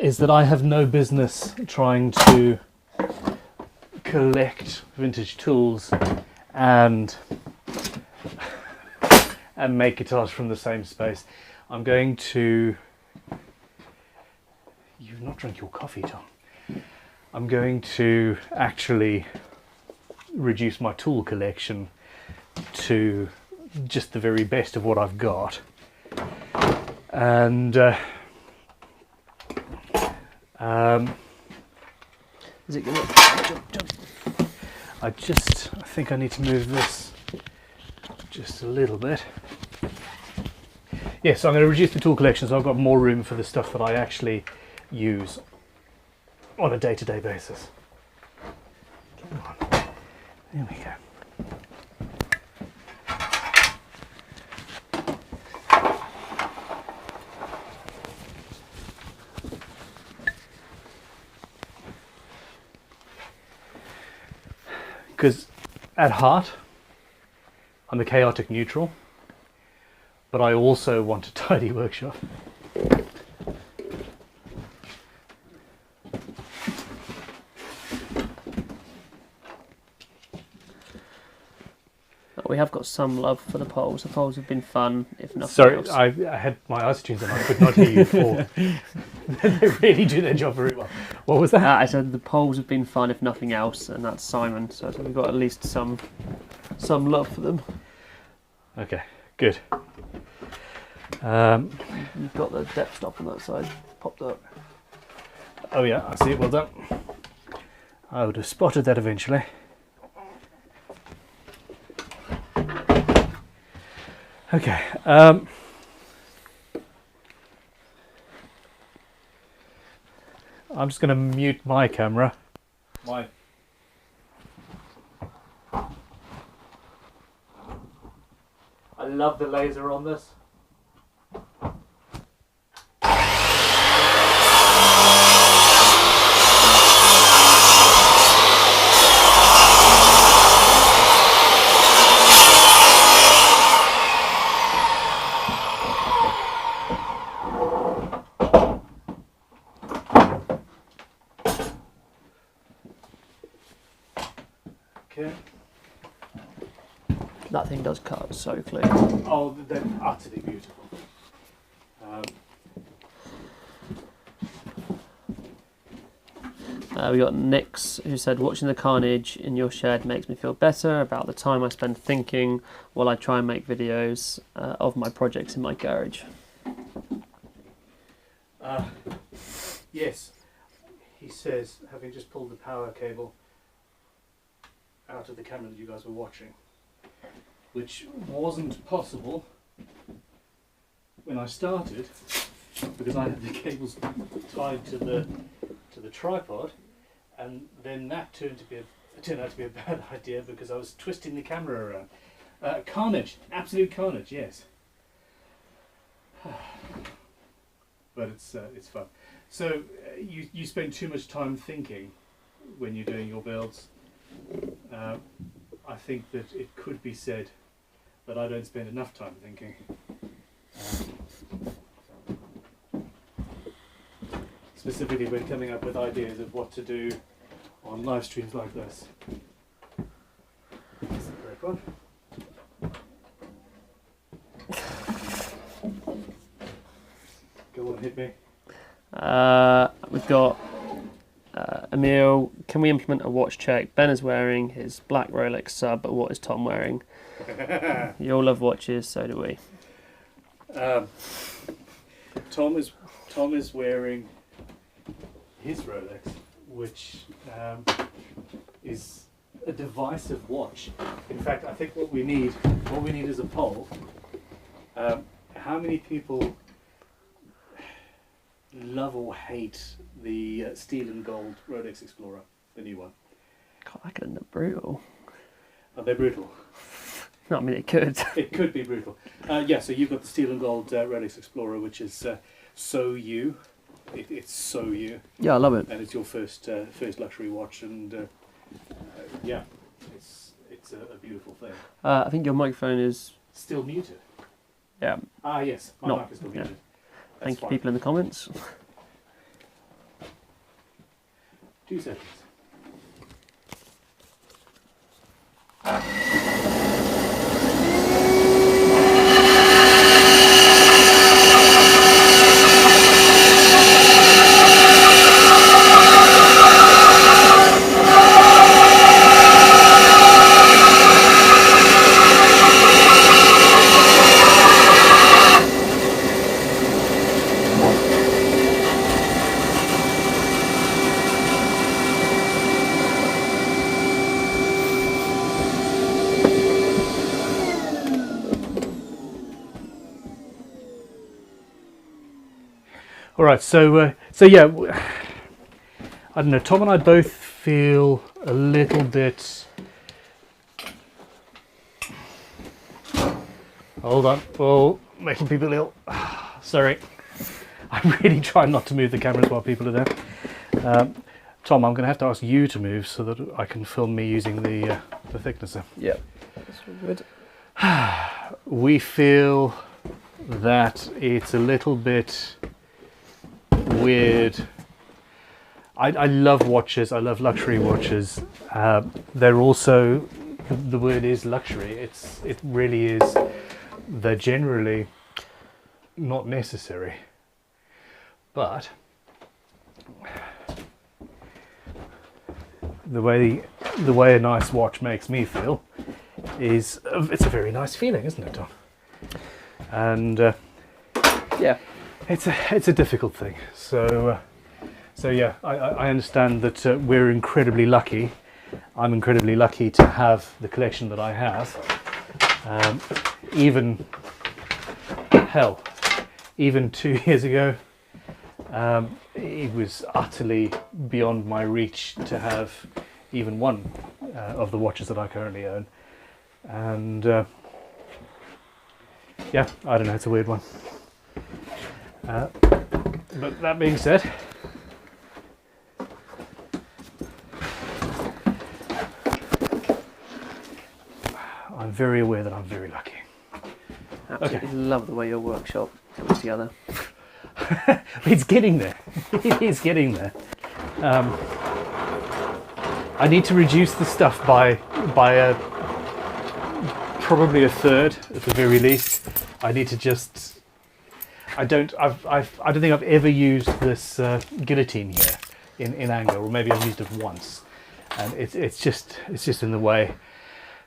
is that I have no business trying to collect vintage tools and make guitars from the same space. I'm going to... You've not drunk your coffee, Tom. I'm going to actually reduce my tool collection to just the very best of what I've got. And Is it gonna jump? I think I need to move this just a little bit. Yes, so I'm going to reduce the tool collection so I've got more room for the stuff that I actually use on a day-to-day basis. Come on. There we go. Because at heart, I'm a chaotic neutral, but I also want a tidy workshop. We have got some love for the polls. The polls have been fun, if nothing Sorry, else. I had my iTunes on. I could not hear you before. They really do their job very well. What was that? I said the polls have been fun, if nothing else, and that's Simon. So we've got at least some love for them. Okay, good. You've got the depth stop on that side popped up. Oh yeah, I see it. Well done. I would have spotted that eventually. Okay. I'm just going to mute my camera. I love the laser on this. Okay. That thing does cut so clear. Oh, they're utterly beautiful. We got Nix, who said, watching the carnage in your shed makes me feel better about the time I spend thinking while I try and make videos of my projects in my garage. Yes, he says, having just pulled the power cable out of the camera that you guys were watching, which wasn't possible when I started because I had the cables tied to the tripod, and then that turned out to be a bad idea because I was twisting the camera around. Carnage, absolute carnage, yes. But it's fun. So you spend too much time thinking when you're doing your builds. I think that it could be said that I don't spend enough time thinking. Specifically when coming up with ideas of what to do on live streams like this. That's the correct one. Go on, hit me. We've got Emil, can we implement a watch check? Ben is wearing his black Rolex sub, but what is Tom wearing? You all love watches, so do we. Tom is wearing his Rolex, which is a divisive watch. In fact, I think what we need is a poll. How many people love or hate the steel and gold Rolex Explorer, the new one? God, that could end up brutal. Are they brutal? No, I mean it could. It could be brutal. Yeah, so you've got the steel and gold Rolex Explorer, which is so you. It's so you. Yeah, I love it. And it's your first luxury watch, and yeah, it's a beautiful thing. I think your microphone is Still muted. yeah. Ah yes, my mic is still muted. That's Thank you, fine. people in the comments. 2 seconds. All right, so yeah, I don't know. Tom and I both feel a little bit. Hold on, oh, making people ill. Sorry, I'm really trying not to move the cameras while people are there. Tom, I'm going to have to ask you to move so that I can film me using the thicknesser. Yep, that's all good. We feel that it's a little bit weird. I love watches. I love luxury watches. They're also, the word is luxury. It really is. They're generally not necessary, but the way a nice watch makes me feel is it's a very nice feeling, isn't it, Tom? And yeah, it's a difficult thing. So yeah, I understand that we're incredibly lucky. I'm incredibly lucky to have the collection that I have. Even 2 years ago, it was utterly beyond my reach to have even one of the watches that I currently own. And yeah, I don't know, it's a weird one. But that being said, I'm very aware that I'm very lucky. Absolutely love the way your workshop comes together. It's getting there. It is getting there. I need to reduce the stuff by probably a third at the very least. I need to just. I don't think I've ever used this guillotine here in anger, or maybe I've used it once, and it's just in the way.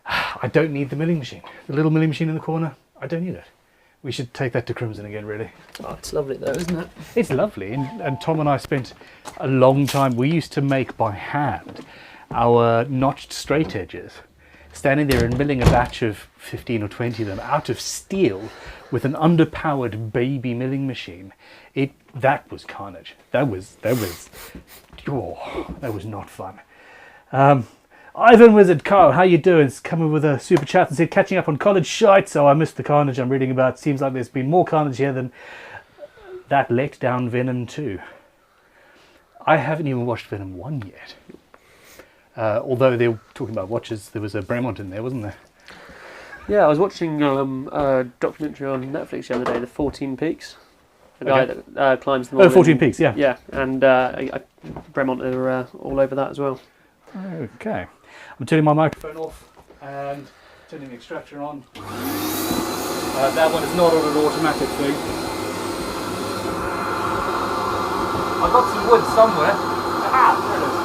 I don't need the milling machine. The little milling machine in the corner, I don't need it. We should take that to Crimson again, really. Oh, it's lovely though, isn't it? It's lovely, and Tom and I spent a long time. We used to make by hand our notched straight edges, standing there and milling a batch of 15 or 20 of them out of steel with an underpowered baby milling machine. That was carnage. That was not fun. Ivan Wizard Carl, how you doing? It's coming with a super chat and said, catching up on college shite, so I missed the carnage I'm reading about. Seems like there's been more carnage here than that let down Venom 2. I haven't even watched Venom 1 yet. Although they were talking about watches, there was a Bremont in there, wasn't there? Yeah, I was watching a documentary on Netflix the other day, The 14 Peaks. The guy that climbs them all. Oh, 14 Peaks, yeah. Yeah, and Bremont are all over that as well. Okay. I'm turning my microphone off and turning the extractor on. That one is not on an automatic thing. I've got some wood somewhere. Aha! There it is.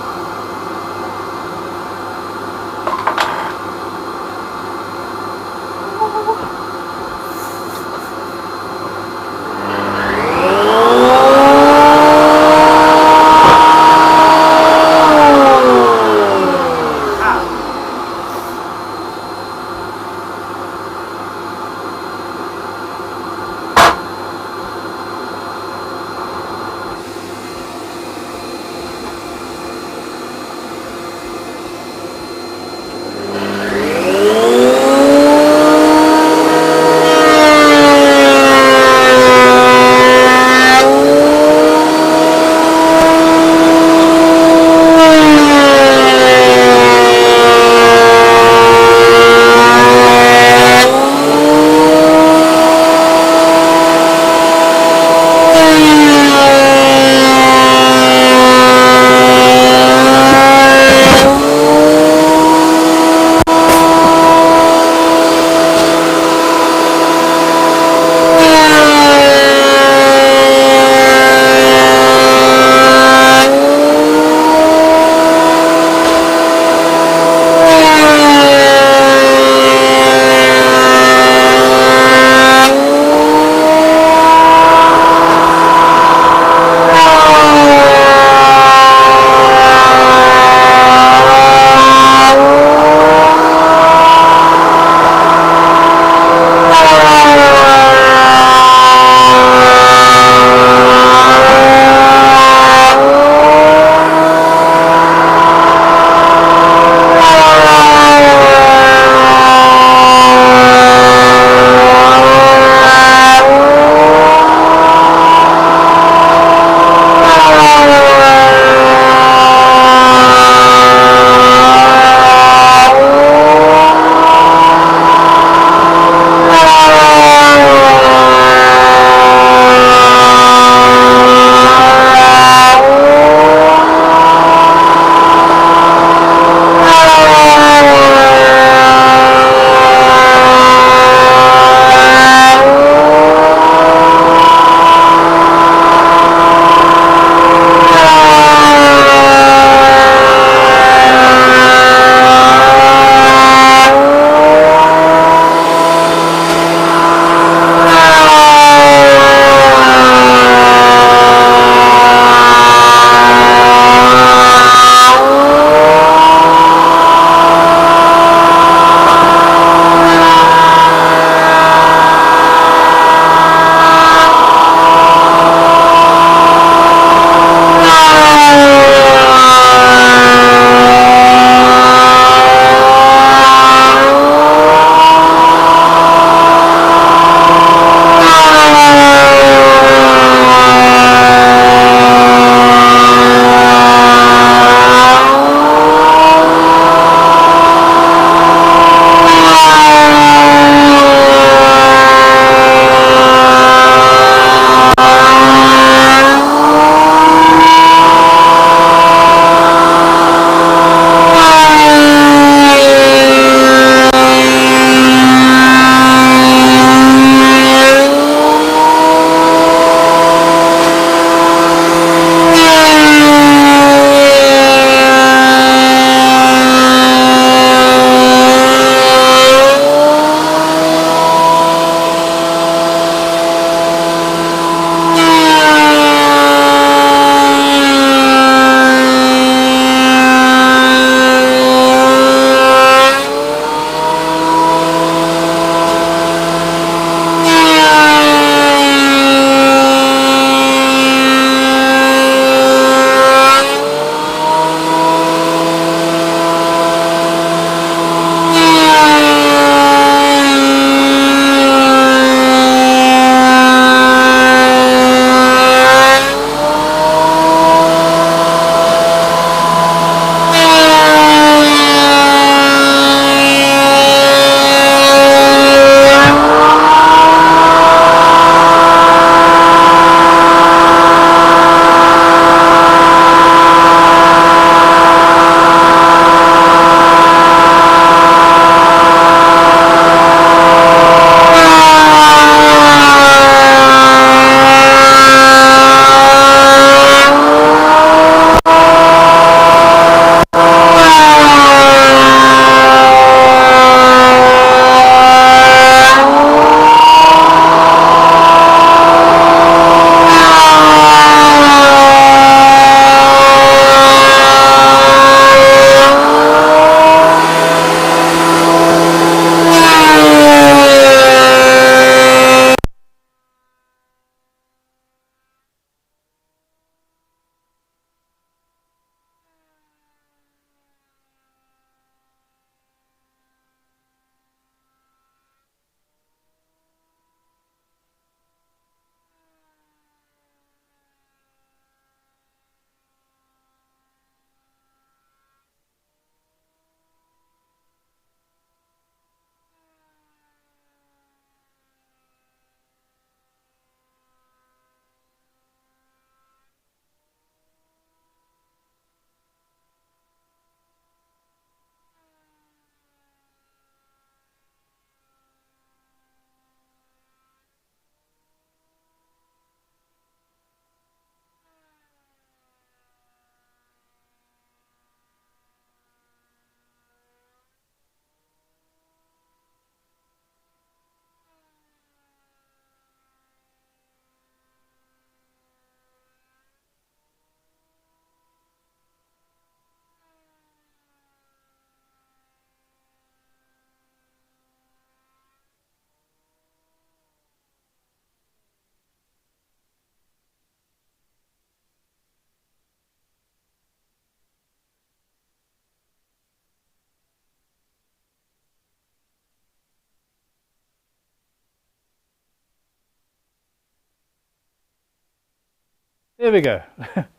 There we go.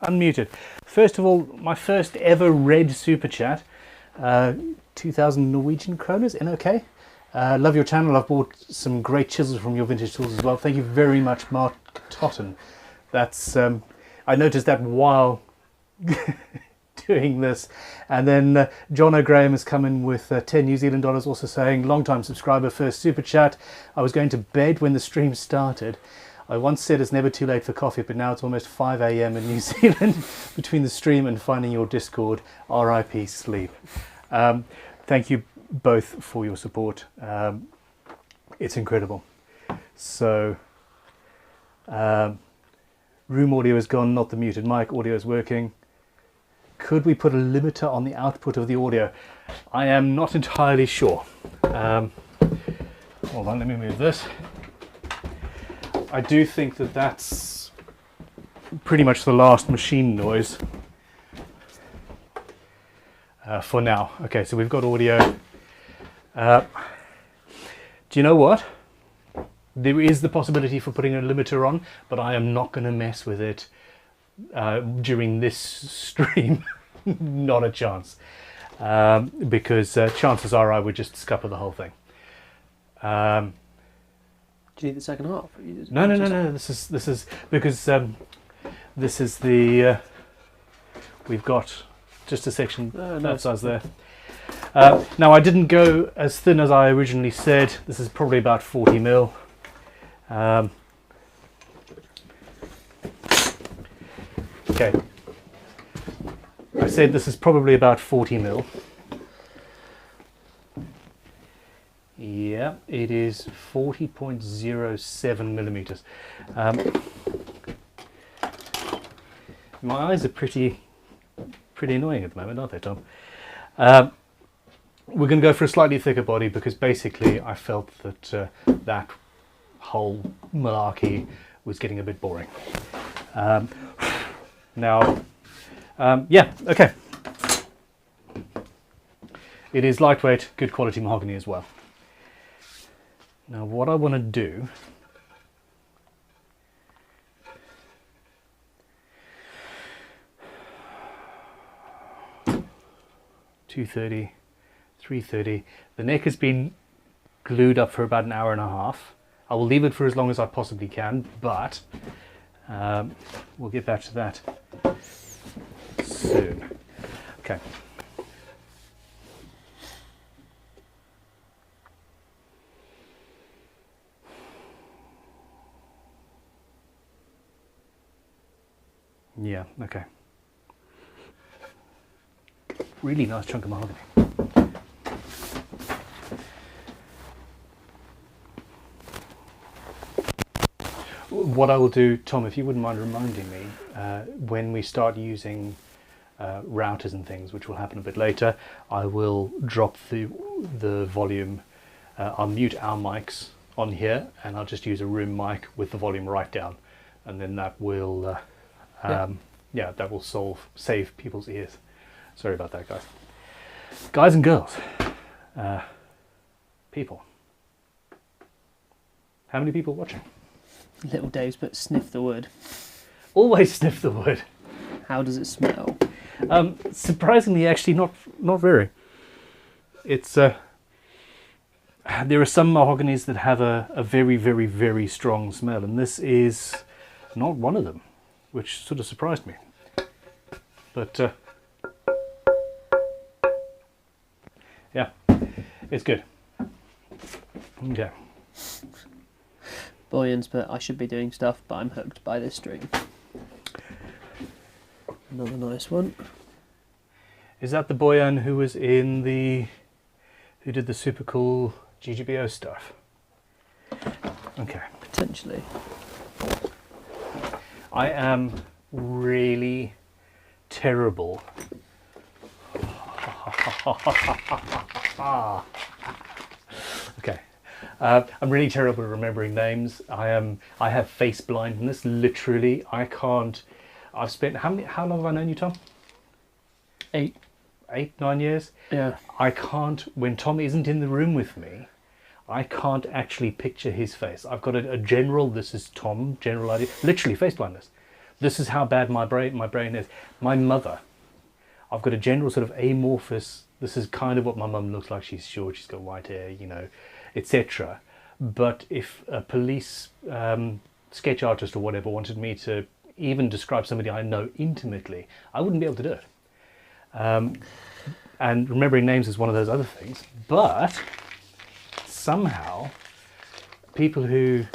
Unmuted. First of all, my first ever red super chat. 2,000 Norwegian kroners, NOK. Love your channel. I've bought some great chisels from your vintage tools as well. Thank you very much, Mark Totten. That's I noticed that while doing this. And then John O'Graham has come in with 10 New Zealand dollars, also saying, long time subscriber, first super chat. I was going to bed when the stream started. I once said it's never too late for coffee, but now it's almost 5 a.m. in New Zealand between the stream and finding your Discord. RIP sleep. Thank you both for your support. It's incredible. So, room audio is gone, not the muted mic. Audio is working. Could we put a limiter on the output of the audio? I am not entirely sure. Hold on, let me move this. I do think that that's pretty much the last machine noise for now. Okay, so we've got audio. Do you know what? There is the possibility for putting a limiter on, but I am not going to mess with it during this stream. Not a chance. Because chances are I would just scupper the whole thing. Do you need the second half? No. This is because this is the we've got just a section that size there. Now I didn't go as thin as I originally said. This is probably about 40 mil. Okay. I said this is probably about 40 mil. Yeah, it is 40.07 millimeters. My eyes are pretty annoying at the moment, aren't they, Tom? We're going to go for a slightly thicker body because basically I felt that that whole malarkey was getting a bit boring. Now, yeah, okay. It is lightweight, good quality mahogany as well. Now what I want to do (230, 330). The neck has been glued up for about an hour and a half. I will leave it for as long as I possibly can, but we'll get back to that soon. Okay. Yeah, okay. Really nice chunk of mahogany. What I will do, Tom, if you wouldn't mind reminding me, when we start using routers and things, which will happen a bit later, I will drop the volume. I'll mute our mics on here, and I'll just use a room mic with the volume right down, and then that will yeah, that will save people's ears. Sorry about that, guys and girls, people. How many people watching? Little Dave's, but sniff the wood. Always sniff the wood. How does it smell? Surprisingly, actually, not very. It's there are some mahoganies that have a very, very, very strong smell, and this is not one of them, which sort of surprised me. But yeah, it's good. Okay. Boyans, but I should be doing stuff, but I'm hooked by this stream. Another nice one. Is that the Boyan who was in who did the super cool GGBO stuff? Okay. Potentially. I am really terrible. Okay. I'm really terrible at remembering names. I have face blindness. Literally, I can't. I've spent how long have I known you, Tom? 8, 9 years. Yeah. I can't. When Tom isn't in the room with me, I can't actually picture his face. I've got a general. This is Tom. General idea. Literally face blindness. This is how bad my brain is. My mother, I've got a general sort of amorphous, this is kind of what my mum looks like. She's short, she's got white hair, you know, etc. But if a police sketch artist or whatever wanted me to even describe somebody I know intimately, I wouldn't be able to do it. And remembering names is one of those other things. But somehow, people who...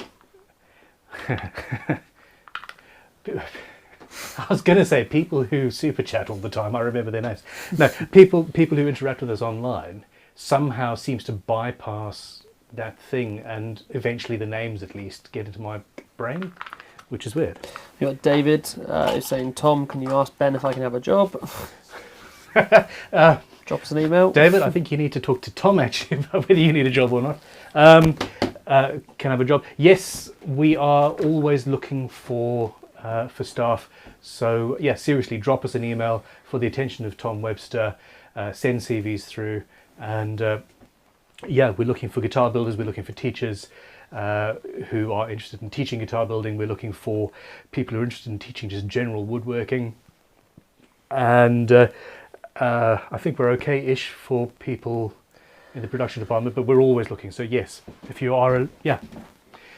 I was going to say people who super chat all the time, I remember their names. No, people who interact with us online somehow seems to bypass that thing, and eventually the names at least get into my brain, which is weird. You got David is saying, Tom, can you ask Ben if I can have a job? Drop us an email. David, I think you need to talk to Tom actually about whether you need a job or not. Can I have a job? Yes, we are always looking for staff. So yeah, seriously, drop us an email for the attention of Tom Webster. Send CVs through, and yeah, we're looking for guitar builders. We're looking for teachers who are interested in teaching guitar building. We're looking for people who are interested in teaching just general woodworking, and I think we're okay-ish for people in the production department, but we're always looking. So yes, if you are, yeah.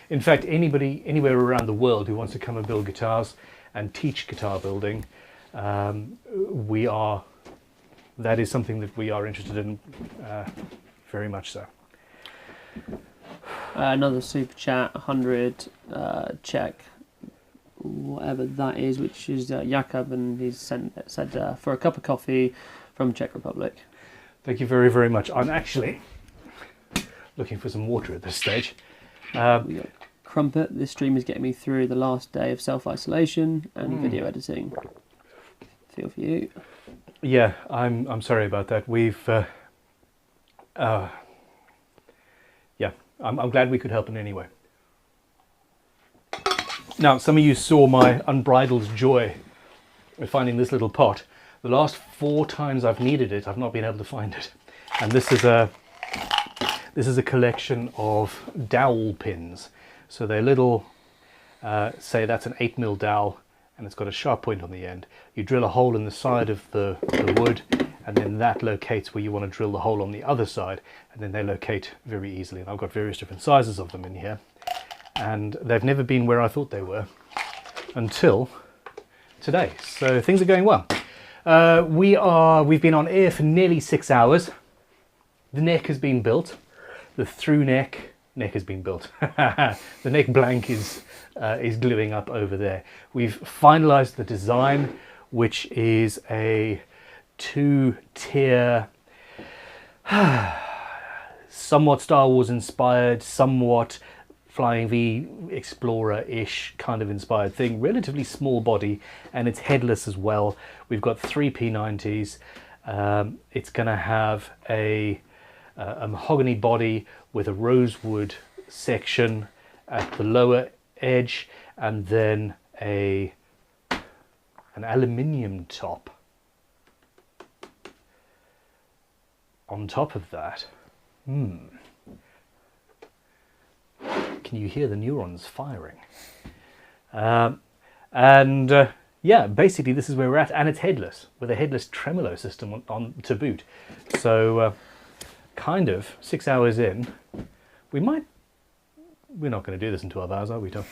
In fact, anybody anywhere around the world who wants to come and build guitars and teach guitar building, that is something that we are interested in, very much so. Another super chat, 100 check, whatever that is, which is Jakub, and he's said for a cup of coffee from Czech Republic. Thank you very, very much. I'm actually looking for some water at this stage. We got Crumpet. This stream is getting me through the last day of self-isolation and video editing. Feel for you. Yeah, I'm sorry about that. We've yeah, I'm glad we could help in any way. Now, some of you saw my unbridled joy at finding this little pot. The last 4 times I've needed it, I've not been able to find it. And this is a collection of dowel pins. So they're little, say that's an 8mm dowel, and it's got a sharp point on the end. You drill a hole in the side of the wood, and then that locates where you want to drill the hole on the other side, and then they locate very easily. And I've got various different sizes of them in here, and they've never been where I thought they were until today. So things are going well. We've been on air for nearly 6 hours. The neck has been built. The through neck has been built. The neck blank is gluing up over there. We've finalized the design, which is a 2-tier, somewhat Star Wars inspired, somewhat Flying V Explorer-ish kind of inspired thing. Relatively small body, and it's headless as well. We've got 3 P90s. It's going to have a mahogany body with a rosewood section at the lower edge, and then an aluminium top on top of that. Can you hear the neurons firing? Yeah, basically this is where we're at, and it's headless with a headless tremolo system on to boot. So kind of 6 hours in, we're not going to do this in 12 hours, are we, Tom?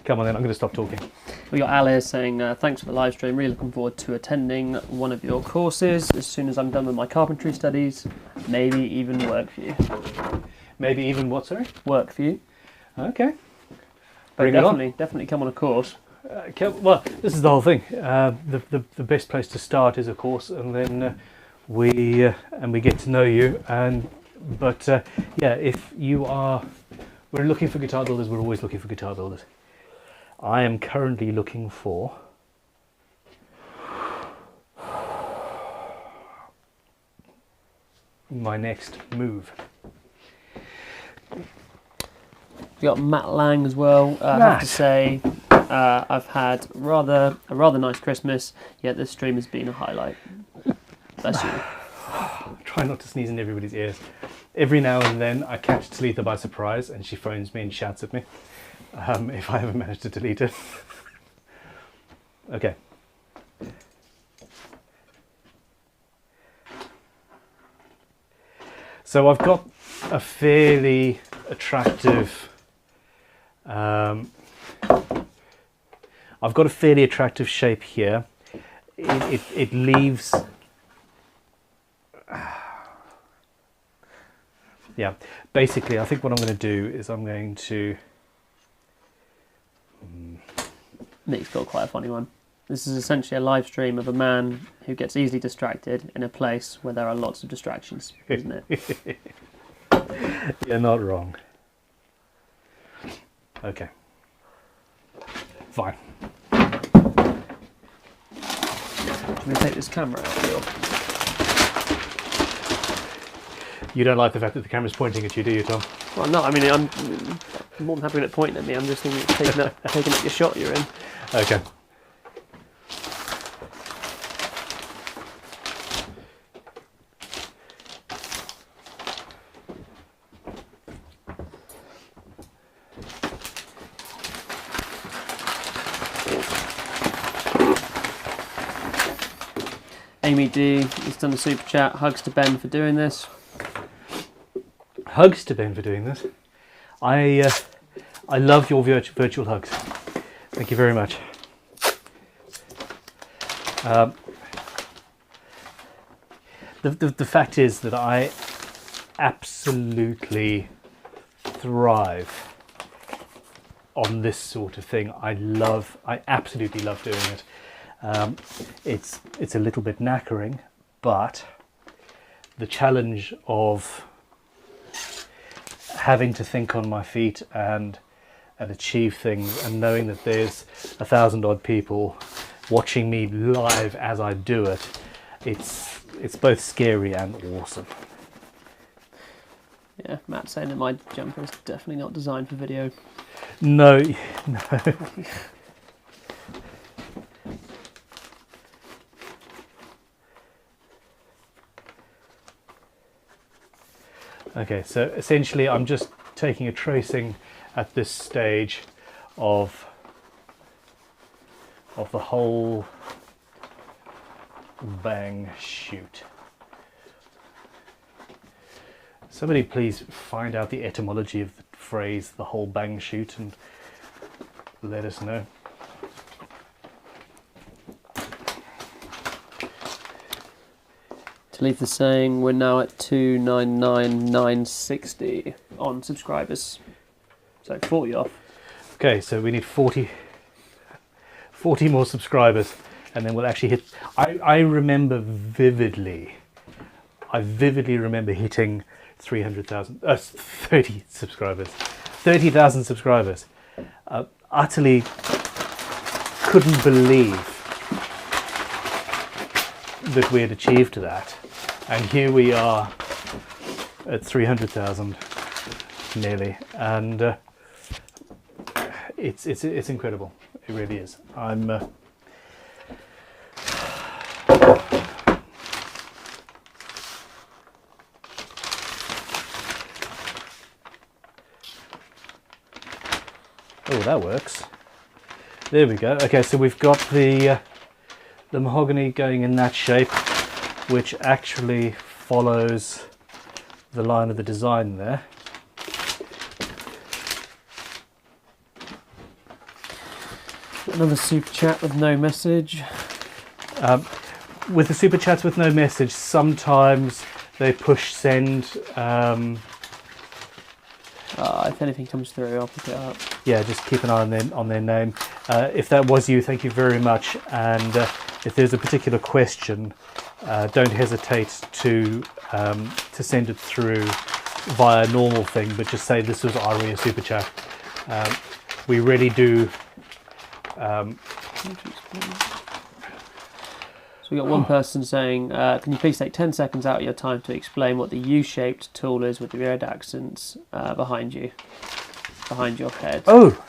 Come on then, I'm going to stop talking. We got Alice saying, thanks for the live stream, really looking forward to attending one of your courses as soon as I'm done with my carpentry studies, maybe even work for you. Maybe even what, sorry? Work for you. Okay. But definitely come on a course. Well, this is the whole thing. The best place to start is a course, and then we get to know you. But yeah, if we're looking for guitar builders. We're always looking for guitar builders. I am currently looking for my next move. We got Matt Lang as well. I have to say, I've had a rather nice Christmas. Yet this stream has been a highlight. Bless you. Try not to sneeze in everybody's ears. Every now and then I catch Talitha by surprise, and she phones me and shouts at me if I ever manage to delete it. Okay. So I've got a fairly attractive shape here. It leaves, yeah, basically I think what I'm going to do is I'm going to, Nick's got quite a funny one. This is essentially a live stream of a man who gets easily distracted in a place where there are lots of distractions, isn't it? You're not wrong. Okay. Fine. I'm going to take this camera out here. You don't like the fact that the camera's pointing at you, do you, Tom? Well, no, I mean, I'm more than happy with it pointing at me. I'm just thinking it's taking up your shot you're in. Okay. Amy D has done a super chat. Hugs to Ben for doing this. Hugs to Ben for doing this. I love your virtual hugs. Thank you very much. The fact is that I absolutely thrive on this sort of thing. I absolutely love doing it. It's a little bit knackering, but the challenge of having to think on my feet and achieve things, and knowing that there's 1,000 odd people watching me live as I do it, it's both scary and awesome. Yeah, Matt's saying that my jumper is definitely not designed for video. No. Okay, so essentially I'm just taking a tracing at this stage of the whole bang shoot. Somebody please find out the etymology of the phrase the whole bang shoot and let us know. Talitha's saying we're now at 299,960 on subscribers. So 40 off. Okay, so we need 40 more subscribers and then we'll actually hit. I remember vividly, remember hitting 30 subscribers, 30,000 subscribers. Utterly couldn't believe that we had achieved that, and here we are at 300,000 nearly, and it's incredible. It really is. I'm oh, that works. There we go. Okay, so we've got the mahogany going in that shape, which actually follows the line of the design there. Another super chat with no message. With the super chats with no message, sometimes they push send. If anything comes through, I'll pick it up. Yeah, just keep an eye on their name. If that was you, thank you very much. And if there's a particular question, don't hesitate to send it through via a normal thing, but just say this was Aria Super Chat. We really do. So we got one person saying, can you please take 10 seconds out of your time to explain what the U-shaped tool is with the weird accents behind your head? Oh,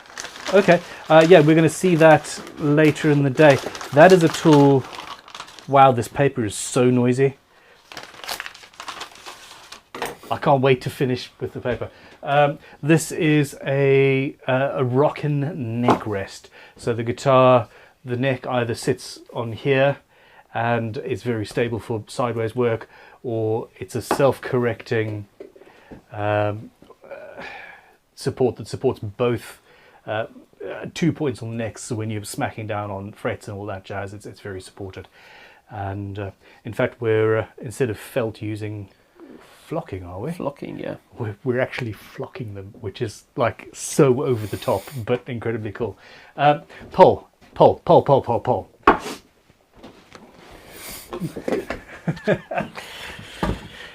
okay. Yeah, we're going to see that later in the day. That is a tool. Wow, this paper is so noisy. I can't wait to finish with the paper. This is a rockin' neck rest. So the guitar, the neck either sits on here and is very stable for sideways work, or it's a self-correcting support that supports both 2 points on the neck, so when you're smacking down on frets and all that jazz, it's very supported. And in fact, we're instead of felt, using flocking, are we? Flocking, yeah. We're actually flocking them, which is like so over the top, but incredibly cool. Poll.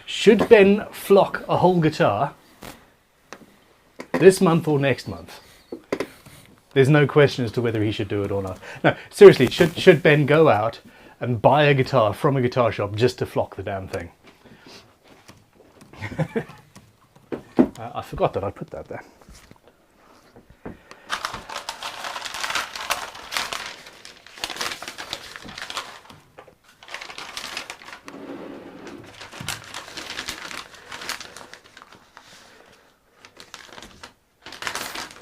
Should Ben flock a whole guitar this month or next month? There's no question as to whether he should do it or not. No, seriously, should Ben go out and buy a guitar from a guitar shop just to flock the damn thing? I forgot that I put that there.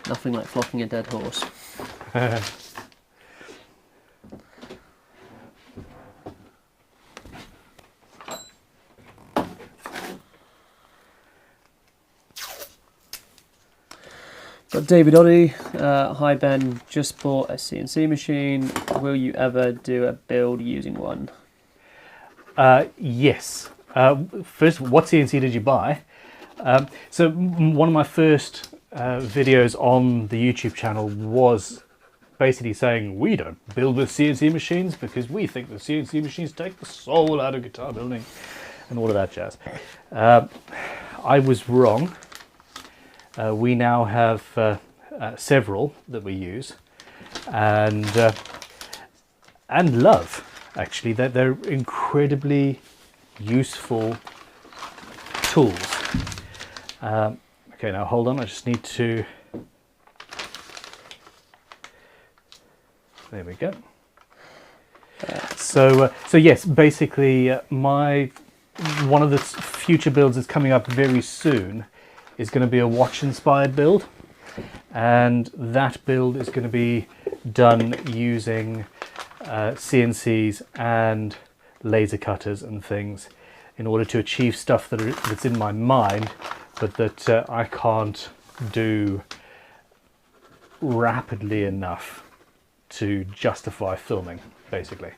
Nothing like flocking a dead horse. Got David Oddy. Hi Ben, just bought a CNC machine. Will you ever do a build using one? Yes. First, what CNC did you buy? So one of my first videos on the YouTube channel was basically saying we don't build with CNC machines because we think the CNC machines take the soul out of guitar building and all of that jazz. I was wrong. We now have several that we use and love, actually. They're incredibly useful tools. Okay, now hold on, I just need to... There we go. So yes, basically one of the future builds that's coming up very soon is going to be a watch-inspired build, and that build is going to be done using CNCs and laser cutters and things in order to achieve stuff that's in my mind, but that I can't do rapidly enough to justify filming, basically.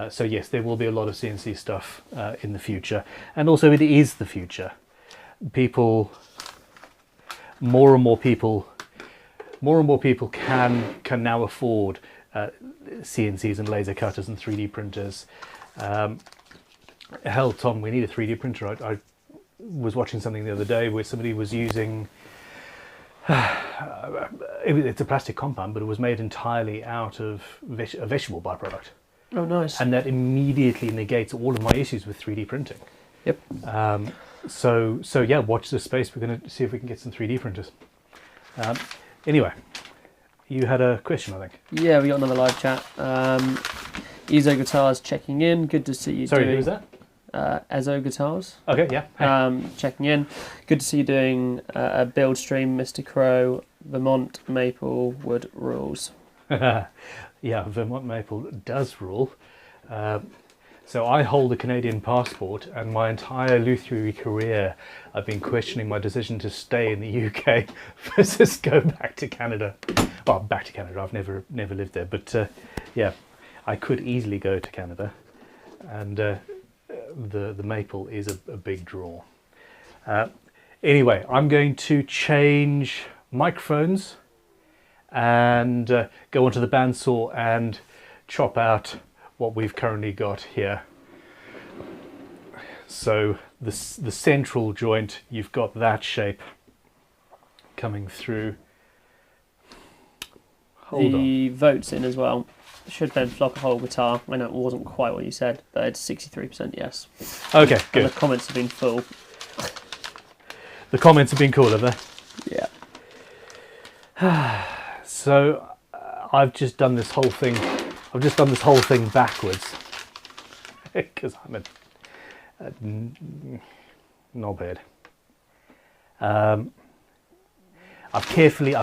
So yes, there will be a lot of CNC stuff in the future, and also it is the future. More and more people can now afford CNCs and laser cutters and 3D printers. Hell, Tom, we need a 3D printer. I was watching something the other day where somebody was using it's a plastic compound, but it was made entirely out of a vegetable byproduct. Oh, nice. And that immediately negates all of my issues with 3D printing. Yep. So yeah, watch this space. We're going to see if we can get some 3D printers. Anyway, you had a question, I think. Yeah, we got another live chat. Ezo Guitars checking in. Good to see you. Sorry, who was that? Ezo Guitars. Okay, yeah. Hey. Checking in. Good to see you doing a build stream, Mr. Crow. Vermont Maple wood rules. Yeah, Vermont Maple does rule. So I hold a Canadian passport, and my entire luthier career I've been questioning my decision to stay in the UK versus go back to Canada. Well, back to Canada. I've never lived there, but yeah, I could easily go to Canada, and the maple is a big draw. Anyway, I'm going to change microphones and go onto the bandsaw and chop out what we've currently got here. So the central joint, you've got that shape coming through. Hold the on. votes in as well. Should Ben flock a whole guitar? I know it wasn't quite what you said, but it's 63% yes. Okay, good. And the comments have been full. The comments have been cool, have they? Yeah. So I've just done this whole thing. I've just done this whole thing backwards because I'm a knobhead. I've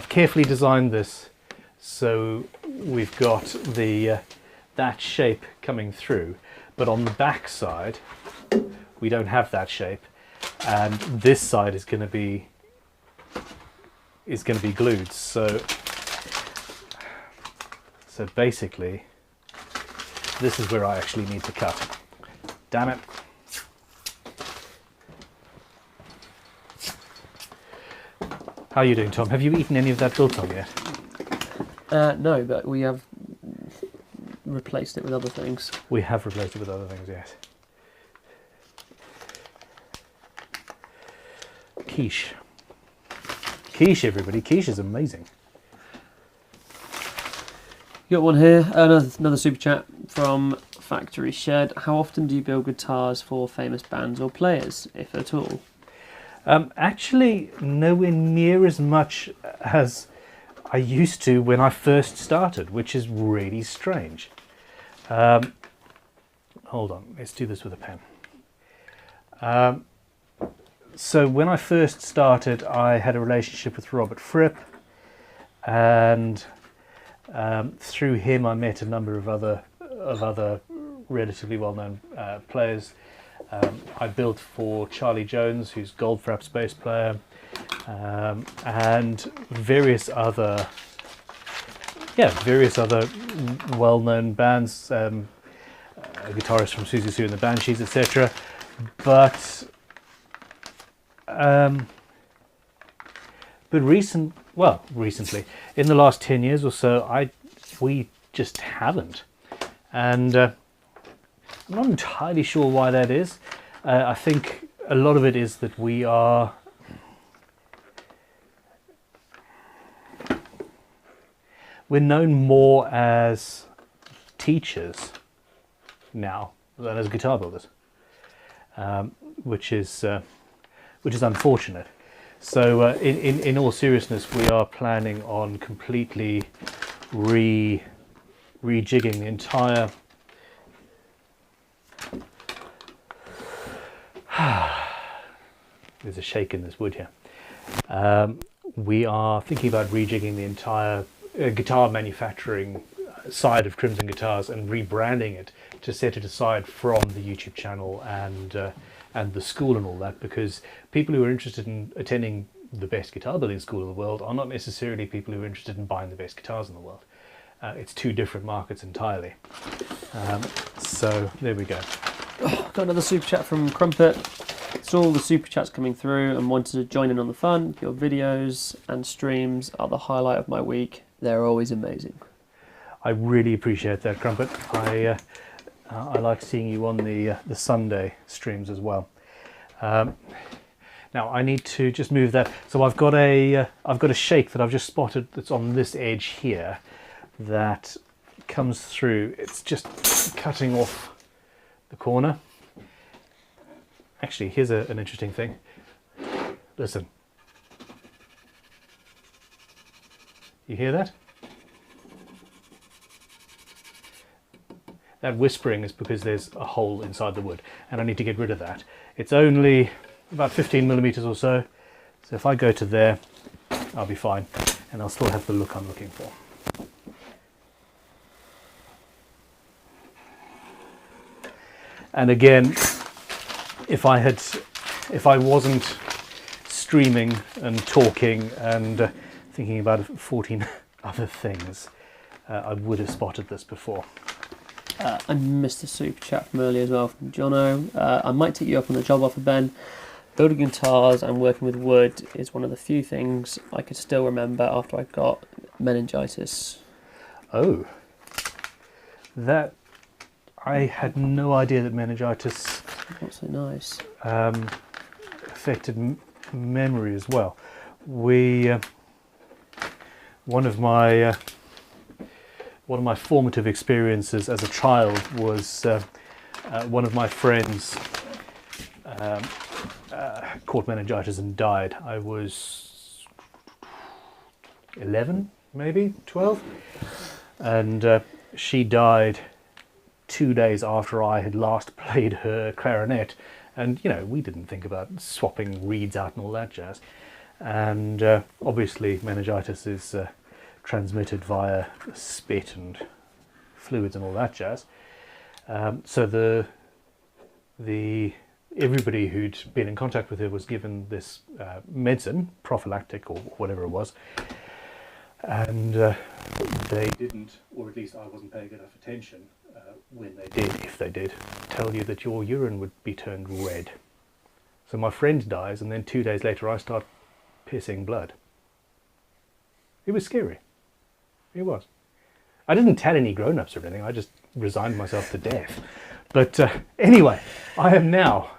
carefully designed this so we've got the that shape coming through, but on the back side we don't have that shape, and this side is going to be glued. So basically, this is where I actually need to cut. Damn it. How are you doing, Tom? Have you eaten any of that biltong yet? No, but we have replaced it with other things. We have replaced it with other things, yes. Quiche. Quiche, everybody. Quiche is amazing. You got one here. Another super chat from Factory Shed. How often do you build guitars for famous bands or players, if at all? Actually, nowhere near as much as I used to when I first started, which is really strange. Hold on, let's do this with a pen. So when I first started, I had a relationship with Robert Fripp, and through him I met a number of other relatively well-known players. I built for Charlie Jones, who's Goldfrapp's bass player, and various other well-known bands, a guitarist from Susie Sue and the Banshees, etc. But recently, in the last 10 years or so, we just haven't, and I'm not entirely sure why that is. I think a lot of it is that we're known more as teachers now than as guitar builders, which is unfortunate. So in all seriousness, we are planning on completely rejigging the entire there's a shake in this wood here. We are thinking about rejigging the entire guitar manufacturing side of Crimson Guitars and rebranding it to set it aside from the YouTube channel and the school and all that, because people who are interested in attending the best guitar building school in the world are not necessarily people who are interested in buying the best guitars in the world. It's two different markets entirely. So there we go. Got another super chat from Crumpet. Saw all the super chats coming through and wanted to join in on the fun. Your videos and streams are the highlight of my week. They're always amazing. I really appreciate that, Crumpet. I like seeing you on the Sunday streams as well. Now I need to just move that. So I've got a shake that I've just spotted that's on this edge here that comes through. It's just cutting off the corner. Actually, here's an interesting thing. Listen. You hear that? That whispering is because there's a hole inside the wood, and I need to get rid of that. It's only about 15 millimeters or so, so if I go to there, I'll be fine, and I'll still have the look I'm looking for. And again, if I wasn't streaming and talking and thinking about 14 other things, I would have spotted this before. I missed a super chat from earlier as well from Jono. I might take you up on the job offer, Ben. Building guitars and working with wood is one of the few things I could still remember after I got meningitis. Oh, that I had no idea that meningitis Not so nice. affected memory as well. One of my formative experiences as a child was one of my friends caught meningitis and died. I was 11, maybe 12, and she died 2 days after I had last played her clarinet, and you know, we didn't think about swapping reeds out and all that jazz. And obviously meningitis is transmitted via spit and fluids and all that jazz. So everybody who'd been in contact with her was given this medicine, prophylactic or whatever it was, and they didn't, or at least I wasn't paying enough attention when they did, if they did, tell you that your urine would be turned red. So my friend dies, and then 2 days later I start pissing blood. It was scary. It was. I didn't tell any grown-ups or anything, I just resigned myself to death. But anyway, I am now,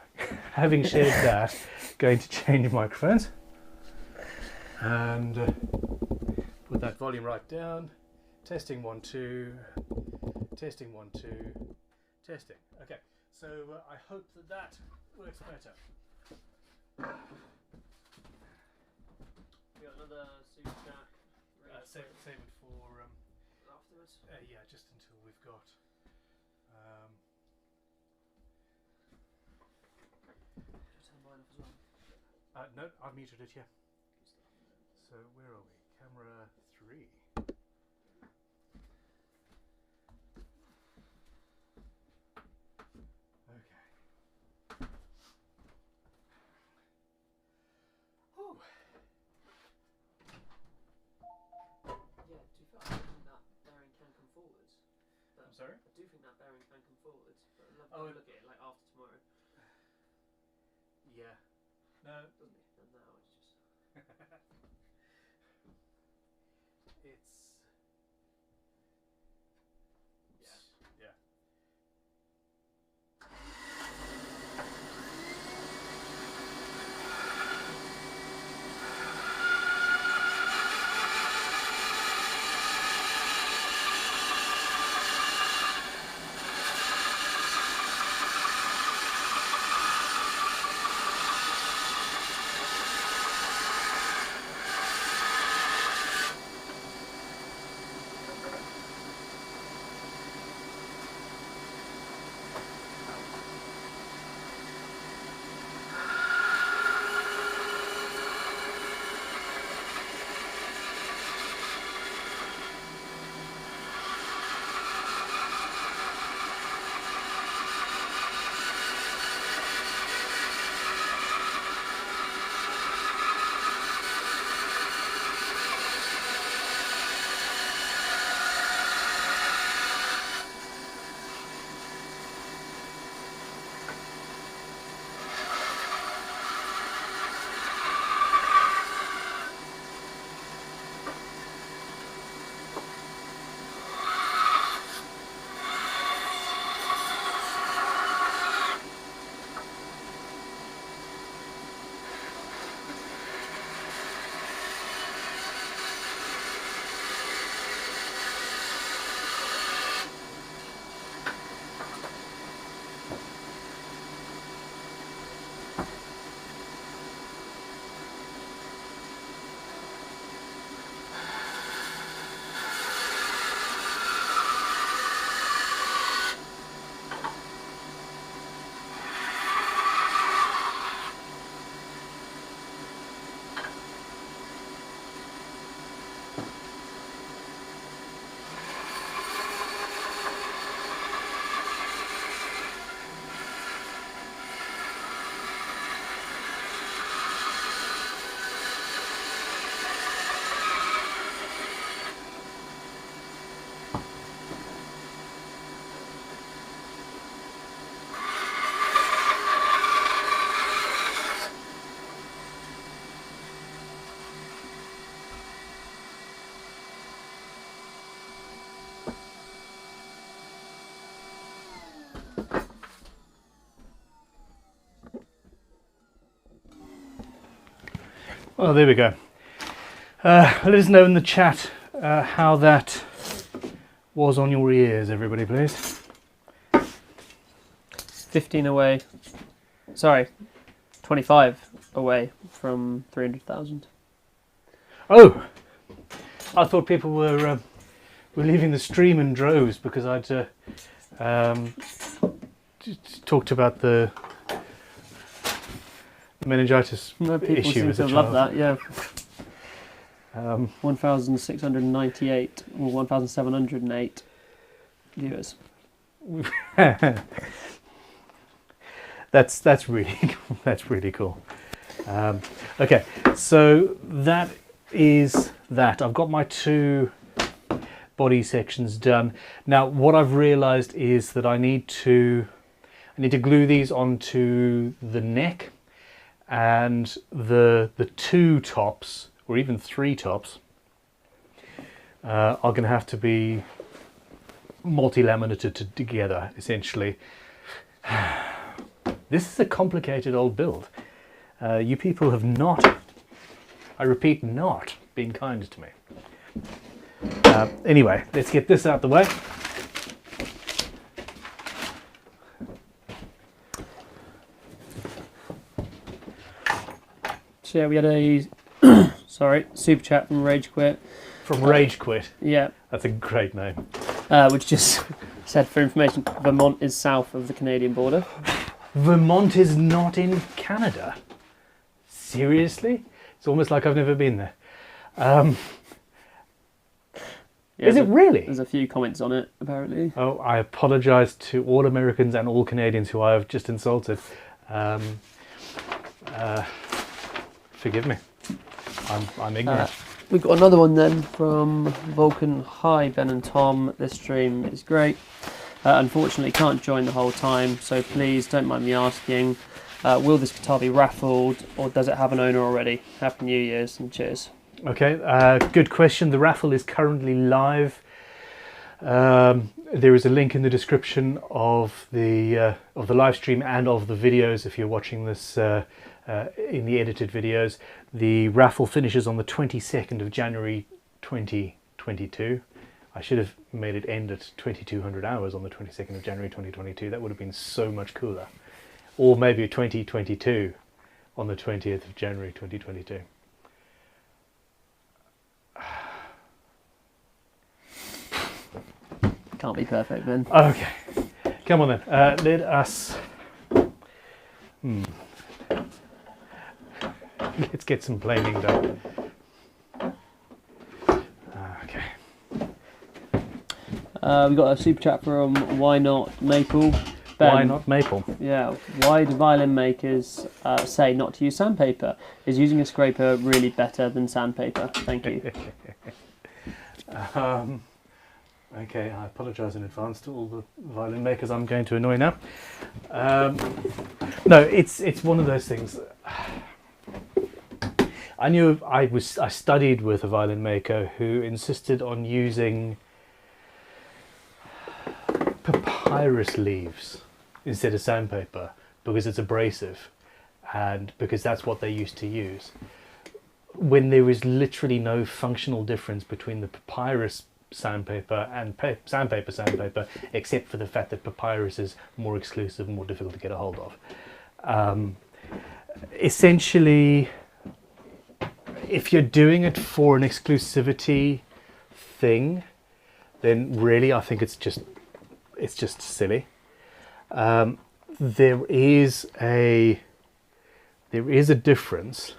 having shared that, going to change microphones and put that volume right down. Testing 1 2, testing 1 2, testing. Okay, so I hope that works better. You got another super jack? Save it for Afterwards? yeah, just until we've got. Turn mine off as well. No, I've muted it, yeah. So where are we? Camera 3. Okay. Oh. Yeah, do you feel I think that bearing can come forwards? I'm sorry? I do think that bearing can come forwards, but I'd love to Oh, look at it like after tomorrow. Yeah. No. Doesn't it? And now it's just. It's. Yeah. Yeah. Well, there we go. Let us know in the chat how that was on your ears, everybody, please. 15 away. Sorry, 25 away from 300,000. Oh, I thought people were leaving the stream in droves because I'd talked about the meningitis No, people issue seem as to a have child. loved that, yeah. 1,698 or 1,708 viewers. That's really cool. Okay, so that is that. I've got my 2 body sections done. Now what I've realized is that I need to glue these onto the neck, and the 2 tops, or even 3 tops, are going to have to be multi-laminated together, essentially. This is a complicated old build. You people have not, I repeat, not been kind to me. Anyway, let's get this out the way. So yeah, we had a super chat from Rage Quit. From Rage Quit. Yeah. That's a great name. Which just said, for information, Vermont is south of the Canadian border. Vermont is not in Canada. Seriously? It's almost like I've never been there. Yeah, is it really? There's a few comments on it, apparently. Oh, I apologise to all Americans and all Canadians who I have just insulted. Forgive me. I'm ignorant. We've got another one then from Vulcan. Hi, Ben and Tom. This stream is great. Unfortunately, can't join the whole time, so please don't mind me asking, will this guitar be raffled, or does it have an owner already? Happy New Year's and cheers. Okay, good question. The raffle is currently live. There is a link in the description of the live stream and of the videos if you're watching this in the edited videos. The raffle finishes on the 22nd of January 2022. I should have made it end at 2200 hours on the 22nd of January 2022. That would have been so much cooler. Or maybe 2022 on the 20th of January 2022. Can't be perfect, Ben. Okay, come on then. Let us. Let's get some planing done. Okay. We got a super chat from Why Not Maple. Ben, Why not maple? Yeah. Why do violin makers say not to use sandpaper? Is using a scraper really better than sandpaper? Thank you. Okay, I apologise in advance to all the violin makers I'm going to annoy now. No, it's one of those things. I studied with a violin maker who insisted on using papyrus leaves instead of sandpaper because it's abrasive and because that's what they used to use. When there is literally no functional difference between the papyrus sandpaper and sandpaper, except for the fact that papyrus is more exclusive and more difficult to get a hold of. Essentially, if you're doing it for an exclusivity thing, then really I think it's just silly. There is a difference.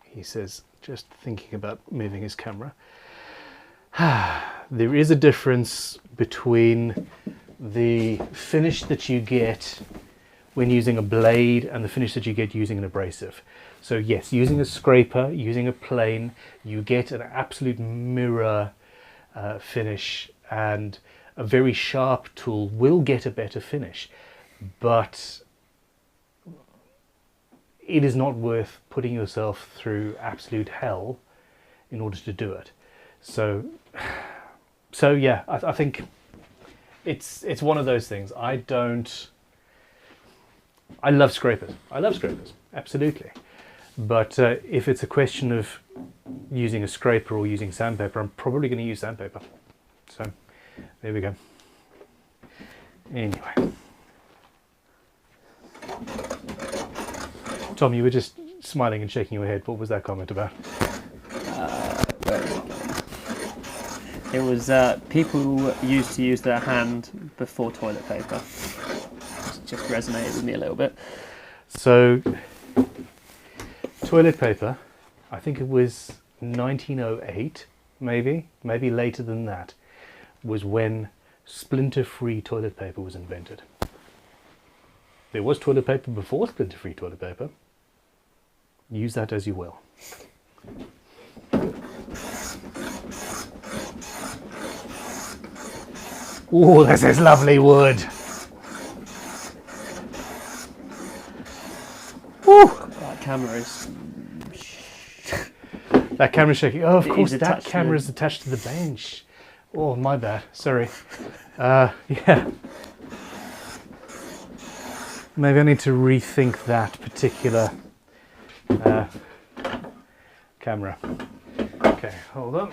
He says, just thinking about moving his camera. There is a difference between the finish that you get when using a blade and the finish that you get using an abrasive. So yes, using a scraper, using a plane, you get an absolute mirror finish, and a very sharp tool will get a better finish, but it is not worth putting yourself through absolute hell in order to do it. So yeah, I think it's one of those things. I love scrapers. I love scrapers, absolutely. But if it's a question of using a scraper or using sandpaper, I'm probably going to use sandpaper. So there we go. Anyway. Tom, you were just smiling and shaking your head. What was that comment about? It was people used to use their hand before toilet paper. It just resonated with me a little bit. So, toilet paper, I think it was 1908, maybe later than that, was when splinter-free toilet paper was invented. There was toilet paper before splinter-free toilet paper. Use that as you will. Oh, this is lovely wood. Woo! That camera is... That camera's shaking. Oh, of It course, is that attached to camera the- is attached to the bench. Oh, my bad. Sorry. Yeah. Maybe I need to rethink that particular camera. Okay, hold on.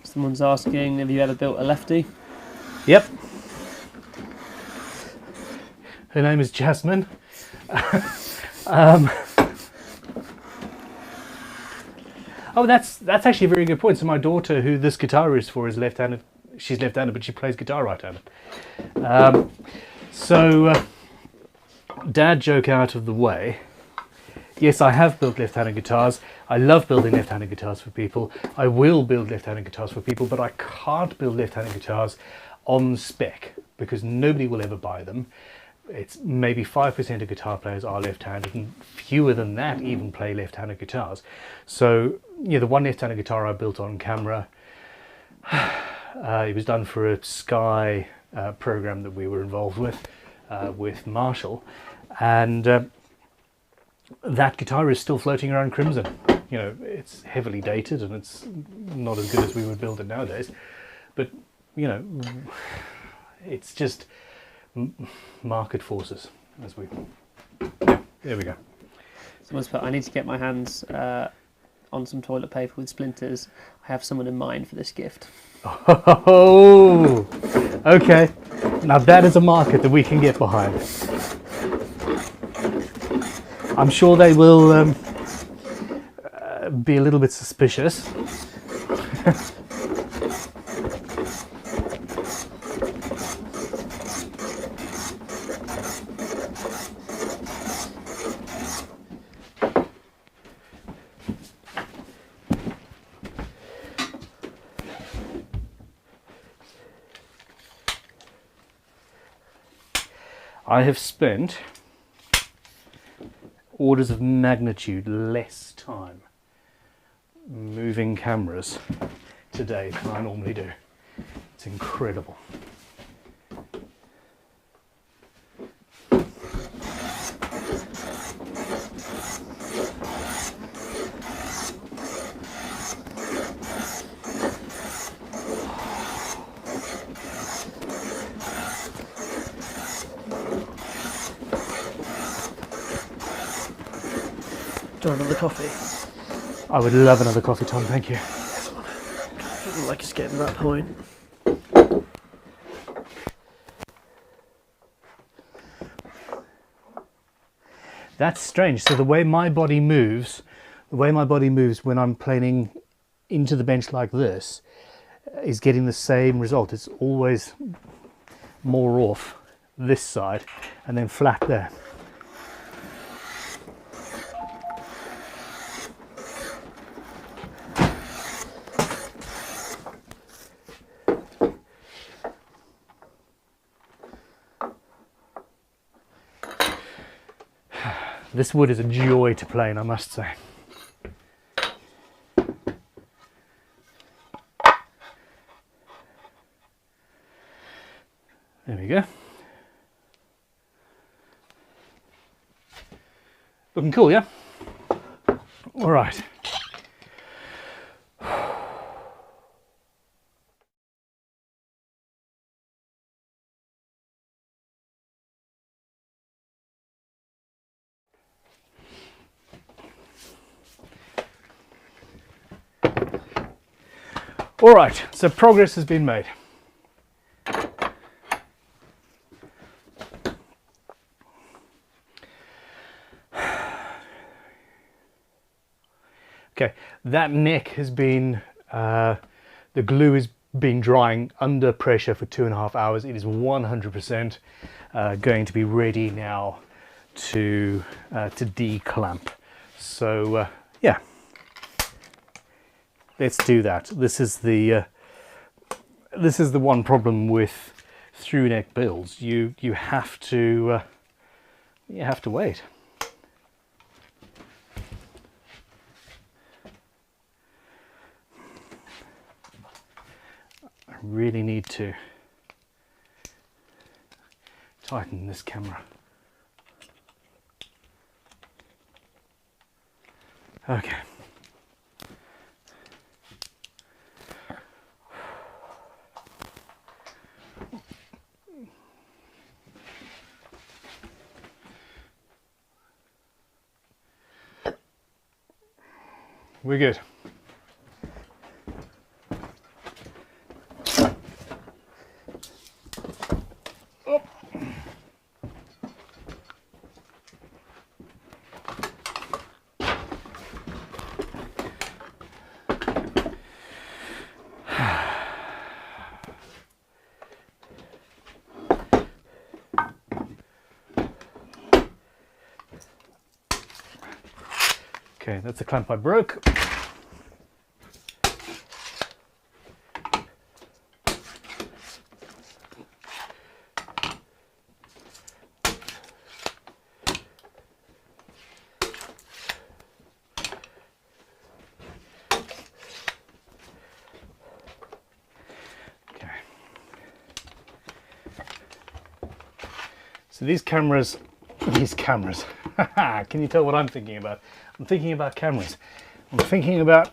Someone's asking, have you ever built a lefty? Yep. Her name is Jasmine. Oh, that's actually a very good point. So my daughter, who this guitar is for, is left-handed. She's left-handed, but she plays guitar right-handed. Dad joke out of the way. Yes, I have built left-handed guitars. I love building left-handed guitars for people. I will build left-handed guitars for people, but I can't build left-handed guitars on spec because nobody will ever buy them. It's maybe 5% of guitar players are left-handed, and fewer than that even play left-handed guitars. So, yeah, the one left-handed guitar I built on camera, it was done for a Sky program that we were involved with Marshall, and that guitar is still floating around Crimson. You know, it's heavily dated and it's not as good as we would build it nowadays, but you know, it's just market forces as we... Yeah, there we go. Someone's put, I need to get my hands on some toilet paper with splinters. I have someone in mind for this gift. Oh, okay. Now that is a market that we can get behind. I'm sure they will be a little bit suspicious. I have spent orders of magnitude less time moving cameras today than I normally do. It's incredible. Do you want another coffee? I would love another coffee, Tom, thank you. Doesn't like it's getting to that point. That's strange. So the way my body moves when I'm planing into the bench like this is getting the same result. It's always more off this side and then flat there. This wood is a joy to plane, I must say. There we go. Looking cool, yeah? All right. All right, so progress has been made. Okay, that neck has been, the glue is been drying under pressure for 2.5 hours. It is 100% going to be ready now to declamp. So yeah, let's do that. This is the one problem with through neck builds. You have to wait. I really need to tighten this camera. Okay. We're good. Oh. Okay, that's the clamp I broke. So these cameras, can you tell what I'm thinking about? I'm thinking about cameras. I'm thinking about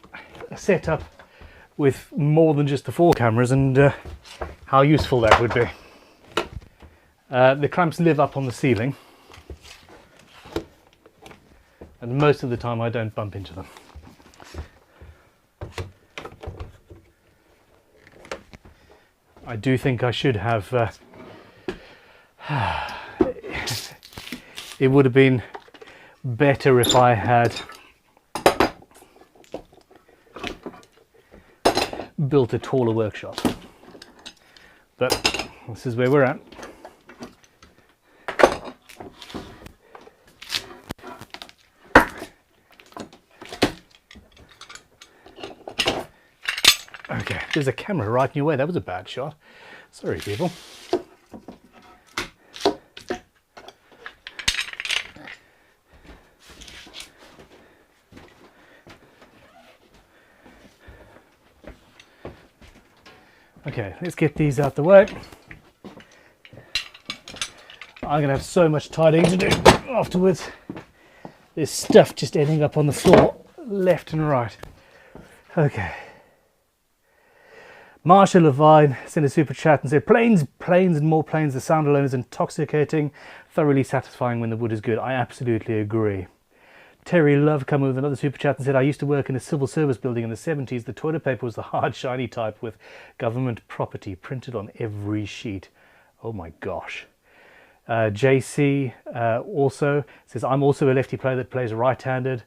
a setup with more than just the 4 cameras and how useful that would be. The clamps live up on the ceiling, and most of the time I don't bump into them. I do think I should have it would have been better if I had built a taller workshop, but this is where we're at. Okay, there's a camera right in your way. That was a bad shot. Sorry, people. Okay, let's get these out the way. I'm gonna have so much tidying to do afterwards. There's stuff just ending up on the floor, left and right. Okay. Marsha Levine sent a super chat and said, planes, and more planes. The sound alone is intoxicating, thoroughly satisfying when the wood is good. I absolutely agree. Terry Love come with another super chat and said, I used to work in a civil service building in the 70s. The toilet paper was the hard, shiny type with government property printed on every sheet. Oh my gosh. JC also says, I'm also a lefty player that plays right-handed.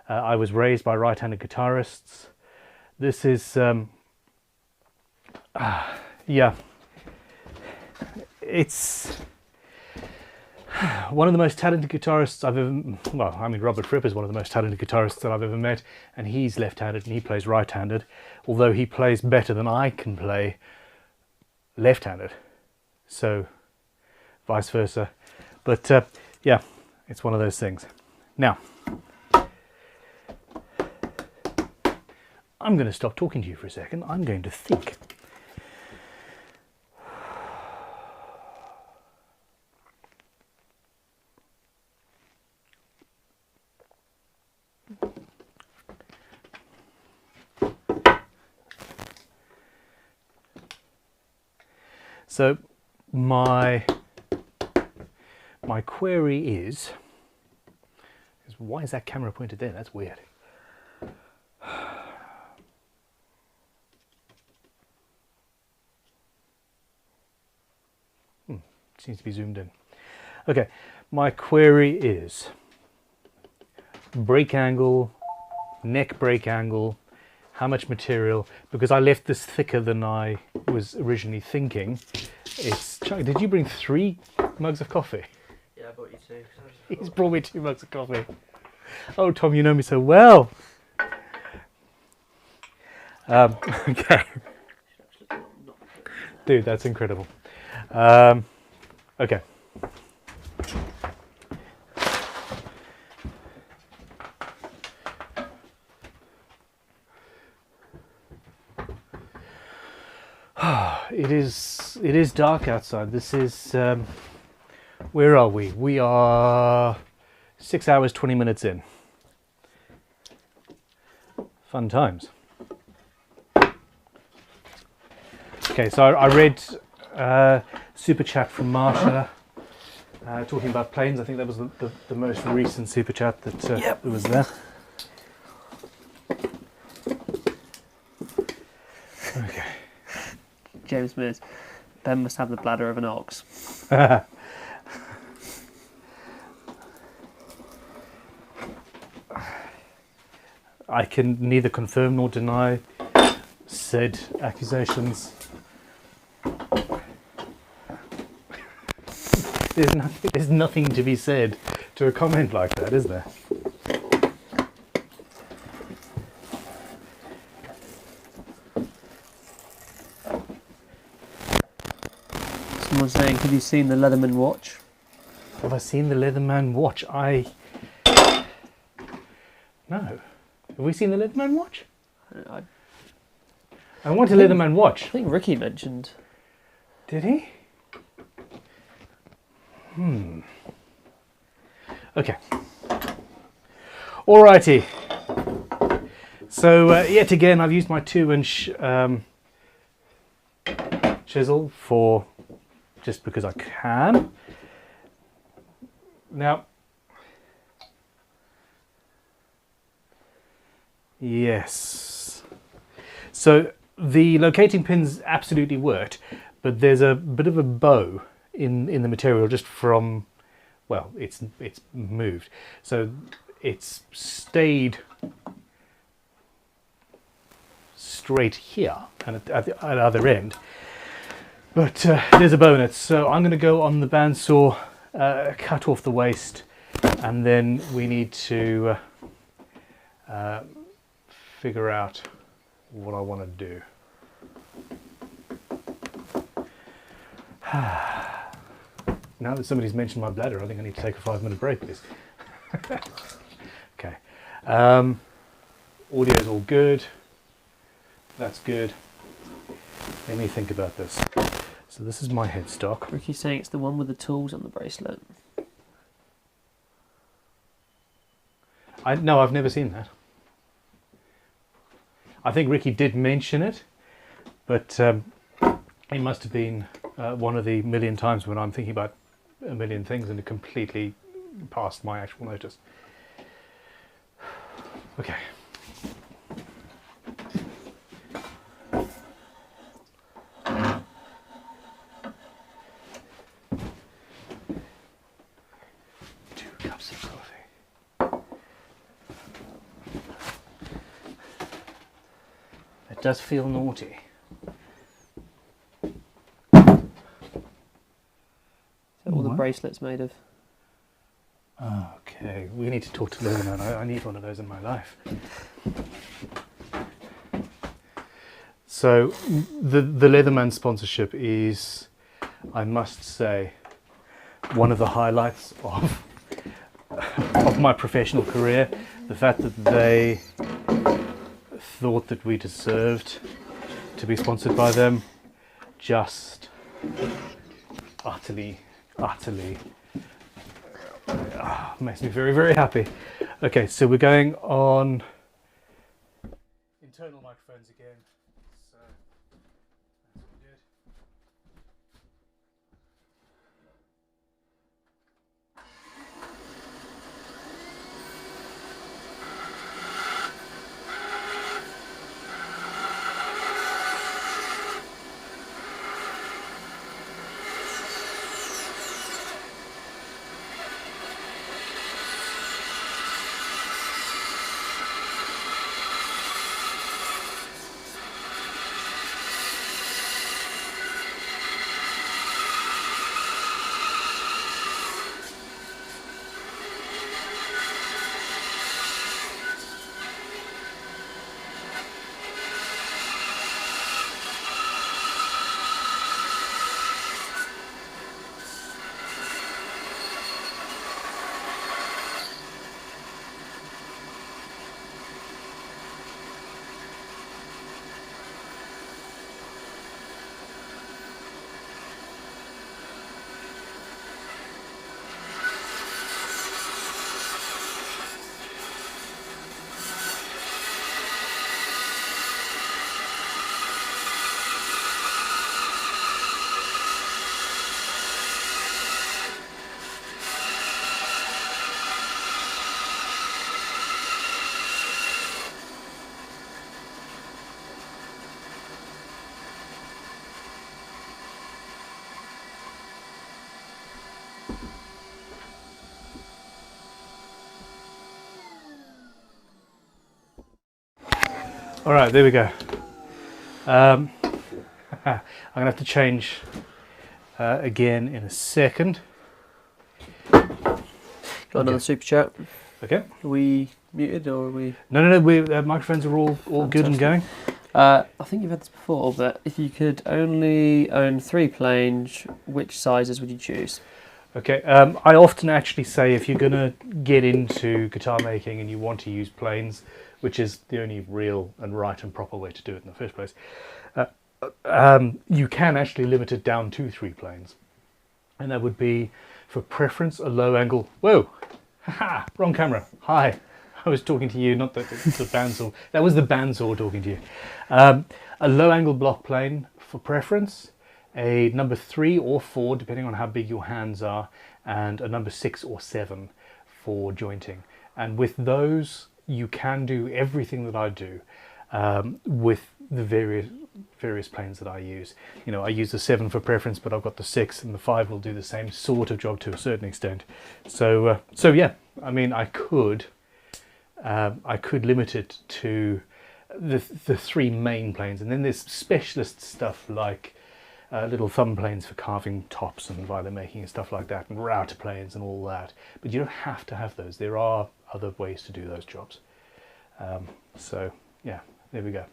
I was raised by right-handed guitarists. This is, yeah, it's one of the most talented guitarists I've ever, well, I mean, Robert Fripp is one of the most talented guitarists that I've ever met, and he's left-handed and he plays right-handed, although he plays better than I can play left-handed, so vice versa. But yeah, it's one of those things. Now, I'm going to stop talking to you for a second. I'm going to think. So my query is why is that camera pointed there? That's weird. Seems to be zoomed in. Okay, my query is brake angle, neck brake angle, how much material, because I left this thicker than I was originally thinking. Did you bring 3 mugs of coffee? Yeah, I bought you 2. He's brought me 2 mugs of coffee. Oh, Tom, you know me so well. Okay. Dude, that's incredible. Okay. It is dark outside. This is where are we? We are 6 hours 20 minutes in. Fun times. Okay, so I read super chat from Marsha talking about planes. I think that was the most recent super chat that was there. Okay. James Mears, Ben must have the bladder of an ox. I can neither confirm nor deny said accusations. There's nothing to be said to a comment like that, is there? Someone's saying, have you seen the Leatherman watch? Have I seen the Leatherman watch? No. Have we seen the Leatherman watch? I want a Leatherman watch. I think Ricky mentioned. Did he? Okay. Alrighty. So yet again, I've used my 2-inch chisel for just because I can. Now, yes. So the locating pins absolutely worked, but there's a bit of a bow in the material just from, well, it's moved. So it's stayed straight here and at the other end. But there's a bow in it, so I'm going to go on the bandsaw, cut off the waste, and then we need to figure out what I want to do. Now that somebody's mentioned my bladder, I think I need to take a 5-minute break, please. Okay. Audio's all good. That's good. Let me think about this. So this is my headstock. Ricky's saying it's the one with the tools on the bracelet. No, I've never seen that. I think Ricky did mention it, but it must have been one of the million times when I'm thinking about a million things and it completely passed my actual notice. Okay. It does feel naughty. All the bracelets made of. Okay, we need to talk to Leatherman. I need one of those in my life. So the Leatherman sponsorship is, I must say, one of the highlights of my professional career. The fact that they thought that we deserved to be sponsored by them just utterly makes me very, very happy. Okay, so we're going on internal microphones again. So that's all good. All right, there we go. I'm gonna have to change again in a second. Got another super chat. Okay. Are we muted or are we? No. We microphones are all good and going. I think you've had this before, but if you could only own 3 planes, which sizes would you choose? Okay. I often actually say if you're gonna get into guitar making and you want to use planes, which is the only real and right and proper way to do it in the first place, you can actually limit it down to 3 planes, and that would be, for preference, a low angle. Whoa, haha, wrong camera. Hi, I was talking to you, not the bandsaw. That was the bandsaw talking to you. A low angle block plane for preference, a number 3 or 4 depending on how big your hands are, and a number 6 or 7 for jointing. And with those, you can do everything that I do with the various planes that I use. You know, I use the 7 for preference, but I've got the 6, and the 5 will do the same sort of job to a certain extent. So yeah, I mean, I could limit it to the 3 main planes, and then there's specialist stuff like little thumb planes for carving tops and violin making and stuff like that, and router planes and all that. But you don't have to have those. There are other ways to do those jobs. So yeah, there we go.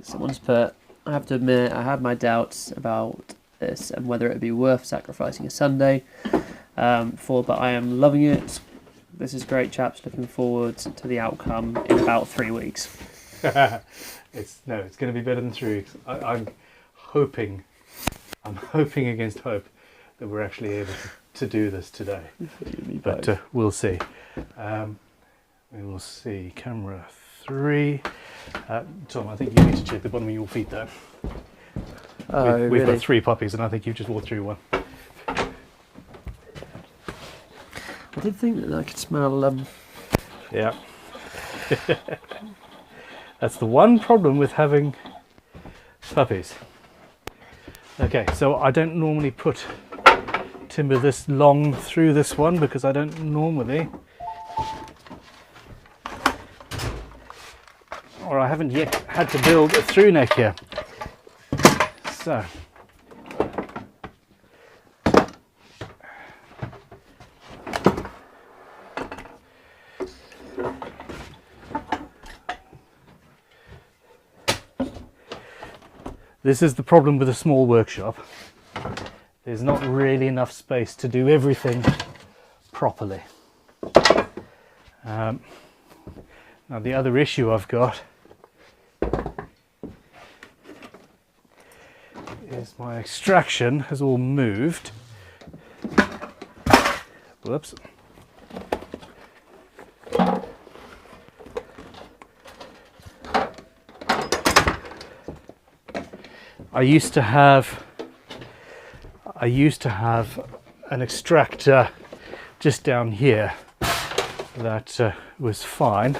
Someone's put, I have to admit, I had my doubts about this and whether it would be worth sacrificing a Sunday for, but I am loving it. This is great, chaps. Looking forward to the outcome in about 3 weeks. It's going to be better than 3 weeks. I'm hoping against hope that we're actually able to do this today. But we'll see. We will see. Camera 3. Tom, I think you need to check the bottom of your feet there. We've got 3 puppies, and I think you've just walked through one. I did think that I could smell. Yeah. That's the one problem with having puppies. Okay, so I don't normally put timber this long through this one because I don't normally, or I haven't yet had to build a through neck here. So this is the problem with a small workshop. There's not really enough space to do everything properly. Now the other issue I've got is my extraction has all moved. Whoops. I used to have an extractor just down here that was fine.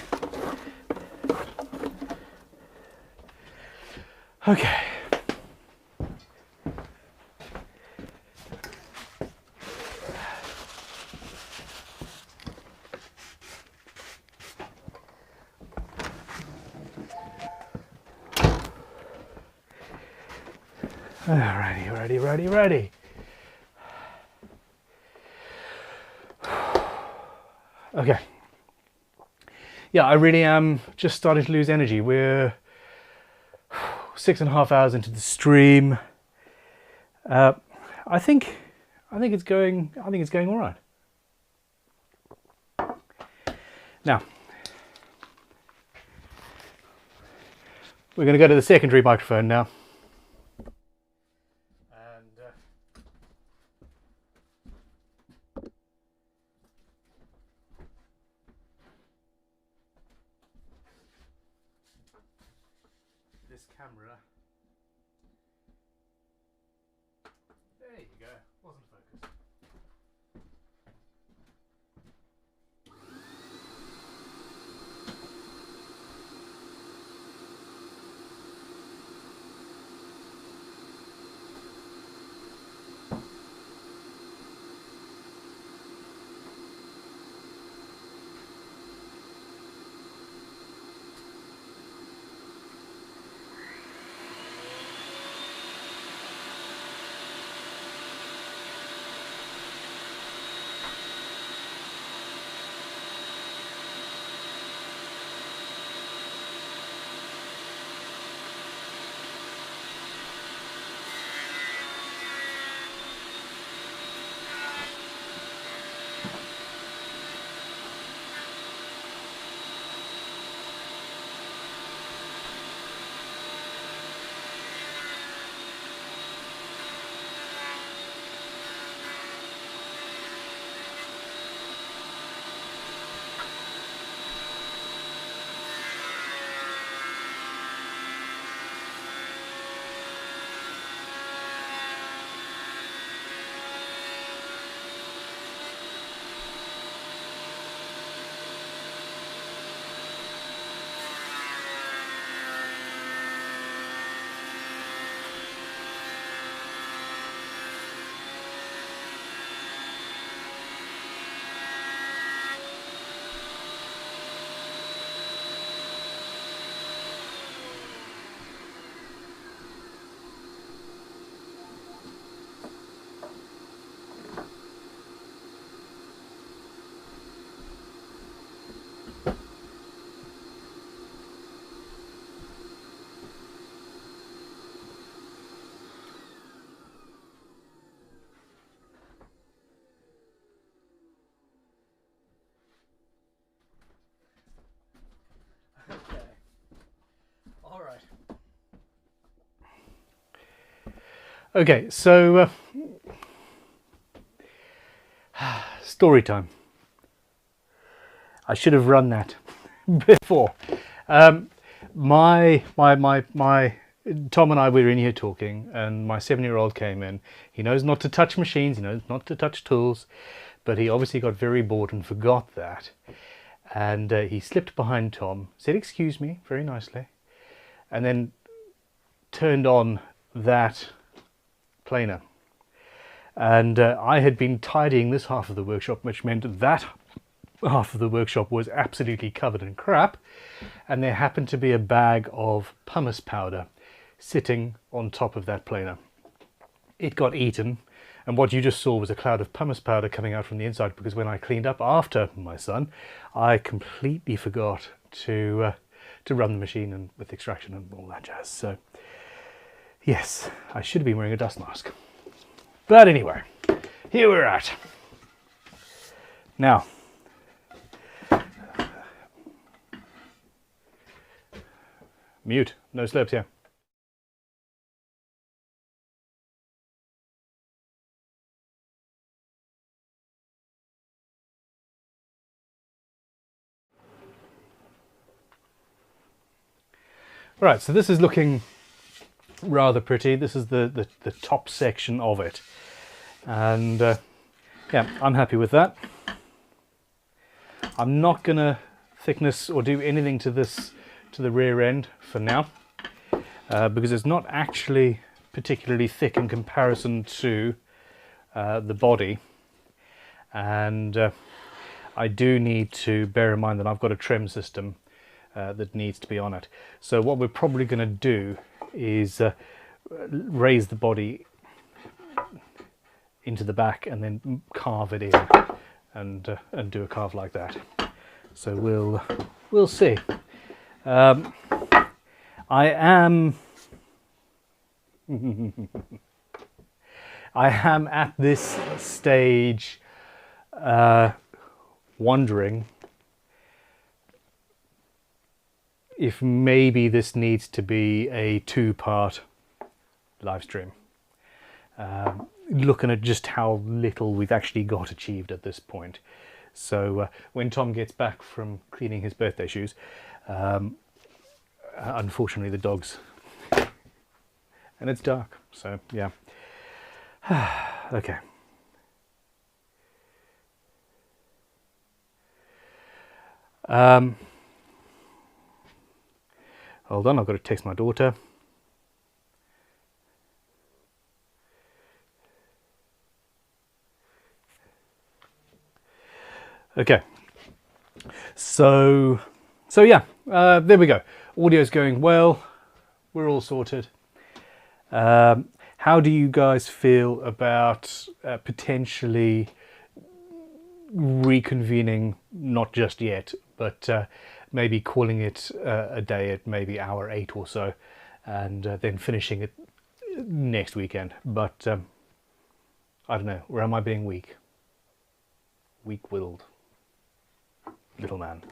Okay. Ready. Okay. Yeah, I really am just starting to lose energy. We're 6.5 hours into the stream. I think it's going all right. Now, we're going to go to the secondary microphone now. This camera. There you go. Wasn't focused. Okay, so story time. I should have run that before. My Tom and I were in here talking, and my 7-year-old came in. He knows not to touch machines, he knows not to touch tools, but he obviously got very bored and forgot that. And he slipped behind Tom, said excuse me very nicely, and then turned on that planer. And I had been tidying this half of the workshop, which meant that half of the workshop was absolutely covered in crap, and there happened to be a bag of pumice powder sitting on top of that planer. It got eaten, and what you just saw was a cloud of pumice powder coming out from the inside, because when I cleaned up after my son, I completely forgot to run the machine and with extraction and all that jazz. So yes, I should have been wearing a dust mask. But anyway, here we're at. Now, mute, no slurps here. Right, so this is looking rather pretty. This is the top section of it, and yeah, I'm happy with that. I'm not gonna thickness or do anything to this, to the rear end for now, because it's not actually particularly thick in comparison to the body, and I do need to bear in mind that I've got a trim system that needs to be on it. So what we're probably going to do is raise the body into the back and then carve it in, and do a carve like that. So we'll see. I am at this stage wondering if maybe this needs to be a 2-part live stream. Looking at just how little we've actually got achieved at this point. So when Tom gets back from cleaning his birthday shoes, unfortunately the dog's, and it's dark, so yeah. Okay. Hold on, I've got to text my daughter. Okay, so yeah, there we go. Audio's going well. We're all sorted. How do you guys feel about potentially reconvening, not just yet, but maybe calling it a day at maybe hour 8 or so, and then finishing it next weekend? But I don't know, or am I being weak? Weak-willed little man.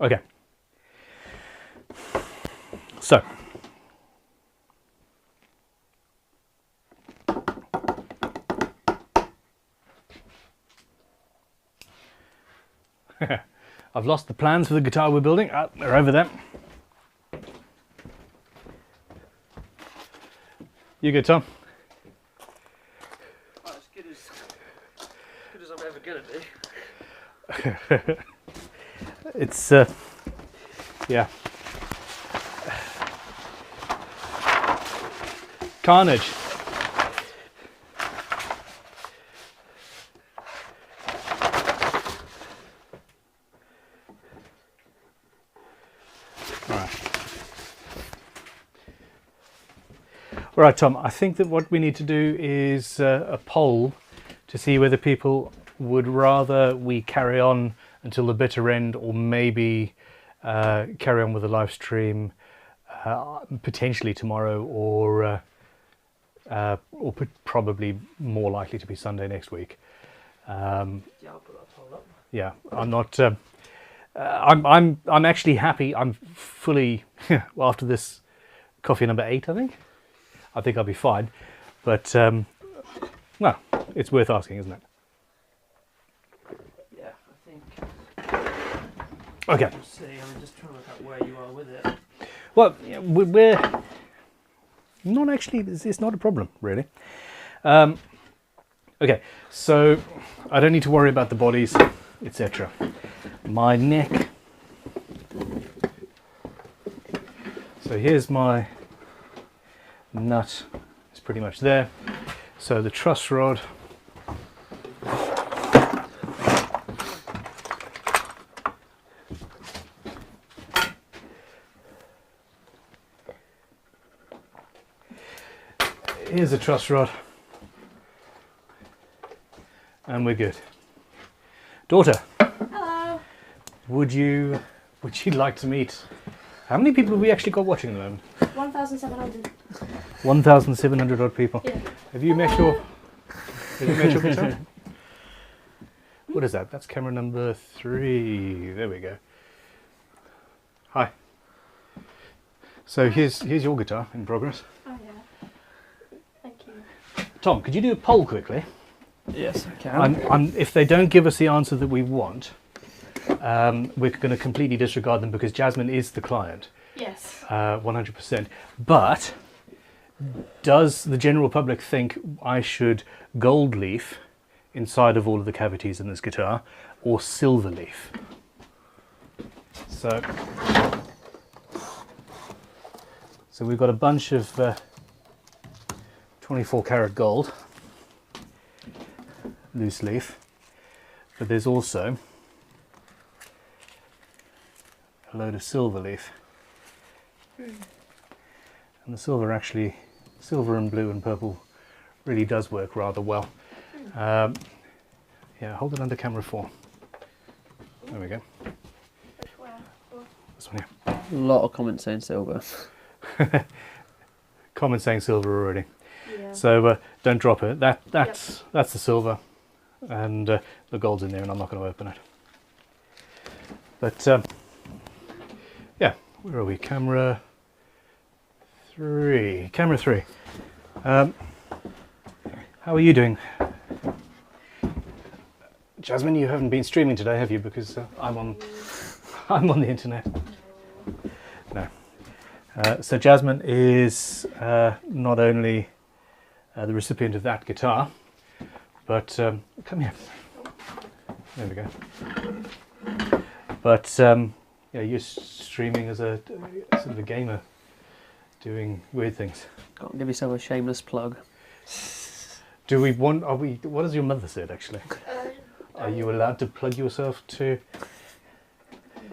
Okay. So. I've lost the plans for the guitar we're building. Ah, they're over there. You good, Tom? Well, as good as I'm ever gonna be. It's yeah, carnage. All right, Tom, I think that what we need to do is a poll to see whether people would rather we carry on until the bitter end, or maybe carry on with the live stream potentially tomorrow, or probably more likely to be Sunday next week. Yeah, I'll put that poll up. Yeah, I'm not. I'm actually happy. I'm fully after this coffee number 8, I think. I think I'll be fine. But, well, it's worth asking, isn't it? Yeah, I think. Okay. We'll see. I'm just trying to look at where you are with it. Well, yeah, we're not actually, it's not a problem, really. Okay, so I don't need to worry about the bodies, etc. My neck. So here's my nut. It's pretty much there. So the truss rod. Here's a truss rod. And we're good. Daughter. Hello. Would you like to meet? How many people have we actually got watching at the moment? 1,700. 1,700 odd people. Yeah. Have you met your guitar? What is that? That's camera number 3. There we go. Hi. So here's your guitar in progress. Oh yeah. Thank you. Tom, could you do a poll quickly? Yes, I can. If they don't give us the answer that we want, we're going to completely disregard them because Jasmine is the client. Yes. 100%. But does the general public think I should gold leaf inside of all of the cavities in this guitar or silver leaf? So we've got a bunch of 24 karat gold loose leaf, but there's also a load of silver leaf. And the silver and blue and purple really does work rather well. Yeah, hold it under camera 4. There we go. This one here. A lot of comments saying silver. Comment saying silver already. Yeah. So don't drop it. That's the silver, and the gold's in there, and I'm not going to open it. But yeah, where are we? Camera 3. Camera 3. How are you doing? Jasmine, you haven't been streaming today, have you? Because I'm on the internet. No. So Jasmine is not only the recipient of that guitar, but come here. There we go. But yeah, you're streaming as a sort of a gamer, doing weird things. Can't give yourself a shameless plug. Do we want? Are we? What has your mother said actually? Are you allowed to plug yourself to?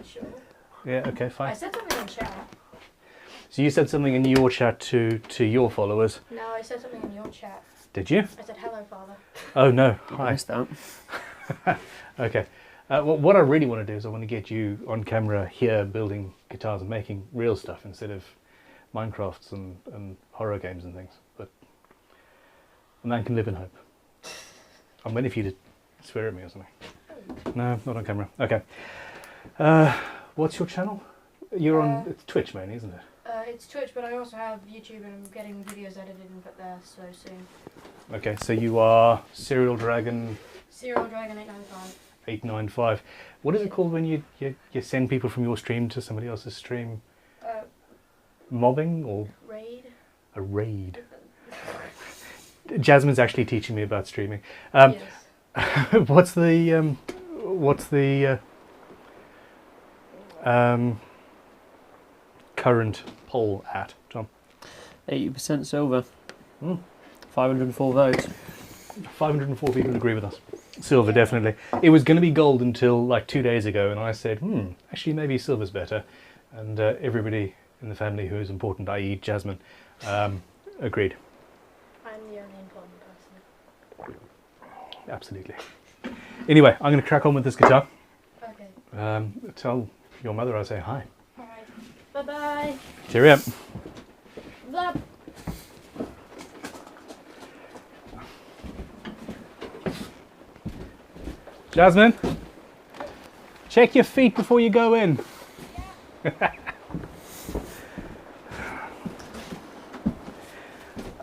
Sure. Yeah. Okay. Fine. I said something in chat. So you said something in your chat to your followers. No, I said something in your chat. Did you? I said hello, father. Oh no. I Hi. missed that. Okay. Well, what I really want to do is I want to get you on camera here building guitars and making real stuff instead of Minecrafts and horror games and things. But a man can live in hope. I'm waiting for you to swear at me or something. No, not on camera. Okay. What's your channel? You're on it's Twitch mainly, isn't it? It's Twitch, but I also have YouTube and I'm getting videos edited and put there so soon. Okay, so you are Serial Dragon Serial Dragon 895. 895. What is it called when you send people from your stream to somebody else's stream? Mobbing or Raid? a raid? Jasmine's actually teaching me about streaming. Yes. What's the current poll at, Tom? 80% silver. Hmm. 504 votes. 504 people agree with us. Silver, definitely. It was going to be gold until like 2 days ago, and I said, actually maybe silver's better. And everybody in the family who is important, i.e. Jasmine, agreed. I'm the only important person. Absolutely. Anyway, I'm going to crack on with this guitar. Okay. Tell your mother I say hi. Alright. Bye-bye. Cheerio. Blah. Jasmine, check your feet before you go in.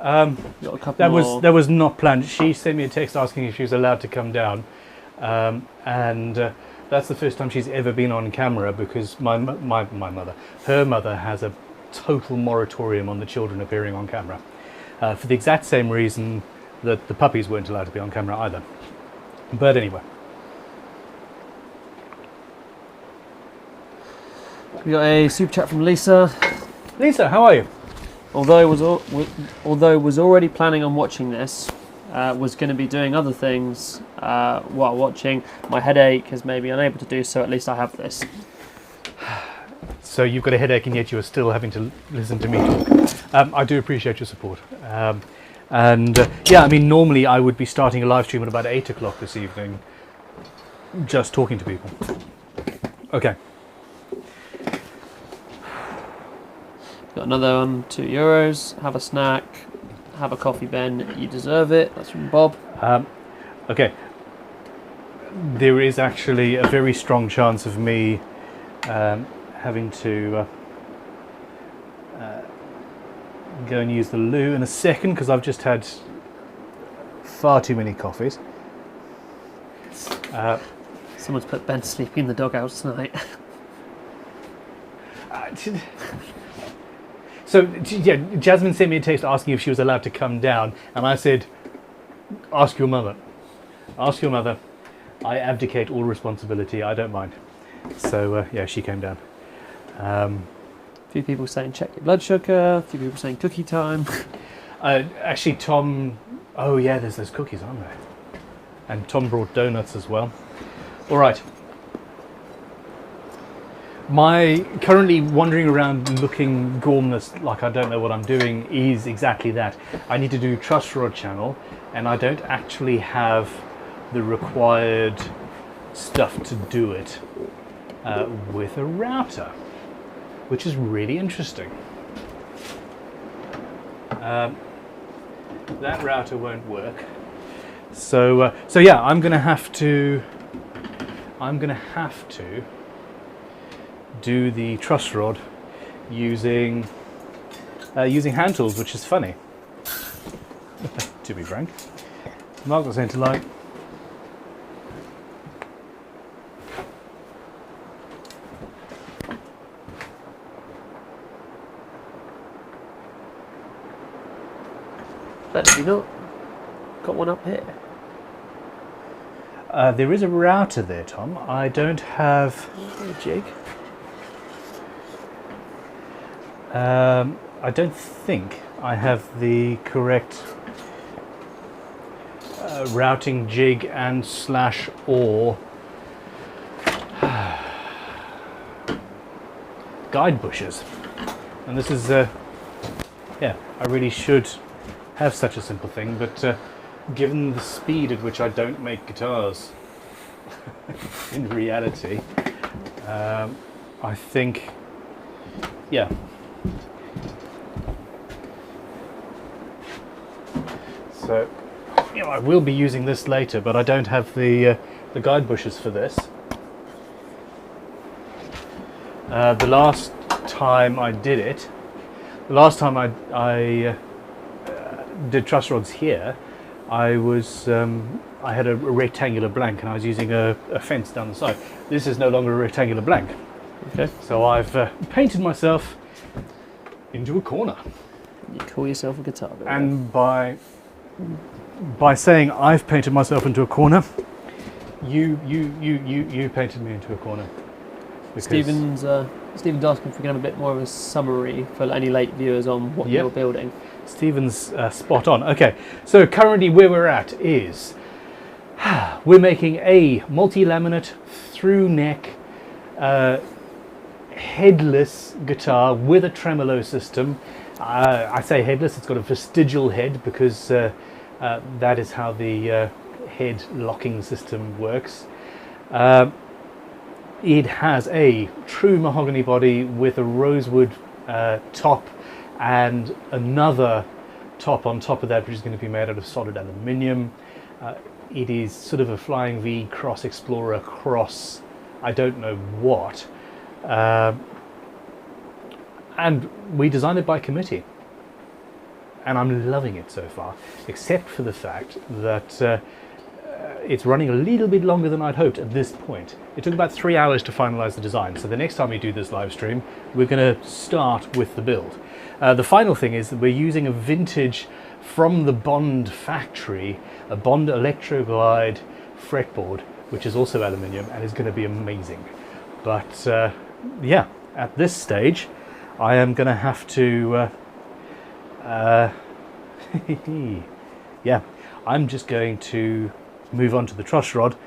Got a couple That more. was not planned. She sent me a text asking if she was allowed to come down, and that's the first time she's ever been on camera because my mother, her mother, has a total moratorium on the children appearing on camera, for the exact same reason that the puppies weren't allowed to be on camera either. But anyway. We got a super chat from Lisa. Lisa, how are you? Although was already planning on watching this, was going to be doing other things while watching. My headache has made me unable to do so. At least I have this. So you've got a headache and yet you are still having to listen to me talk. I do appreciate your support. Yeah, I mean, normally I would be starting a live stream at about 8 o'clock this evening, just talking to people. Okay. Got another one, €2. Have a snack. Have a coffee, Ben. You deserve it. That's from Bob. Okay. There is actually a very strong chance of me having to go and use the loo in a second because I've just had far too many coffees. Someone's put Ben sleeping in the doghouse tonight. So, yeah, Jasmine sent me a text asking if she was allowed to come down, and I said, ask your mother. Ask your mother. I abdicate all responsibility. I don't mind. So, yeah, she came down. A few people saying check your blood sugar. A few people saying cookie time. Actually, Tom... Oh, yeah, there's those cookies, aren't there? And Tom brought donuts as well. All right. My currently wandering around looking gormless like I don't know what I'm doing is exactly that. I need to do truss rod channel and I don't actually have the required stuff to do it with a router, which is really interesting. That router won't work. So yeah, I'm gonna have to do the truss rod using hand tools, which is funny. To be frank, Mark was saying to like. But have you not got one up here? There is a router there, Tom. I don't have A jig. I don't think I have the correct routing jig and slash or guide bushes. And this is, yeah, I really should have such a simple thing, but given the speed at which I don't make guitars in reality, I think, yeah. So, you know, I will be using this later, but I don't have the guide bushes for this. The last time I did it, the last time I did truss rods here, I had a rectangular blank and I was using a fence down the side. This is no longer a rectangular blank. Okay. So I've painted myself into a corner. You call yourself a guitar builder. And by saying I've painted myself into a corner, you painted me into a corner. Stephen's asking if we can have a bit more of a summary for any late viewers on what you're building. Stephen's spot on. Okay, so currently where we're at is we're making a multi-laminate through neck headless guitar with a tremolo system. I say headless, it's got a vestigial head because that is how the head locking system works. It has a true mahogany body with a rosewood top and another top on top of that, which is going to be made out of solid aluminium. It is sort of a Flying V cross Explorer cross I don't know what. And we designed it by committee. and I'm loving it so far, except for the fact that it's running a little bit longer than I'd hoped at this point. It took about 3 hours to finalize the design, so the next time we do this live stream, we're going to start with the build. The final thing is that we're using a vintage from the Bond factory, a Bond Electraglide fretboard, which is also aluminium and is going to be amazing. But yeah, at this stage, I am going to have to yeah, I'm just going to move on to the truss rod,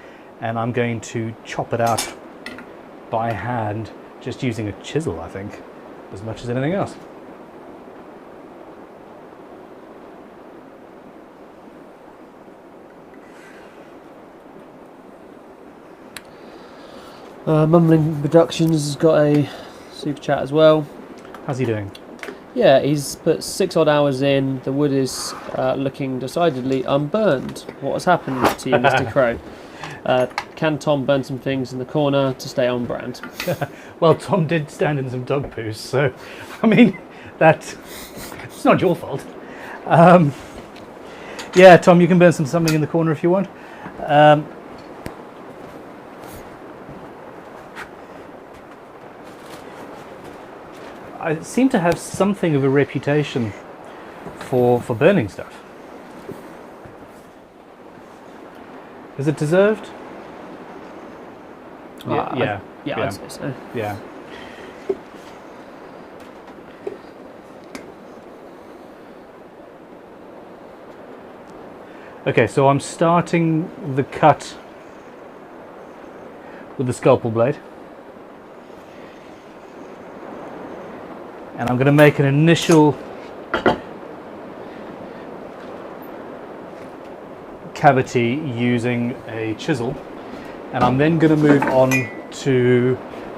and I'm going to chop it out by hand, just using a chisel, I think, as much as anything else. Mumbling Productions has got a super chat as well. How's he doing? Yeah, he's put 6 odd hours in. The wood is looking decidedly unburned. What has happened to you, Mr. Crow? Can Tom burn some things in the corner to stay on brand? Well, Tom did stand in some dog poos, so I mean, it's not your fault. Yeah, Tom, you can burn something in the corner if you want. I seem to have something of a reputation for burning stuff. Is it deserved? Yeah, I'd say so. Yeah. Okay, so I'm starting the cut with the scalpel blade. And I'm going to make an initial cavity using a chisel, and I'm then going to move on to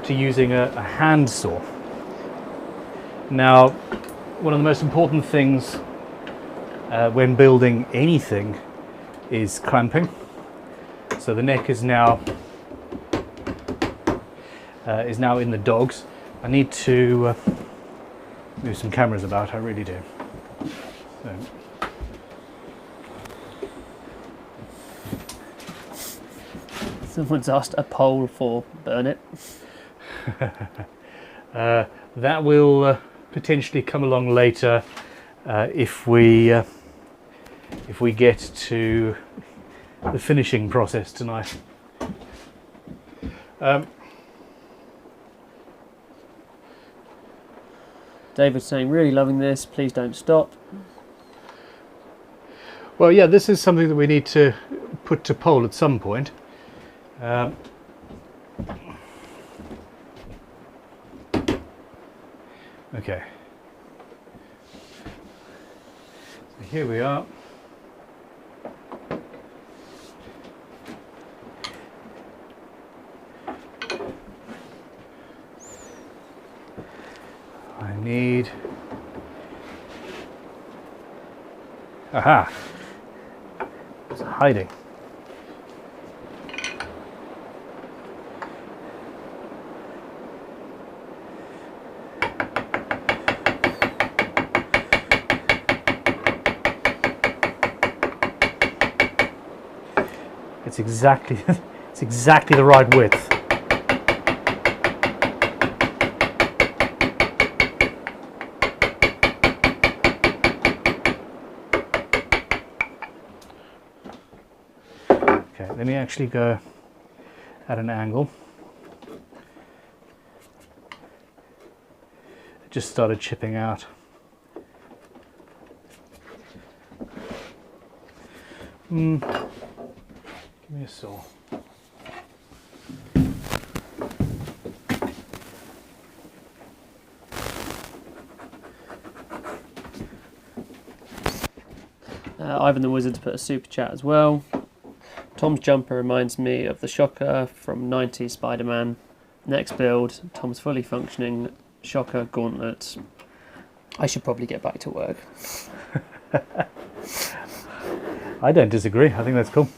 using a hand saw. Now, one of the most important things when building anything is clamping. So the neck is now in the dogs. I need to move some cameras about, I really do. So. Someone's asked a poll for burn it. That will potentially come along later if we get to the finishing process tonight. David's saying, really loving this, please don't stop. Well, yeah, this is something that we need to put to poll at some point. Okay. So here we are. I need... Aha! It's hiding. It's exactly the right width. Okay, let me actually go at an angle. It just started chipping out. Give me a saw. Ivan the Wizard's put a super chat as well. Tom's jumper reminds me of the Shocker from 90s Spider-Man. Next build, Tom's fully functioning Shocker gauntlet. I should probably get back to work. I don't disagree. I think that's cool.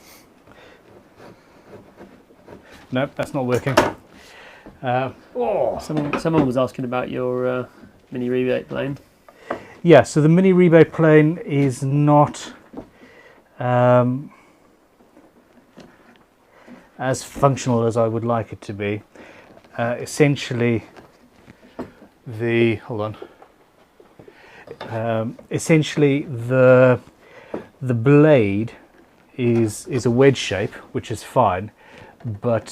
Nope, that's not working. Someone was asking about your mini rebate plane. yeah, so the mini rebate plane is not as functional as I would like it to be. Essentially, essentially the blade is a wedge shape, which is fine, but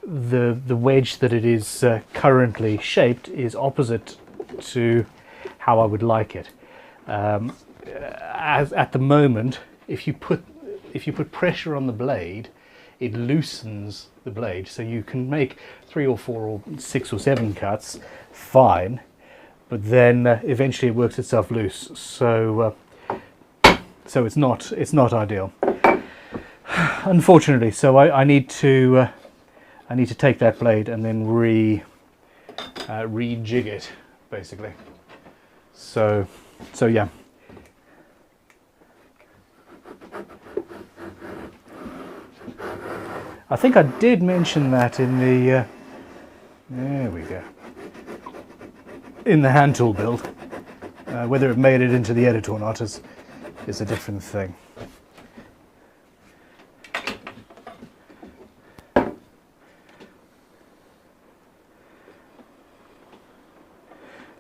the wedge that it is currently shaped is opposite to how I would like it. As at the moment, if you put pressure on the blade, it loosens the blade, so you can make 3 or 4 or 6 or 7 cuts fine, but then eventually it works itself loose. So so it's not ideal, unfortunately. So I need to take that blade and then rejig it, basically. So yeah. I think I did mention that in the there we go, in the hand tool build. Whether it made it into the edit or not is a different thing.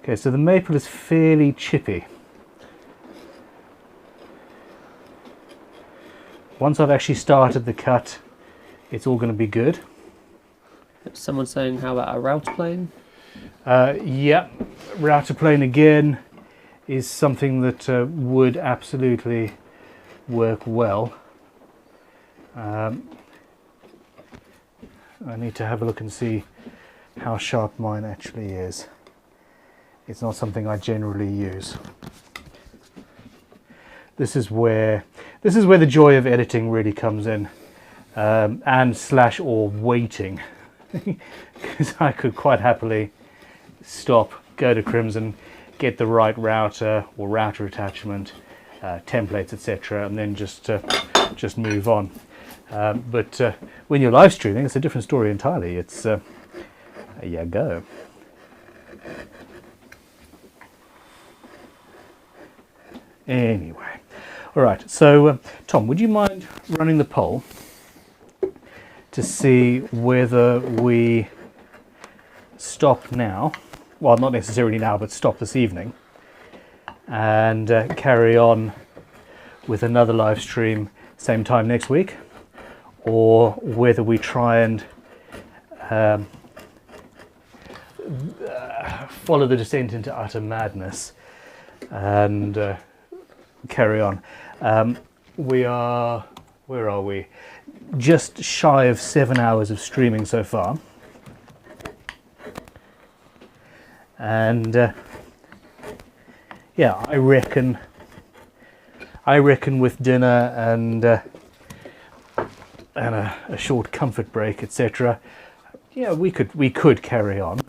Okay, so the maple is fairly chippy. Once I've actually started the cut, it's all going to be good. Someone saying, how about a router plane? Yeah, router plane again is something that would absolutely work well. I need to have a look and see how sharp mine actually is. It's not something I generally use. This is where the joy of editing really comes in, and slash or waiting, because I could quite happily stop, go to Crimson, get the right router or router attachment, templates, etc., and then just move on. But when you're live streaming, it's a different story entirely. It's yeah, go. Anyway, all right. So Tom, would you mind running the poll to see whether we stop now? Well, not necessarily now, but stop this evening and carry on with another live stream same time next week, or whether we try and follow the descent into utter madness and carry on. We are, where are we? Just shy of 7 hours of streaming so far. And yeah, I reckon with dinner and a short comfort break, etc., yeah, we could carry on.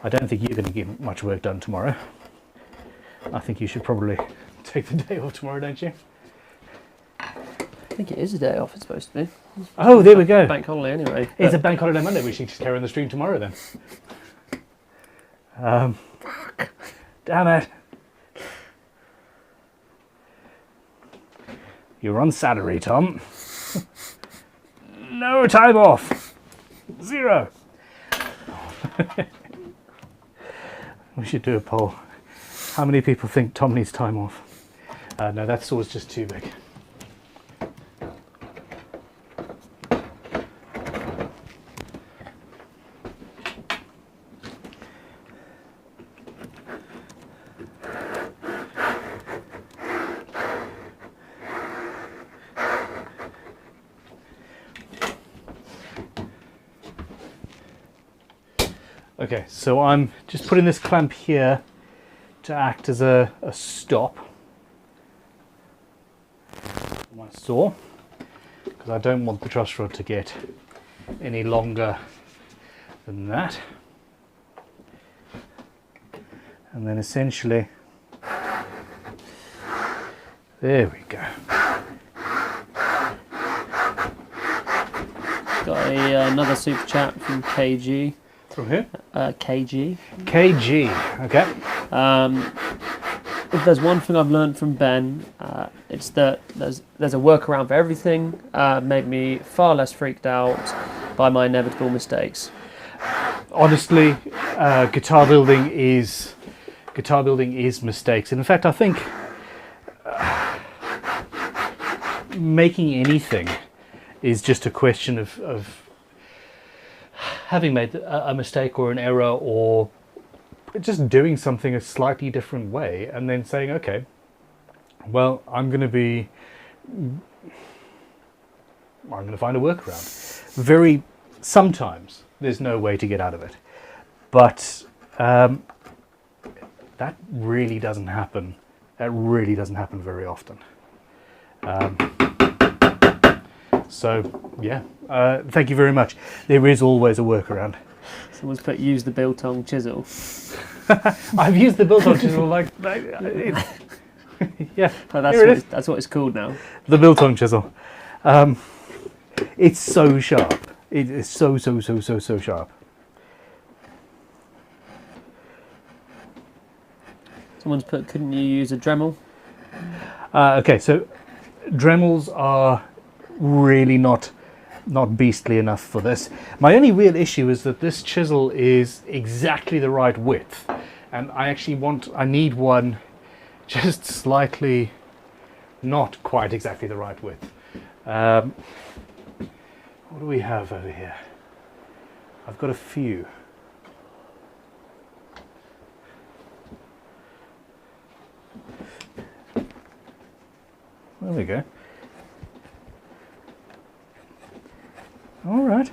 I don't think you're going to get much work done tomorrow. I think you should probably take the day off tomorrow, don't you? I think it is a day off, it's supposed to be. Oh, there we go. Bank holiday anyway. It's a bank holiday Monday. We should just carry on the stream tomorrow then. Fuck. Damn it. You're on salary, Tom. No time off. 0. We should do a poll. How many people think Tom needs time off? No, that saw's just too big. Okay, so I'm just putting this clamp here to act as a stop for my saw, because I don't want the truss rod to get any longer than that. And then essentially, there we go. Got another super chat from KG. From who? KG. KG, okay. if there's one thing I've learned from Ben, it's that there's a workaround for everything. Made me far less freaked out by my inevitable mistakes. Honestly, guitar building is mistakes. And in fact, I think making anything is just a question of having made a mistake or an error, or just doing something a slightly different way, and then saying, okay, well, I'm going to find a workaround. Sometimes there's no way to get out of it, but that really doesn't happen. That really doesn't happen very often. So yeah, thank you very much. There is always a workaround. Someone's put use the biltong chisel. I've used the biltong chisel yeah. Oh, that's what it's called now. The biltong chisel. It's so sharp. It is so sharp. Someone's put, couldn't you use a Dremel? Okay, so Dremels are really not beastly enough for this. My only real issue is that this chisel is exactly the right width, and I need one just slightly not quite exactly the right width. What do we have over here? I've got a few. There we go. All right.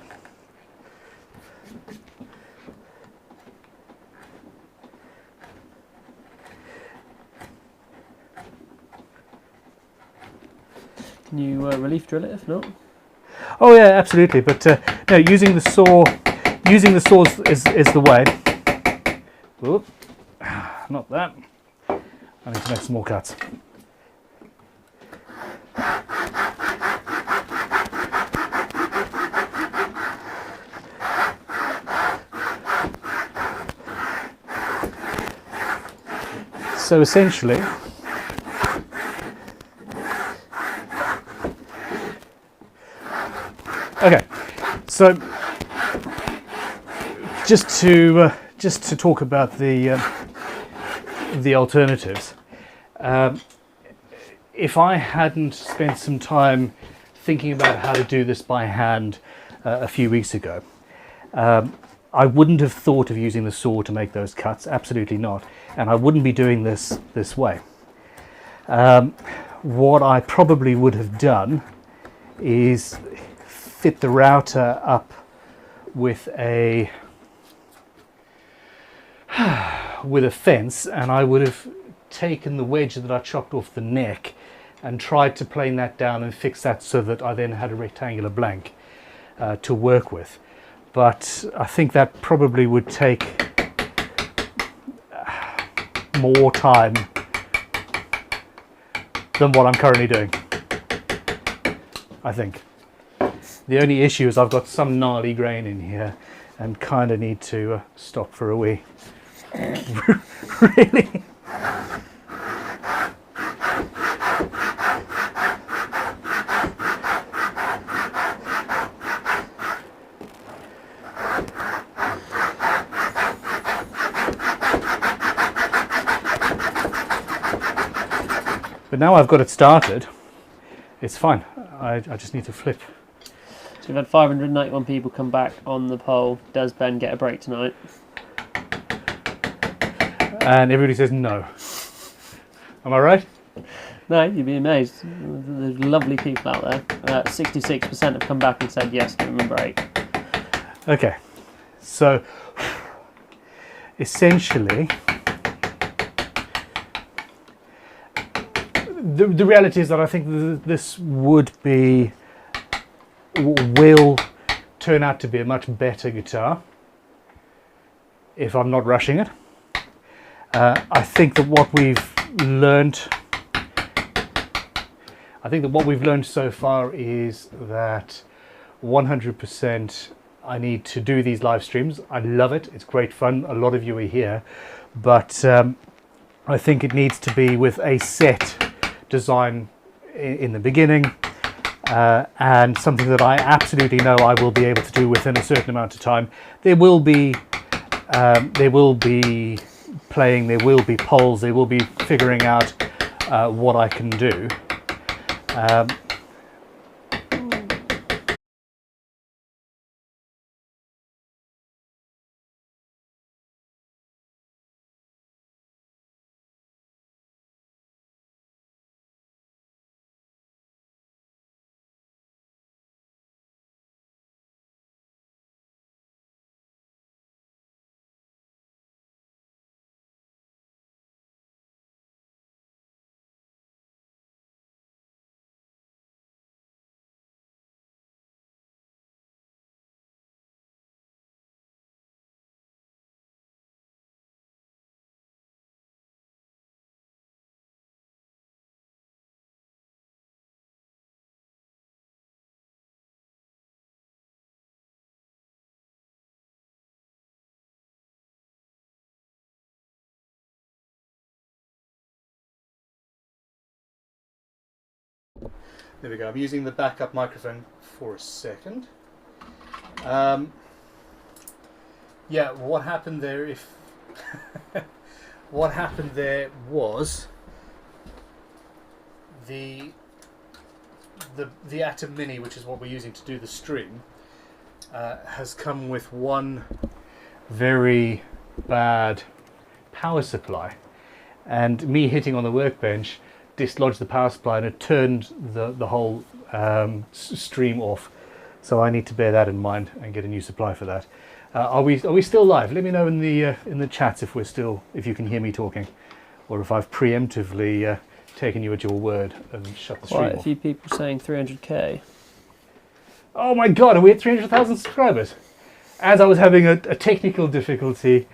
Can you relief drill it if not? Oh yeah, absolutely. But no, using the saw is the way. Oop. Not that. I need to make some more cuts. So essentially, okay. So just to talk about the alternatives. If I hadn't spent some time thinking about how to do this by hand a few weeks ago, I wouldn't have thought of using the saw to make those cuts. Absolutely not. And I wouldn't be doing this way. What I probably would have done is fit the router up with a fence, and I would have taken the wedge that I chopped off the neck and tried to plane that down and fix that so that I then had a rectangular blank to work with. But I think that probably would take more time than what I'm currently doing, I think. The only issue is I've got some gnarly grain in here and kind of need to stop for a wee. Really? But now I've got it started, it's fine. I just need to flip. So we've had 591 people come back on the poll. Does Ben get a break tonight? And everybody says no. Am I right? No, you'd be amazed. There's lovely people out there. 66% have come back and said yes, give him a break. Okay, so essentially, the reality is that I think this will turn out to be a much better guitar if I'm not rushing it. I think that what we've learned so far is that 100% I need to do these live streams. I love it. It's great fun. A lot of you are here, but I think it needs to be with a set design in the beginning, and something that I absolutely know I will be able to do within a certain amount of time. There will be playing, there will be polls, there will be figuring out what I can do. There we go. I'm using the backup microphone for a second. Yeah, what happened there? What happened there was the Atom Mini, which is what we're using to do the stream, has come with one very bad power supply, and me hitting on the workbench dislodged the power supply and it turned the whole stream off. So I need to bear that in mind and get a new supply for that. Are we still live? Let me know in the chats if you can hear me talking, or if I've preemptively taken you at your word and shut the stream off. Quite a few people saying 300k. Oh my god, are we at 300,000 subscribers? As I was having a technical difficulty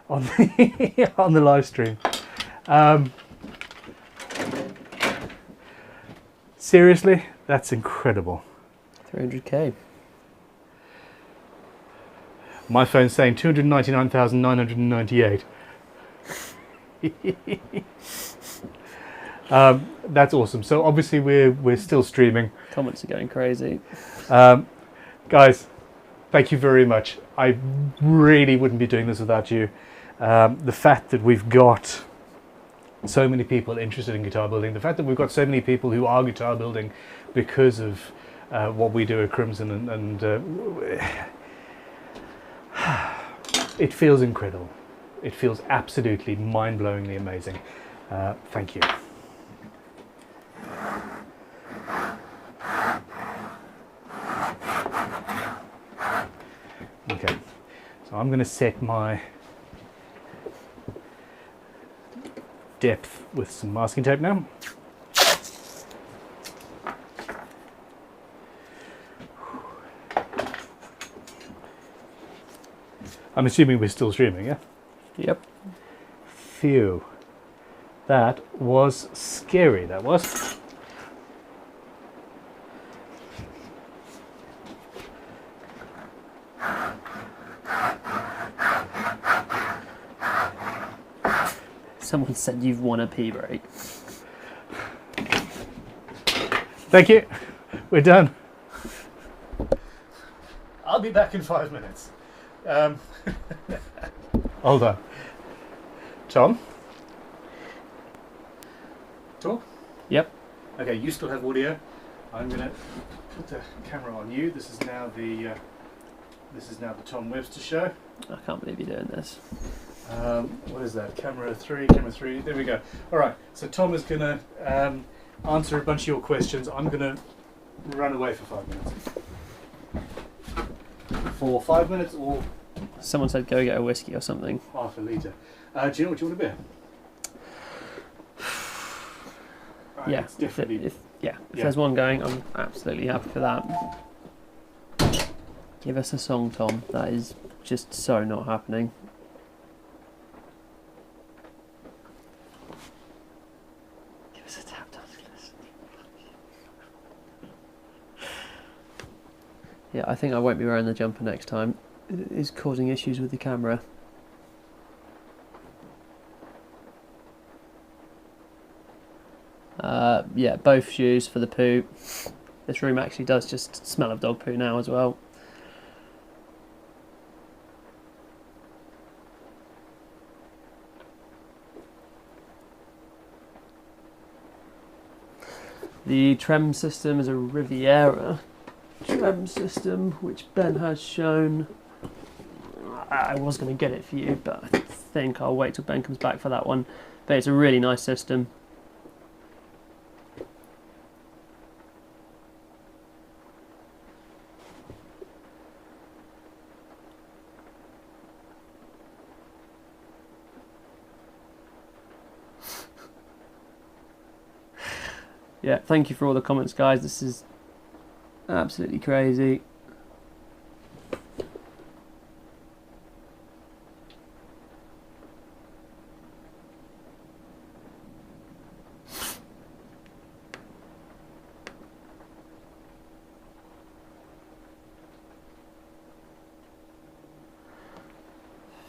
on the on the live stream. Seriously, that's incredible. 300k. My phone's saying 299,998. That's awesome. So obviously we're still streaming. Comments are going crazy. Guys, thank you very much. I really wouldn't be doing this without you. The fact that we've got so many people interested in guitar building, the fact that we've got so many people who are guitar building because of what we do at Crimson, and it feels incredible. It feels absolutely mind-blowingly amazing. Thank you. Okay, so I'm going to set my depth with some masking tape now. I'm assuming we're still streaming, yeah? Yep. Phew. That was scary, that was. Someone said you've won a pee break. Thank you. We're done. I'll be back in 5 minutes. Hold on. Tom? Talk? Yep. Okay, you still have audio. I'm going to put the camera on you. This is now the Tom Webster show. I can't believe you're doing this. What is that? Camera 3, camera 3. There we go. All right. So Tom is going to answer a bunch of your questions. I'm going to run away for 5 minutes. For 5 minutes or Someone said go get a whiskey or something. half a litre. Do you know what you want to be? Right, Yeah. it's definitely. If there's one going, I'm absolutely happy for that. Give us a song, Tom. That is just so not happening. Give us a tap dance list. Yeah, I think I won't be wearing the jumper next time. It is causing issues with the camera. yeah, both shoes for the poo. This room actually does just smell of dog poo now as well. The trem system is a Riviera trem system, which Ben has shown. I was going to get it for you, but I think I'll wait till Ben comes back for that one. But it's a really nice system. Yeah, thank you for all the comments, guys. This is absolutely crazy.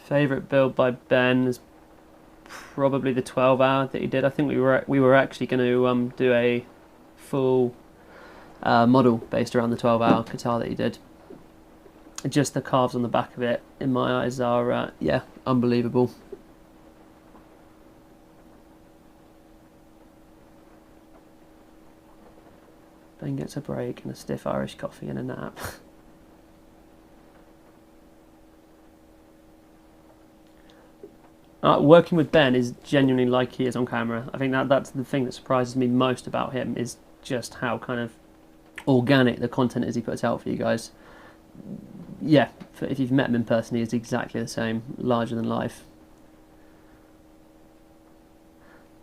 Favourite build by Ben is probably the 12-hour that he did. I think we were actually going to do a full model based around the 12-hour guitar that he did. Just the carves on the back of it, in my eyes, are yeah, unbelievable. Ben gets a break and a stiff Irish coffee and a nap. Working with Ben is genuinely like he is on camera. I think that's the thing that surprises me most about him, is just how kind of organic the content is he puts out for you guys. Yeah, if you've met him in person, he is exactly the same, larger than life.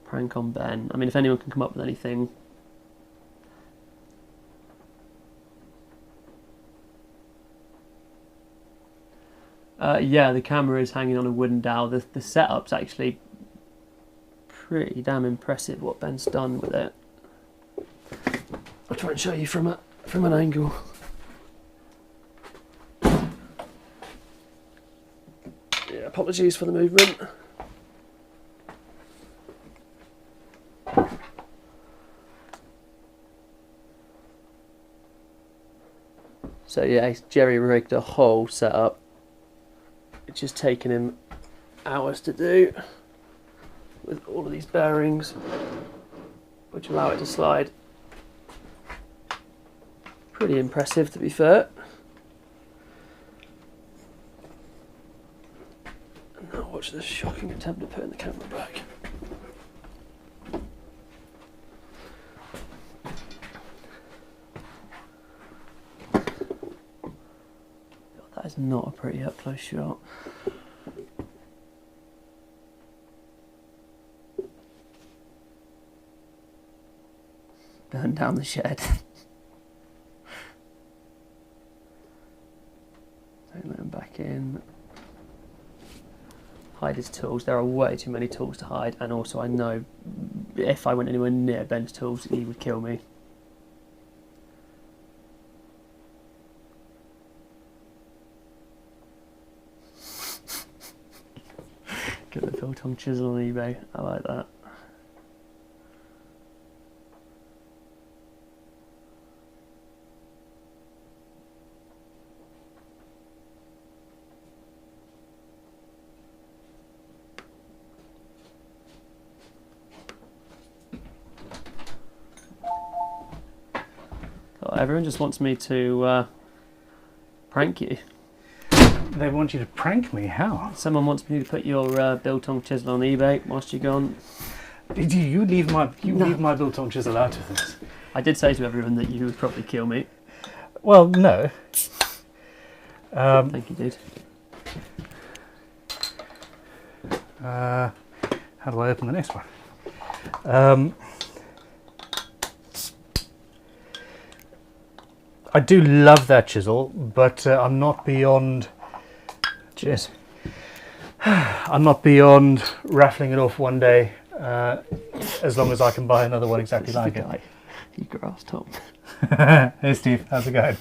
Prank on Ben. I mean, if anyone can come up with anything. Yeah, the camera is hanging on a wooden dowel. The setup's actually pretty damn impressive what Ben's done with it. I'll try and show you from an angle. Yeah, apologies for the movement. So yeah, he's jerry-rigged a whole setup. It's just taken him hours to do, with all of these bearings which allow it to slide. Pretty impressive, to be fair. And now watch this shocking attempt at putting the camera back. That is not a pretty up close shot. Burn down the shed. Don't let him back in. Hide his tools. There are way too many tools to hide, and also I know if I went anywhere near Ben's tools, he would kill me. Get the biltong chisel on eBay. I like that. Everyone just wants me to prank you. They want you to prank me? How? Someone wants me to put your biltong chisel on eBay whilst you're gone. Did you leave my biltong chisel out of this? I did say to everyone that you would probably kill me. Well, no. I think you did. How do I open the next one? I do love that chisel, but I'm not beyond. Cheers. I'm not beyond raffling it off one day, as long as I can buy another one exactly like it. You grass top. Hey Steve, how's it going?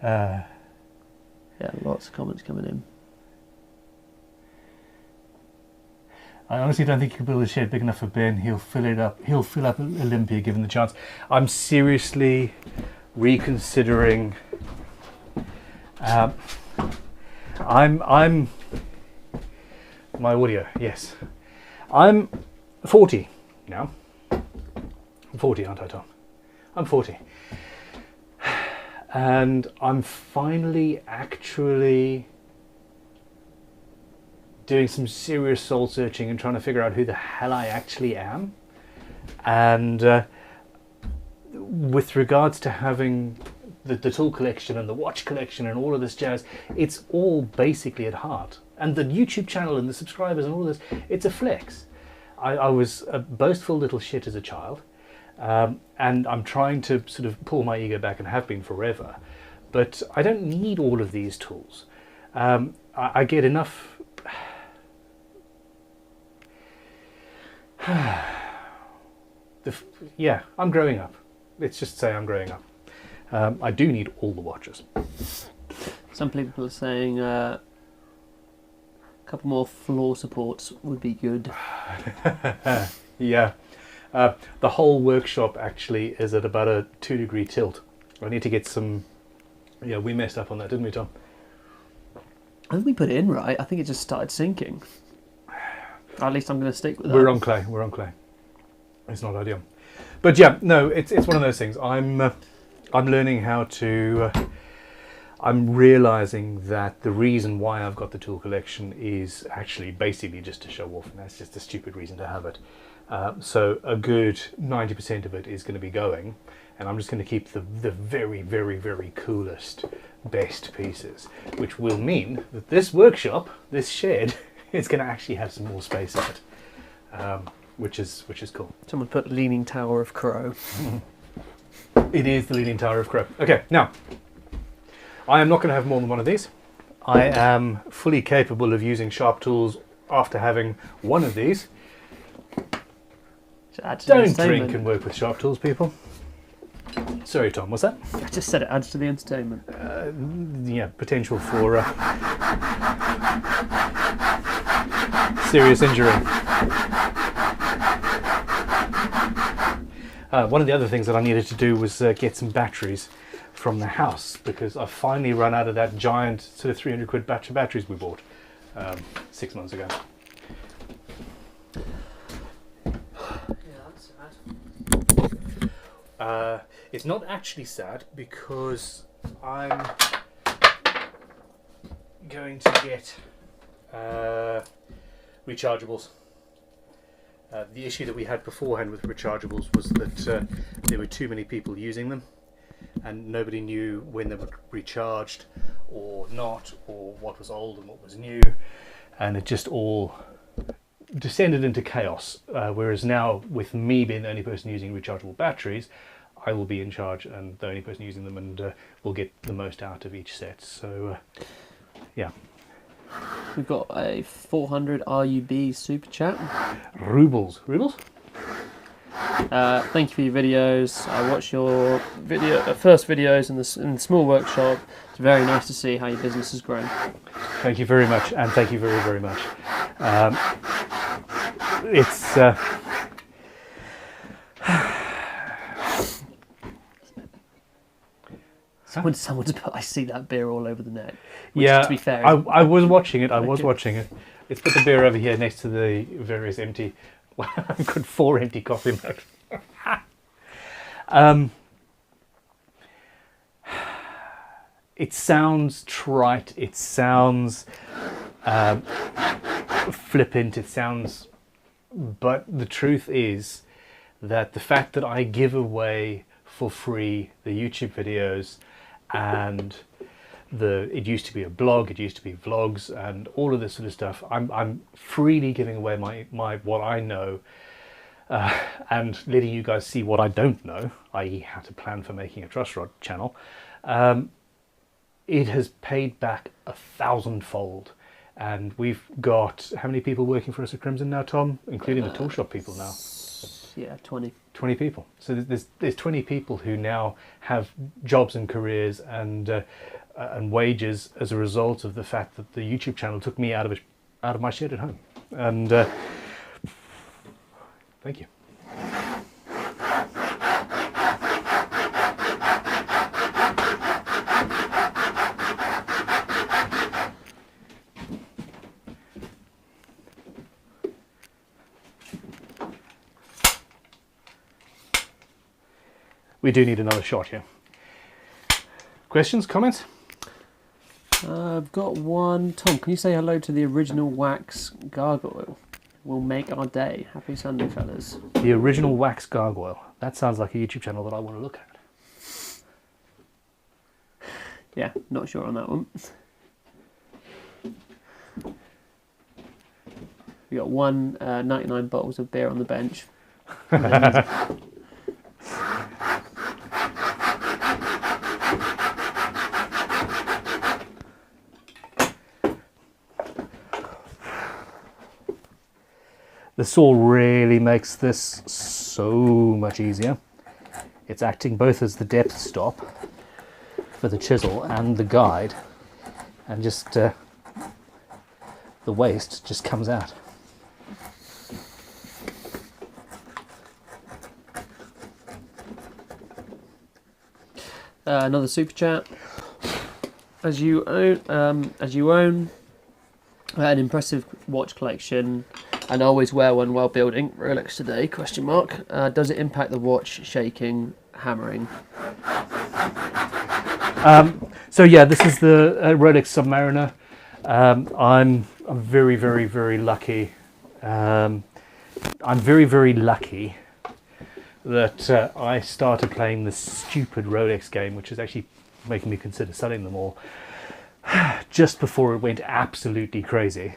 Yeah, lots of comments coming in. I honestly don't think you can build a shed big enough for Ben. He'll fill it up. He'll fill up Olympia given the chance. I'm seriously reconsidering. I'm my audio. Yes, I'm 40 now. I'm 40, aren't I, Tom? I'm 40, and I'm finally actually doing some serious soul searching and trying to figure out who the hell I actually am. And with regards to having the tool collection and the watch collection and all of this jazz, it's all basically at heart. And the YouTube channel and the subscribers and all this, it's a flex. I was a boastful little shit as a child, and I'm trying to sort of pull my ego back and have been forever. But I don't need all of these tools. I get enough. Yeah, I'm growing up. Let's just say I'm growing up. I do need all the watches. Some people are saying a couple more floor supports would be good. Yeah. The whole workshop actually is at about a 2-degree tilt. I need to get some... Yeah, we messed up on that, didn't we, Tom? I think we put it in right. I think it just started sinking. At least I'm going to stick with that. We're on clay. We're on clay. It's not ideal. But yeah, no, it's one of those things. I'm learning how to... I'm realising that the reason why I've got the tool collection is actually basically just to show off, and that's just a stupid reason to have it. So a good 90% of it is going to be going, and I'm just going to keep the very, very, very coolest, best pieces, which will mean that this workshop, this shed, is going to actually have some more space in it, which is cool. Someone put Leaning Tower of Crow. It is the Leaning Tower of Crow. Okay, now, I am not going to have more than one of these. I am fully capable of using sharp tools after having one of these. Don't drink and work with sharp tools, people. Sorry, Tom, what's that? I just said it adds to the entertainment. Yeah, potential for serious injury. One of the other things that I needed to do was get some batteries from the house, because I finally run out of that giant sort of 300 quid batch of batteries we bought 6 months ago. It's not actually sad, because I'm going to get rechargeables. The issue that we had beforehand with rechargeables was that there were too many people using them, and nobody knew when they were recharged or not, or what was old and what was new, and it just all descended into chaos. Whereas now, with me being the only person using rechargeable batteries, I will be in charge and the only person using them, and we'll get the most out of each set. So, yeah. We've got a 400 RUB super chat. Rubles. Rubles? Thank you for your videos. I watched your first videos in the small workshop. It's very nice to see how your business has grown. Thank you very much, and thank you very, very much. It's... Someone's put, I see that beer all over the net. Which, yeah, to be fair, I was watching it. I was watching it. It's put the beer over here next to the various empty... Well, I've got 4 empty coffee mugs. It sounds trite. It sounds flippant. It sounds... But the truth is that the fact that I give away for free the YouTube videos, and it used to be a blog, it used to be vlogs, and all of this sort of stuff. I'm freely giving away my what I know, and letting you guys see what I don't know, i.e. how to plan for making a truss rod channel. It has paid back 1,000-fold, and we've got how many people working for us at Crimson now, Tom, including the tool shop people now? Yeah, 20 people. So there's 20 people who now have jobs and careers and wages as a result of the fact that the YouTube channel took me out of my shed at home. And Thank you. We do need another shot here. Questions, comments? I've got one. Tom, can you say hello to the original wax gargoyle? We'll make our day. Happy Sunday, fellas. The original wax gargoyle. That sounds like a YouTube channel that I want to look at. Yeah, not sure on that one. We got 99 bottles of beer on the bench. The saw really makes this so much easier. It's acting both as the depth stop for the chisel and the guide, and just the waste just comes out. Another super chat. As you own an impressive watch collection and always wear one while building Rolex today? Question mark. Does it impact the watch shaking, hammering? So yeah, this is the Rolex Submariner. I'm very, very, very lucky. I'm very, very lucky that I started playing this stupid Rolex game, which is actually making me consider selling them all, just before it went absolutely crazy.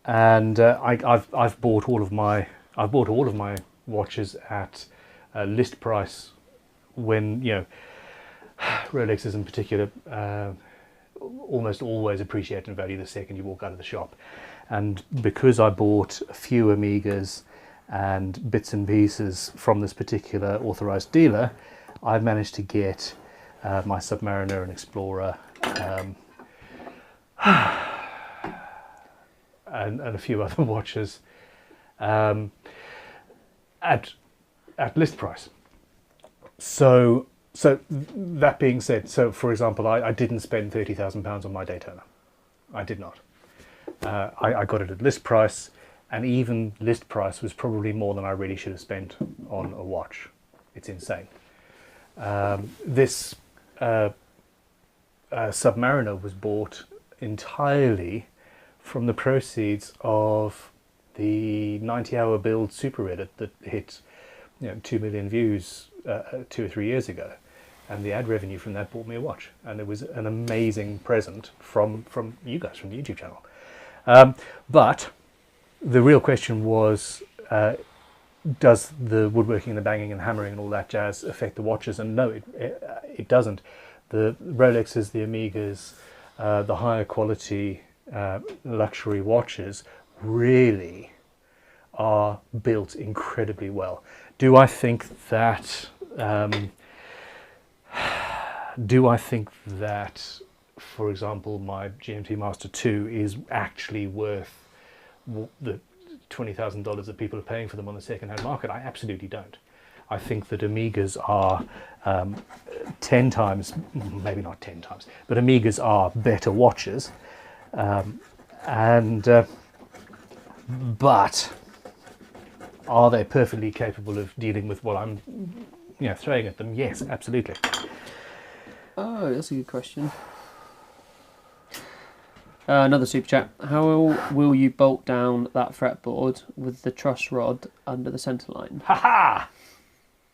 And I've bought all of my watches at list price, when Rolexes in particular almost always appreciate in value the second you walk out of the shop. And because I bought a few Omegas and bits and pieces from this particular authorized dealer, I've managed to get my Submariner and Explorer and a few other watches at list price. So that being said, so for example, I didn't spend £30,000 on my Daytona. I did not. I got it at list price, and even list price was probably more than I really should have spent on a watch. It's insane. This Submariner was bought entirely from the proceeds of the 90-hour build super Reddit that hit 2 million views 2 or 3 years ago, and the ad revenue from that bought me a watch, and it was an amazing present from you guys, from the YouTube channel. But the real question was, does the woodworking and the banging and hammering and all that jazz affect the watches? And no, it doesn't. The Rolexes, the Omegas, the higher quality luxury watches really are built incredibly well. Do I think that for example, my GMT Master 2 is actually worth the $20,000 that people are paying for them on the second-hand market? I absolutely don't. I think that Omegas are 10 times, maybe not 10 times, but Omegas are better watches. But are they perfectly capable of dealing with what I'm throwing at them? Yes, absolutely. Oh, that's a good question. Another super chat. How will you bolt down that fretboard with the truss rod under the centre line? Ha ha!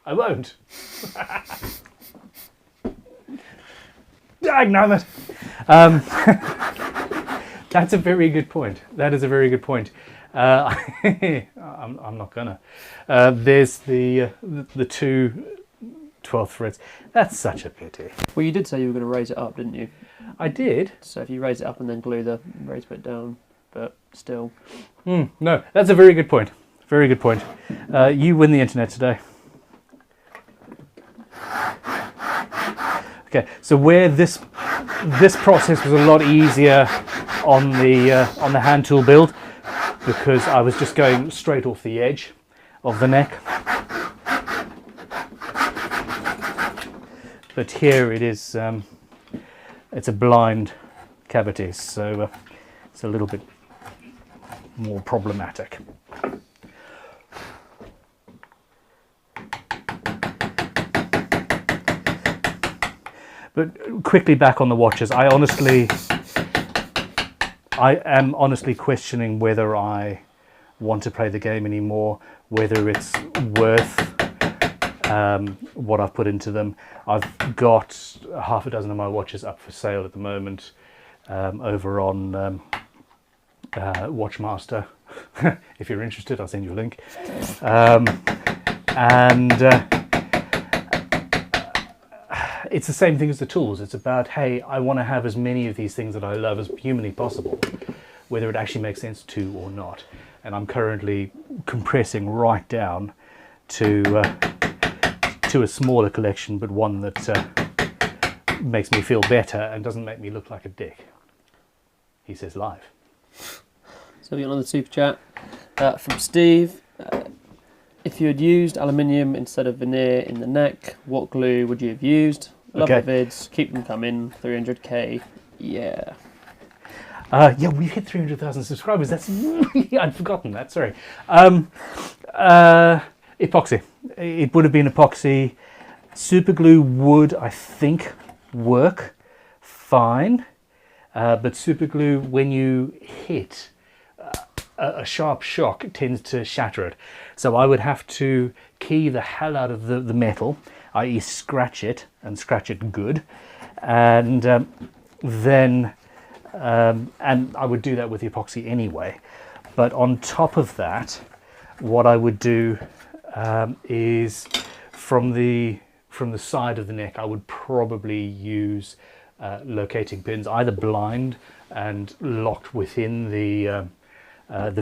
I won't. Dagnammit! That's a very good point. That is a very good point. I'm not gonna. There's the two 12th threads. That's such a pity. Well, you did say you were going to raise it up, didn't you? I did. So if you raise it up and then glue the raised bit down, but still. No, that's a very good point. Very good point. You win the internet today. Okay, so where this process was a lot easier on the hand tool build, because I was just going straight off the edge of the neck. But here it is, it's a blind cavity, so it's a little bit more problematic. But quickly back on the watches, I am honestly questioning whether I want to play the game anymore, whether it's worth what I've put into them. I've got half a dozen of my watches up for sale at the moment over on Watchmaster. If you're interested, I'll send you a link. It's the same thing as the tools. It's about, hey, I want to have as many of these things that I love as humanly possible, whether it actually makes sense to or not. And I'm currently compressing right down to a smaller collection, but one that makes me feel better and doesn't make me look like a dick. He says live. So we got another super chat from Steve. If you had used aluminium instead of veneer in the neck, what glue would you have used? Love the vids, keep them coming, 300k, yeah. Yeah, we hit 300,000 subscribers. That's I'd forgotten that. Sorry. Epoxy. It would have been epoxy. Super glue would, I think, work fine, but super glue, when you hit a sharp shock, tends to shatter it. So I would have to key the hell out of the metal, i.e. scratch it, and scratch it good, and then and I would do that with the epoxy anyway. But on top of that, what I would do is from the side of the neck, I would probably use locating pins, either blind and locked within the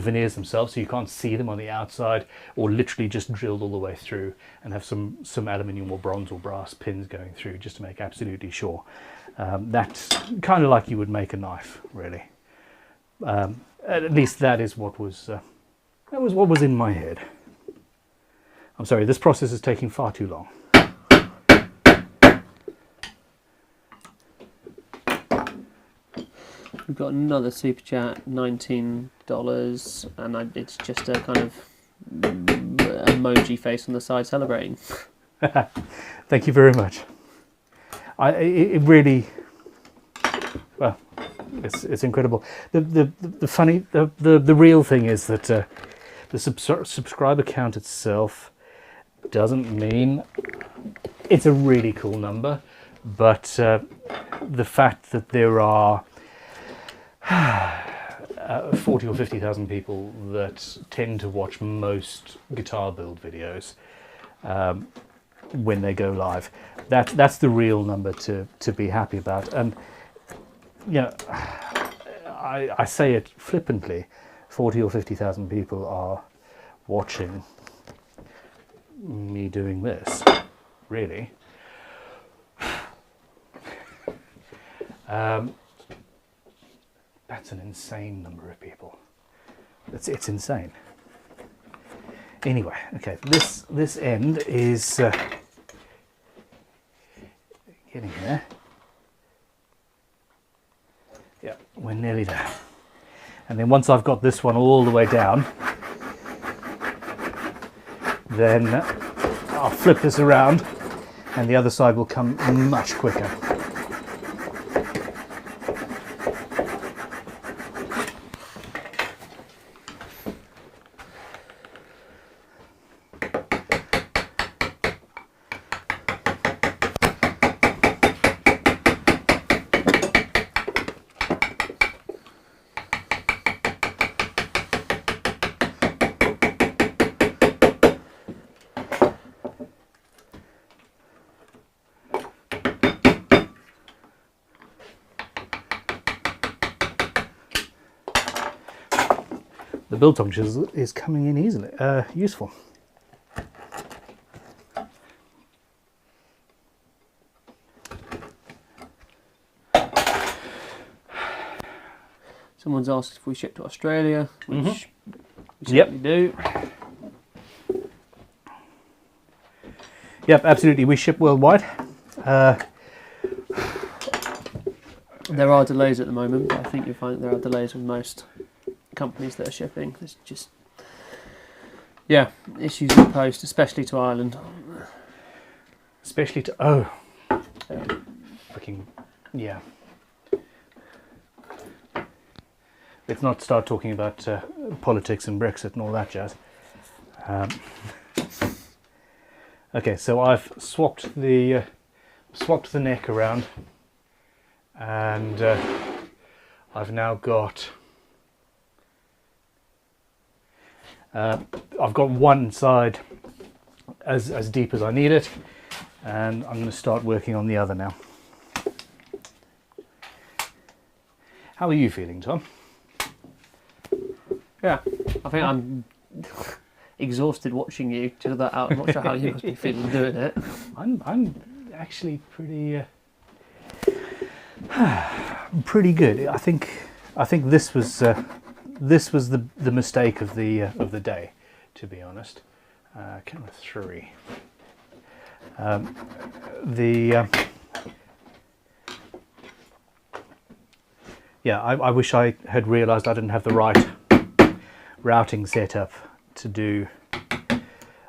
veneers themselves, so you can't see them on the outside, or literally just drilled all the way through and have some aluminium or bronze or brass pins going through, just to make absolutely sure. That's kind of like you would make a knife, really. At least that is what was what was in my head. I'm sorry, this process is taking far too long. We've got another super chat, $19, and it's just a kind of emoji face on the side celebrating. Thank you very much. It really, well, it's incredible. The funny, the real thing is that the subscriber count itself doesn't mean it's a really cool number, but the fact that there are 40 or 50,000 people that tend to watch most guitar build videos when they go live, that's the real number to be happy about. And you know, I say it flippantly, 40 or 50,000 people are watching me doing this, really. That's an insane number of people. It's insane. Anyway, okay, this end is getting there. Yeah, we're nearly there. And then once I've got this one all the way down, then I'll flip this around and the other side will come much quicker. The biltong chisel is coming in easily, useful. Someone's asked if we ship to Australia, which we Yep. certainly do. Yep, absolutely. We ship worldwide. There are delays at the moment, but I think you'll find that there are delays with most companies that are shipping. There's just, issues with post, especially to Ireland. Especially to freaking yeah. Let's not start talking about politics and Brexit and all that jazz. Okay, so I've swapped the neck around, and I've now got I've got one side as deep as I need it, and I'm going to start working on the other now. How are you feeling, Tom? Yeah, I think I'm exhausted watching you do that out. I'm not sure how you must be feeling doing it. I'm actually pretty good. I think this was the mistake of the day, to be honest. Camera 3. I wish I had realised I didn't have the right routing setup to do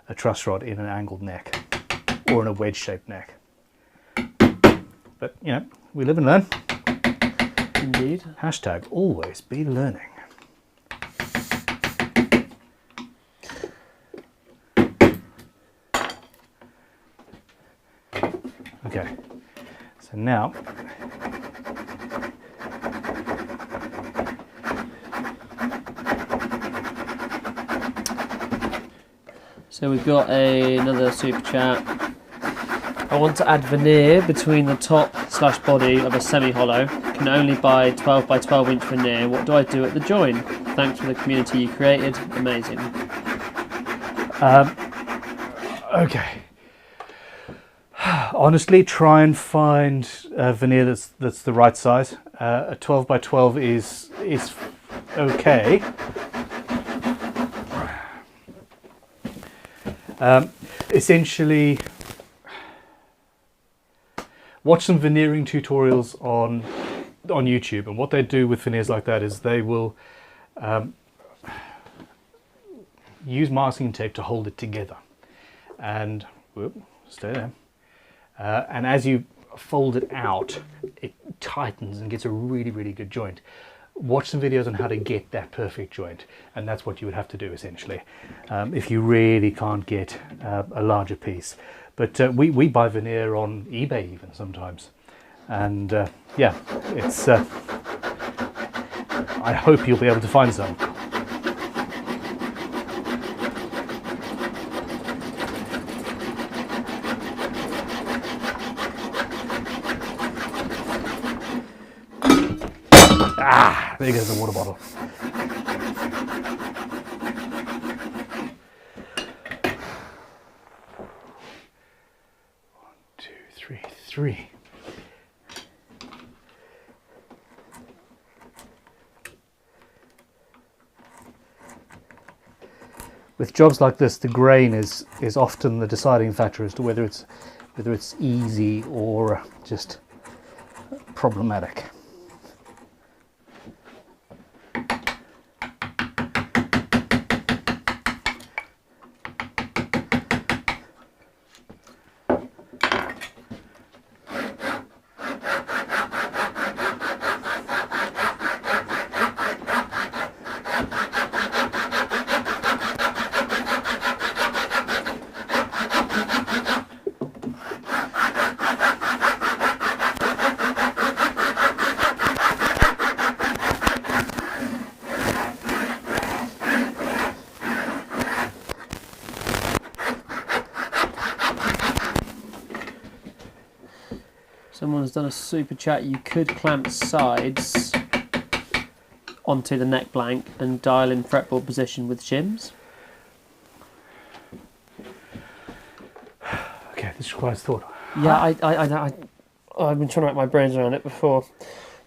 a truss rod in an angled neck or in a wedge-shaped neck. But you know, we live and learn. Indeed. Hashtag always be learning. Okay, so now so we've got another super chat. I want to add veneer between the top / body of a semi-hollow. Can only buy 12 by 12 inch veneer. What do I do at the join? Thanks for the community you created. Amazing. Okay. Honestly, try and find veneer that's the right size. A 12 by 12 is okay. Essentially, watch some veneering tutorials on YouTube, and what they do with veneers like that is they will use masking tape to hold it together, and stay there. And as you fold it out, it tightens and gets a really, really good joint. Watch some videos on how to get that perfect joint, and that's what you would have to do essentially if you really can't get a larger piece. But we buy veneer on eBay even sometimes, and yeah, it's I hope you'll be able to find some. There goes the water bottle. One, two, three. With jobs like this, the grain is often the deciding factor as to whether it's easy or just problematic. Someone has done a super chat. You could clamp sides onto the neck blank and dial in fretboard position with shims. Okay, this requires thought. Yeah, I've been trying to wrap my brains around it before.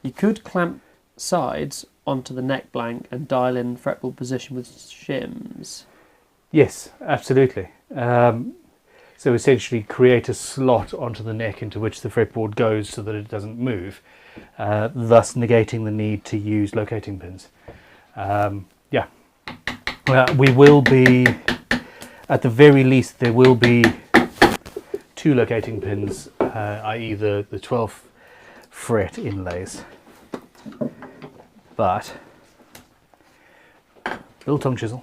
You could clamp sides onto the neck blank and dial in fretboard position with shims? Yes, absolutely. So essentially create a slot onto the neck into which the fretboard goes so that it doesn't move, thus negating the need to use locating pins. Yeah, we will be, at the very least, there will be 2 locating pins, i.e. the 12th fret inlays. But, little tongue chisel.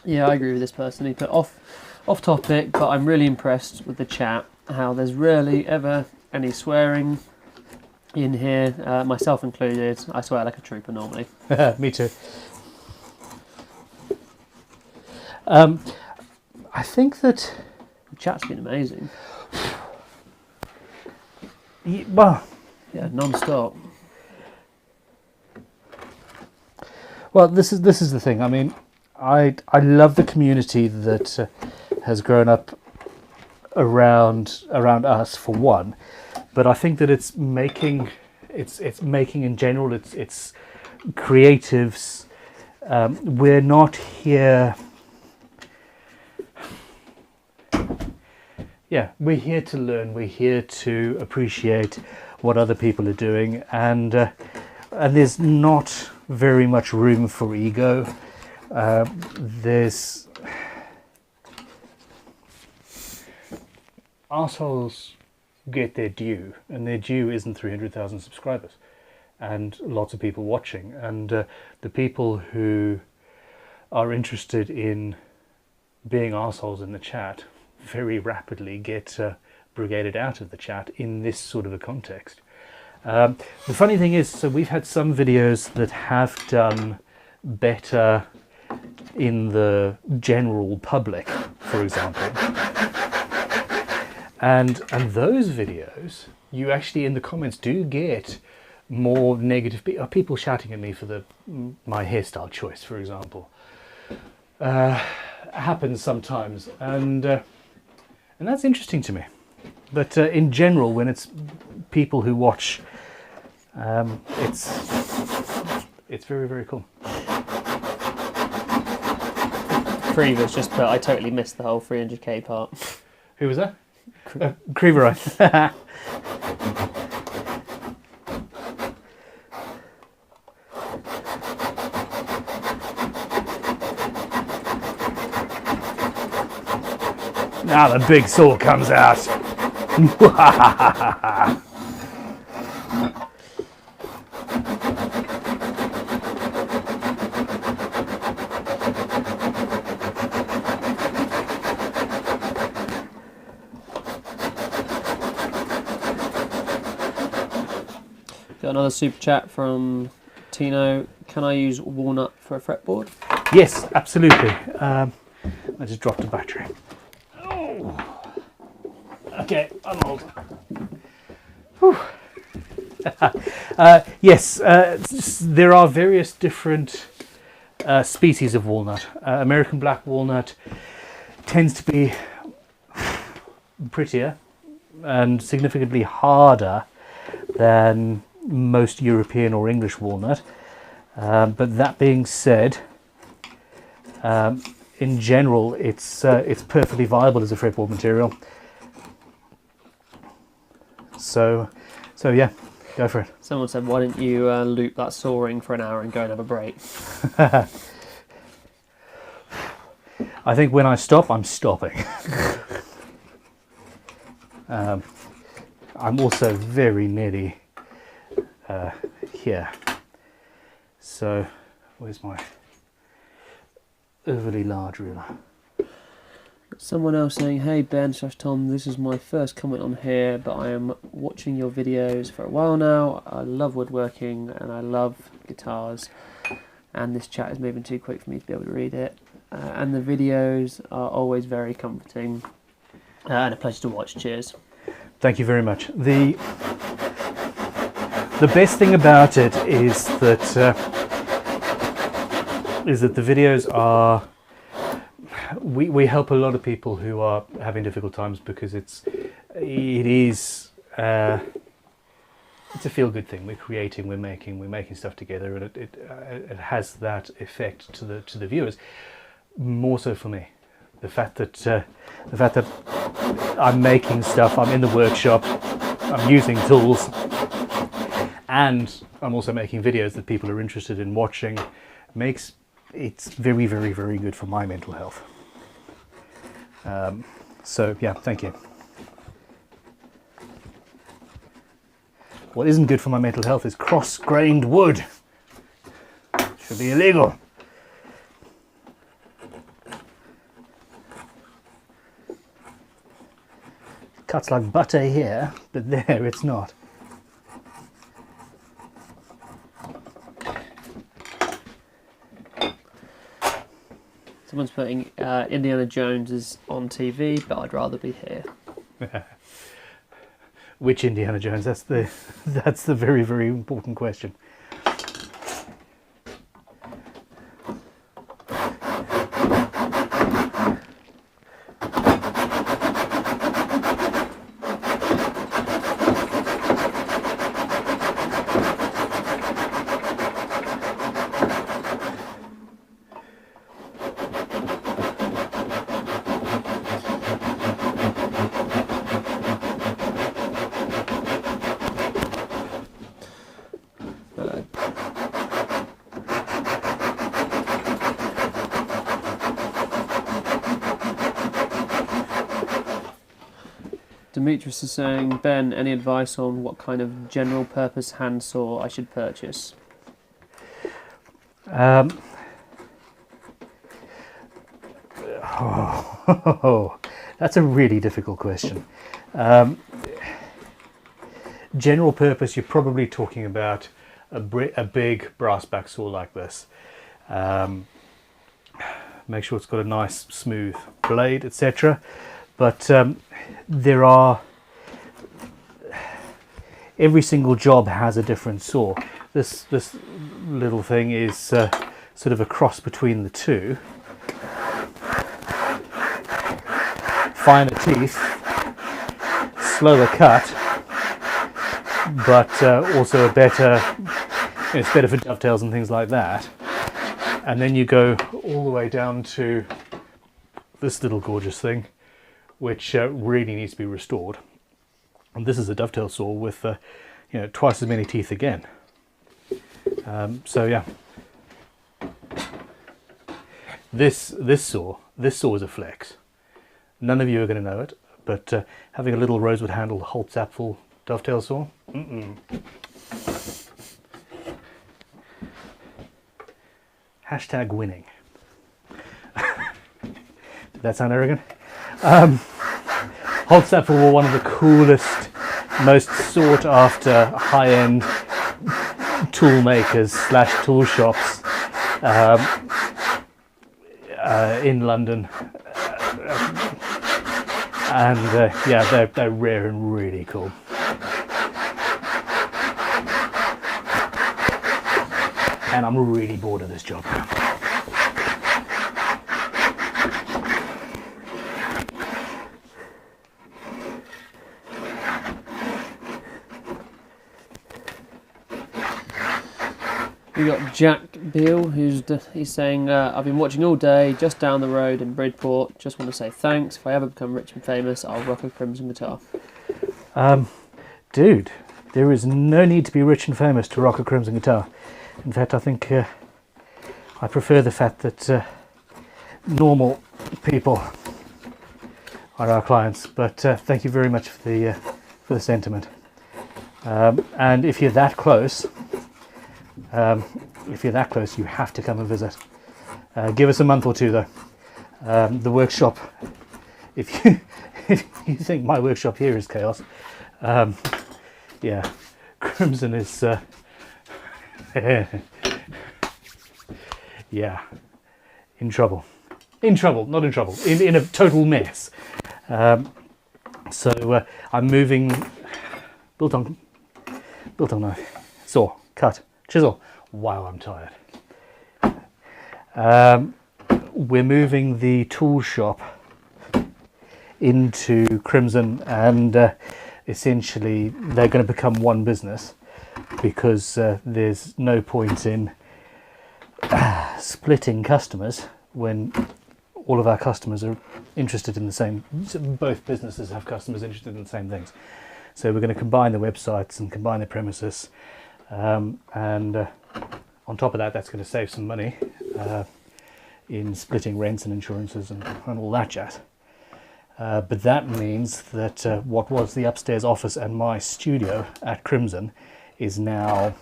Yeah, I agree with this personally, but off topic, but I'm really impressed with the chat, how there's rarely ever any swearing in here, myself included. I swear like a trooper normally. Me too. I think that The chat's been amazing. well, Yeah, non-stop. well, this is the thing. I mean, I love the community that has grown up around us, for one, but I think that it's making in general, it's creatives. We're not here. Yeah, we're here to learn. We're here to appreciate what other people are doing, and there's not very much room for ego. There's assholes get their due, and their due isn't 300,000 subscribers and lots of people watching, and the people who are interested in being assholes in the chat very rapidly get brigaded out of the chat in this sort of a context. The funny thing is, so we've had some videos that have done better in the general public, for example, and those videos, you actually in the comments do get more negative people shouting at me for my hairstyle choice, for example. Happens sometimes, and that's interesting to me. But in general, when it's people who watch, it's very, very cool. Creever's just put, I totally missed the whole 300k part. Who was that? Creever. Now the big saw comes out. Got another super chat from Tino. Can I use walnut for a fretboard? Yes, absolutely. I just dropped a battery. Oh. Okay, I'm old. Yes, there are various different species of walnut. American black walnut tends to be prettier and significantly harder than most European or English walnut. But that being said, in general, it's perfectly viable as a fretboard material. So yeah, go for it. Someone said, why didn't you loop that sawing for an hour and go and have a break? I think when I stop, I'm stopping. I'm also very nearly here. So, where's my overly large ruler? Someone else saying, hey Ben/Tom, this is my first comment on here, but I am watching your videos for a while now. I love woodworking and I love guitars, and this chat is moving too quick for me to be able to read it. And the videos are always very comforting and a pleasure to watch. Cheers. Thank you very much. The best thing about it is that the videos are, we help a lot of people who are having difficult times, because it's a feel-good thing. We're creating, we're making stuff together, and it has that effect to the viewers. More so for me, the fact that I'm making stuff, I'm in the workshop, I'm using tools, and I'm also making videos that people are interested in watching, makes it's very, very, very good for my mental health. So yeah, thank you. What isn't good for my mental health is cross-grained wood. Should be illegal. Cuts like butter here, but there it's not. Someone's putting Indiana Jones is on TV, but I'd rather be here. Which Indiana Jones? That's the very, very important question. Demetrius is saying, Ben, any advice on what kind of general purpose handsaw I should purchase? That's a really difficult question. General purpose, you're probably talking about a big brass back saw like this. Make sure it's got a nice smooth blade, etc. But there are, every single job has a different saw. This little thing is sort of a cross between the two. Finer teeth, slower cut, but also a better, it's better for dovetails and things like that. And then you go all the way down to this little gorgeous thing, which really needs to be restored. And this is a dovetail saw with twice as many teeth again. So yeah, this saw is a flex. None of you are going to know it, but having a little rosewood handled Holtz-Apfel dovetail saw, Hashtag winning. Did that sound arrogant? Holtz-Apfel were one of the coolest, most sought after high-end tool makers / tool shops in London. And yeah, they're rare and really cool. And I'm really bored of this job. We got Jack Beale, he's saying, I've been watching all day, just down the road in Bridport. Just want to say thanks. If I ever become rich and famous, I'll rock a crimson guitar. Dude, there is no need to be rich and famous to rock a crimson guitar. In fact, I think I prefer the fact that normal people are our clients. But thank you very much for the sentiment. And if you're that close, you have to come and visit. Give us a month or two, though. The workshop, if you think my workshop here is chaos, yeah, Crimson is, yeah, in trouble. In trouble, not in trouble. In a total mess. So I'm moving, built on knife, saw, cut, chisel. Wow, I'm tired. We're moving the tool shop into Crimson, and essentially they're going to become one business, because there's no point in splitting customers when all of our customers are interested in the same, both businesses have customers interested in the same things. So we're going to combine the websites and combine the premises, and on top of that, that's going to save some money in splitting rents and insurances and all that jazz. But that means that what was the upstairs office and my studio at Crimson is now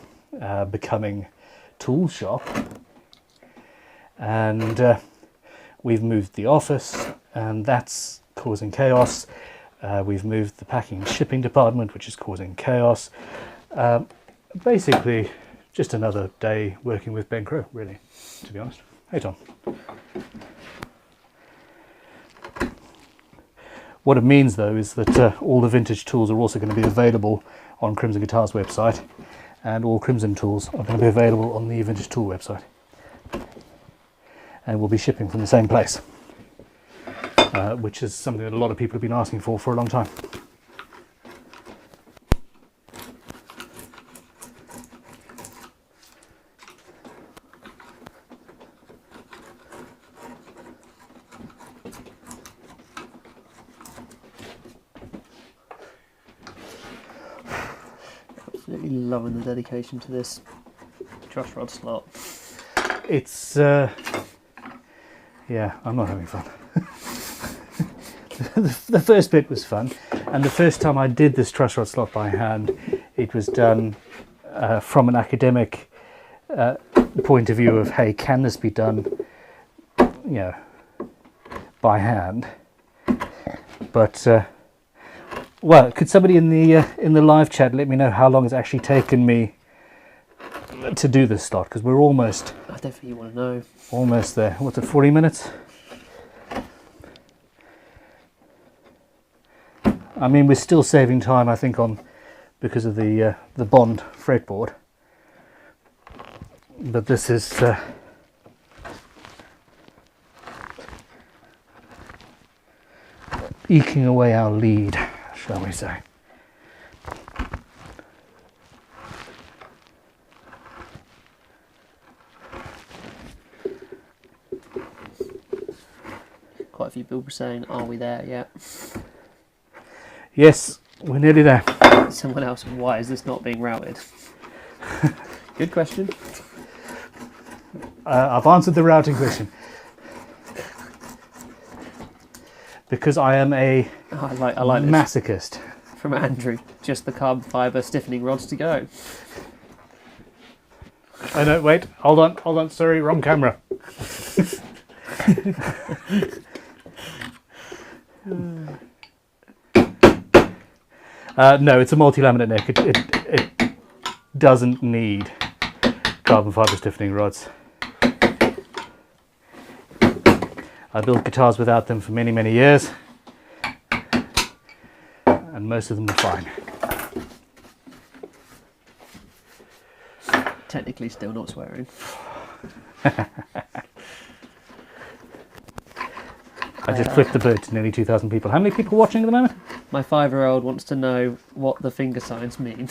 becoming tool shop, and we've moved the office, and that's causing chaos. We've moved the packing and shipping department, which is causing chaos. Basically, just another day working with Ben Crow, really, to be honest. Hey, Tom. What it means, though, is that all the vintage tools are also going to be available on Crimson Guitar's website, and all Crimson tools are going to be available on the Vintage Tool website. And we'll be shipping from the same place, which is something that a lot of people have been asking for a long time. Absolutely loving the dedication to this truss rod slot. It's, yeah, I'm not having fun. The first bit was fun, and the first time I did this truss rod slot by hand, it was done from an academic point of view of, hey, can this be done, you know, by hand? But well, could somebody in the live chat let me know how long it's actually taken me to do this slot? Because we're almost. I definitely want to know. Almost there. What's it? 40 minutes. I mean, we're still saving time, I think, on because of the Bond fretboard. But this is eking away our lead, shall we say. Quite a few people saying, are we there yet? Yes, we're nearly there. Someone else, why is this not being routed? Good question. I've answered the routing question. Because I am a I like this. masochist. From Andrew, just the carbon fibre stiffening rods to go. Oh no, wait, hold on, sorry, wrong camera. No, it's a multi-laminate neck. It doesn't need carbon fibre stiffening rods. I built guitars without them for many, many years, and most of them are fine. Technically still not swearing. I just flipped the bird to nearly 2,000 people. How many people watching at the moment? My 5-year-old wants to know what the finger signs mean.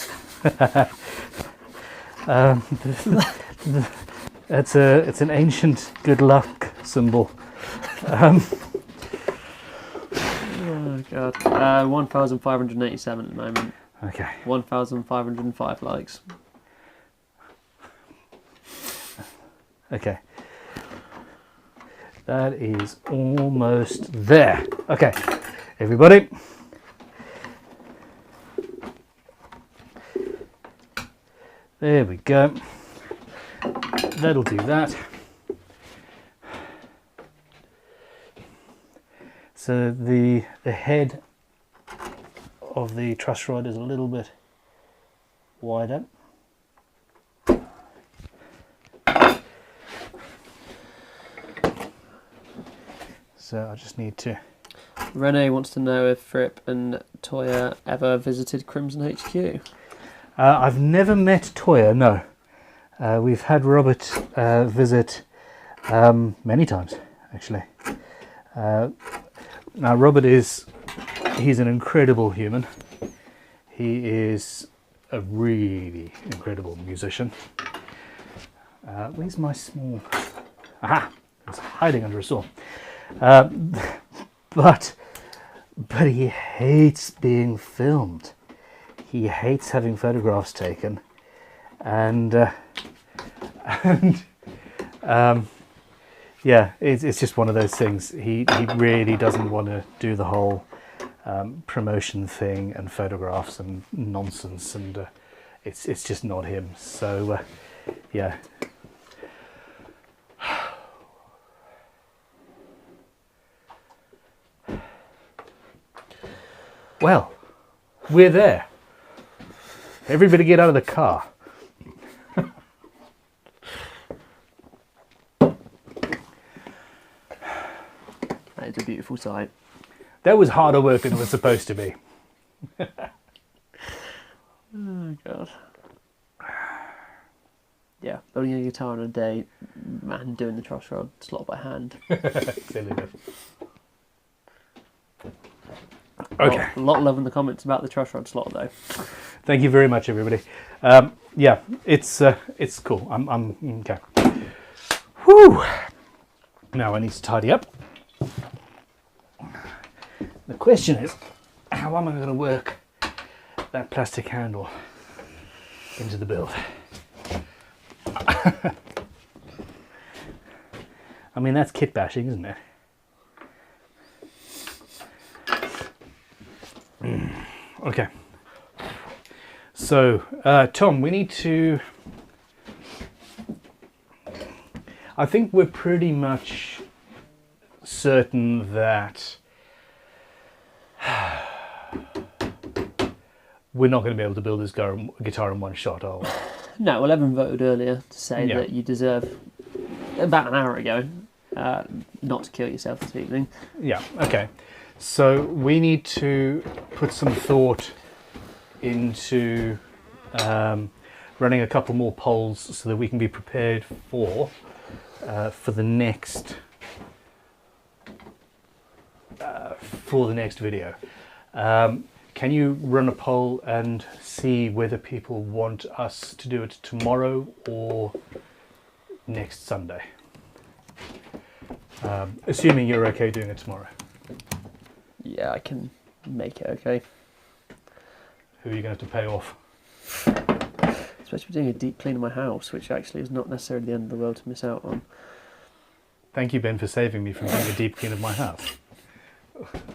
It's an ancient good luck symbol. Oh god. 1,587 at the moment. Okay. 1,505 likes. Okay. That is almost there. Okay, everybody. There we go. That'll do that. So the head of the truss rod is a little bit wider. So I just need to Rene wants to know if Fripp and Toya ever visited Crimson HQ. I've never met Toya, no. We've had Robert visit many times, actually. Now, Robert he's an incredible human. He is a really incredible musician. Where's my small... Aha! It's hiding under a saw. But he hates being filmed. He hates having photographs taken, and yeah, it's just one of those things. He really doesn't want to do the whole promotion thing and photographs and nonsense, and it's just not him. So yeah. Well, we're there. Everybody get out of the car. That is a beautiful sight. That was harder work than it was supposed to be. Oh, God. Yeah, building a guitar in a day and doing the truss rod slot by hand. Clearly good. Okay. A lot of love in the comments about the truss rod slot, though. Thank you very much, everybody. Yeah, it's cool. I'm okay. Whew. Now I need to tidy up. The question is, how am I going to work that plastic handle into the build? I mean, that's kit bashing, isn't it? Okay. So, Tom, we need to... I think we're pretty much certain that we're not going to be able to build this guitar in one shot, are we? No, well, Evan voted earlier to say Yeah. that you deserve, about an hour ago, not to kill yourself this evening. Yeah, okay. So we need to put some thought into running a couple more polls so that we can be prepared for the next video. Can you run a poll and see whether people want us to do it tomorrow or next Sunday? Assuming you're okay doing it tomorrow. Yeah, I can make it okay. Who are you going to have to pay off? Especially doing a deep clean of my house, which actually is not necessarily the end of the world to miss out on. Thank you, Ben, for saving me from doing a deep clean of my house.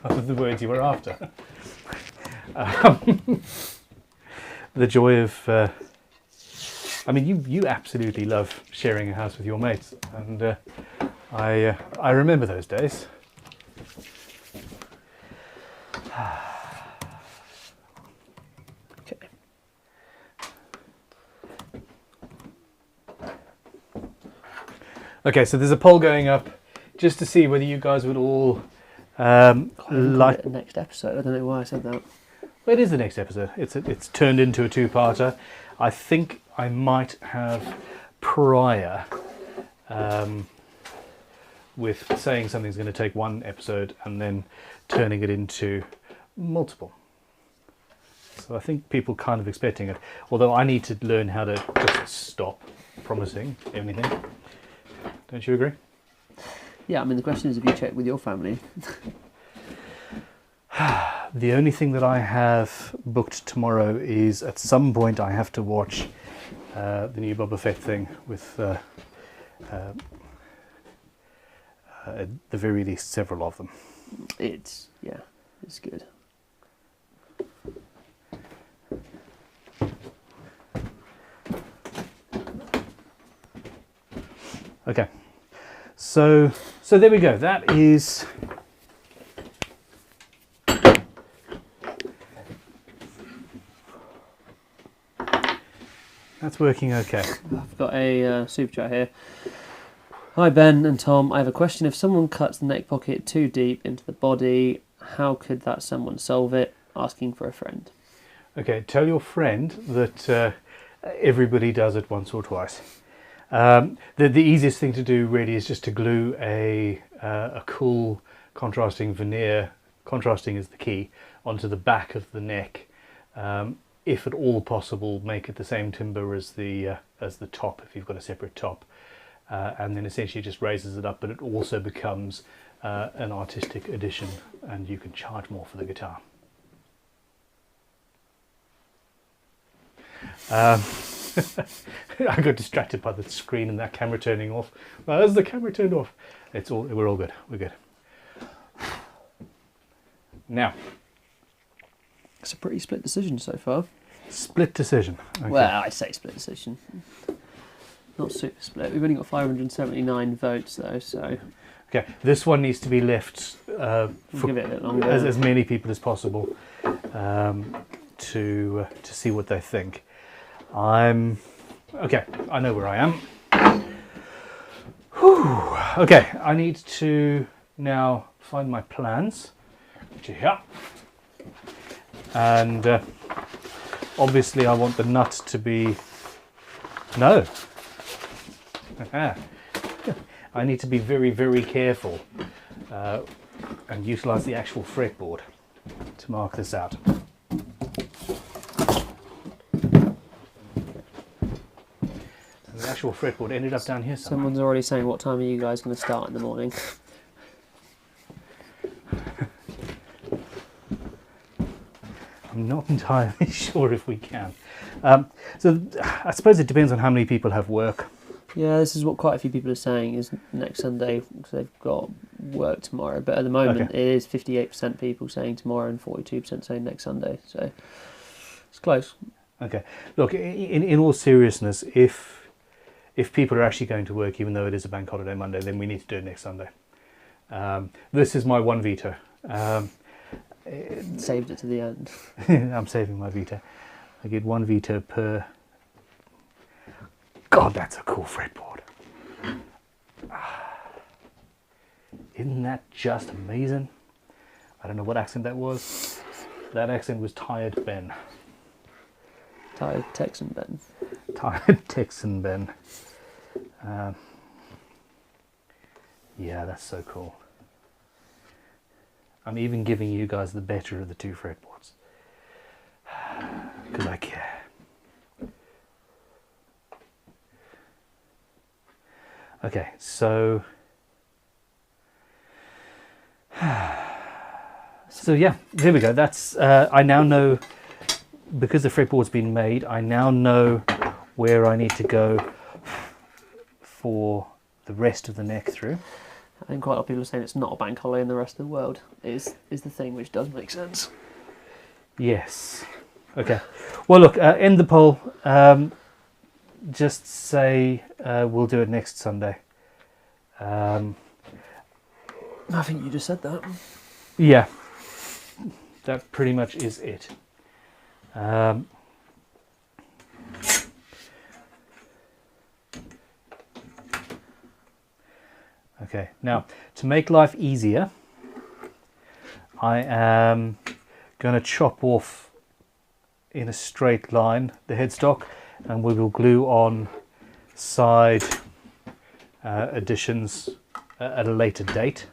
Those are the words you were after. The joy of... I mean, you absolutely love sharing a house with your mates, and I remember those days. Okay. Okay, so there's a poll going up just to see whether you guys would all like... Next episode. I don't know why I said that. Well, it is the next episode. It's turned into a two-parter. I think I might have prior with saying something's going to take one episode and then turning it into multiple. So I think people kind of expecting it. Although I need to learn how to just stop promising anything. Don't you agree? Yeah, I mean, the question is, have you checked with your family? The only thing that I have booked tomorrow is at some point I have to watch the new Boba Fett thing with at the very least several of them. It's good. Okay, so there we go. That is that's working okay. I've got a super chat here. Hi Ben and Tom, I have a question. If someone cuts the neck pocket too deep into the body, how could that someone solve it? Asking for a friend. Okay, tell your friend that everybody does it once or twice. The easiest thing to do really is just to glue a cool contrasting veneer, contrasting is the key, onto the back of the neck. If at all possible, make it the same timber as the top if you've got a separate top, and then essentially just raises it up, but it also becomes an artistic addition, and you can charge more for the guitar. I got distracted by the screen and that camera turning off. Well, as the camera turned off, we're all good. We're good. Now, it's a pretty split decision so far. Split decision. Okay. Well, I say split decision. Not super split. We've only got 579 votes though, so. Okay, this one needs to be left for give it a bit longer. as many people as possible to see what they think. Okay, I know where I am. Whew. Okay, I need to now find my plans, which are here. And obviously I want the nut to be... No. I need to be very, very careful and utilise the actual fretboard to mark this out. The actual fretboard ended up down here somewhere. Someone's already saying, what time are you guys going to start in the morning? I'm not entirely sure if we can. So I suppose it depends on how many people have work. Yeah, this is what quite a few people are saying is next Sunday because they've got work tomorrow. But at the moment, It is 58% people saying tomorrow and 42% saying next Sunday. So it's close. Okay. Look, in all seriousness, if people are actually going to work, even though it is a bank holiday Monday, then we need to do it next Sunday. This is my one veto. Saved it to the end. I'm saving my veto. I get one veto per... God, that's a cool fretboard. Isn't that just amazing? I don't know what accent that was. That accent was Tired Ben. Tired Texan Ben. Tired Texan Ben. Yeah, that's so cool. I'm even giving you guys the better of the two fretboards. Because I care. Okay, so yeah, there we go. That's I now know, because the fretboard's been made, I now know where I need to go for the rest of the neck through. I think quite a lot of people are saying it's not a bank holiday in the rest of the world. Is the thing, which does make sense. Yes. Okay. Well, look, end the poll. Just say we'll do it next Sunday. I think you just said that. Yeah, that pretty much is it. Okay, now to make life easier, I am going to chop off in a straight line the headstock, and we will glue on side additions at a later date,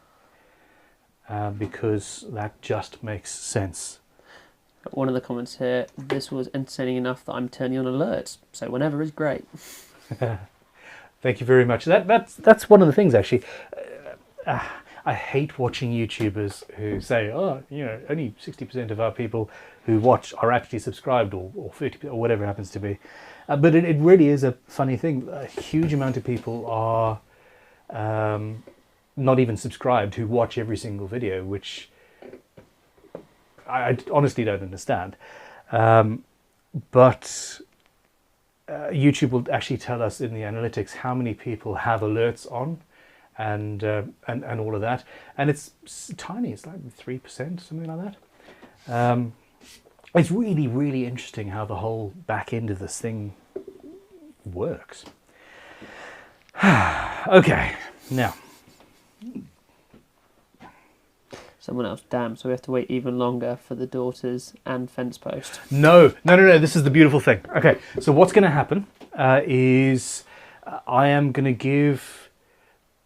because that just makes sense. One of the comments here, this was entertaining enough that I'm turning on alerts, so whenever is great. Thank you very much. That's one of the things, actually. I hate watching YouTubers who say, oh, you know, only 60% of our people who watch are actually subscribed, or 50%, or whatever it happens to be. But it really is a funny thing. A huge amount of people are not even subscribed who watch every single video, which I honestly don't understand. But YouTube will actually tell us in the analytics how many people have alerts on, and all of that, and it's tiny. It's like 3%, something like that. It's really, really interesting how the whole back end of this thing works. Okay, now. Someone else. Damn. So we have to wait even longer for the daughters and fence post. No. This is the beautiful thing. Okay, so what's going to happen is I am going to give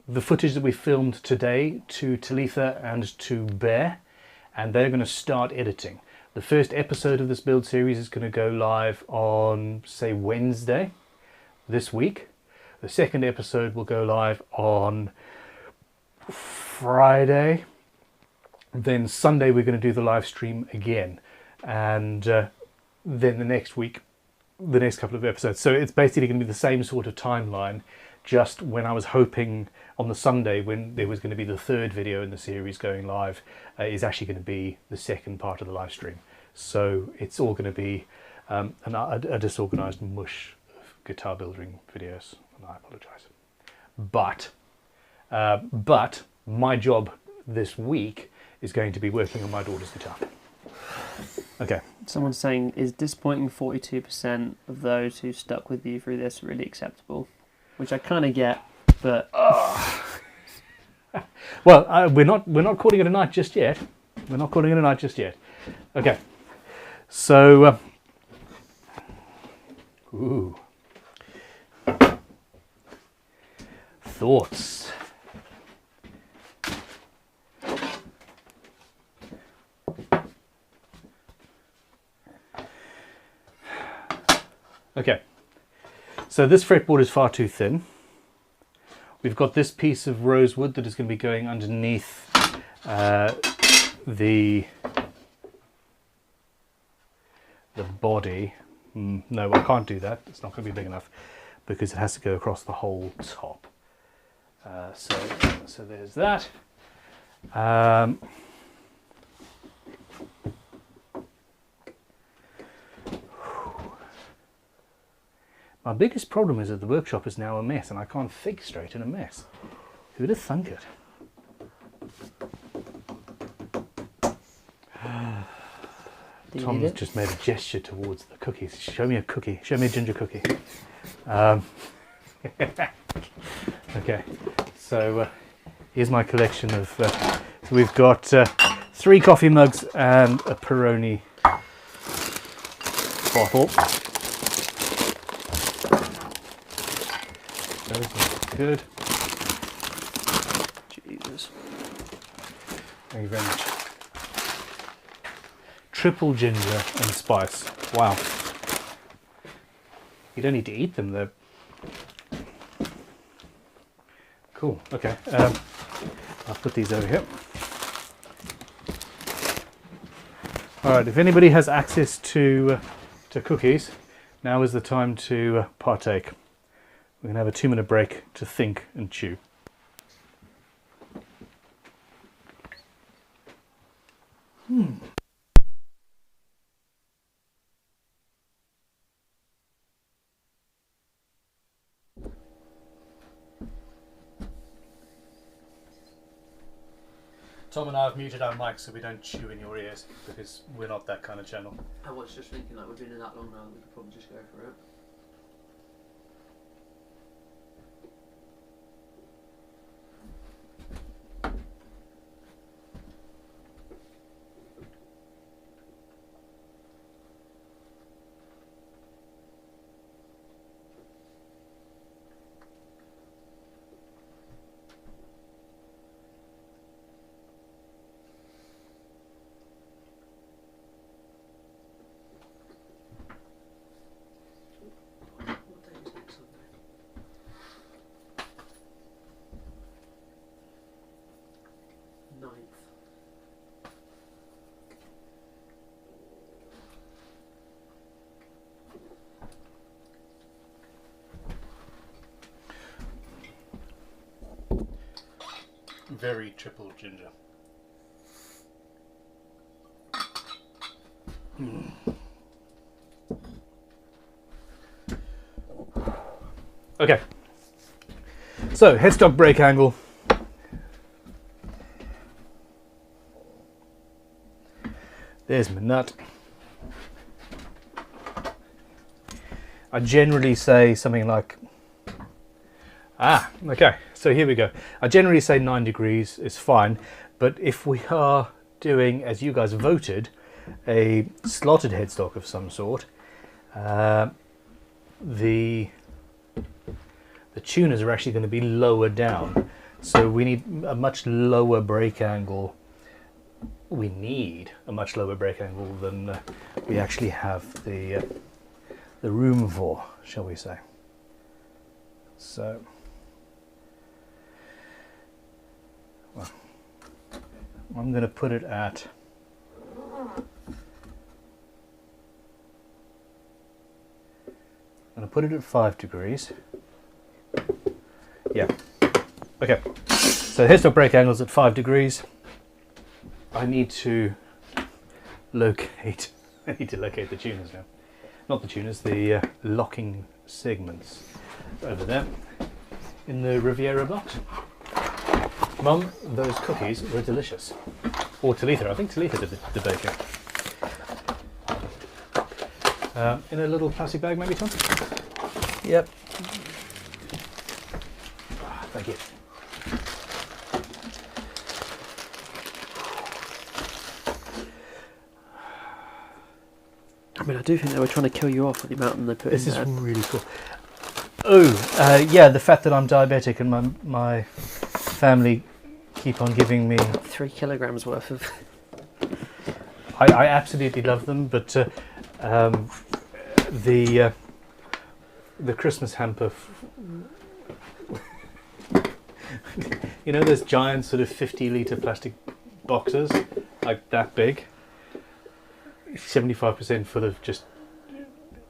the footage that we filmed today to Talitha and to Bear, and they're going to start editing. The first episode of this build series is going to go live on, say, Wednesday this week. The second episode will go live on Friday. Then Sunday we're going to do the live stream again, and then the next week, the next couple of episodes. So it's basically going to be the same sort of timeline, just when I was hoping on the Sunday when there was going to be the third video in the series going live, is actually going to be the second part of the live stream. So it's all going to be a disorganized mush of guitar building videos, and I apologize. But my job this week is going to be working on my daughter's guitar. Okay. Someone's saying, is disappointing 42% of those who stuck with you through this really acceptable? Which I kind of get, but... Well, we're not calling it a night just yet. We're not calling it a night just yet. Okay. So... ooh. Thoughts. Okay, so this fretboard is far too thin. We've got this piece of rosewood that is going to be going underneath the body. No, I can't do that. It's not going to be big enough because it has to go across the whole top. So there's that. My biggest problem is that the workshop is now a mess and I can't think straight in a mess. Who'd have thunk it? Tom's just made a gesture towards the cookies. Show me a cookie. Show me a ginger cookie. Okay, so here's my collection of... so we've got 3 coffee mugs and a Peroni bottle. Good. Jesus. Thank you very much. Triple ginger and spice. Wow. You don't need to eat them though. Cool. Okay. I'll put these over here. All right. If anybody has access to cookies, now is the time to partake. We're going to have a 2-minute break to think and chew. Tom and I have muted our mics so we don't chew in your ears because we're not that kind of channel. I was just thinking, like, we've been in that long now, we could probably just go for it. Very triple ginger. Okay. So, headstock brake angle. There's my nut. I generally say something like, okay, So here we go. I generally say 9 degrees is fine, but if we are doing, as you guys voted, a slotted headstock of some sort, the tuners are actually going to be lower down, so we need a much lower brake angle. We need a much lower brake angle than we actually have the room for, shall we say. So, well, I'm going to put it at I'm going to put it at 5 degrees. Yeah. Okay. So headstock brake angle's at 5 degrees. I need to locate the tuners now. Not the tuners, the locking segments over there in the Riviera box. Mum, those cookies were delicious. Or Talitha, I think Talitha did the baking. In a little plastic bag maybe, Tom? Yep. Thank you. I mean, I do think they were trying to kill you off with the amount they put in there. This is really cool. Oh, yeah, the fact that I'm diabetic and my family keep on giving me... 3 kilograms worth of... I absolutely love them, but the Christmas hamper... You know those giant sort of 50-litre plastic boxes, like that big? 75% full of just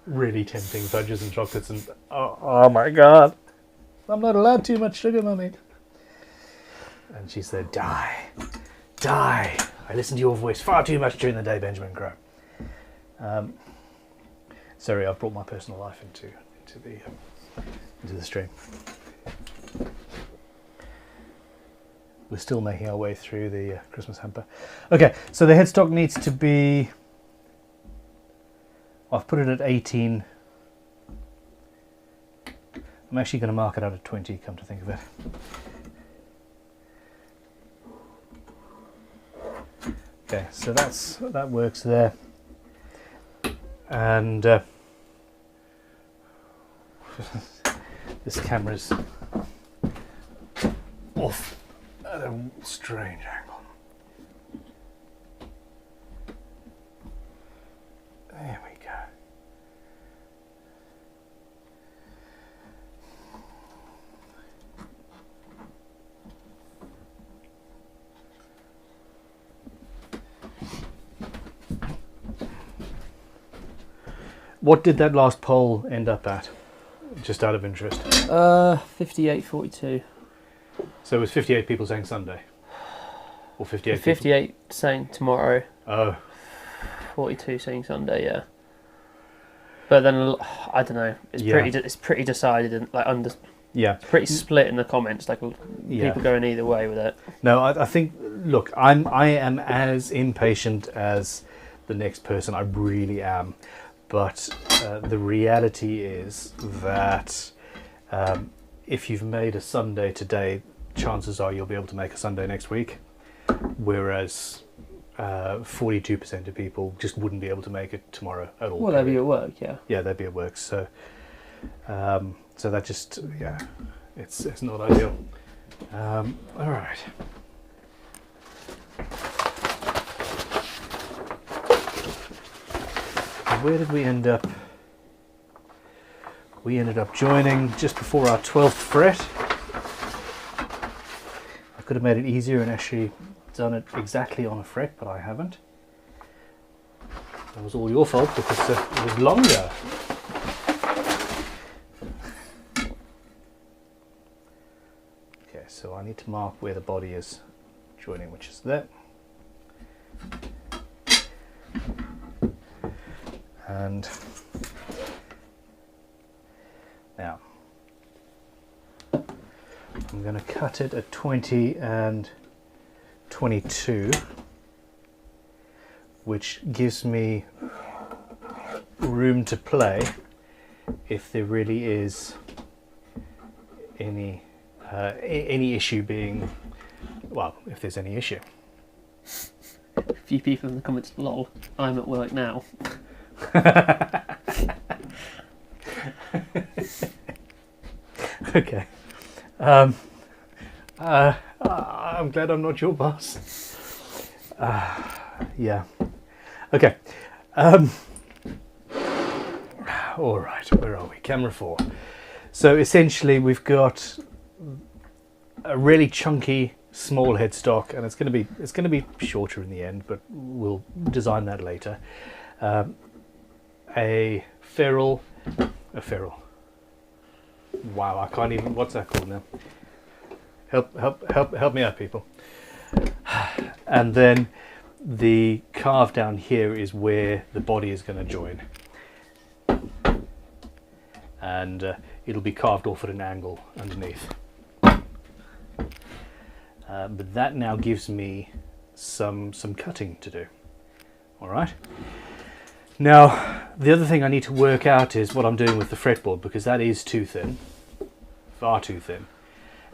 really tempting fudges and chocolates, and oh my god, I'm not allowed too much sugar, Mummy. And she said, die. I listened to your voice far too much during the day, Benjamin Crow. Sorry, I've brought my personal life into the stream. We're still making our way through the Christmas hamper. Okay, so the headstock needs to be... I've put it at 18. I'm actually going to mark it out at 20, come to think of it. Okay, so that works there. And this camera's off at a strange angle. There we go. What did that last poll end up at? Just out of interest. 58-42. So it was 58 people saying Sunday? Or 58 people? 58 saying tomorrow. Oh. 42 saying Sunday, yeah. But then, I don't know, it's pretty decided, and like yeah. It's pretty split in the comments, like people going either way with it. No, I think, look, I am as impatient as the next person, I really am. But the reality is that if you've made a Sunday today, chances are you'll be able to make a Sunday next week. Whereas 42% of people just wouldn't be able to make it tomorrow at all. Well, they'd be at work, yeah. Yeah, they'd be at work. So, so that just, yeah, it's not ideal. All right. Where did we end up? We ended up joining just before our 12th fret. I could have made it easier and actually done it exactly on a fret, but I haven't. That was all your fault because it was longer. Okay, so I need to mark where the body is joining, which is there. And now I'm going to cut it at 20 and 22, which gives me room to play if there really is any Any issue being, well, if there's any issue. A few people in the comments, lol, I'm at work now. Okay. I'm glad I'm not your boss. Yeah. Okay. All right. Where are we? Camera 4. So essentially, we've got a really chunky small headstock, and it's going to be shorter in the end, but we'll design that later. A ferrule. Wow, I can't even. What's that called now? Help me out, people. And then the carve down here is where the body is going to join, and it'll be carved off at an angle underneath. But that now gives me some cutting to do. All right. Now, the other thing I need to work out is what I'm doing with the fretboard, because that is too thin, far too thin,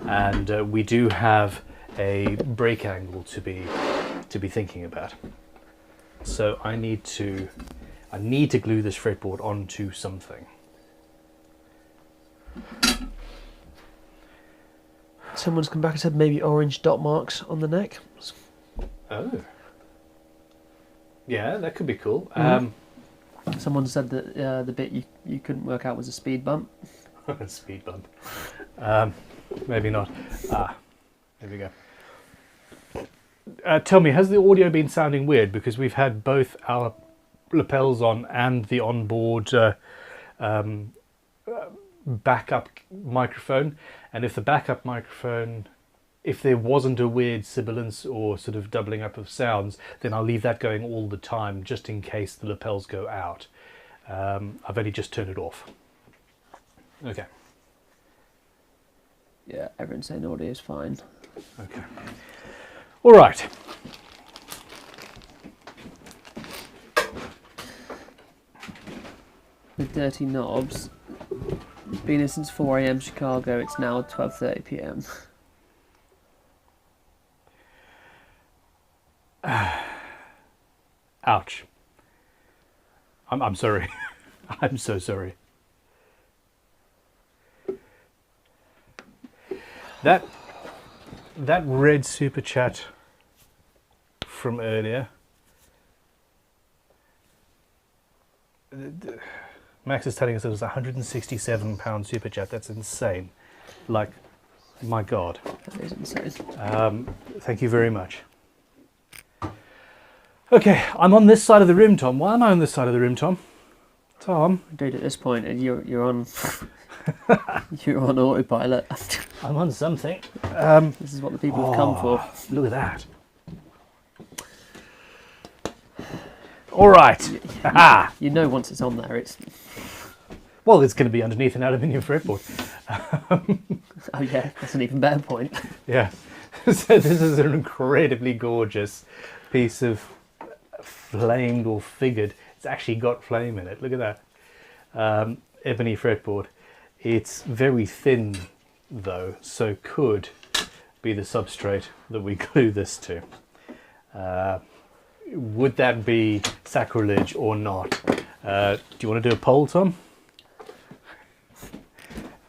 and we do have a break angle to be thinking about. So I need to glue this fretboard onto something. Someone's come back and said maybe orange dot marks on the neck. Oh. Yeah, that could be cool. Someone said that the bit you couldn't work out was a speed bump. Speed bump. Maybe not. There we go. Tell me, has the audio been sounding weird? Because we've had both our lapels on and the onboard backup microphone. And if the backup microphone, if there wasn't a weird sibilance or sort of doubling up of sounds, then I'll leave that going all the time, just in case the lapels go out. I've only just turned it off. Okay. Yeah, everyone's saying audio is fine. Okay. All right. With dirty knobs. Been here since 4 AM Chicago. It's now 12:30 PM. Ouch. I'm sorry. I'm so sorry. That red super chat from earlier. Max is telling us it was £167 super chat. That's insane. Like, my God. That is insane. Thank you very much. Okay, I'm on this side of the room, Tom. Why am I on this side of the room, Tom? Tom? Dude, at this point, you're on you're on autopilot. I'm on something. This is what the people have come for. Look at that. All right. You know once it's on there, it's... Well, it's going to be underneath an aluminium fretboard. Oh yeah, that's an even better point. Yeah. So this is an incredibly gorgeous piece of flamed or figured. It's actually got flame in it. Look at that. Ebony fretboard. It's very thin though, so could be the substrate that we glue this to. Would that be sacrilege or not? Do you want to do a poll, Tom?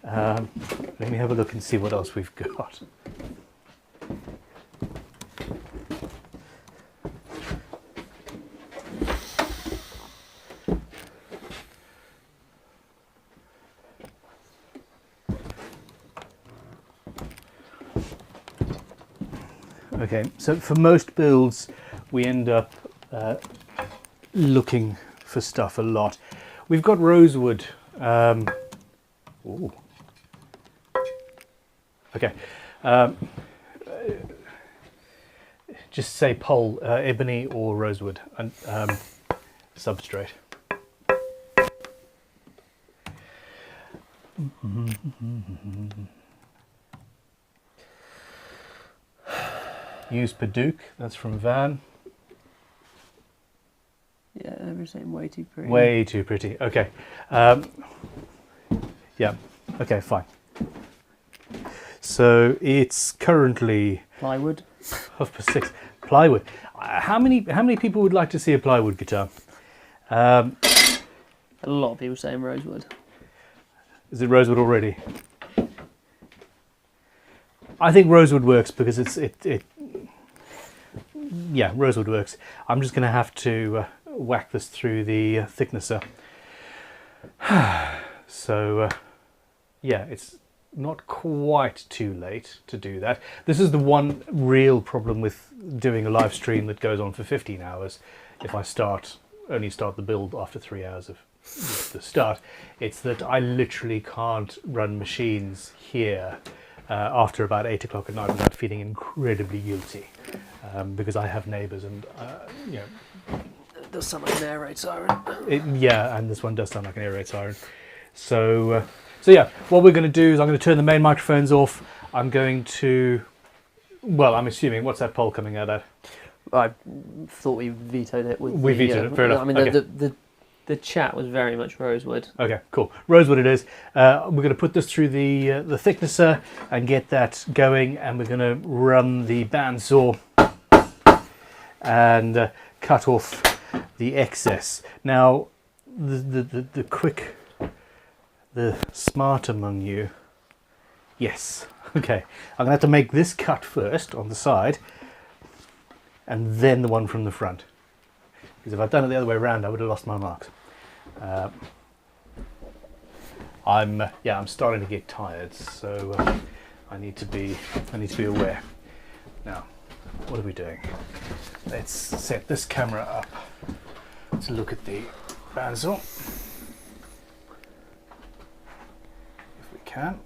Let me have a look and see what else we've got. Okay, so for most builds, we end up looking for stuff a lot. We've got rosewood. Ooh. Okay. Just say poll, ebony or rosewood, and substrate. Use Paduke, that's from Van. Yeah, everyone's saying way too pretty. Way too pretty, okay. Yeah, okay, fine. So it's currently Plywood. 6:30. Plywood. How many people would like to see a plywood guitar? A lot of people saying rosewood. Is it rosewood already? I think rosewood works because yeah, rosewood works. I'm just going to have to whack this through the thicknesser. So yeah, it's not quite too late to do that. This is the one real problem with doing a live stream that goes on for 15 hours. If I only start the build after 3 hours of the start, it's that I literally can't run machines here after about 8 o'clock at night without feeling incredibly guilty, because I have neighbours and you know. It does sound like an air raid siren. Yeah, and this one does sound like an air raid siren. So yeah, what we're going to do is I'm going to turn the main microphones off. I'm going to, well, I'm assuming, what's that poll coming out at? I thought we vetoed it. We vetoed it, fair enough. I mean, Okay. the chat was very much rosewood. Okay, cool. Rosewood it is. We're going to put this through the thicknesser and get that going, and we're going to run the bandsaw and cut off the excess. Now, the smart among you. Yes. Okay. I'm going to have to make this cut first on the side, and then the one from the front. Because if I'd done it the other way around, I would have lost my marks. I'm starting to get tired, so I need to be aware. Now, what are we doing? Let's set this camera up to look at the bandsaw, if we can.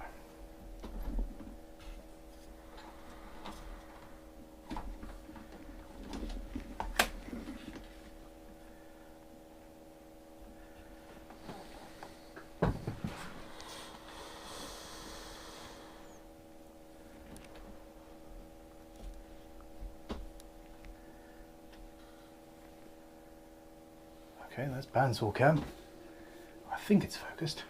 Okay, that's bandsaw cam. I think it's focused.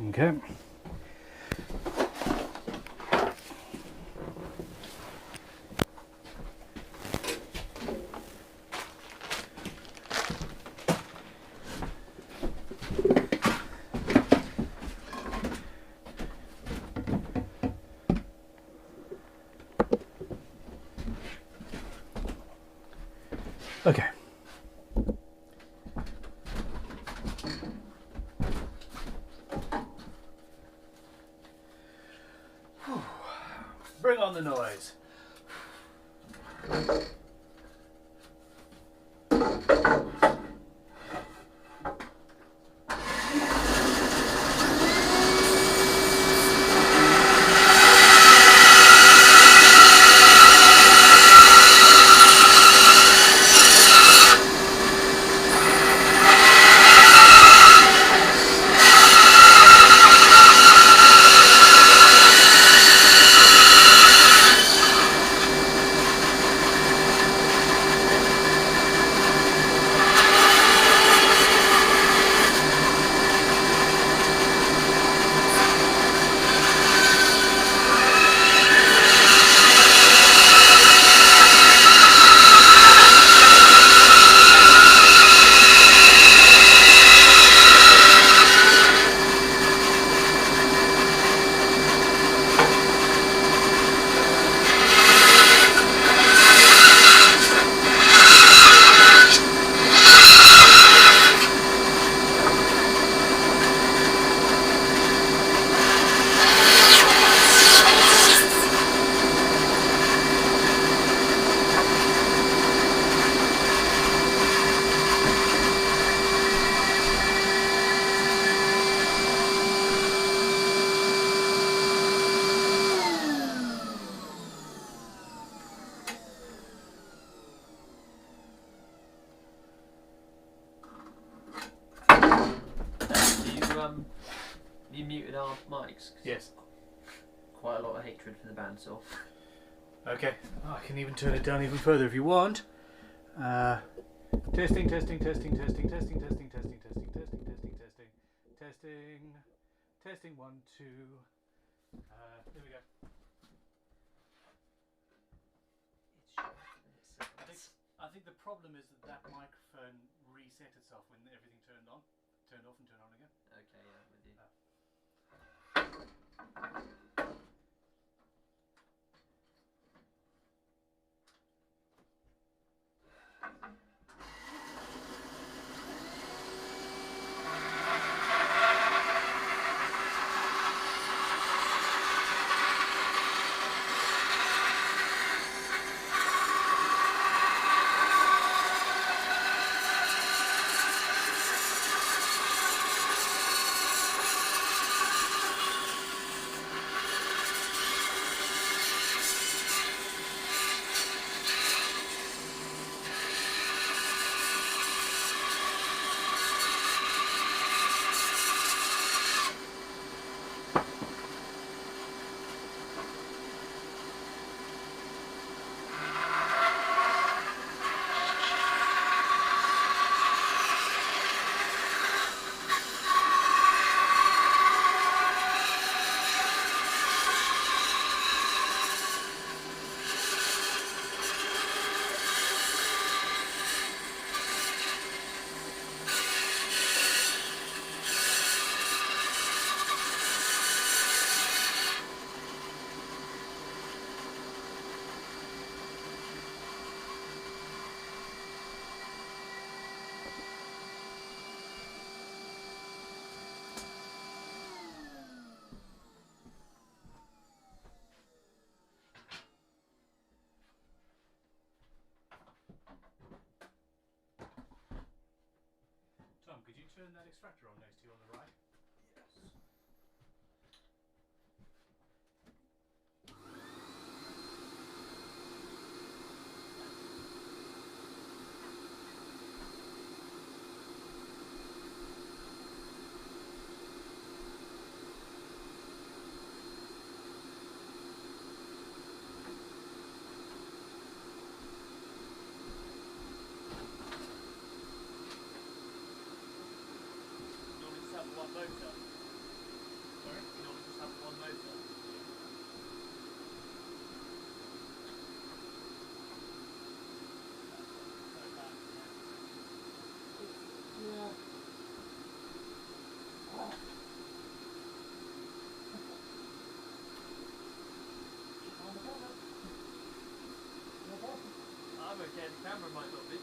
Okay. Okay. Bring on the noise. mics. 'Cause Yes. Quite a lot of hatred for the bandsaw. Okay. Oh, I can even turn it down even further if you want. Testing, testing, testing, testing, testing, testing, testing, testing, testing, testing, testing, testing, testing. 1, 2. There we go. I think the problem is that microphone reset itself when everything turned off and turned on again. Okay, yeah, with you. Tom, could you turn that extractor on next to you on the right? Yes. One motor. Sorry? You normally just have one motor. Yeah. I'm okay, the camera might not be.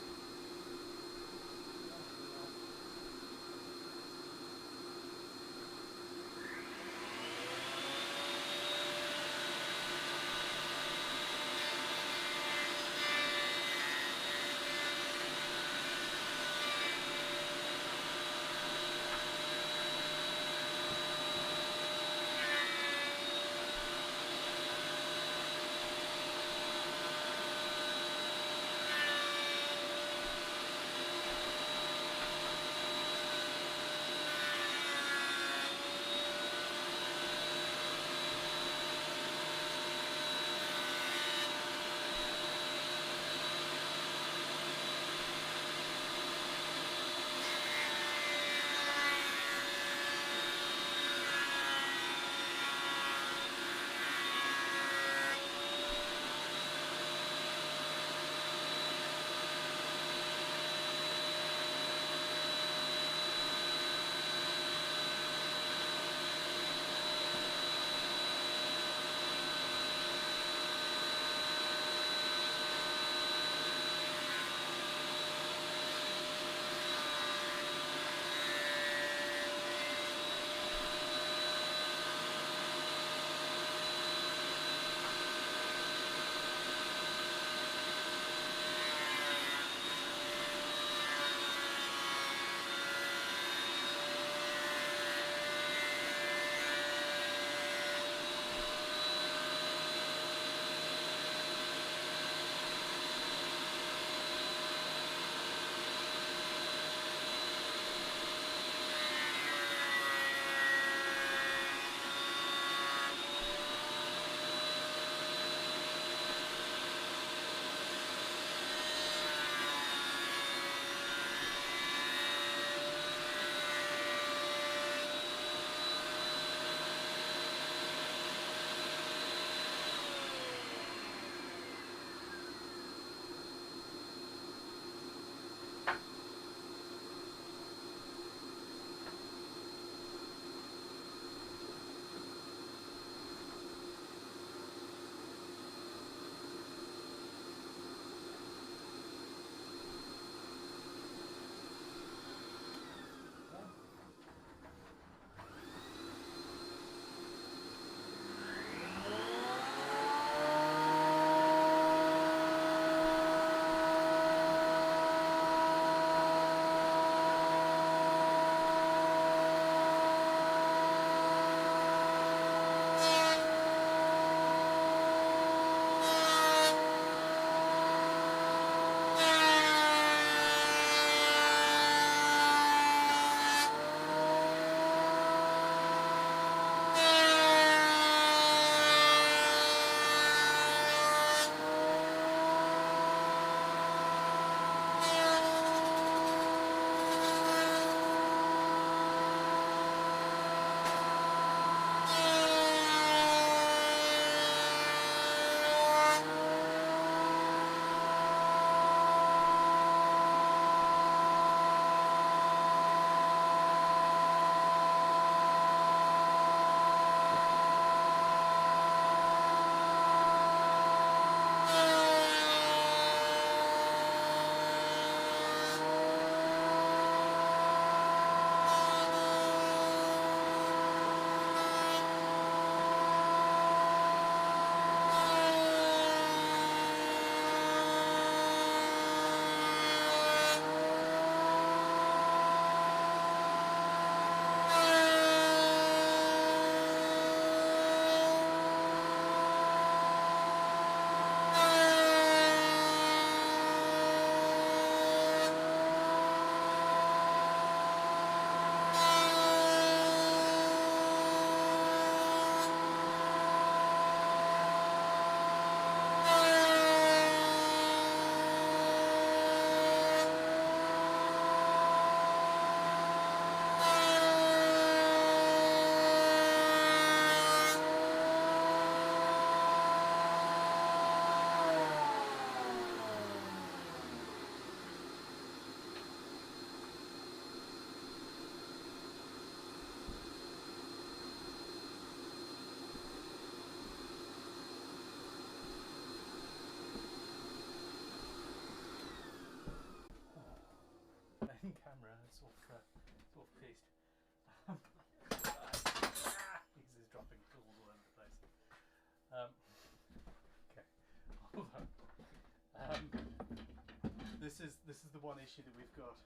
This is the one issue that we've got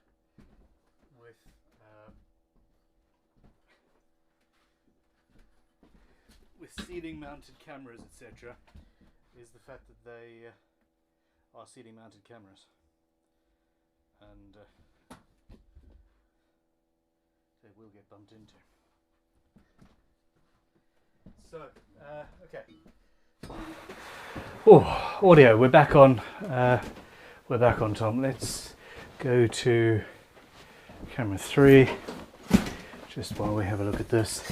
with ceiling mounted cameras, etc., is the fact that they are ceiling mounted cameras, and they will get bumped into. So, okay. Oh, audio. We're back on. We're back on, Tom. Let's go to camera 3. Just while we have a look at this.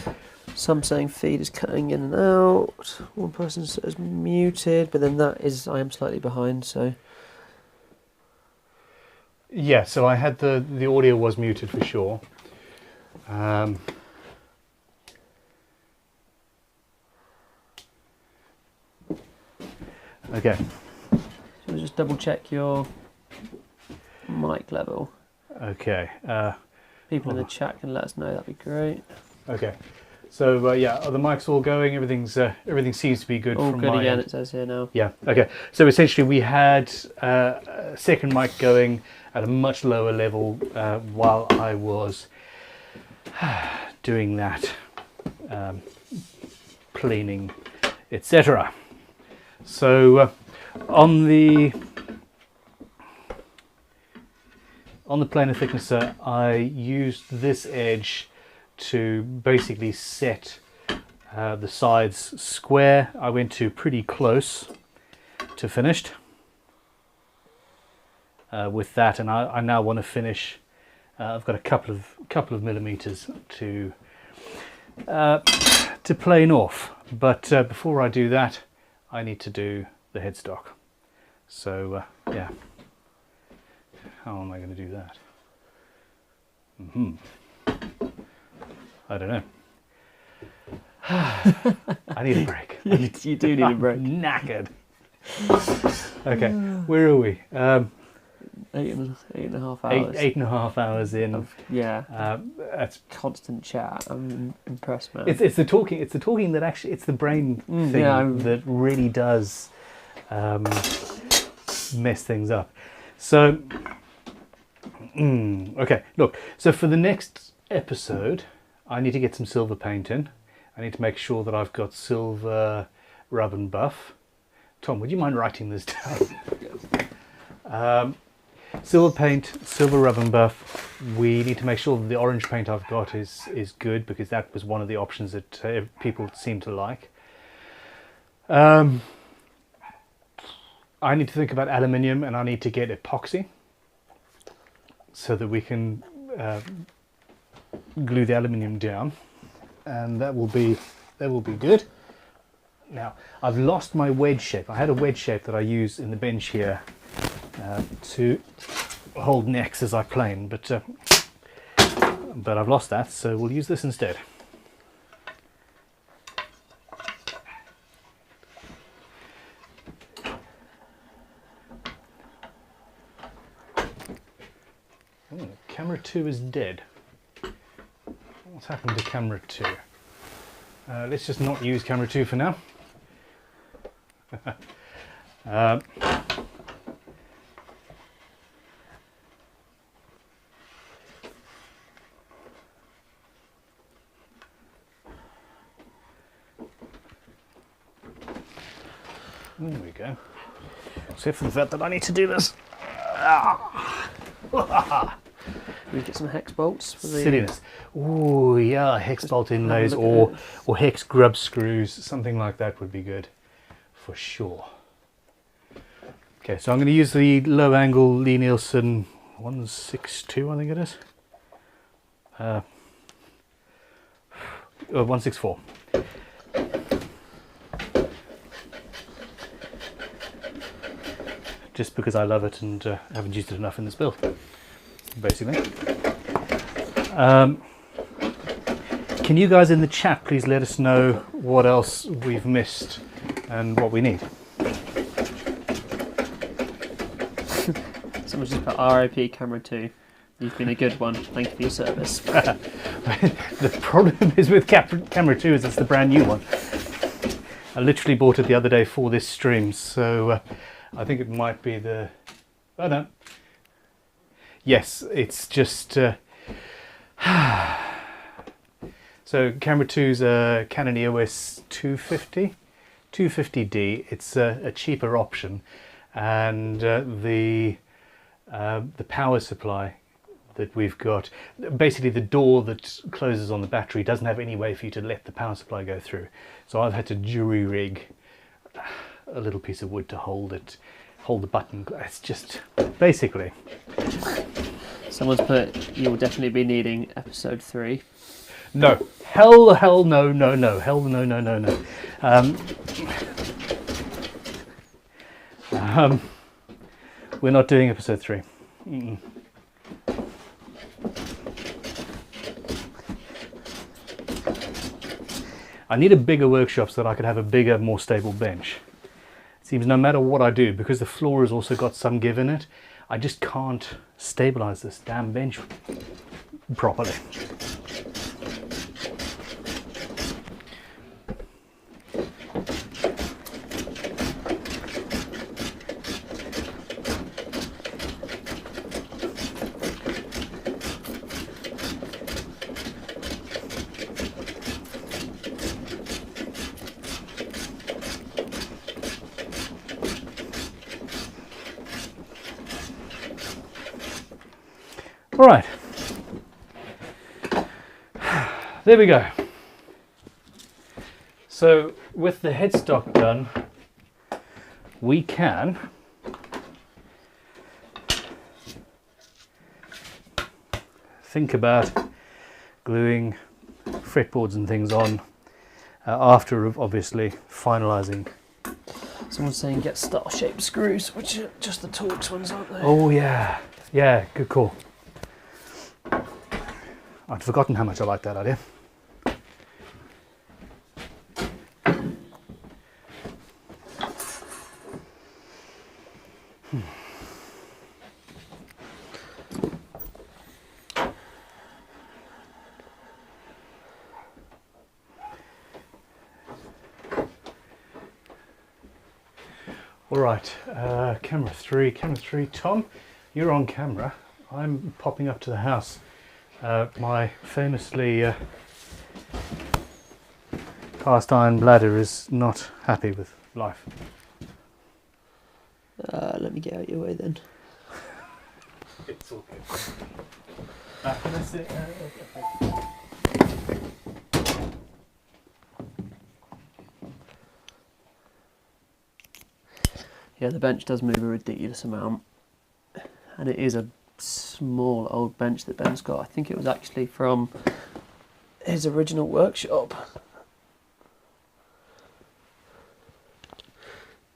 Some saying feed is cutting in and out. One person says muted, but then that is I am slightly behind. So yeah. So I had the audio was muted for sure. Okay. So just double check your mic level. Okay. People in the chat can let us know. That'd be great. Okay. So yeah, are the mics all going? Everything seems to be good. All from good my again. end. It says here now. Yeah. Okay. So essentially, we had a second mic going at a much lower level while I was doing that, cleaning, etc. So on the planar thicknesser, I used this edge to basically set the sides square. I went to pretty close to finished with that, and I now want to finish. I've got a couple of millimeters to plane off, but before I do that, I need to do the headstock. So yeah, how am I going to do that? I don't know. I need a break. You do need a break. I'm knackered. Okay, where are we? 8.5 hours. 8.5 hours in. Yeah. That's Constant chat. I'm impressed, man. it's the talking. It's the talking that actually. It's the brain thing that really does mess things up. So, okay. Look. So for the next episode, I need to get some silver paint in. I need to make sure that I've got silver rub and buff. Tom, would you mind writing this down? Silver paint, silver rub and buff. We need to make sure that the orange paint I've got is good, because that was one of the options that people seem to like. I need to think about aluminium, and I need to get epoxy so that we can glue the aluminium down, and that will be good. Now, I've lost my wedge shape. I had a wedge shape that I use in the bench here to hold necks as I plane, but I've lost that, so we'll use this instead. Oh, camera 2 is dead. What's happened to camera 2? Let's just not use camera 2 for now. There we go. Except for the fact that I need to do this. We get some hex bolts for the silliness. Oh yeah, hex bolt inlays or hex grub screws, something like that would be good for sure. Okay, so I'm going to use the low angle Lee Nielsen 162, I think it is. 164. Just because I love it and haven't used it enough in this build, basically. Can you guys in the chat please let us know what else we've missed and what we need? Someone's just put RIP camera 2. You've been a good one. Thank you for your service. The problem is with camera 2 is it's the brand new one. I literally bought it the other day for this stream, so I think it might be the... Oh no. Yes, it's just... So camera 2's a Canon EOS 250, 250D. It's a cheaper option, and the power supply that we've got, basically the door that closes on the battery doesn't have any way for you to let the power supply go through. So I've had to jury rig a little piece of wood to hold it, hold the button. It's just basically. Someone's put, you'll definitely be needing episode 3. No, hell no, no, no, hell no, no, no, no. We're not doing episode 3. Mm-mm. I need a bigger workshop so that I could have a bigger, more stable bench. It seems no matter what I do, because the floor has also got some give in it, I just can't stabilize this damn bench properly. All right, there we go. So with the headstock done, we can think about gluing fretboards and things on after obviously finalising. Someone's saying get star-shaped screws, which are just the Torx ones, aren't they? Oh yeah, yeah, good call. I'd forgotten how much I like that idea. All right, camera 3, Tom, you're on camera. I'm popping up to the house. My famously cast iron bladder is not happy with life. Let me get out your way then. It's all good. Can I sit? Yeah, the bench does move a ridiculous amount, and it is a small old bench that Ben's got. I think it was actually from his original workshop.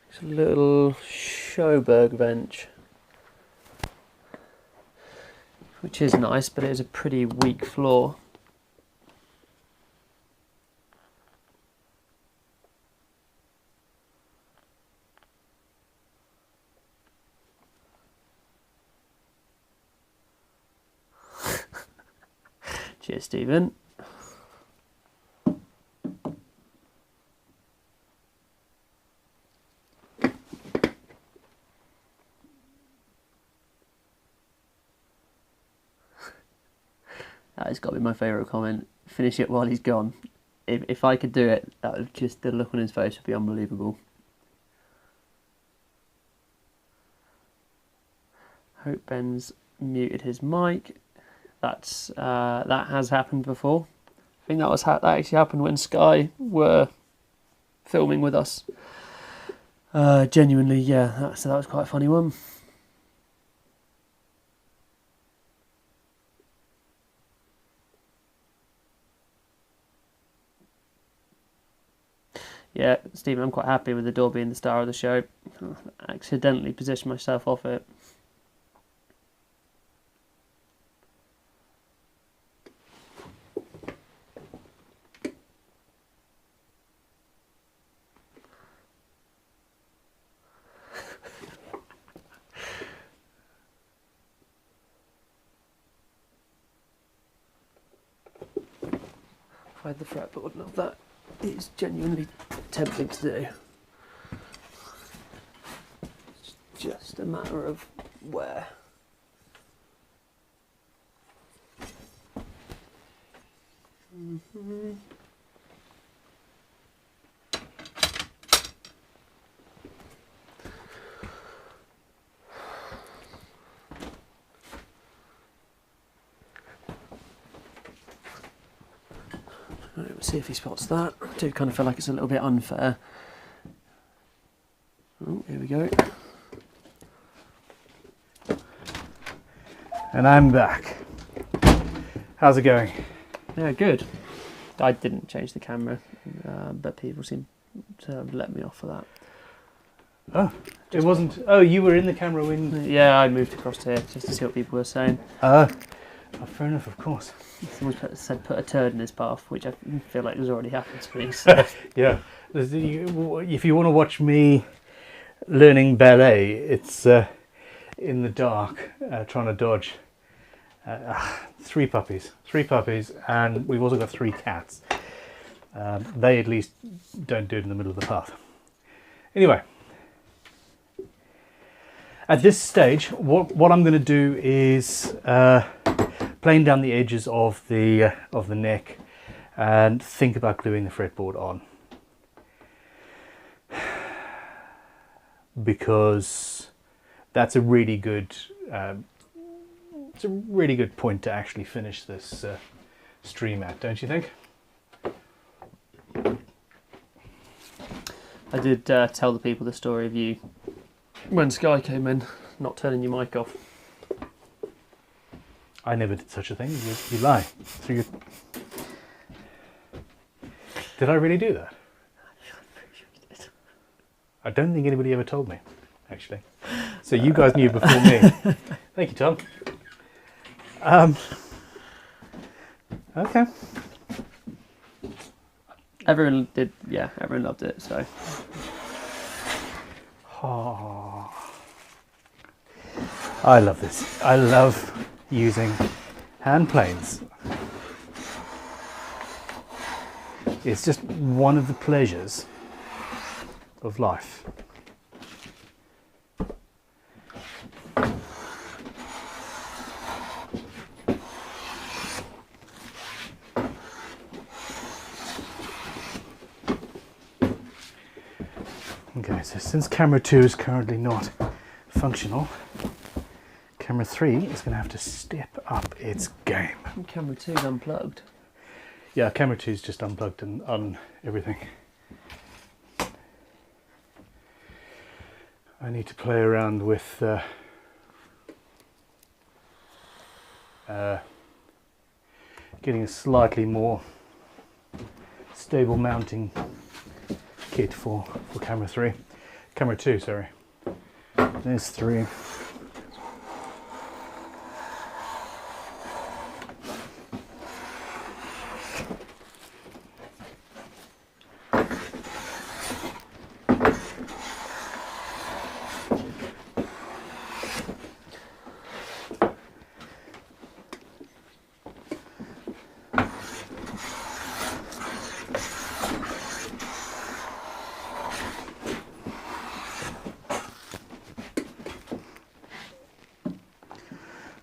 It's a little Schoberg bench, which is nice, but it is a pretty weak floor. Cheers, Stephen. That has got to be my favourite comment. Finish it while he's gone. If I could do it, that would just, the look on his face would be unbelievable. Hope Ben's muted his mic. That's that has happened before. I think that actually happened when Sky were filming with us. Genuinely, yeah. So that was quite a funny one. Yeah, Stephen, I'm quite happy with the door being the star of the show. I accidentally positioned myself off it. Find the fretboard, love that. It's genuinely tempting to do. just a matter of where. Right, we'll see if he spots that. I do kind of feel like it's a little bit unfair. Oh, here we go. And I'm back. How's it going? Yeah, good. I didn't change the camera, but people seem to have let me off for that. Oh, it wasn't. Oh, you were in the camera when. Yeah, I moved across to here just to see what people were saying. Oh, fair enough, of course. Someone said put a turd in his path, which I feel like has already happened to me. So. Yeah, if you want to watch me learning ballet, it's in the dark, trying to dodge. 3 puppies, and we've also got 3 cats. They at least don't do it in the middle of the path. Anyway, at this stage, what I'm going to do is plane down the edges of the neck and think about gluing the fretboard on, because that's a really good. It's a really good point to actually finish this stream at, don't you think? I did tell the people the story of you when Sky came in, not turning your mic off. I never did such a thing. You lie. So did I really do that? I don't think anybody ever told me, actually. So you guys knew before me. Thank you, Tom. Okay. Everyone did, yeah, everyone loved it, so. Oh, I love this. I love using hand planes. It's just one of the pleasures of life. Okay, so since camera 2 is currently not functional, camera 3 is going to have to step up its game. Camera 2's unplugged. Yeah, camera 2 is just unplugged and on everything. I need to play around with getting a slightly more stable mounting kit for camera 3. Camera 2, sorry. There's 3.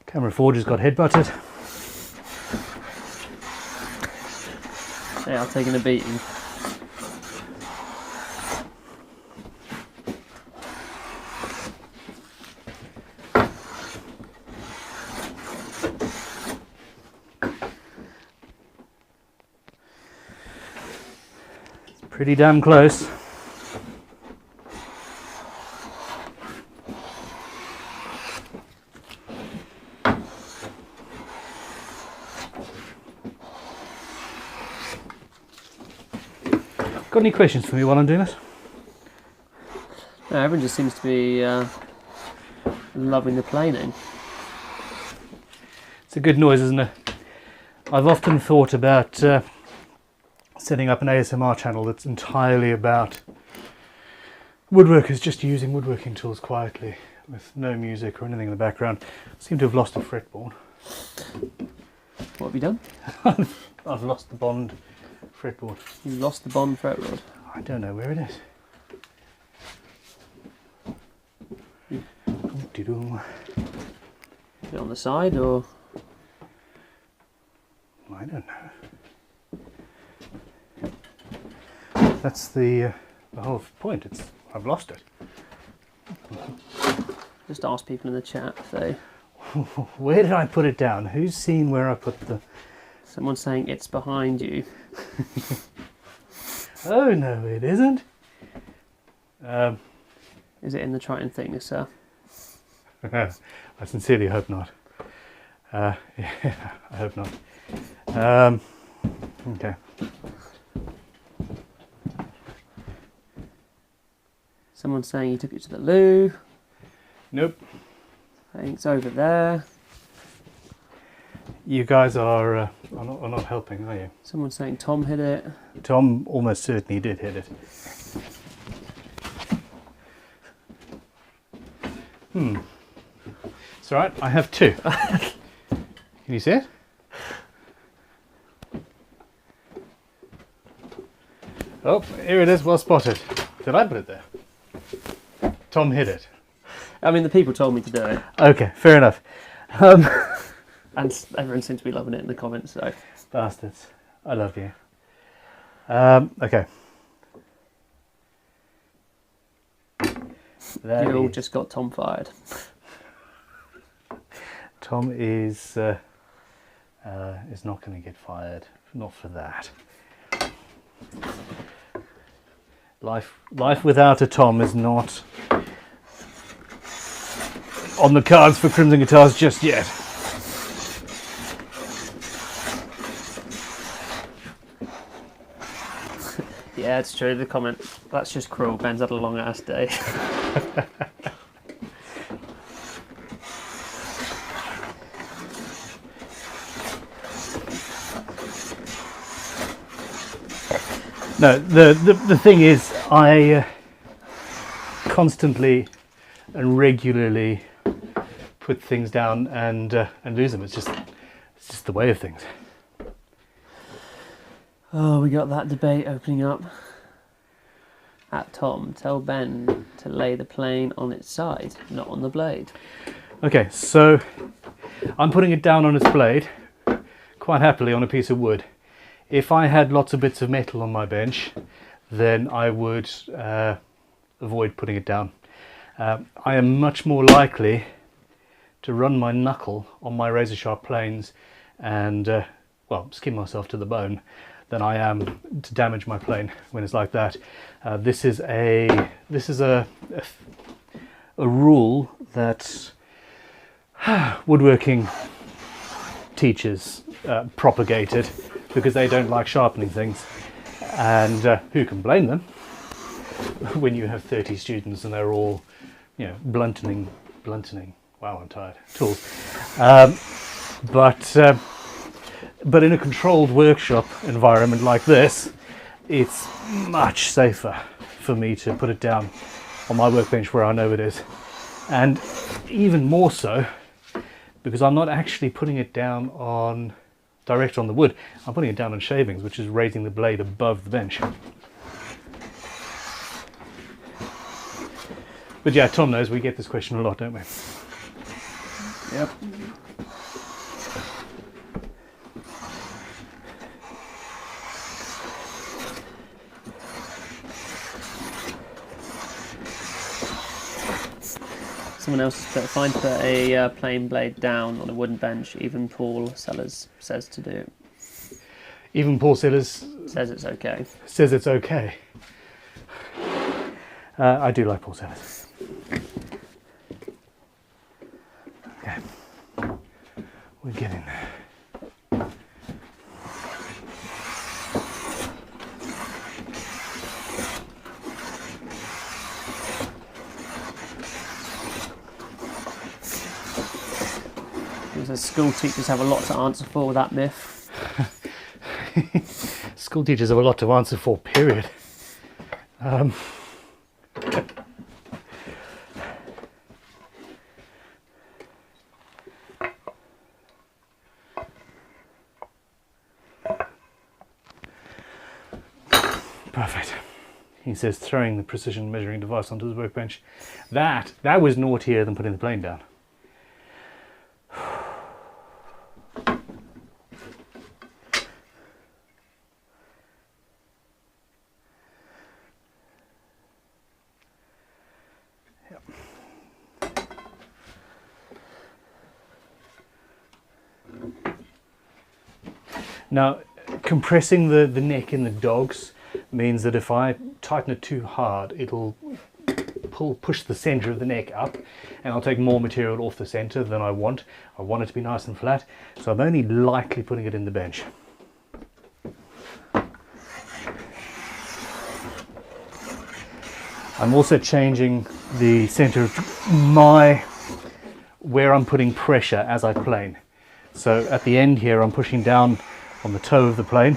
Camera 4 just got headbutted. They are taking a beating. It's pretty damn close. Got any questions for me while I'm doing this? No, everyone just seems to be loving the planing. It's a good noise, isn't it? I've often thought about setting up an ASMR channel that's entirely about woodworkers just using woodworking tools quietly with no music or anything in the background. I seem to have lost a fretboard. What have you done? I've lost the Bond fretboard. You lost the Bond fretboard. I don't know where it is. Do-do-do. Is it on the side or? I don't know. That's the whole point. I've lost it. Just ask people in the chat if they. Where did I put it down? Who's seen where I put the... Someone's saying it's behind you. Oh, no, it isn't. Is it in the Triton thickness, sir? I sincerely hope not. Yeah, I hope not. Okay. Someone's saying you took it to the loo. Nope. I think it's over there. You guys are not helping, are you? Someone's saying Tom hit it. Tom almost certainly did hit it. It's alright, I have two. Can you see it? Oh, here it is, well spotted. Did I put it there? Tom hit it. I mean, the people told me to do it. Okay, fair enough. And everyone seems to be loving it in the comments, so. Bastards. I love you. Okay. You all just got Tom fired. Tom is not going to get fired. Not for that. Life without a Tom is not on the cards for Crimson Guitars just yet. Yeah, it's true. The comment, that's just cruel. Ben's had a long ass day. No, the thing is, I constantly and regularly put things down and lose them. It's just the way of things. Oh, we got that debate opening up. At Tom, tell Ben to lay the plane on its side, not on the blade. Okay, so I'm putting it down on its blade, quite happily on a piece of wood. If I had lots of bits of metal on my bench, then I would avoid putting it down. I am much more likely to run my knuckle on my razor sharp planes and, well, skin myself to the bone than I am to damage my plane when it's like that. This is a rule that woodworking teachers propagated because they don't like sharpening things, and who can blame them when you have 30 students and they're all, you know, blunting. Wow, I'm tired. Tools. But in a controlled workshop environment like this, it's much safer for me to put it down on my workbench where I know it is. And even more so, because I'm not actually putting it down direct on the wood. I'm putting it down on shavings, which is raising the blade above the bench. But yeah, Tom knows we get this question a lot, don't we? Yep. Someone else has put, fine to put a plain blade down on a wooden bench. Even Paul Sellers says to do it. Even Paul Sellers says it's okay. Says it's okay. I do like Paul Sellers. Okay, we're getting there. As school teachers have a lot to answer for with that myth. School teachers have a lot to answer for, period. Perfect. he says, throwing the precision measuring device onto the workbench. That was naughtier than putting the plane down. Now, compressing the neck in the dogs means that if I tighten it too hard, it'll push the center of the neck up, and I'll take more material off the center than I want. I want it to be nice and flat, so I'm only lightly putting it in the bench. I'm also changing the center of where I'm putting pressure as I plane. So at the end here, I'm pushing down on the toe of the plane,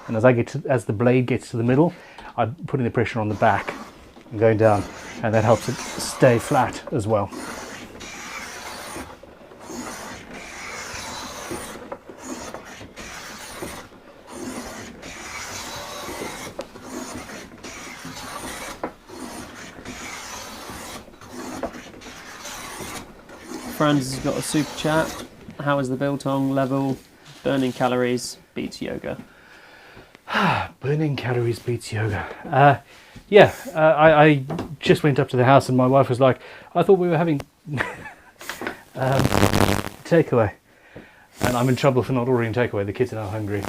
and as the blade gets to the middle, I'm putting the pressure on the back and going down, and that helps it stay flat as well. Franz has got a super chat. How is the biltong level? Burning calories beats yoga. Burning calories beats yoga. Yeah, I just went up to the house and my wife was like, I thought we were having takeaway. And I'm in trouble for not ordering takeaway. The kids are now hungry.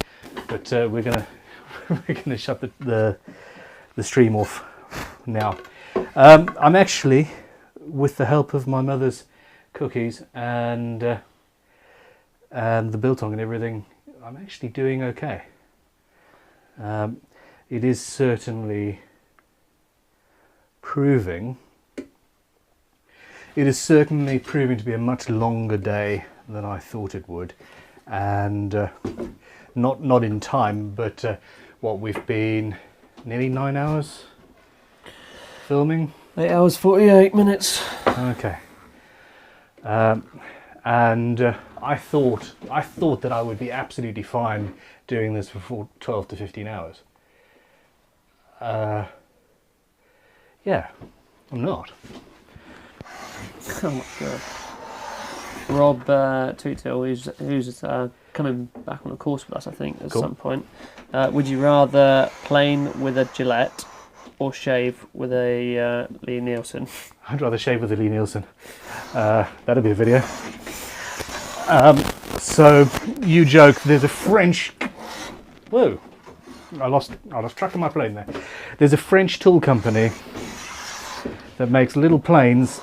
But we're gonna shut the stream off now. I'm actually, with the help of my mother's cookies and the biltong and everything, I'm actually doing okay. It is certainly proving to be a much longer day than I thought it would, and not in time, but what we've been nearly 9 hours filming. 8 hours 48 minutes. Okay. And I thought that I would be absolutely fine doing this for 12 to 15 hours. Yeah, I'm not. Oh my god. Rob Tweetill, who's coming back on a course with us, I think, at some point. Would you rather plane with a Gillette or shave with a Lee Nielsen? I'd rather shave with a Lee Nielsen. That'd be a video. So you joke. There's a French. Whoa! I lost track of my plane there. There's a French tool company that makes little planes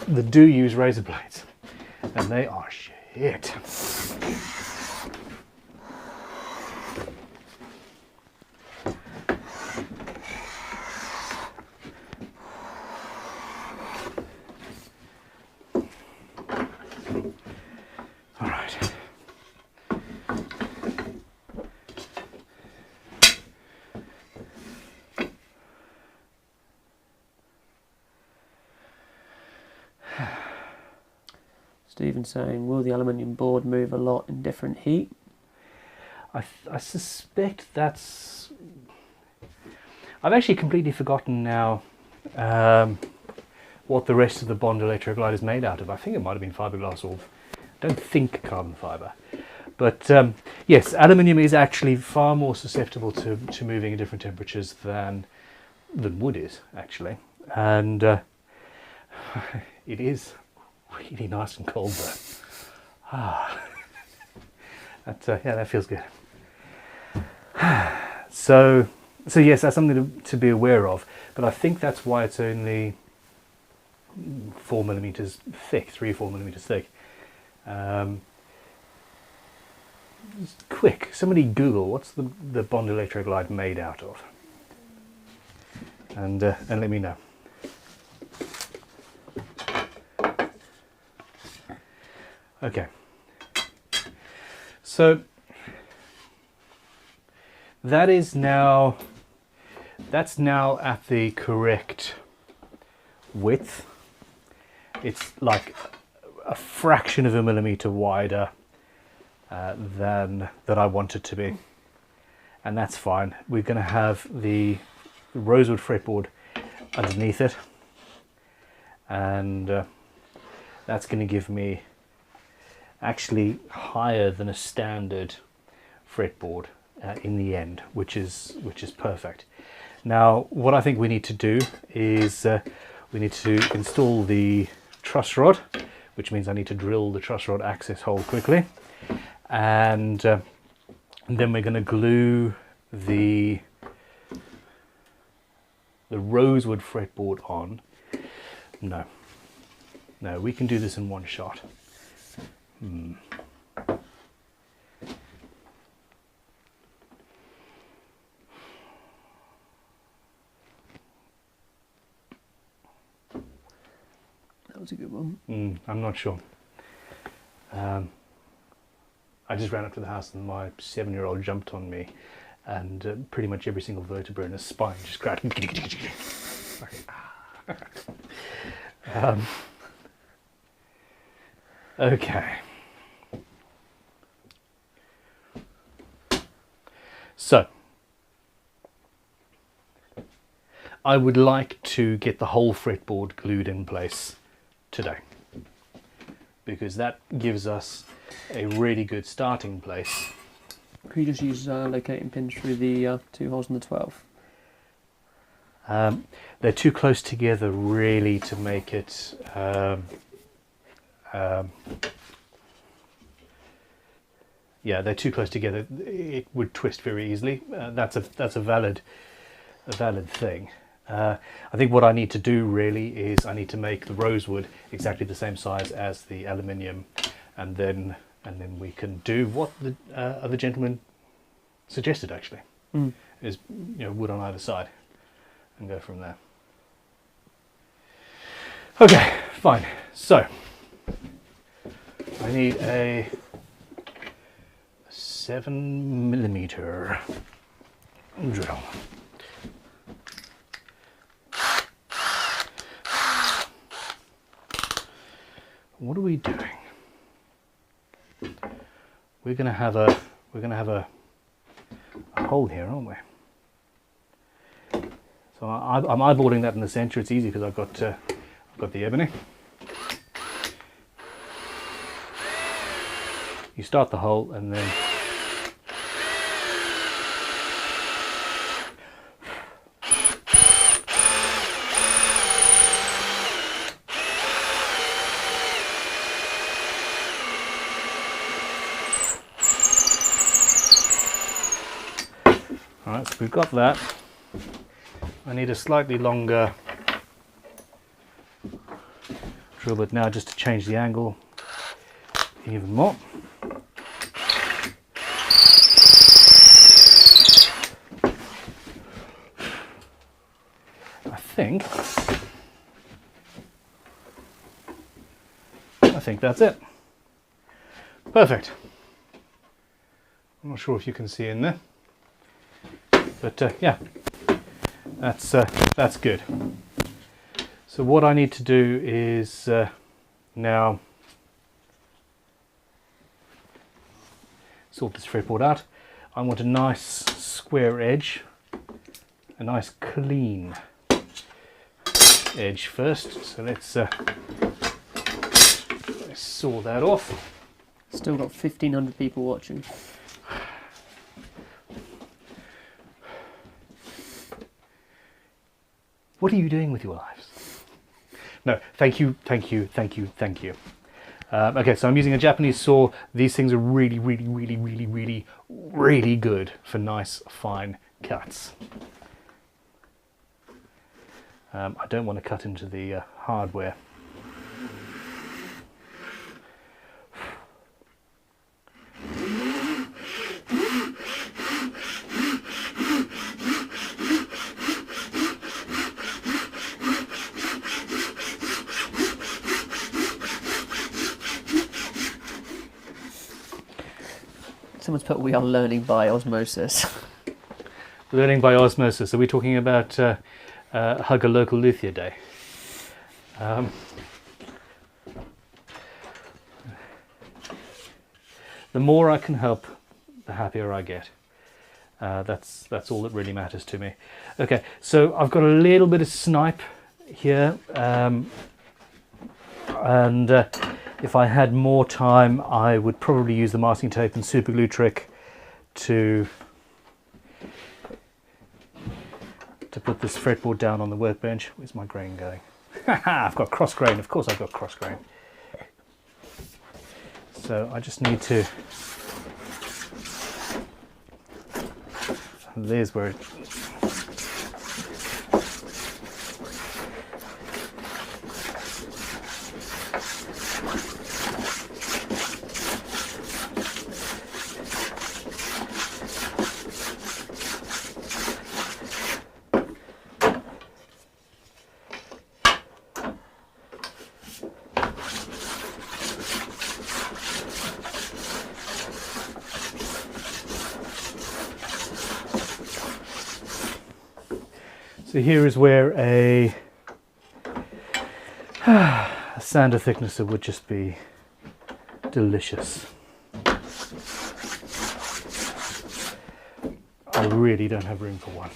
that do use razor blades, and they are shit. All right. Stephen saying, will the aluminium board move a lot in different heat? I suspect that's... I've actually completely forgotten now what the rest of the Bond Electraglide is made out of. I think it might have been fiberglass, or I don't think carbon fibre. But yes, aluminium is actually far more susceptible to moving at different temperatures than wood is, actually. And it is really nice and cold though. Yeah, that feels good. So yes, that's something to be aware of. But I think that's why it's only 4 millimeters thick, 3 or 4 millimeters thick. Quick, somebody Google what's the Bond Electraglide made out of, and let me know. Okay, so that's now at the correct width. It's like a fraction of a millimeter wider than that I want it to be, and that's fine. We're going to have the rosewood fretboard underneath it, and that's going to give me actually higher than a standard fretboard in the end, which is perfect. Now what I think we need to do is we need to install the truss rod, which means I need to drill the truss rod access hole quickly, and then we're going to glue the rosewood fretboard on. No, we can do this in one shot. That was a good one. I'm not sure. I just ran up to the house and my 7-year-old jumped on me, and pretty much every single vertebra in his spine just cracked. Okay. So, I would like to get the whole fretboard glued in place today, because that gives us a really good starting place. Could you just use locating pins through the 2 holes in the 12? They're too close together really to make it yeah, they're too close together. It would twist very easily. That's a valid thing. I think what I need to do really is I need to make the rosewood exactly the same size as the aluminium, and then we can do what the other gentleman suggested actually, is wood on either side, and go from there. Okay, fine. So I need a 7mm drill. What are we doing? We're gonna have a hole here, aren't we? So I'm eyeballing that in the center. It's easy because I've got the ebony. You start the hole and then alright, so we've got that. I need a slightly longer drill bit now just to change the angle even more. I think that's it. Perfect. I'm not sure if you can see in there, but yeah, that's good. So what I need to do is now sort this fretboard out. I want a nice square edge, a nice clean edge first. So let's saw that off. Still got 1,500 people watching. What are you doing with your lives? No, thank you. Okay, so I'm using a Japanese saw. These things are really good for nice fine cuts. I don't want to cut into the hardware. Someone's put, we are learning by osmosis. Learning by osmosis. Are we talking about Hug a Local Luthier Day? The more I can help, the happier I get. That's all that really matters to me. Okay, so I've got a little bit of snipe here, and if I had more time, I would probably use the masking tape and super glue trick to put this fretboard down on the workbench. Where's my grain going? I've got cross grain. Of course I've got cross grain. So I just need to... There's where it... So here is where a sander thicknesser would just be delicious. I really don't have room for one.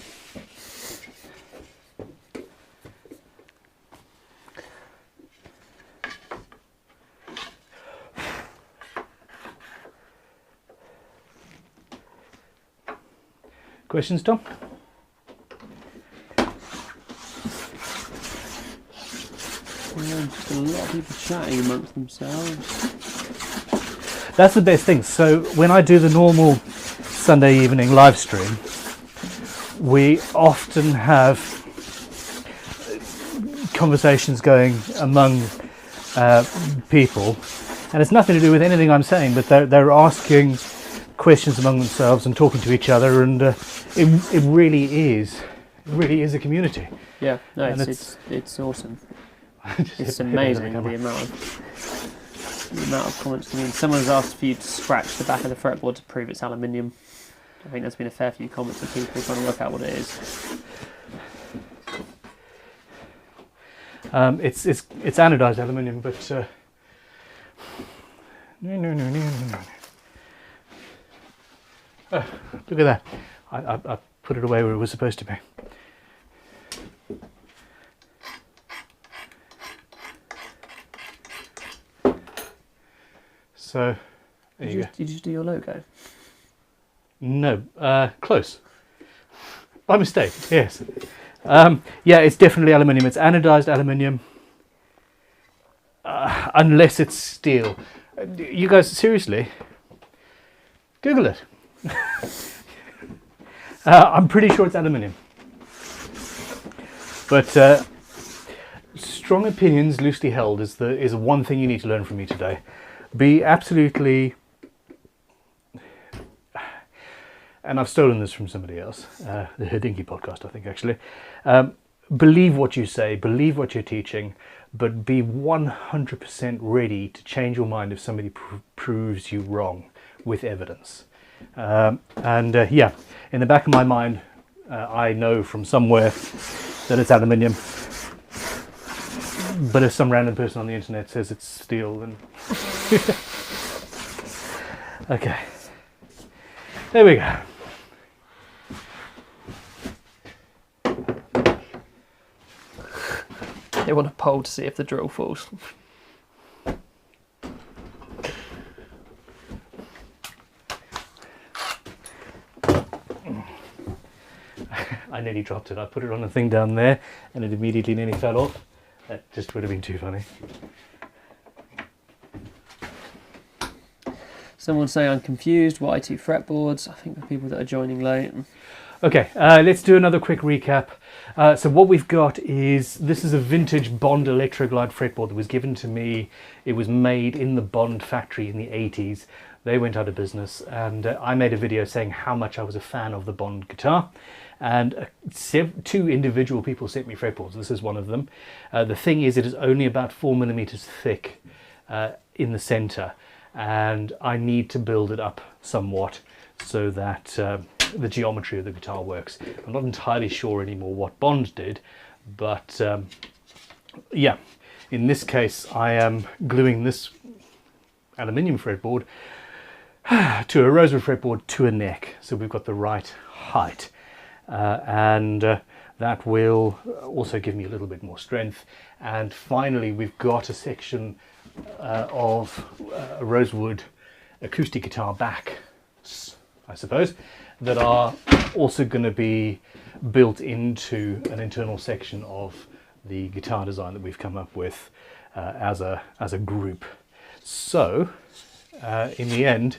Questions, Tom? Just a lot of people chatting amongst themselves. That's the best thing. So when I do the normal Sunday evening live stream, we often have conversations going among people, and it's nothing to do with anything I'm saying, but they're asking questions among themselves and talking to each other, and it really is a community. Yeah, no, it's awesome. It's amazing the amount of comments coming in. Someone has asked for you to scratch the back of the fretboard to prove it's aluminium. I think there's been a fair few comments of people trying to work out what it is. It's anodized aluminium, but no. Oh, look at that! I put it away where it was supposed to be. So, there you go. Did you just do your logo? No, close. By mistake, yes. Yeah, it's definitely aluminium. It's anodized aluminium. Unless it's steel. You guys, seriously? Google it. I'm pretty sure it's aluminium. But strong opinions, loosely held, is one thing you need to learn from me today. Be absolutely, and I've stolen this from somebody else, the Herdinky podcast, I think, actually. Believe what you say, believe what you're teaching, but be 100% ready to change your mind if somebody proves you wrong with evidence. Yeah, in the back of my mind, I know from somewhere that it's aluminium. But if some random person on the internet says it's steel, then... Okay. There we go. They want a poll to see if the drill falls. I nearly dropped it. I put it on a thing down there and it immediately nearly fell off. That just would have been too funny. Someone say I'm confused. Why 2 fretboards? I think the people that are joining late. Okay, let's do another quick recap. So what we've got is, this is a vintage Bond Electraglide fretboard that was given to me. It was made in the Bond factory in the 80s. They went out of business, and I made a video saying how much I was a fan of the Bond guitar. And 2 individual people sent me fretboards. This is one of them. The thing is, it is only about 4mm thick in the center, and I need to build it up somewhat so that the geometry of the guitar works. I'm not entirely sure anymore what Bond did, but yeah, in this case I am gluing this aluminium fretboard to a rosewood fretboard to a neck, so we've got the right height, and that will also give me a little bit more strength. And finally, we've got a section of a rosewood acoustic guitar backs, I suppose, that are also going to be built into an internal section of the guitar design that we've come up with as a group. So in the end,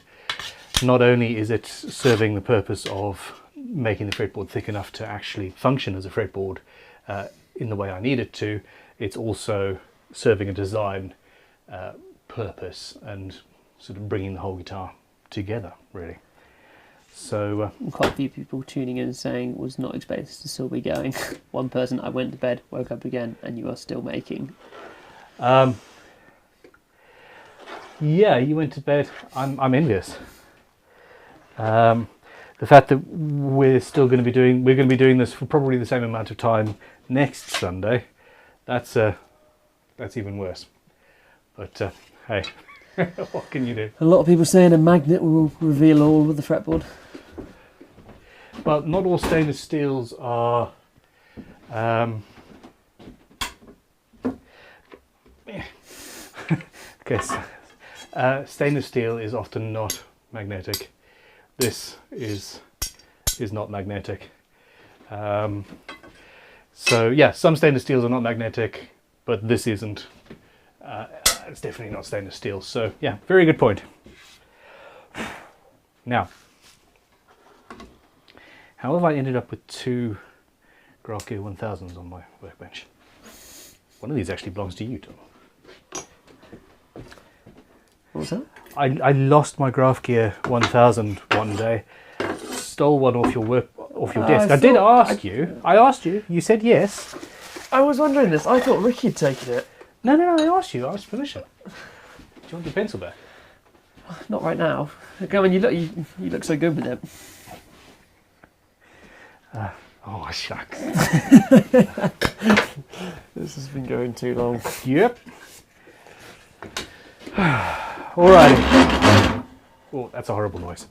not only is it serving the purpose of making the fretboard thick enough to actually function as a fretboard in the way I need it to, it's also serving a design purpose and sort of bringing the whole guitar together, really. So quite a few people tuning in saying was not expected to still be going. One person, I went to bed, woke up again, and you are still making. Yeah, you went to bed. I'm envious. The fact that we're going to be doing this for probably the same amount of time next Sunday, that's even worse. But hey, what can you do? A lot of people saying a magnet will reveal all with the fretboard. Well, not all stainless steels are. Okay, stainless steel is often not magnetic. This is not magnetic. So yeah, some stainless steels are not magnetic, but this isn't. It's definitely not stainless steel. So yeah, very good point. Now, how have I ended up with two Graph Gear 1000s on my workbench? One of these actually belongs to you, Tom. What was that? I lost my Graph Gear 1000 one day. Stole one off your desk. I asked you. You said yes. I was wondering this. I thought Ricky had taken it. No. I asked you. I was finished it. Do you want your pencil back? Not right now. Go on. You look so good with it. Oh shucks. This has been going too long. Yep. Alrighty. Oh, that's a horrible noise.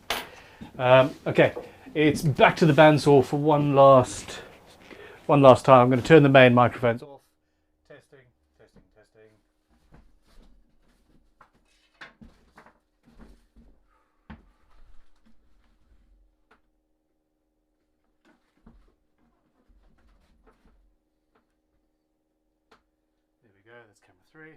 Okay, it's back to the bandsaw for one last time. I'm going to turn the main microphones off. Testing. There we go, that's camera 3.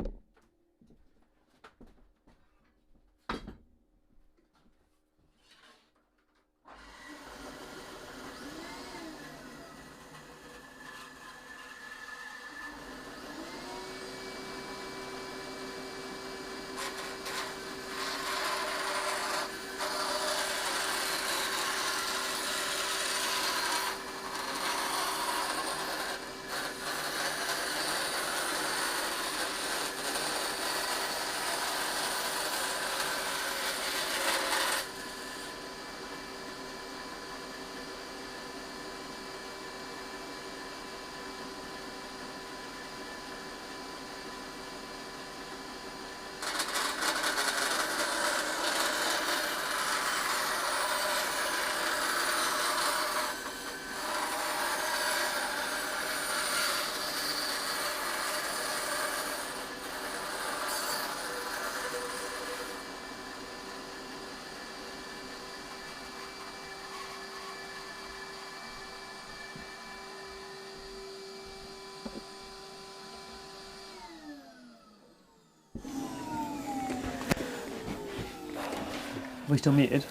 Are we still muted?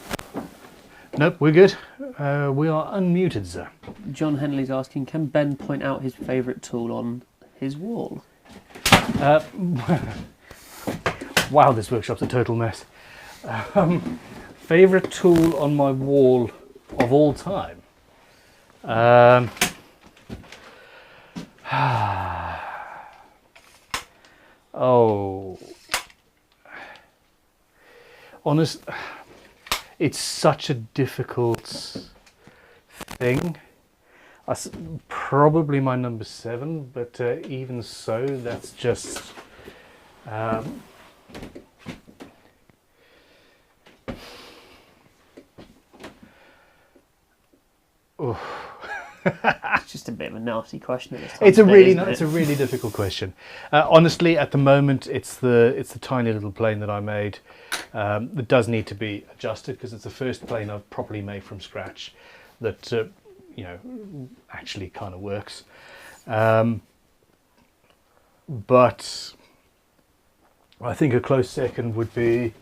Nope, we're good. We are unmuted, sir. John Henley's asking, can Ben point out his favourite tool on his wall? Wow, this workshop's a total mess. Favourite tool on my wall of all time? Oh, honest, it's such a difficult thing. Probably my number 7, but even so, that's just It's just a bit of a nasty question at this time. It's a a really difficult question. Honestly, at the moment, it's the tiny little plane that I made that does need to be adjusted because it's the first plane I've properly made from scratch that you know, actually kind of works. But I think a close second would be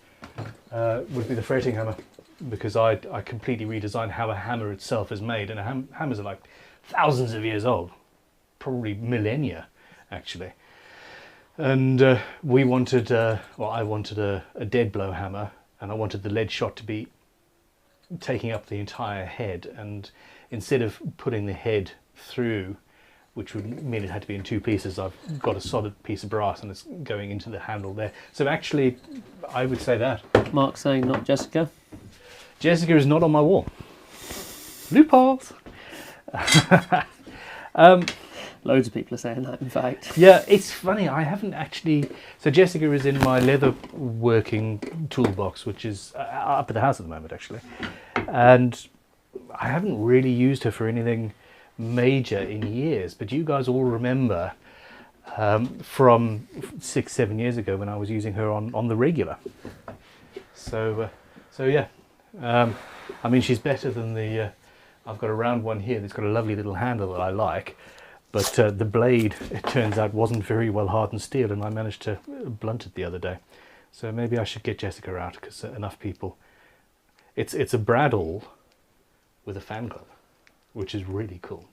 the fretting hammer, because I completely redesigned how a hammer itself is made, and hammers are like thousands of years old, probably millennia actually. And we wanted, well, I wanted a dead blow hammer, and I wanted the lead shot to be taking up the entire head, and instead of putting the head through, which would mean it had to be in two pieces, I've got a solid piece of brass and it's going into the handle there. So actually, I would say that. Mark saying not Jessica. Jessica is not on my wall. Loopholes! Loads of people are saying that, in fact. Yeah, it's funny, I haven't actually... So Jessica is in my leather working toolbox, which is up at the house at the moment, actually. And I haven't really used her for anything major in years, but you guys all remember from 6-7 years ago when I was using her on the regular. So yeah, I mean, she's better than the I've got a round one here that's got a lovely little handle that I like, but the blade, it turns out, wasn't very well hardened steel, and I managed to blunt it the other day. So maybe I should get Jessica out, because enough people... It's a Bradall with a fan club, which is really cool.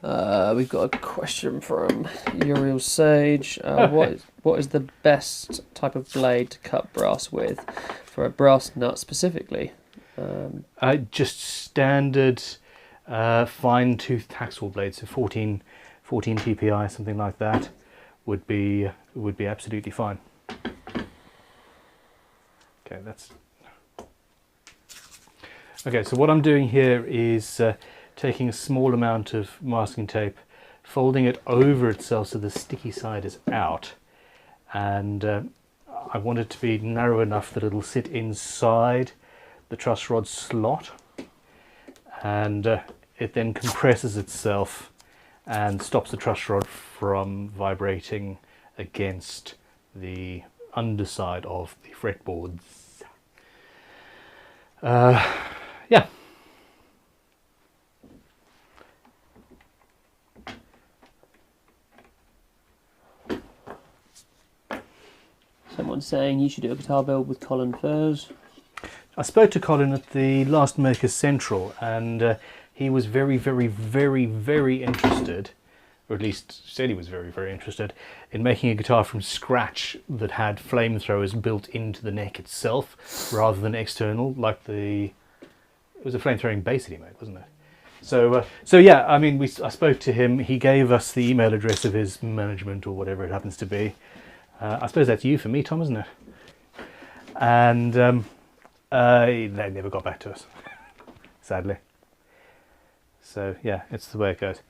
We've got a question from Uriel Sage. What is the best type of blade to cut brass with, for a brass nut specifically? Just standard fine tooth hacksaw blades, so 14 PPI, something like that, would be absolutely fine. Okay, so what I'm doing here is taking a small amount of masking tape, folding it over itself so the sticky side is out, and I want it to be narrow enough that it'll sit inside the truss rod slot, and it then compresses itself and stops the truss rod from vibrating against the underside of the fretboards. Yeah. Someone's saying you should do a guitar build with Colin Furs. I spoke to Colin at the last Makers Central, and he was very, very, very, very interested, or at least said he was very, very interested, in making a guitar from scratch that had flamethrowers built into the neck itself rather than external, like it was a flamethrowing bass that he made, wasn't it? So yeah, I mean, I spoke to him. He gave us the email address of his management, or whatever it happens to be. I suppose that's you for me, Tom, isn't it? And they never got back to us, sadly. So yeah, it's the way it goes.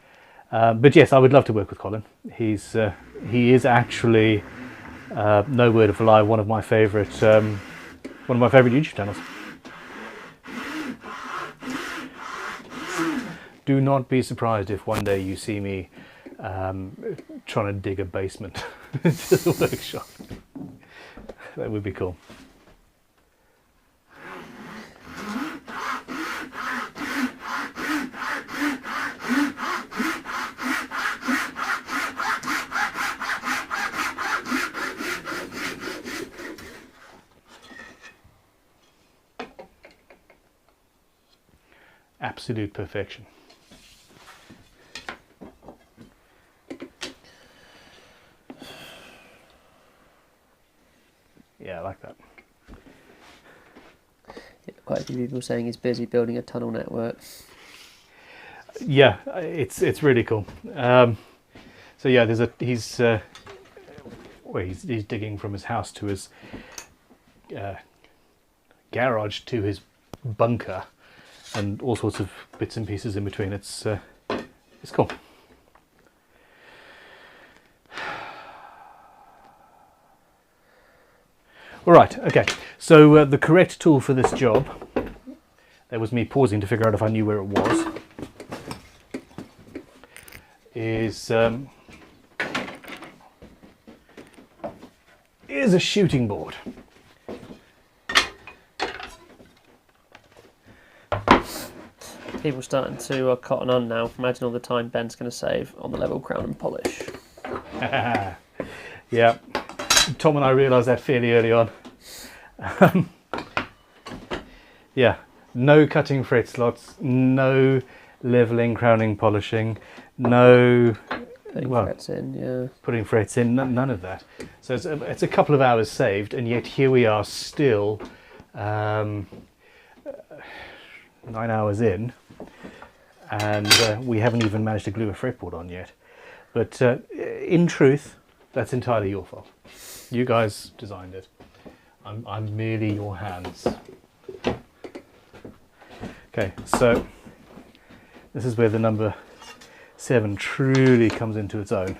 But yes, I would love to work with Colin. He is actually, no word of a lie, one of my favourite YouTube channels. Do not be surprised if one day you see me trying to dig a basement into the workshop. That would be cool. Absolute perfection. Yeah, I like that. Quite a few people saying he's busy building a tunnel network. Yeah, it's really cool. So yeah, he's digging from his house to his garage to his bunker, and all sorts of bits and pieces in between. It's cool. All right, okay. So the correct tool for this job that was me pausing to figure out if I knew where it was, is a shooting board. People starting to cotton on now. Imagine all the time Ben's going to save on the level, crown and polish. Yeah, Tom and I realised that fairly early on. Yeah, no cutting fret slots, no levelling, crowning, polishing, no Frets in, yeah. putting frets in, none of that. So it's a couple of hours saved, and yet here we are still 9 hours in, and we haven't even managed to glue a fretboard on yet. But in truth, that's entirely your fault. You guys designed it. I'm merely your hands. Okay, so this is where the number 7 truly comes into its own.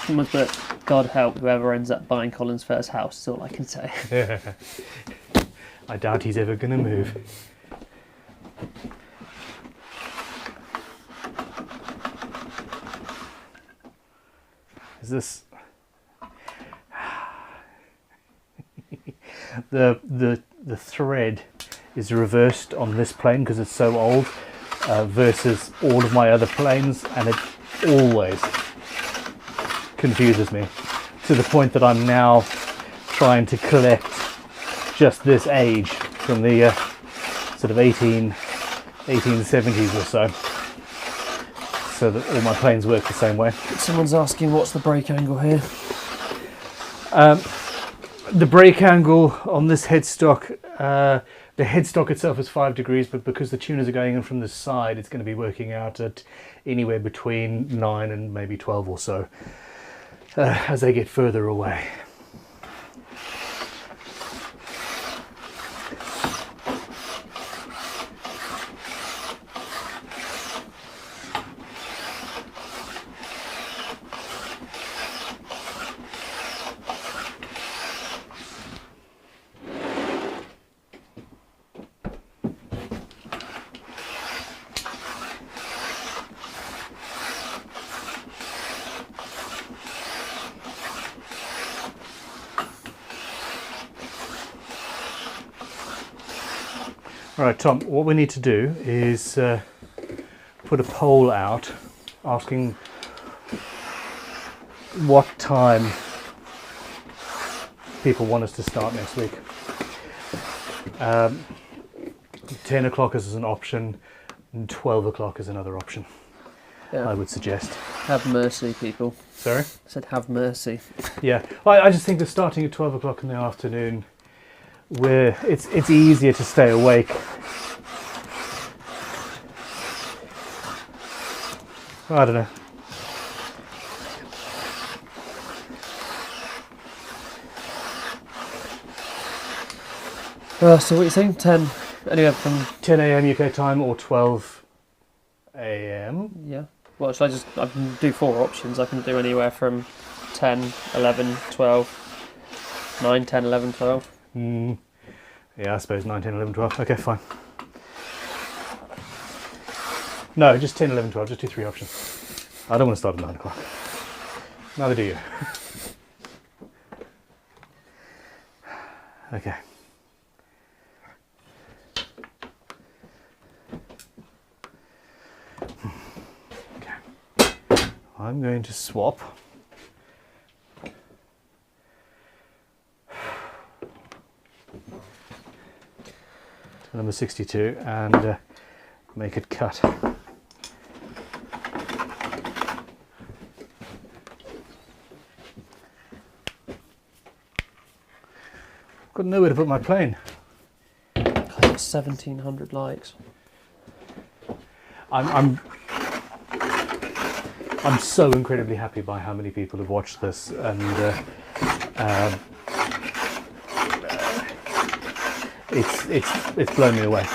Someone's put, God help whoever ends up buying Colin's first house, is all I can say. I doubt he's ever going to move. Is this the thread is reversed on this plane because it's so old versus all of my other planes, and it always confuses me to the point that I'm now trying to collect just this age from the sort of 1870s or so that all my planes work the same way. Someone's asking what's the brake angle here? The brake angle on this headstock, the headstock itself is 5 degrees, but because the tuners are going in from the side, it's going to be working out at anywhere between 9 and maybe 12 or so as they get further away. Alright, Tom, what we need to do is put a poll out asking what time people want us to start next week. 10 o'clock is an option, and 12 o'clock is another option, Yeah. I would suggest. Have mercy, people. Sorry? I said have mercy. Yeah, I just think that starting at 12 o'clock in the afternoon, where it's easier to stay awake. I don't know. So what are you saying? 10? Anywhere from... 10 a.m. UK time or 12 a.m. Yeah. Well, I can do 4 options. I can do anywhere from 10, 11, 12, 9, 10, 11, 12. Yeah, I suppose 9, 10, 11, 12. Okay, fine. No, just 10, 11, 12. Just do 3 options. I don't want to start at 9 o'clock. Neither do you. Okay. Okay. I'm going to swap. Number 62 and make it cut. Got nowhere to put my plane. God, that's 1,700 likes. I'm so incredibly happy by how many people have watched this, and it's blown me away.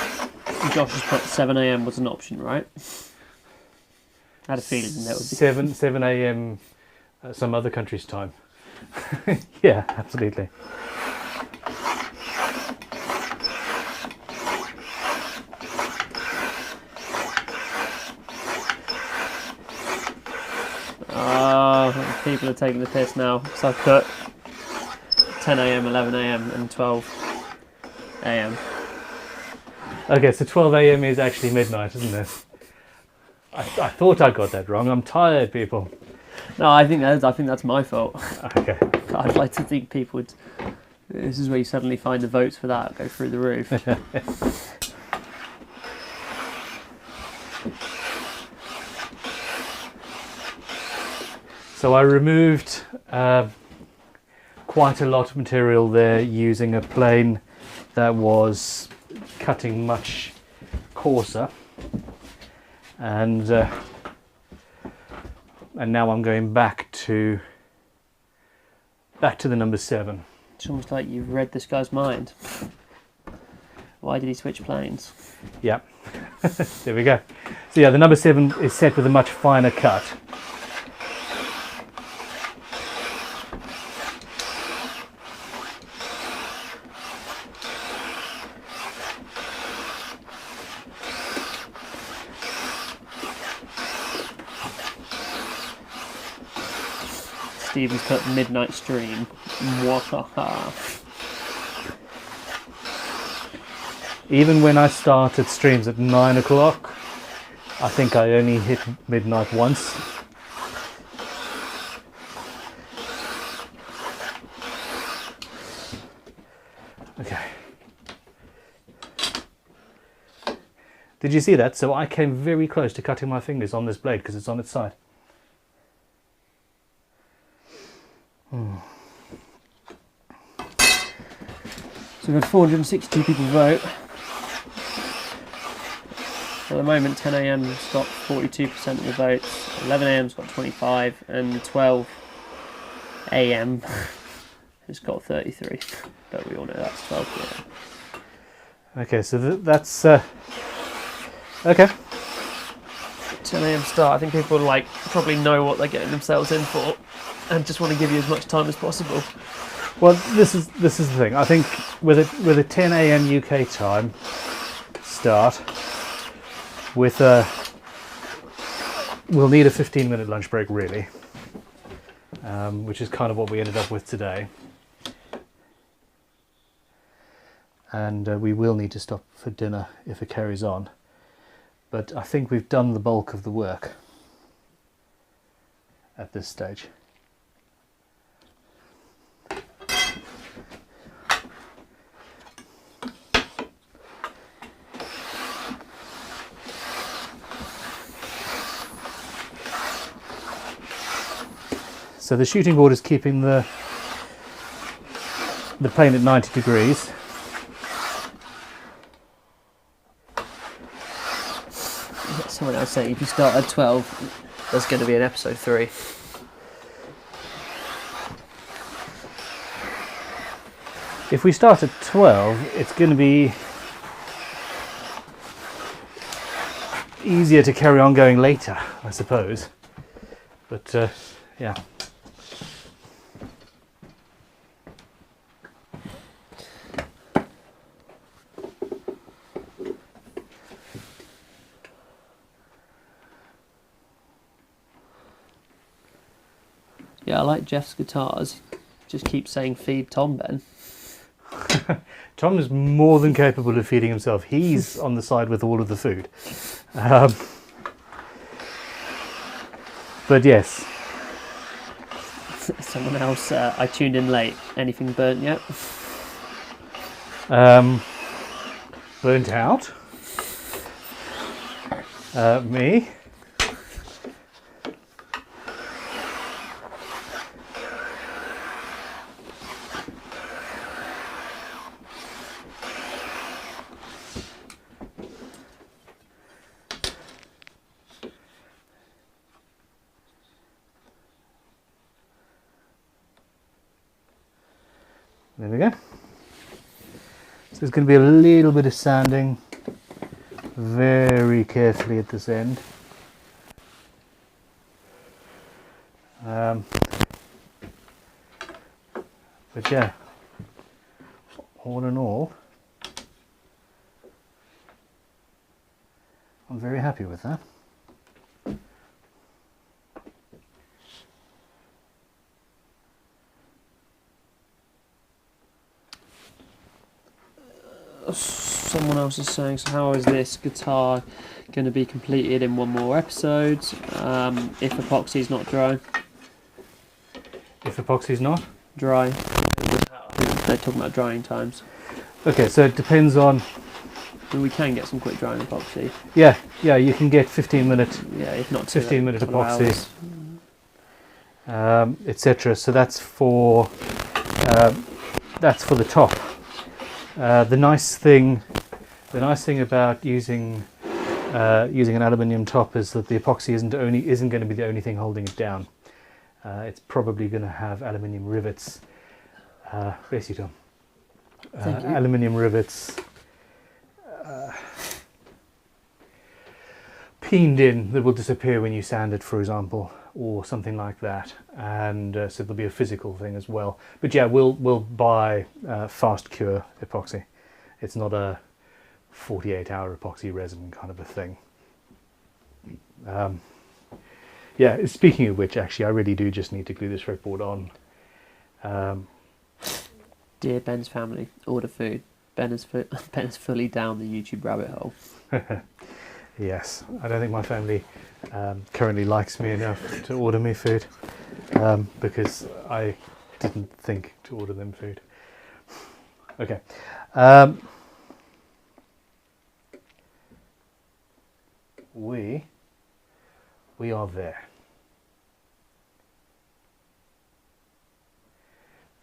Josh has put 7 a.m. was an option, right? I had a feeling that would be 7 a.m. Some other country's time. Yeah, absolutely. People are taking the piss now. So I've put 10 a.m, 11 a.m, and 12 a.m. Okay, so 12 a.m. is actually midnight, isn't it? I thought I got that wrong. I'm tired, people. No, I think that's my fault. Okay. I'd like to think people would. This is where you suddenly find the votes for that go through the roof. So I removed quite a lot of material there using a plane that was cutting much coarser, and now I'm going back to the number 7. It's almost like you've read this guy's mind. Why did he switch planes? Yeah, there we go. So yeah, the number 7 is set with a much finer cut. Stephen's put midnight stream. Mwahaha. Even when I started streams at 9 o'clock, I think I only hit midnight once. Okay. Did you see that? So I came very close to cutting my fingers on this blade because it's on its side. So we've had 462 people vote. At the moment, 10 a.m.'s got 42% of the votes, 11 a.m.'s got 25, and 12 a.m. has got 33. But we all know that's 12 p.m. Okay, so that's okay. 10 a.m. start. I think people probably know what they're getting themselves in for, and just want to give you as much time as possible. Well, this is the thing. I think with a 10 a.m. UK time start, we'll need a 15-minute lunch break really, which is kind of what we ended up with today, and we will need to stop for dinner if it carries on. But I think we've done the bulk of the work at this stage. So the shooting board is keeping the plane at 90 degrees. Someone else saying if you start at 12, there's going to be an episode 3. If we start at 12, it's going to be easier to carry on going later, I suppose. But yeah. Yeah, I like Jeff's guitars. Just keep saying feed Tom, Ben. Tom is more than capable of feeding himself. He's on the side with all of the food. But yes. Someone else, I tuned in late. Anything burnt yet? Burnt out. Me. There we go. So there's going to be a little bit of sanding very carefully at this end. But yeah, all in all, I'm very happy with that. Someone else is saying, so how is this guitar going to be completed in one more episode if epoxy's not dry? If epoxy's not? Dry. They're talking about drying times. Okay, so it depends on... Well, we can get some quick drying epoxy. Yeah, you can get 15-minute... Yeah, if not 15-minute epoxy, etc. So that's for the top. The nice thing about using an aluminium top is that the epoxy isn't going to be the only thing holding it down. It's probably going to have aluminium rivets. Bless you, Tom. Thank you. Aluminium rivets peened in that will disappear when you sand it, for example, or something like that. And so there'll be a physical thing as well. But yeah, we'll buy fast cure epoxy. It's not a 48-hour epoxy resin kind of a thing. Yeah, speaking of which, actually, I really do just need to glue this fretboard on. Dear Ben's family, order food. Ben is fully down the YouTube rabbit hole. Yes, I don't think my family currently likes me enough to order me food because I didn't think to order them food. Okay. We are there.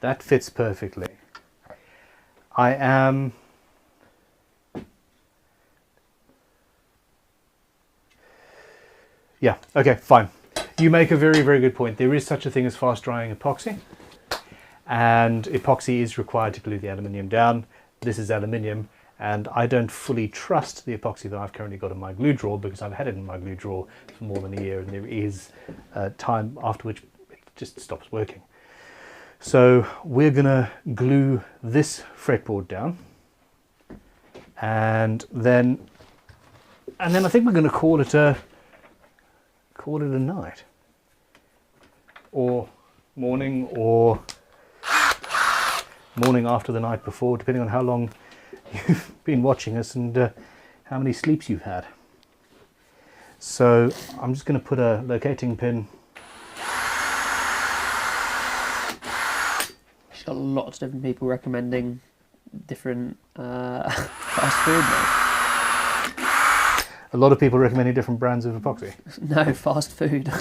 That fits perfectly. I am... Yeah, okay, fine. You make a very, very good point. There is such a thing as fast drying epoxy, and epoxy is required to glue the aluminium down. This is aluminium, and I don't fully trust the epoxy that I've currently got in my glue drawer because I've had it in my glue drawer for more than a year, and there is time after which it just stops working. So we're gonna glue this fretboard down, and then I think we're gonna call it a night, or morning after the night before, depending on how long you've been watching us and how many sleeps you've had. So I'm just going to put a locating pin. She's got lots of different people recommending different fast food now. A lot of people recommending different brands of epoxy. No, fast food.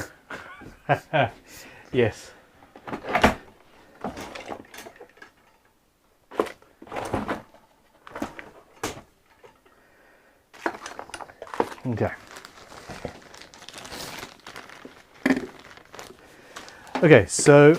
Yes. Okay. Okay, so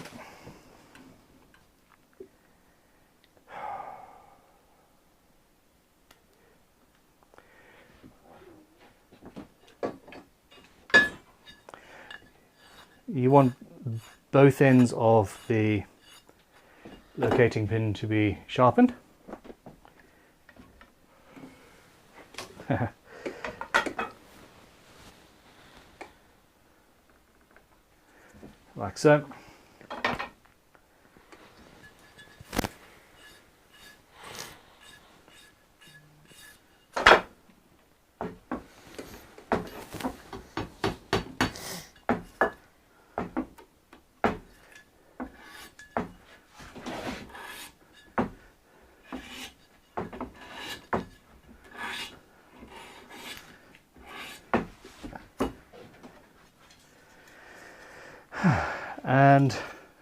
you want both ends of the locating pin to be sharpened. Like so.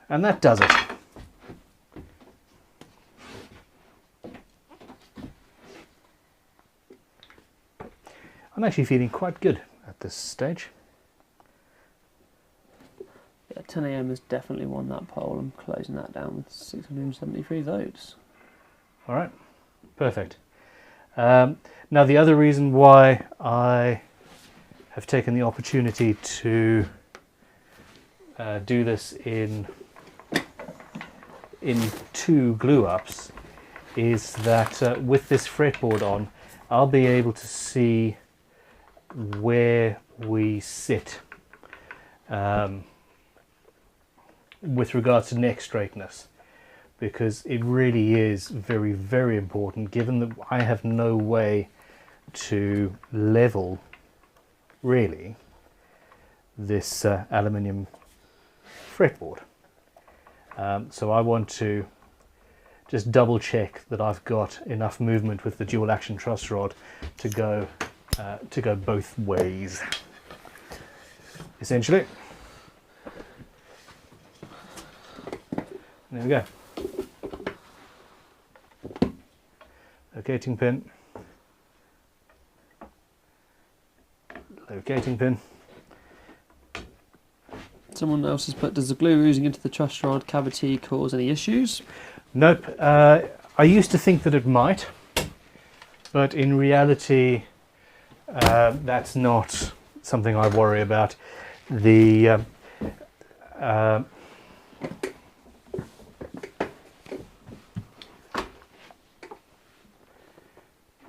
And that does it. I'm actually feeling quite good at this stage. Yeah, 10 AM has definitely won that poll. I'm closing that down with 673 votes. All right, perfect. Now the other reason why I have taken the opportunity to do this in 2 glue ups is that with this fretboard on, I'll be able to see where we sit with regards to neck straightness, because it really is very, very important, given that I have no way to level really this aluminium fretboard. So I want to just double check that I've got enough movement with the dual action truss rod to go both ways, essentially. There we go. Locating pin. Locating pin. Someone else has put, does the glue oozing into the truss rod cavity cause any issues? Nope. I used to think that it might, but in reality that's not something I worry about. The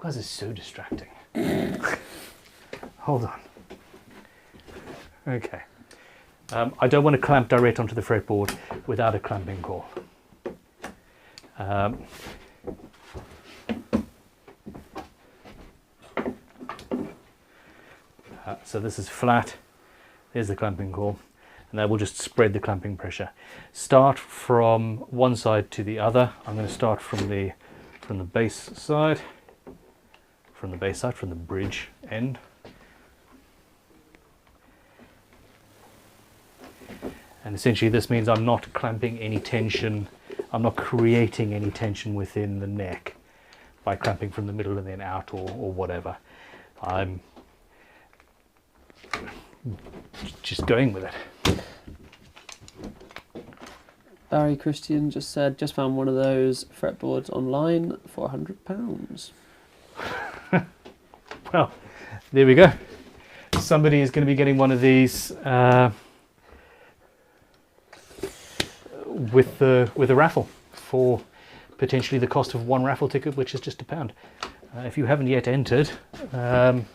guys are so distracting. Hold on. Okay. I don't want to clamp direct onto the fretboard without a clamping core. So this is flat. There's the clamping core, and that will just spread the clamping pressure. Start from one side to the other. I'm going to start from the base side, from the bridge end. And essentially this means I'm not clamping any tension, I'm not creating any tension within the neck by clamping from the middle and then out or whatever. I'm just going with it. Barry Christian just said, just found one of those fretboards online for £100. Well, there we go. Somebody is going to be getting one of these with a raffle for potentially the cost of one raffle ticket, which is just £1. If you haven't yet entered, then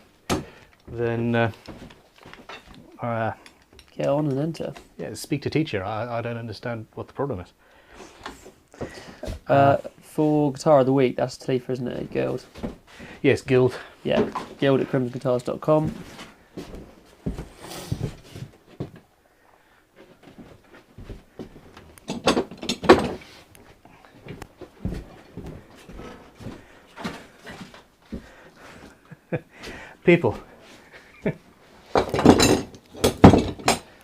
get on and enter. Yeah, speak to teacher. I don't understand what the problem is. For Guitar of the Week, that's Talifa, isn't it? Guild. Yes, Guild. Yeah, guild at crimsonguitars.com. People.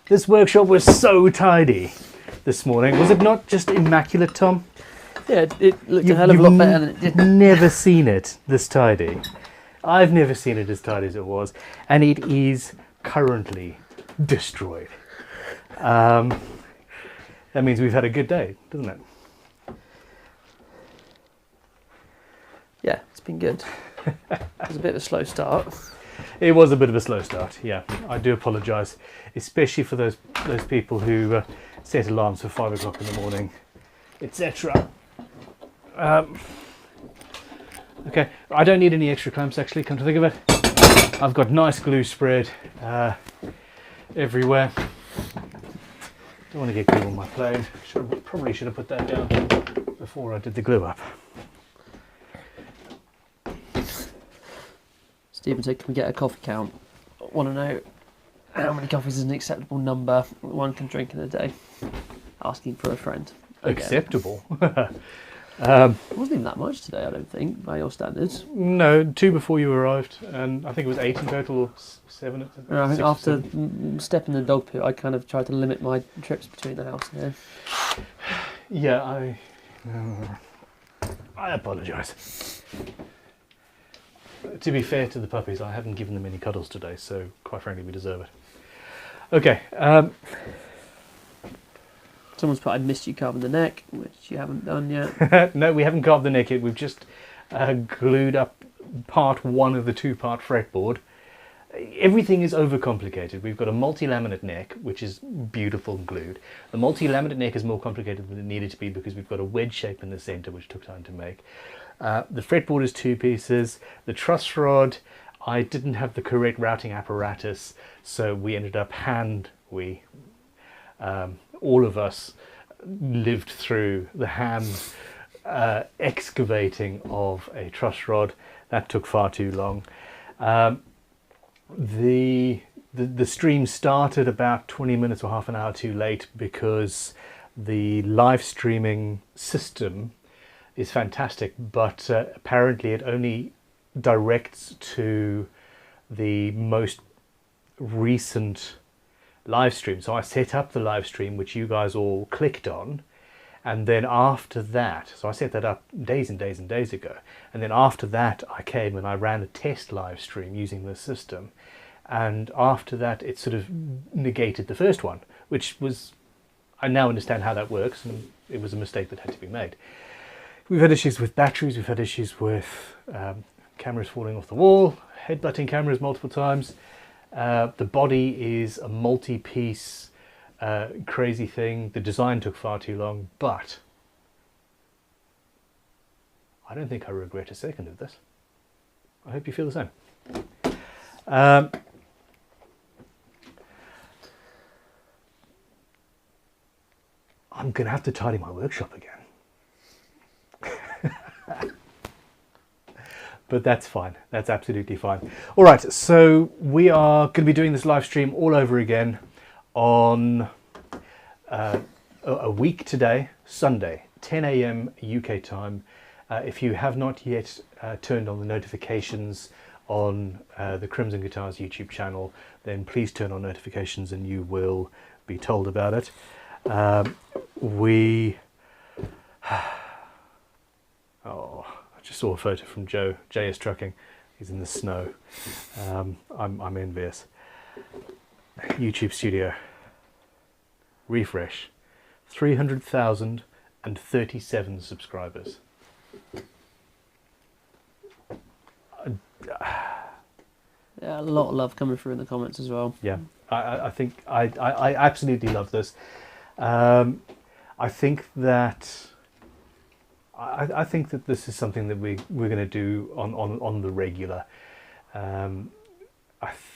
This workshop was so tidy this morning. Was it not just immaculate, Tom? Yeah, it looked a hell of a lot better than it did. Never seen it this tidy. I've never seen it as tidy as it was, and it is currently destroyed. That means we've had a good day, doesn't it? Yeah, it's been good. It was a bit of a slow start. It was a bit of a slow start, yeah. I do apologise, especially for those people who set alarms for 5 o'clock in the morning, etc. Okay, I don't need any extra clamps actually, come to think of it. I've got nice glue spread everywhere. Don't want to get glue on my plane. Probably should have put that down before I did the glue up. Stephen said, can we get a coffee count? I want to know how many coffees is an acceptable number one can drink in a day. Asking for a friend. Again. Acceptable? It wasn't even that much today, I don't think, by your standards. No, 2 before you arrived, and I think it was 8 in total, or 7. I think after stepping the dog poo, I kind of tried to limit my trips between the house and here. Yeah, I apologise. To be fair to the puppies, I haven't given them any cuddles today, so quite frankly, we deserve it. Okay. Someone's put, I missed you carving the neck, which you haven't done yet. No, we haven't carved the neck yet. We've just glued up part one of the two-part fretboard. Everything is overcomplicated. We've got a multi-laminate neck, which is beautiful and glued. The multi-laminate neck is more complicated than it needed to be because we've got a wedge shape in the center, which took time to make. The fretboard is 2 pieces. The truss rod, I didn't have the correct routing apparatus, so we ended up all of us lived through the hand excavating of a truss rod. That took far too long. The stream started about 20 minutes or half an hour too late because the live streaming system is fantastic, but apparently it only directs to the most recent live stream. So I set up the live stream, which you guys all clicked on, and then after that, so I set that up days and days and days ago, and then after that I came and I ran a test live stream using the system, and after that it sort of negated the first one, which was, I now understand how that works, and it was a mistake that had to be made. We've had issues with batteries, we've had issues with cameras falling off the wall, headbutting cameras multiple times. The body is a multi-piece crazy thing. The design took far too long, but I don't think I regret a second of this. I hope you feel the same. I'm going to have to tidy my workshop again. But that's fine. That's absolutely fine. All right, so we are going to be doing this live stream all over again on a week today, Sunday, 10 a.m. UK time. If you have not yet turned on the notifications on the Crimson Guitars YouTube channel, then please turn on notifications and you will be told about it. Oh, I just saw a photo from Joe. JS Trucking. He's in the snow. I'm envious. YouTube Studio. Refresh. 300,037 subscribers. Yeah, a lot of love coming through in the comments as well. Yeah, I think I absolutely love this. I think that this is something that we're going to do on the regular. I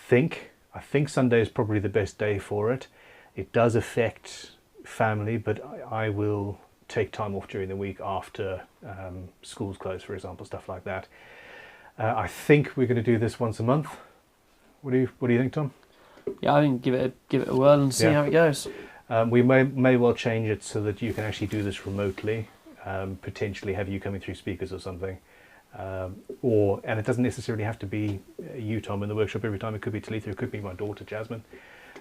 think Sunday is probably the best day for it. It does affect family, but I will take time off during the week after schools close, for example, stuff like that. I think we're going to do this once a month. What do you think, Tom? Yeah, I think give it a whirl and see how it goes. We may well change it so that you can actually do this remotely. Potentially have you coming through speakers or something, and it doesn't necessarily have to be you, Tom, in the workshop every time. It could be Talitha, it could be my daughter Jasmine,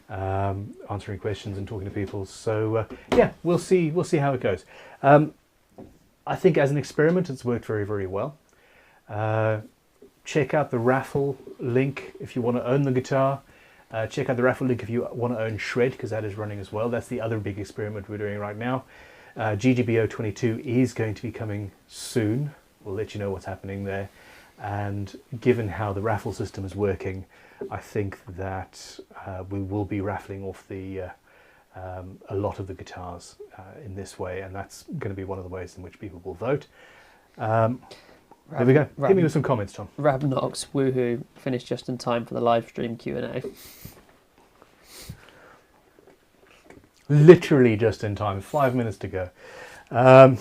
answering questions and talking to people. So yeah, we'll see how it goes. I think as an experiment it's worked very, very well. Check out the Raffle link if you want to own the guitar. Check out the Raffle link if you want to own Shred, because that is running as well. That's the other big experiment we're doing right now. GGBO 22 is going to be coming soon. We'll let you know what's happening there. And given how the raffle system is working, I think that we will be raffling off a lot of the guitars in this way, and that's going to be one of the ways in which people will vote. There we go. Hit me with some comments, Tom. Rabnox, woohoo, finished just in time for the live stream Q&A. Literally just in time, 5 minutes to go. I've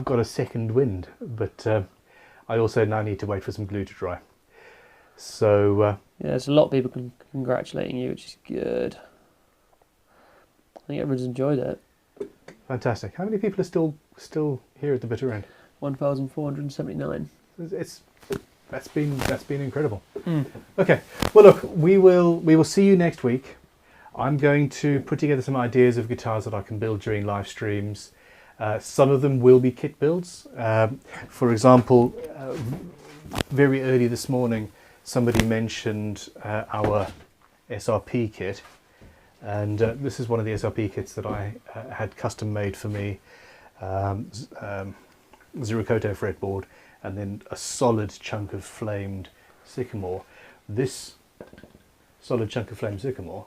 got a second wind, but I also now need to wait for some glue to dry. So yeah, there's a lot of people congratulating you, which is good. I think everyone's enjoyed it. Fantastic. How many people are still here at the bitter end? 1,479. That's been incredible. Okay, well look, we will see you next week. I'm going to put together some ideas of guitars that I can build during live streams. Some of them will be kit builds. For example, very early this morning somebody mentioned our SRP kit, and this is one of the SRP kits that I had custom made for me. Ziracote fretboard, and then a solid chunk of flamed sycamore. This solid chunk of flamed sycamore.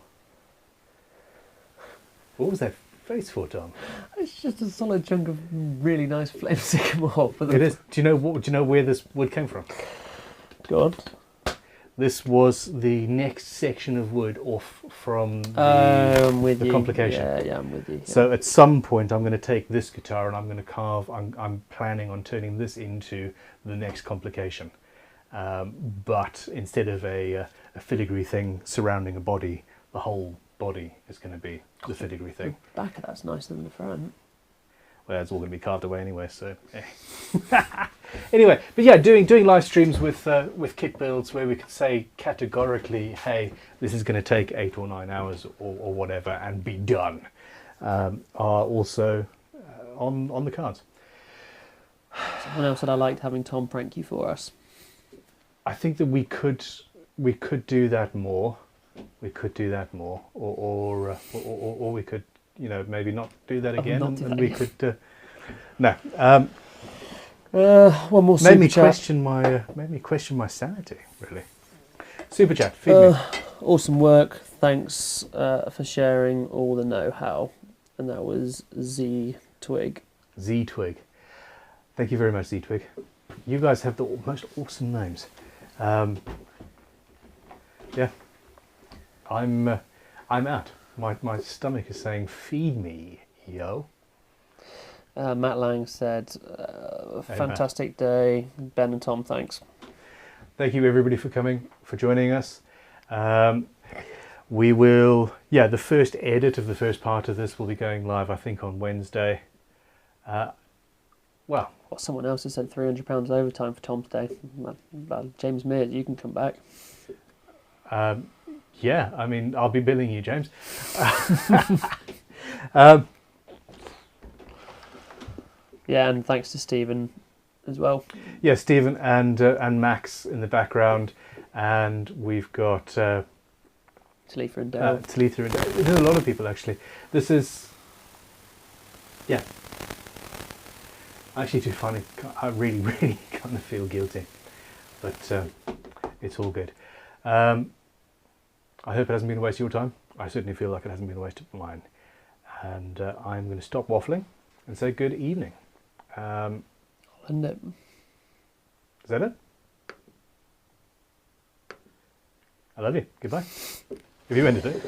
What was that face for, Tom? It's just a solid chunk of really nice flame sycamore. It is. Do you know where this wood came from? Go on. This was the next section of wood off from I'm with the you. complication. Yeah, I'm with you. Yeah. So at some point I'm going to take this guitar and I'm going to carve, I'm planning on turning this into the next complication. But instead of a filigree thing surrounding a body, the whole body is going to be the filigree thing. The back of that's nicer than the front. Well, it's all going to be carved away anyway, so... Anyway, but yeah, doing live streams with kit builds where we could say categorically, hey, this is going to take 8 or 9 hours or whatever and be done, are also on the cards. Someone else that I liked having Tom prank you for us. I think that we could do that more. We could do that more, or we could, maybe not do that again, and we could. No. One more super chat. Made me question my sanity, really. Super chat, feed me. Awesome work. Thanks for sharing all the know-how. And that was Z Twig. Z Twig. Thank you very much, Z Twig. You guys have the most awesome names. Yeah. I'm out. My stomach is saying, feed me, yo. Matt Lang said, fantastic day. Ben and Tom, thanks. Thank you everybody for coming, for joining us. We will, the first edit of the first part of this will be going live, I think, on Wednesday. Well, someone else has said £300 overtime for Tom's day. James Mears, you can come back. Yeah, I mean, I'll be billing you, James. Yeah, and thanks to Stephen as well. Yeah, Stephen and Max in the background, and we've got Talitha and Dale. Talitha and Dale. There's a lot of people actually. This is, yeah. I actually do find it. I really, really kind of feel guilty, but it's all good. I hope it hasn't been a waste of your time. I certainly feel like it hasn't been a waste of mine, and I'm going to stop waffling and say good evening. I'll end it. Is that it? I love you. Goodbye. Have you ended it?